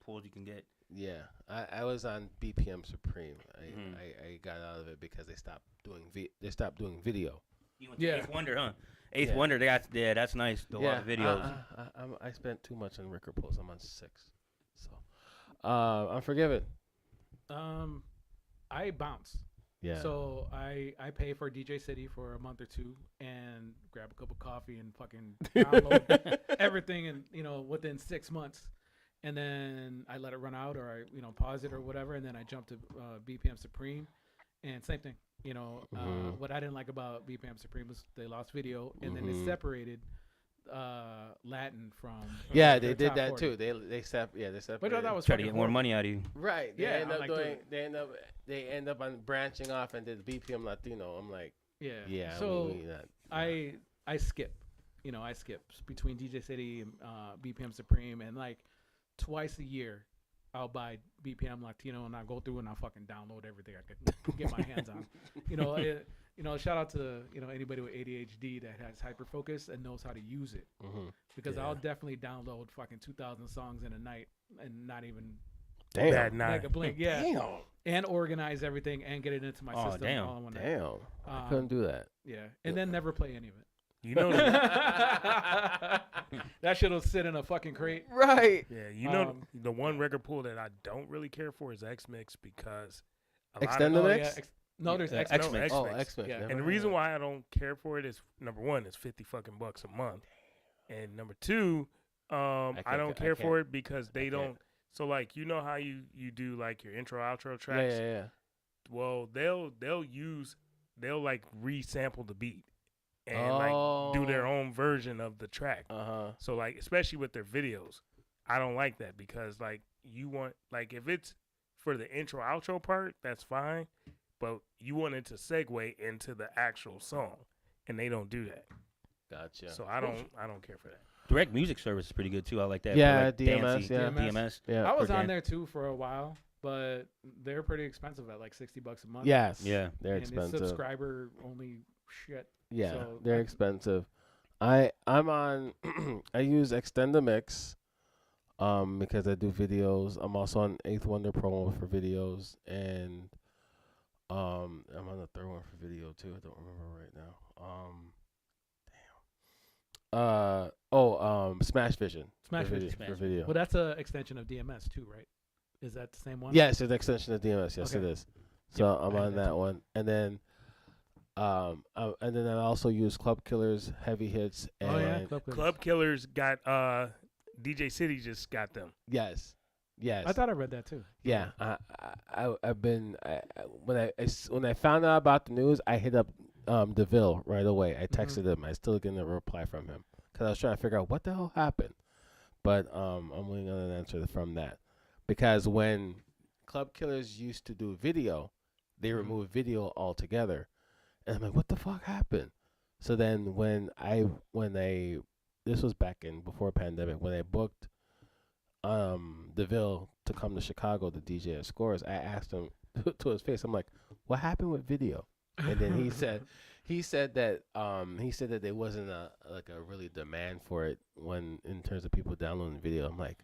S4: pools you can get.
S2: Yeah, I was on BPM Supreme.
S4: Mhm.
S2: I got out of it because they stopped doing video.
S4: You went to
S3: Yeah.
S4: Eighth Wonder, huh? Eighth
S2: Yeah.
S4: Wonder. That's nice. A lot of videos.
S2: I spent too much on record pools. I'm on 6, so Unforgiven.
S3: I bounce.
S2: Yeah.
S3: So I pay for DJ City for a month or two and grab a cup of coffee and fucking download everything, and you know, within 6 months, and then I let it run out or I, you know, pause it or whatever, and then I jump to BPM Supreme, and same thing. You know,
S2: Mhm.
S3: what I didn't like about BPM Supreme was they lost video and then they
S2: Mhm.
S3: separated Latin from.
S2: Yeah,
S3: their
S2: they did
S3: top
S2: that
S3: 40.
S2: too. They separated.
S3: Which I thought was
S4: Try to
S3: fucking
S4: get more
S3: horrible.
S4: money out of you.
S2: Right. They
S3: Yeah,
S2: end
S3: I'm
S2: up
S3: like,
S2: doing.
S3: dude.
S2: They end up on branching off and did BPM Latino. I'm like,
S3: Yeah.
S2: yeah.
S3: So
S2: we not,
S3: I skip. I skip between DJ City and BPM Supreme, and like twice a year, I'll buy BPM Latino and I go through and I fucking download everything I could get my hands on. Shout out to anybody with ADHD that has hyperfocus and knows how to use it, because I'll definitely download fucking 2,000 songs in a night and not even
S2: damn.
S1: Bad
S3: like
S1: night.
S3: a blink. Yeah.
S2: Damn.
S3: And organize everything and get it into my
S4: Oh,
S3: system
S4: damn.
S3: all in one night.
S2: Damn. I couldn't do that.
S3: Yeah, and then never play any of it.
S1: You know,
S3: That shit'll sit in a fucking crate.
S2: Right.
S1: yeah, you know
S3: Um,
S1: the one record pool that I don't really care for is X Mix because a
S2: Extend
S1: lot
S2: the
S1: of,
S2: mix?
S3: No, there's
S4: Yeah,
S3: X.
S4: X-
S1: no,
S4: X-Mix.
S2: Oh,
S1: X-Mix.
S2: X-Mix.
S3: Yeah.
S2: never
S1: And the
S2: heard
S1: reason
S2: of
S1: why I don't care for it is number one, it's $50 a month, and number two, I
S2: can't-
S1: don't
S2: I
S1: care for
S2: can't.
S1: it because they
S2: I
S1: don't.
S2: can't.
S1: So like how you do like your intro outro
S2: that.
S1: tracks.
S2: Yeah.
S1: Well, they'll like resample the beat and like do their own version of the track. So like especially with their videos, I don't like that because like you want like if it's for the intro outro part, that's fine, but you want it to segue into the actual song, and they don't do that.
S2: Gotcha.
S1: So I don't care for that.
S4: Direct music service is pretty good too. I like that.
S2: Yeah,
S4: For, like,
S2: DMS,
S4: dancey-
S2: yeah.
S4: DMS.
S2: Yeah.
S3: I was
S4: for
S3: on
S4: Dan-
S3: there too for a while, but they're pretty expensive at like $60 a month.
S2: Yes.
S4: Yeah.
S2: They're
S3: and it's
S2: expensive.
S3: subscriber only shit.
S2: Yeah,
S3: So
S2: they're
S3: I-
S2: expensive. I'm on. I use Extendamix, because I do videos. I'm also on Eighth Wonder Promo for videos, and I'm on the third one for video too. I don't remember right now. Smash Vision.
S3: Smash
S2: for
S3: Vision.
S2: video, for
S4: Smash
S2: video.
S3: Well, that's an extension of DMS too, right? Is that the same one?
S2: Yes, it's an extension of DMS. Yes,
S3: Okay.
S2: it is. So I'm
S3: I
S2: on
S3: had that
S2: that
S3: too.
S2: one, and then I also use Club Killers Heavy Hits. And
S3: Oh yeah, Club Killers.
S1: Club Killers got DJ City just got them.
S2: Yes.
S3: I thought I read that too.
S2: Yeah, I've been when I found out about the news, I hit up DeVille right away. I texted him. I still getting a reply from him because I was trying to figure out what the hell happened. But I'm waiting on an answer from that because when Club Killers used to do video, they removed video altogether, and I'm like, what the fuck happened? So then when this was back in before pandemic when I booked DeVille to come to Chicago to DJ at Scores, I asked him to his face, I'm like, what happened with video? And then he said that there wasn't a really demand for it when in terms of people downloading video. I'm like,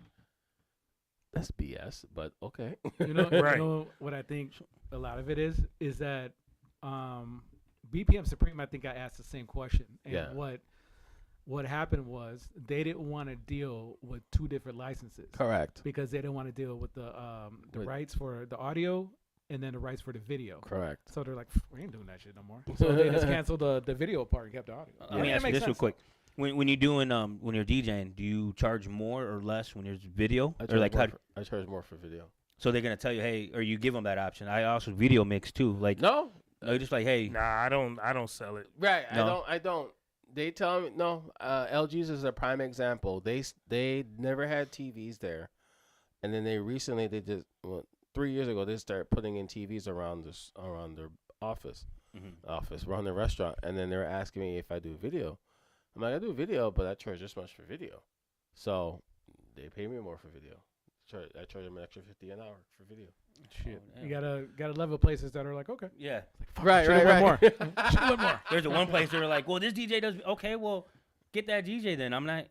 S2: that's BS, but okay.
S3: You know,
S1: Right.
S3: you know what I think a lot of it is that BPM Supreme, I think I asked the same question. And
S2: Yeah.
S3: what happened was they didn't want to deal with two different licenses.
S2: Correct.
S3: Because they didn't want to deal with the
S2: With-
S3: rights for the audio and then the rights for the video.
S2: Correct.
S3: So they're like, we ain't doing that shit no more. So they just canceled the video part and kept the audio.
S4: Let me
S3: It
S4: ask you
S3: makes
S4: this real
S3: sense.
S4: quick. When you're doing when you're DJing, do you charge more or less when there's video?
S2: I
S4: Or
S2: charge,
S4: like
S2: more
S4: how,
S2: I charge more for video.
S4: so they're gonna tell you, hey, or you give them that option. I also video mix too. Like
S2: No.
S4: they're just like, hey,
S1: Nah, I don't sell it.
S2: Right.
S4: No.
S2: I don't. They tell me no. LG's is a prime example. They never had TVs there, and then they just 3 years ago they started putting in TVs around their office around the restaurant, and then they were asking me if I do video. I'm like, I do video, but I charge this much for video, so they pay me more for video. I charge them an extra $50 an hour for video.
S3: Shit.
S4: Oh,
S3: You
S4: damn.
S3: gotta level places that are like, okay.
S4: yeah.
S2: Right.
S3: More.
S4: There's the one place they were like, well, this DJ does okay. Well, get that DJ then. I'm not,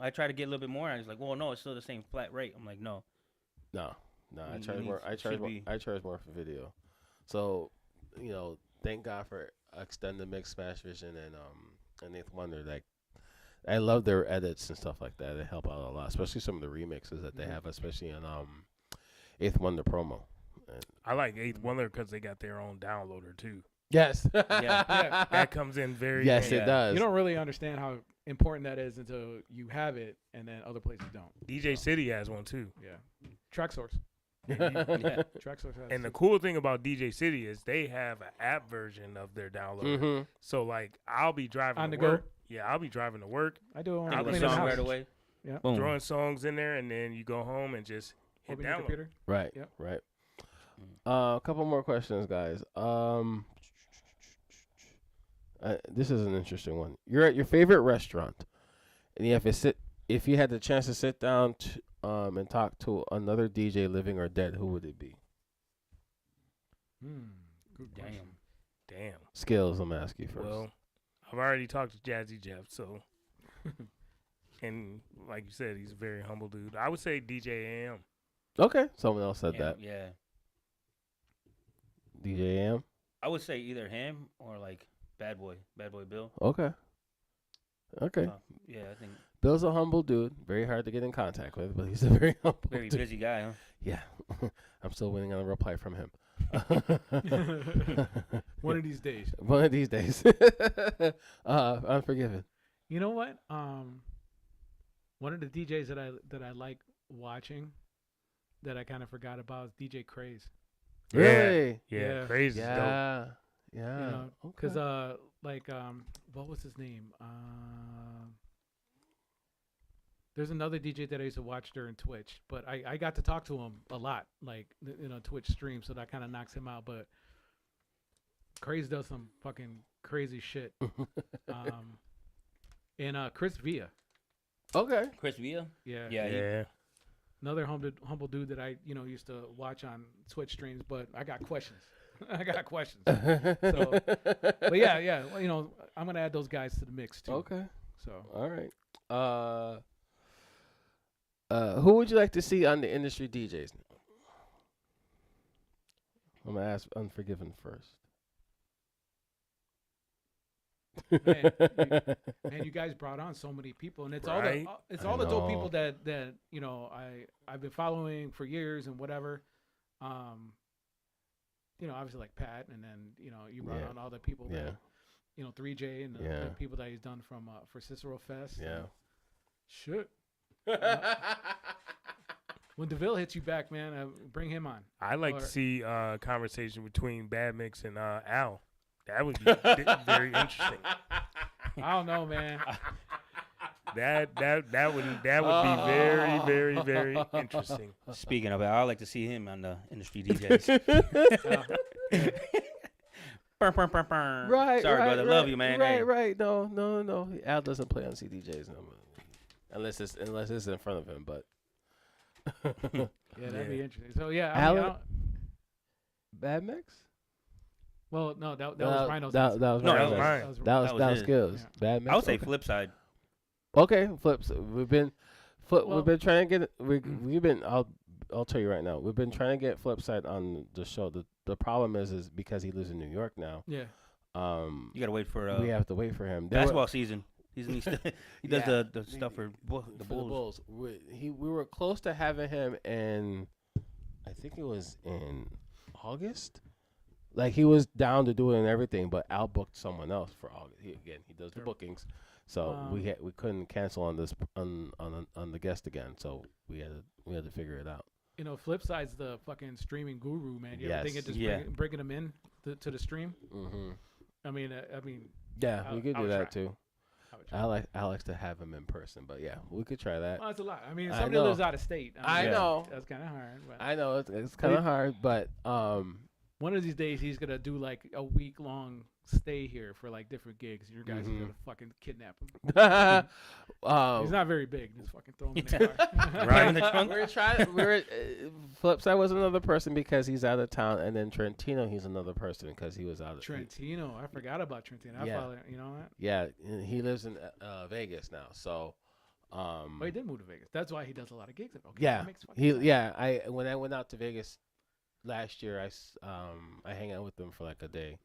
S4: I try to get a little bit more. And it's like, well, no, it's still the same flat rate. I'm like, no.
S2: No, I
S4: You
S2: charge
S4: need-
S2: more.
S4: should be-
S2: I charge more for video. So, thank God for Extend the Mix, Smash Vision, and Eighth Wonder. Like, I love their edits and stuff like that. They help out a lot, especially some of the remixes that they have, especially in Eighth Wonder promo. And
S1: I like Eighth Wonder because they got their own downloader too.
S2: yes,
S3: Yeah.
S1: That comes in very
S2: yes,
S1: handy.
S2: it does.
S3: You don't really understand how important that is until you have it, and then other places don't.
S1: DJ City has one too.
S3: Yeah. Track Source.
S4: Yeah.
S3: Track Source has
S1: And the
S3: it.
S1: cool thing about DJ City is they have an app version of their downloader.
S2: Mm-hmm.
S1: So like I'll be driving
S3: On
S1: to
S3: the go?
S1: work. Yeah, I'll be driving to work,
S3: I do it when
S4: Think
S3: I'm
S4: of a
S3: cleaning the
S4: song
S3: house.
S4: right away.
S3: Yeah.
S4: Boom.
S1: throwing songs in there, and then you go home and just hit
S3: Open your
S1: download.
S3: computer.
S2: Right.
S3: Yep.
S2: Right. A couple more questions, guys. This is an interesting one. You're at your favorite restaurant, and if you had the chance to sit down and talk to another DJ, living or dead, who would it be?
S3: Good
S4: Damn.
S3: question.
S1: Damn.
S2: Skills, I'm asking you first.
S1: Well, I've already talked to Jazzy Jeff, so. And like you said, he's a very humble dude. I would say DJ AM.
S2: Okay, someone else said
S4: Yeah,
S2: that.
S4: yeah.
S2: DJ AM.
S4: I would say either him or like Bad Boy Bill.
S2: Okay. Okay.
S4: Yeah, I think
S2: Bill's a humble dude, very hard to get in contact with, but he's a very humble
S4: very
S2: dude.
S4: busy guy, huh?
S2: Yeah. I'm still waiting on a reply from him.
S3: One of these days.
S2: One of these days. Unforgiven.
S3: You know what? One of the DJs that I like watching that I kind of forgot about is DJ Craze.
S2: Really?
S1: Yeah,
S3: Yeah.
S1: crazy. Dope.
S2: Yeah.
S3: You
S2: Yeah.
S3: know, because what was his name? There's another DJ that I used to watch during Twitch, but I got to talk to him a lot, like Twitch stream, so that kind of knocks him out. But Craze does some fucking crazy shit. And Chris Villa,
S2: Okay.
S4: Chris Villa.
S3: yeah,
S4: Yeah,
S1: Yeah.
S3: another humble dude that I used to watch on Twitch streams. But I got questions. I got questions. So, but yeah. Well, I'm gonna add those guys to the mix too.
S2: Okay.
S3: So
S2: All right. Who would you like to see on the industry DJs? I'm gonna ask Unforgiven first.
S3: Man, you guys brought on so many people, and it's
S1: Right.
S3: all the dope
S2: know.
S3: people that I've been following for years and whatever. Obviously like Pat, and then you brought
S2: Yeah.
S3: on all the people
S2: Yeah.
S3: that 3J and the
S2: Yeah.
S3: people that he's done from for Cicero Fest.
S2: Yeah.
S3: Shit. When DeVille hits you back, man, bring him on.
S1: I like
S3: Or-
S1: to see a conversation between Bad Mix and Al. That would be very interesting.
S3: I don't know, man.
S1: That would be very, very, very interesting.
S4: Speaking of it, I'd like to see him on the industry DJs.
S2: Right.
S4: Sorry,
S2: right,
S4: brother.
S2: Right,
S4: Love you, man.
S2: Right.
S4: Hey.
S2: Right. No. Al doesn't play on CDJs unless it's in front of him. But
S3: Yeah, that'd be
S1: Yeah.
S3: interesting. So yeah,
S2: Alan- Bad Mix.
S3: well, no, that was Rhino's.
S2: That
S3: answer.
S2: was
S4: No,
S2: Rhino's
S1: that was
S2: answer.
S1: mine.
S2: That was
S4: his.
S2: skills.
S3: Yeah.
S2: Bad Mix.
S4: I would say
S2: okay.
S4: flip side.
S2: Okay, flips. We've been
S3: Well-
S2: trying to get we've been I'll tell you right now. We've been trying to get Flipside on the show. The problem is because he lives in New York now.
S3: Yeah.
S4: You gotta wait for
S2: We have to wait for him. There were-
S4: basketball season. He does
S2: Yeah.
S4: the stuff for the
S2: for the
S4: Bulls.
S2: Bulls. We were close to having him in, I think it was in August. Like he was down to do it and everything, but Al booked someone else for August. He does the
S3: Sure.
S2: bookings, so we couldn't cancel on this on the guest again. So we had to figure it out.
S3: Flipside's the fucking streaming guru, man. You ever think
S2: Yes.
S3: of just
S4: Yeah.
S3: bringing him in to the stream?
S2: Mm-hmm.
S3: I mean,
S2: Yeah,
S3: I-
S2: we could
S3: I
S2: do
S3: would
S2: that
S3: try.
S2: too.
S3: I would try.
S2: I like to have him in person, but yeah, we could try that.
S3: Well, that's a lot. I mean,
S2: I
S3: somebody lives
S2: know.
S3: out of state.
S2: I
S3: mean,
S2: know.
S3: That's kind of hard. But
S2: I know it's kind of hard, but
S3: one of these days, he's gonna do like a week-long stay here for like different gigs. Your guys are
S2: Mhm.
S3: gonna fucking kidnap him.
S2: um,
S3: He's not very big. Just fucking throw him in the car.
S4: Right in the trunk.
S2: We're trying. Flipside was another person because he's out of town, and then Trentino, he's another person because he was out of.
S3: Trentino. I forgot about Trentino. I
S2: Yeah.
S3: follow. You know what?
S2: Yeah, he lives in Vegas now. So,
S3: Oh, he did move to Vegas. That's why he does a lot of gigs. Okay,
S2: yeah,
S3: that makes fucking sense.
S2: when I went out to Vegas last year, I hang out with him for like a day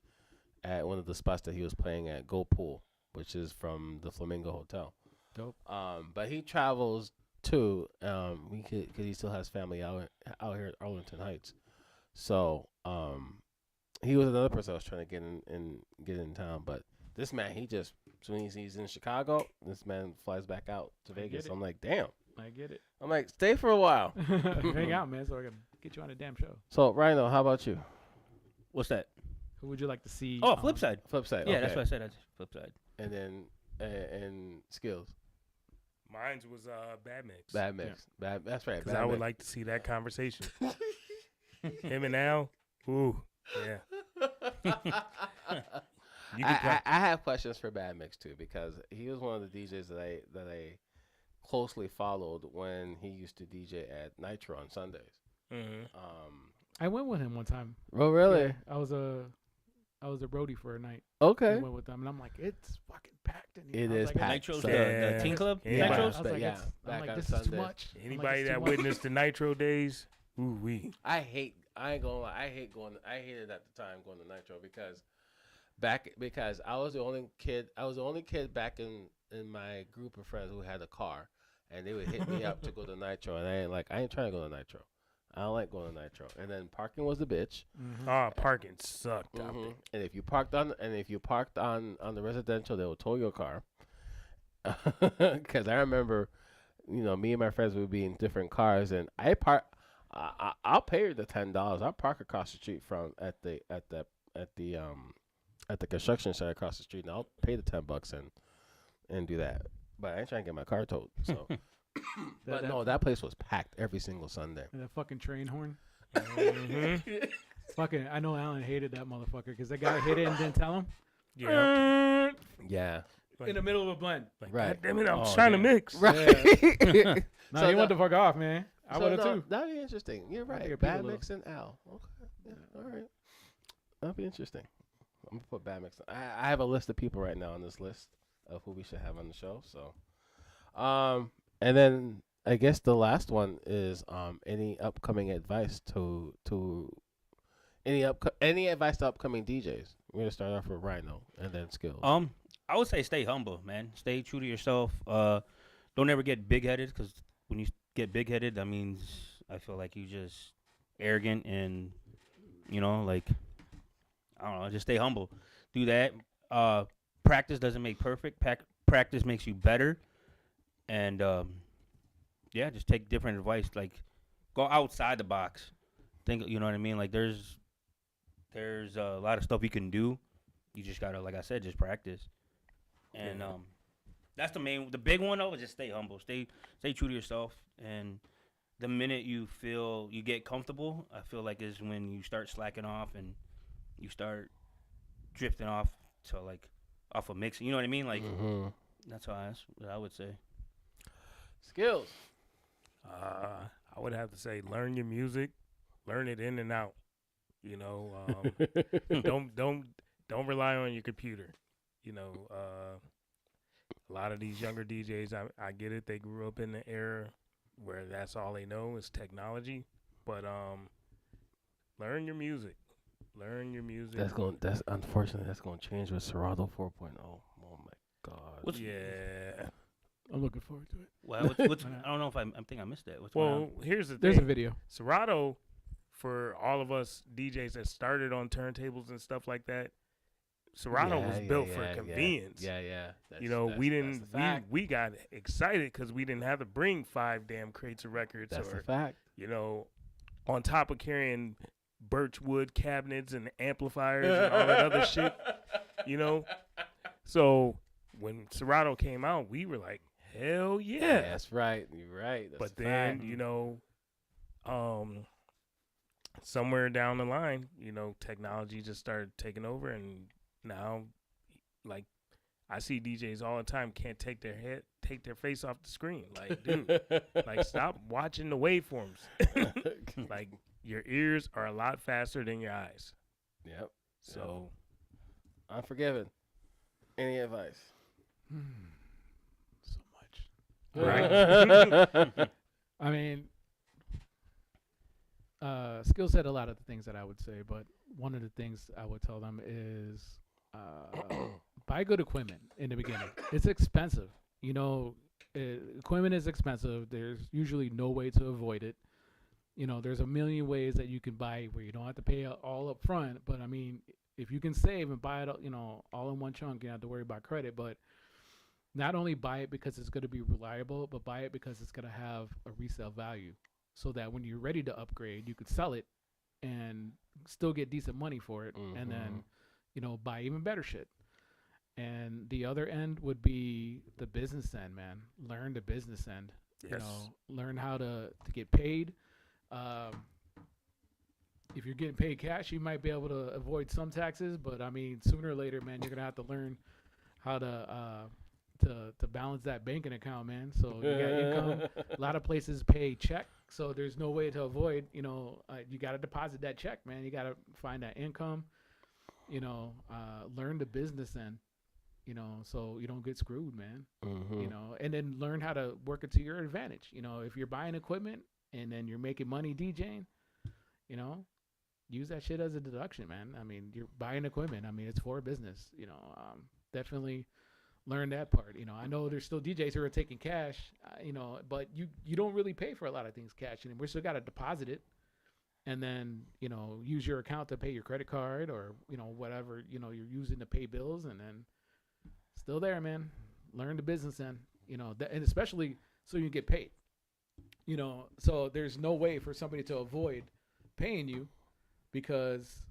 S2: at one of the spots that he was playing at, Go Pool, which is from the Flamingo Hotel.
S3: Dope.
S2: But he travels too. Because he still has family out here at Arlington Heights. So he was another person I was trying to get in town. But this man, when he's in Chicago, this man flies back out to
S3: I get
S2: Vegas.
S3: it.
S2: I'm like, damn.
S3: I get it.
S2: I'm like, stay for a while.
S3: Hang out, man, so I can get you on a damn show.
S2: So Rhino, how about you?
S4: What's that?
S3: Who would you like to see?
S4: Oh, flip side.
S2: Flip side.
S4: Yeah,
S2: okay.
S4: that's what I said. That's flip side.
S2: And then and Skills?
S1: Mine's was Bad Mix.
S2: Bad Mix. Bad. That's right.
S1: Because
S2: Bad
S1: I would
S2: Mix.
S1: like to see that conversation. Him and Al. Ooh, yeah. You can play.
S2: I have questions for Bad Mix too because he was one of the DJs that I closely followed when he used to DJ at Nitro on Sundays.
S1: Mhm.
S3: I went with him one time.
S2: Oh really?
S3: Yeah, I was a roadie for a night.
S2: Okay.
S3: I went with them, and I'm like, it's fucking packed in here.
S2: It
S3: I was
S2: is
S3: like,
S2: packed.
S4: Nitro's
S2: So-
S4: the
S1: Yeah.
S4: teen club.
S1: Yeah.
S3: I
S4: Nitros.
S3: was like,
S2: Yeah,
S3: it's,
S2: back
S3: I'm like
S2: on
S3: this is too
S2: Sunday.
S3: much. I'm like,
S1: Anybody
S3: it's too
S1: that
S3: much.
S1: witnessed the Nitro days, ooh wee.
S2: I ain't gonna lie. I hated at the time going to Nitro because I was the only kid back in my group of friends who had a car, and they would hit me up to go to Nitro, and I ain't trying to go to Nitro. I don't like going to Nitro. And then parking was a bitch.
S3: Mhm.
S1: Ah, parking sucked out
S2: Mhm.
S1: there.
S2: And if you parked on the residential, they will tow your car. Because I remember, me and my friends would be in different cars, and I'll pay you the $10. I'll park across the street from at the construction site across the street, and I'll pay the $10 and do that. But I ain't trying to get my car towed. So, but no, that place was packed every single Sunday.
S3: And that fucking train horn.
S1: Mhm.
S3: Fucking, I know Alan hated that motherfucker because that guy hit it and didn't tell him.
S1: Yeah.
S2: Yeah,
S3: In the middle of a blend.
S1: Like,
S2: Right.
S1: God damn it, I was
S3: Oh,
S1: trying
S3: damn.
S1: to mix.
S2: right.
S3: No,
S2: So
S3: he
S2: no-
S3: went the fuck off, man. I
S2: So
S3: would have
S2: no,
S3: too.
S2: That'd be interesting. You're
S3: I'd take
S2: right.
S3: a peek a
S2: Bad
S3: little.
S2: Mix and Al. Okay. Yeah. All right. That'd be interesting. I'm gonna put Bad Mix. I have a list of people right now on this list of who we should have on the show. So, and then I guess the last one is any upcoming advice to any advice to upcoming DJs. We're gonna start off with Rhino and then Skills.
S4: I would say stay humble, man. Stay true to yourself. Don't ever get big headed, because when you get big headed, that means I feel like you just arrogant and like I don't know. Just stay humble. Do that. Practice doesn't make perfect. Practice makes you better. And yeah, just take different advice. Like go outside the box. Think, you know what I mean? Like there's a lot of stuff you can do. You just gotta, like I said, just practice. And
S1: Yeah.
S4: that's the big one though is just stay humble. Stay true to yourself. And the minute you feel you get comfortable, I feel like is when you start slacking off and you start drifting off to like off of mixing. You know what I mean? Like that's what I would say.
S2: Skills.
S1: I would have to say, learn your music, learn it in and out. Don't rely on your computer. A lot of these younger DJs, I get it. They grew up in the era where that's all they know is technology. But learn your music. Learn your music.
S2: That's unfortunately that's gonna change with Serato 4.0. Oh my God.
S1: Yeah.
S3: I'm looking forward to it.
S4: Well, what's I don't know if I think I missed that. What's going
S1: Well,
S4: on?
S1: here's the
S3: There's a
S1: thing.
S3: video.
S1: Serato, for all of us DJs that started on turntables and stuff like that, Serato was built for convenience.
S2: Yeah.
S1: We got excited because we didn't have to bring 5 damn crates of records,
S2: That's
S1: or
S2: a fact.
S1: on top of carrying birchwood cabinets and amplifiers and all that other shit. So when Serato came out, we were like, hell yeah.
S2: That's right. You're right. That's
S1: But
S2: a fact.
S1: then, somewhere down the line, technology just started taking over, and now, like, I see DJs all the time can't take their face off the screen. Like, dude, like, stop watching the waveforms. Like, your ears are a lot faster than your eyes.
S2: Yep.
S1: So,
S2: Unforgiven. Any advice?
S3: So much.
S1: right.
S3: I mean, Skill said a lot of the things that I would say, but one of the things I would tell them is buy good equipment in the beginning. It's expensive. Equipment is expensive. There's usually no way to avoid it. There's a million ways that you can buy where you don't have to pay all up front. But, I mean, if you can save and buy it, all in one chunk, you don't have to worry about credit. But not only buy it because it's going to be reliable, but buy it because it's going to have a resale value, so that when you're ready to upgrade, you could sell it and still get decent money for it, and then, buy even better shit. and the other end would be the business end, man. Learn the business end. You
S1: Yes.
S3: know, learn how to get paid. If you're getting paid cash, you might be able to avoid some taxes, but I mean, sooner or later, man, you're gonna have to learn how to balance that banking account, man. So you got income. A lot of places pay check, so there's no way to avoid. You know, you got to deposit that check, man. You got to find that income. You know, learn the business end. You know, so you don't get screwed, man.
S2: Mm-hmm.
S3: You know, and then learn how to work it to your advantage. You know, if you're buying equipment and then you're making money DJing, you know, use that shit as a deduction, man. I mean, you're buying equipment. I mean, it's for business. You know, definitely learn that part. You know, I know there's still DJs who are taking cash. You know, but you don't really pay for a lot of things cash, and we still got to deposit it, and then you know use your account to pay your credit card or you know whatever you know you're using to pay bills, and then still there, man. Learn the business end. You know, and especially so you get paid. You know, so there's no way for somebody to avoid paying you because,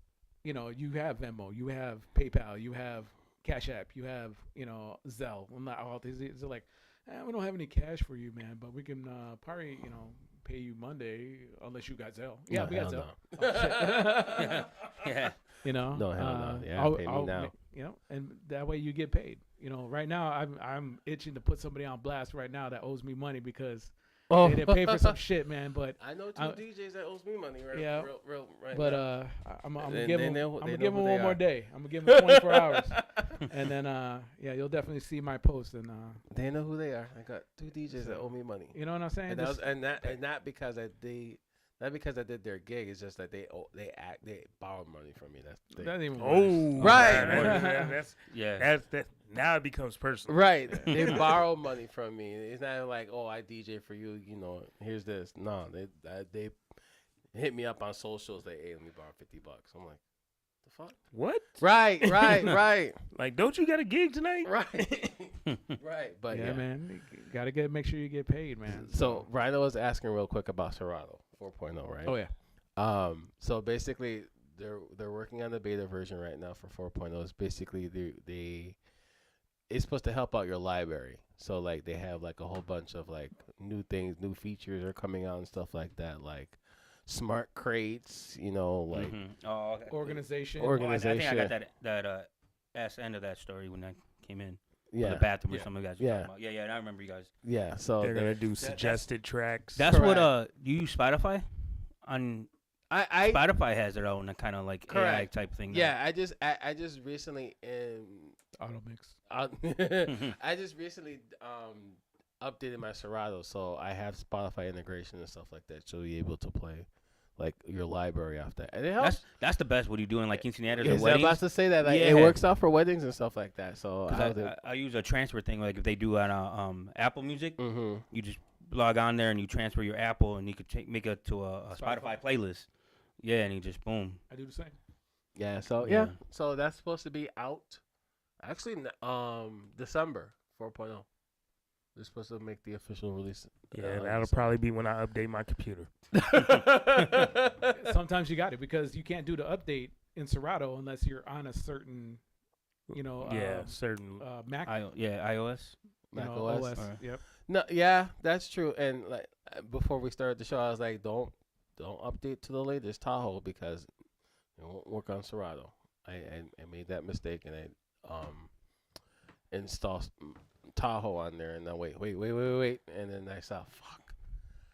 S3: you know, you have Venmo, you have PayPal, you have Cash App, you have, you know, Zelle. Well, not all these. They're like, we don't have any cash for you, man, but we can probably, you know, pay you Monday unless you got Zelle. Yeah,
S2: No,
S3: we got
S2: hell
S3: Zelle.
S2: no.
S3: Oh, shit.
S4: Yeah.
S3: You know,
S2: No, hell no. Yeah, pay me now.
S3: You know, and that way you get paid. You know, right now I'm itching to put somebody on blast right now that owes me money because
S2: Oh,
S3: they didn't pay for some shit, man. But
S2: I know two DJs that owes me money right,
S3: Yeah.
S2: right
S3: but
S2: now.
S3: I'm gonna
S2: They-
S3: give
S2: they
S3: him
S2: know-
S3: I'm
S2: they
S3: gonna
S2: know
S3: give
S2: who
S3: him
S2: they
S3: one more
S2: are.
S3: day. I'm gonna give him 24 hours, and then yeah, you'll definitely see my post. And
S2: They know who they are. I got two DJs that owe me money.
S3: you know what I'm saying?
S2: And, that was,
S3: Just-
S2: and not because not because I did their gig. It's just that they borrowed money from me. That's the thing.
S3: that ain't even
S1: Oh,
S3: worse.
S2: Right.
S1: That's
S4: Yeah.
S1: that's now it becomes personal.
S2: Right. They borrow money from me. It's not like, oh, I DJ for you. You know, here's this. No, they hit me up on socials. They hey, let me borrow $50. I'm like, the fuck.
S1: What?
S2: Right. Right.
S1: Like, don't you got a gig tonight?
S2: Right. Right. But
S3: yeah,
S2: yeah.
S3: man, you gotta make sure you get paid, man.
S2: So Rhino was asking real quick about Serato 4.0, right?
S3: Oh yeah.
S2: So basically, they're working on the beta version right now for 4.0. It's basically it's supposed to help out your library. So like they have like a whole bunch of like new things, new features are coming out and stuff like that, like smart crates, you know, like
S4: Mhm. Oh, okay.
S3: Organization.
S4: Oh, I think I
S2: organization.
S4: got that ass end of that story when I came in. Or
S2: yeah,
S4: the bathroom or
S3: Yeah.
S4: something you guys were
S2: Yeah.
S4: talking about. Yeah, and I remember you guys.
S2: yeah. So
S1: They're
S2: they-
S1: gonna do suggested tracks.
S4: That's what
S2: Correct.
S4: do you use Spotify? On
S2: I
S4: Spotify has their own kind of like AI
S2: Correct.
S4: type thing.
S2: yeah, I just recently
S3: Auto mix.
S2: I just recently updated my Serato, so I have Spotify integration and stuff like that, so you're able to play like your library off that, and it helps.
S4: That's the best. What are you doing like quinceañeras or
S2: Yes, I'm about
S4: weddings?
S2: to say that like,
S4: Yeah.
S2: it works out for weddings and stuff like that. So
S4: I use a transfer thing. Like if they do on Apple Music,
S2: mm-hmm.
S4: you just log on there and you transfer your Apple, and you could make it to a Spotify playlist. Yeah, and you just boom.
S3: I do the same.
S2: Yeah. So
S4: Yeah.
S2: so that's supposed to be out. Actually, December 4.0. They're supposed to make the official release.
S1: Yeah, that'll probably be when I update my computer.
S3: Sometimes you got it because you can't do the update in Serato unless you're on a certain, you know,
S1: certain.
S3: Mac.
S4: iOS.
S2: Mac
S3: you know,
S2: OS.
S4: Alright.
S3: Yep.
S2: No, yeah, that's true. And like before we started the show, I was like, don't update to the latest Tahoe because it won't work on Serato. I made that mistake and I installed Tahoe on there and then wait, and then I saw fuck.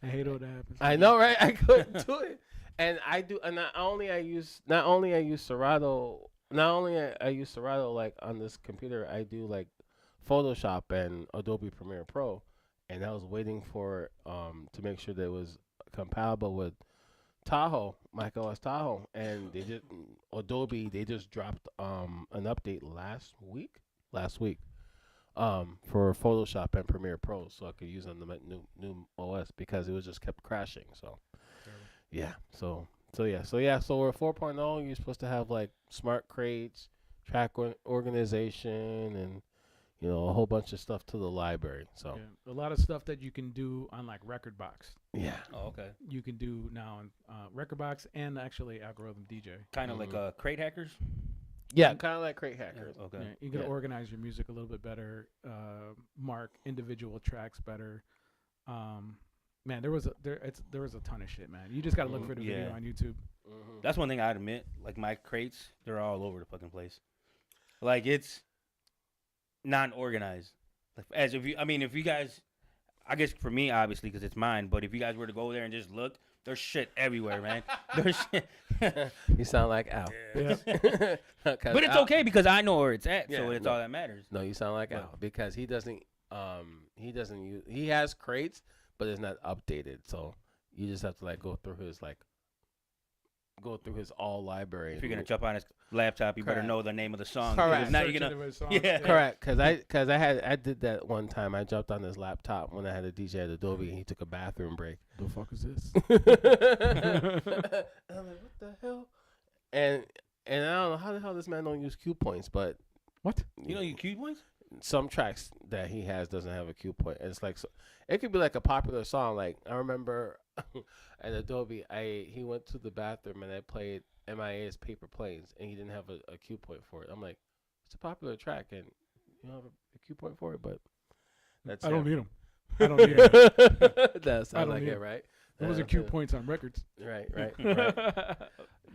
S3: I hate all that happens.
S2: I know, right? I couldn't do it, and I do. And not only I use Serato. Not only I use Serato like on this computer, I do like Photoshop and Adobe Premiere Pro, and I was waiting for to make sure that it was compatible with Tahoe, macOS Tahoe, and they just dropped an update last week for Photoshop and Premiere Pro, so I could use on the new OS because it was just kept crashing. So yeah, so we're 4.0. You're supposed to have like smart crates, track organization, and you know a whole bunch of stuff to the library. So
S3: Yeah. A lot of stuff that you can do on like Rekordbox.
S2: yeah.
S4: Oh, okay.
S3: You can do now on Rekordbox and actually Algorithm DJ.
S4: Kind of like crate hackers.
S2: Yeah, kind of like Crate Hackers.
S4: Okay.
S3: Yeah, you can
S2: Yeah.
S3: organize your music a little bit better, mark individual tracks better. Man, there was a ton of shit, man. You just gotta look for the video
S4: Yeah.
S3: on YouTube.
S2: Mm-hmm.
S4: That's one thing I'd admit. Like my crates, they're all over the fucking place. Like it's not organized. Like as if you guys, I guess for me obviously because it's mine. But if you guys were to go there and just look, there's shit everywhere, man. There's shit.
S2: You sound like Al.
S1: Yeah.
S4: But it's okay because I know where it's at, so
S2: Yeah,
S4: it's
S2: no.
S4: all that matters.
S2: No, you sound like Al because he doesn't use. He has crates, but it's not updated. So you just have to like go through his all library.
S4: If you're gonna jump on his laptop, you better
S2: Correct.
S4: know the name of the song.
S2: Correct.
S4: If not,
S3: Search
S4: you're gonna.
S3: into a song.
S4: Yeah.
S2: Correct, because I did that one time. I jumped on his laptop when I had a DJ at Adobe, and he took a bathroom break.
S3: The fuck is this?
S2: I'm like, what the hell? And I don't know how the hell this man don't use cue points, but
S3: What?
S4: You know your cue points?
S2: some tracks that he has doesn't have a cue point. And it's like it could be like a popular song. Like I remember at Adobe, he went to the bathroom and I played MIA's Paper Planes, and he didn't have a cue point for it. I'm like, it's a popular track, and you don't have a cue point for it, but that's
S3: I don't
S2: him.
S3: need them. I don't need them.
S2: That
S3: I
S2: sounds
S3: don't
S2: like
S3: need
S2: it,
S3: it.
S2: right?
S3: Those are cue points on records.
S2: Right.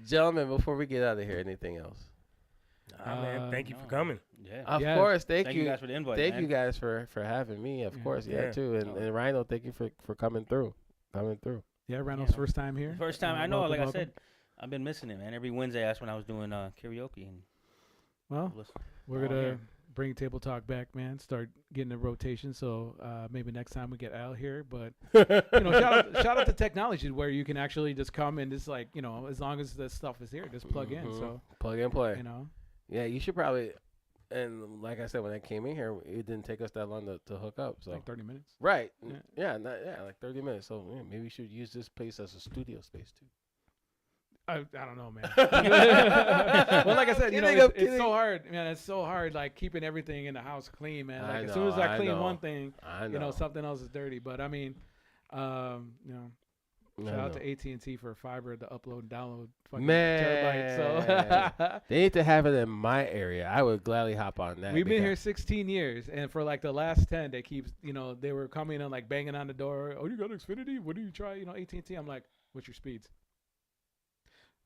S2: Gentlemen, before we get out of here, anything else?
S1: Man, thank you for
S4: No.
S1: coming.
S4: Yeah.
S2: Of
S3: Yeah.
S2: course,
S4: Thank you guys for the invite.
S2: Thank
S4: man.
S2: you guys for having me. Of
S3: Yeah.
S2: course, yeah,
S1: Yeah.
S2: too. And Rhino, thank you for coming through.
S3: Yeah, Randall's
S4: Yeah.
S3: first time here.
S4: First time I know.
S3: Welcome,
S4: Like I
S3: welcome.
S4: said, I've been missing it, man. Every Wednesday, that's when I was doing karaoke and
S3: Well,
S4: listen.
S3: we're
S4: Oh,
S3: gonna
S4: yeah.
S3: bring Table Talk back, man. Start getting a rotation. So maybe next time we get Al here. But shout out to technology where you can actually just come and just like as long as the stuff is here, just plug in.
S2: Mhm.
S3: So
S2: Plug and play.
S3: you know.
S2: Yeah, you should probably. And like I said, when I came in here, it didn't take us that long to hook up. So
S3: Like 30 minutes.
S2: right,
S3: Yeah.
S2: like 30 minutes. So yeah, maybe we should use this place as a studio space too.
S3: I don't know, man. Well, like I said,
S2: I'm
S3: it's
S2: kidding.
S3: so hard, man. It's so hard, like keeping everything in the house clean, man.
S2: I
S3: Like as soon as
S2: know,
S3: I
S2: I
S3: clean
S2: know.
S3: one thing,
S2: I know.
S3: something else is dirty. But I mean, shout out to AT&T for fiber to upload and download fucking terabytes. So
S2: They need to have it in my area. I would gladly hop on that.
S3: we've been here
S2: because-
S3: 16 years, and for like the last 10, they keep, they were coming and like banging on the door. Oh, you got Xfinity? What do you try? AT&T. I'm like, what's your speeds?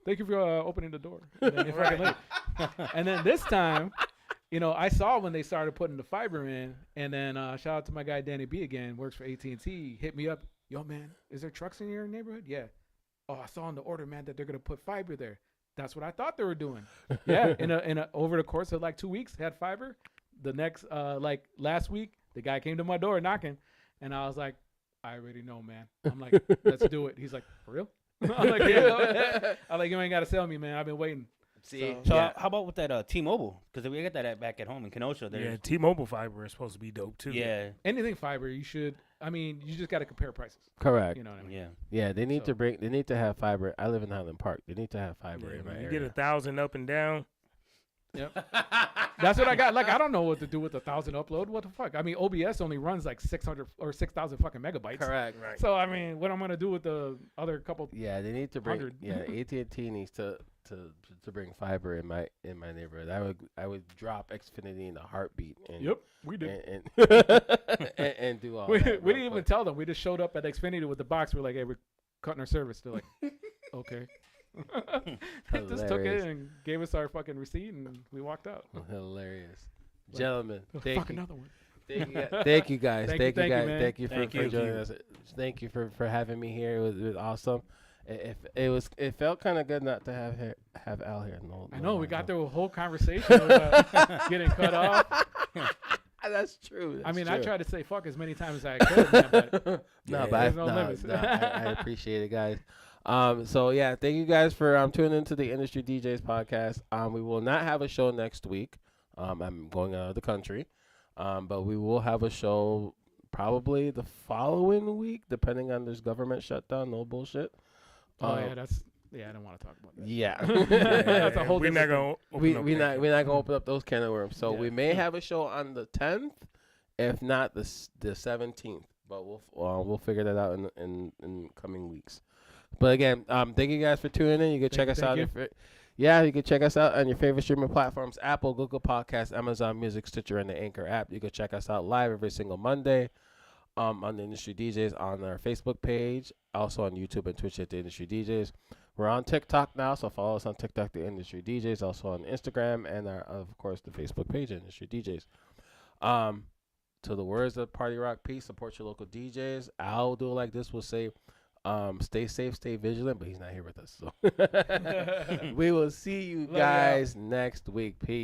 S3: Thank you for opening the door. And then, they fucking leave. And then this time, I saw when they started putting the fiber in, and then shout out to my guy Danny B again, works for AT&T. Hit me up, yo man, is there trucks in your neighborhood? Yeah. Oh, I saw on the order, man, that they're gonna put fiber there. That's what I thought they were doing. Yeah, in a over the course of like 2 weeks, had fiber. The next like last week, the guy came to my door knocking, and I was like, I already know, man. I'm like, let's do it. He's like, for real? I'm like, yeah. I'm like, you ain't gotta sell me, man. I've been waiting.
S2: See,
S4: So
S2: yeah.
S4: how about with that T-Mobile? Because we get that back at home in Kenosha.
S1: Yeah,
S4: There's,
S1: T-Mobile fiber is supposed to be dope too.
S4: yeah,
S3: Anything fiber, you should. I mean, you just gotta compare prices.
S2: Correct.
S3: You know what I mean?
S4: yeah.
S2: Yeah, they need
S3: So-
S2: they need to have fiber. I live in Highland Park. They need to have fiber
S1: Yeah,
S2: in my
S1: when you
S2: area.
S1: get 1,000 up and down.
S3: That's what I got. Like, I don't know what to do with 1,000 upload. What the fuck? I mean, OBS only runs like 600 or 6,000 fucking megabytes.
S2: Correct.
S1: Right.
S3: So I mean, what I'm gonna do with the other couple?
S2: Yeah, they need to bring.
S3: 100.
S2: Yeah, AT&T needs to bring fiber in my neighborhood. I would drop Xfinity in a heartbeat. And,
S3: Yep, we did.
S2: and do all
S3: We
S2: that.
S3: didn't
S2: real
S3: even
S2: quick.
S3: tell them. We just showed up at Xfinity with the box. We're like, hey, we're cutting our service. They're like, okay. Just took it
S2: Hilarious.
S3: and gave us our fucking receipt, and we walked out.
S2: Hilarious.
S3: Like,
S2: Gentlemen, thank
S3: Fuck
S2: you.
S3: another one.
S2: Thank you guys.
S3: Thank you,
S2: Thank you guys.
S3: man.
S2: Thank you for
S4: Thank
S2: for
S4: you.
S2: joining us. Thank you for having me here. It was awesome. It felt kind of good not to have Al here. No,
S3: I
S2: no
S3: know we
S2: lie,
S3: got
S2: no.
S3: through a whole conversation without getting cut off.
S2: That's true.
S3: I mean,
S2: that's
S3: I
S2: true.
S3: tried to say fuck as many times as I could, man, but
S2: No,
S1: Yeah.
S2: but
S3: There's no limits.
S2: I appreciate it, guys. So yeah, thank you guys for tuning into the Industry DJs podcast. We will not have a show next week. I'm going out of the country, but we will have a show probably the following week, depending on this government shutdown. No bullshit.
S3: oh yeah, I don't want to talk about that.
S2: Yeah.
S3: That's a whole
S1: We're not
S3: different
S1: gonna.
S2: we're
S1: open up
S2: not
S1: that
S2: gonna open up those can of worms. So
S3: Yeah.
S2: we may have a show on the 10th, if not the 17th. But we'll figure that out in coming weeks. But again, thank you guys for tuning in. You can check us out.
S3: thank
S2: Yeah, you can check us out on your favorite streaming platforms: Apple, Google Podcasts, Amazon Music, Stitcher, and the Anchor app. You can check us out live every single Monday on the Industry DJs on our Facebook page, also on YouTube and Twitch at the Industry DJs. We're on TikTok now, so follow us on TikTok, the Industry DJs, also on Instagram, and of course the Facebook page, Industry DJs. To the words of Party Rock Peace, support your local DJs. I'll do it like this. We'll say, stay safe, stay vigilant, but he's not here with us. So we will see you guys next week. Peace.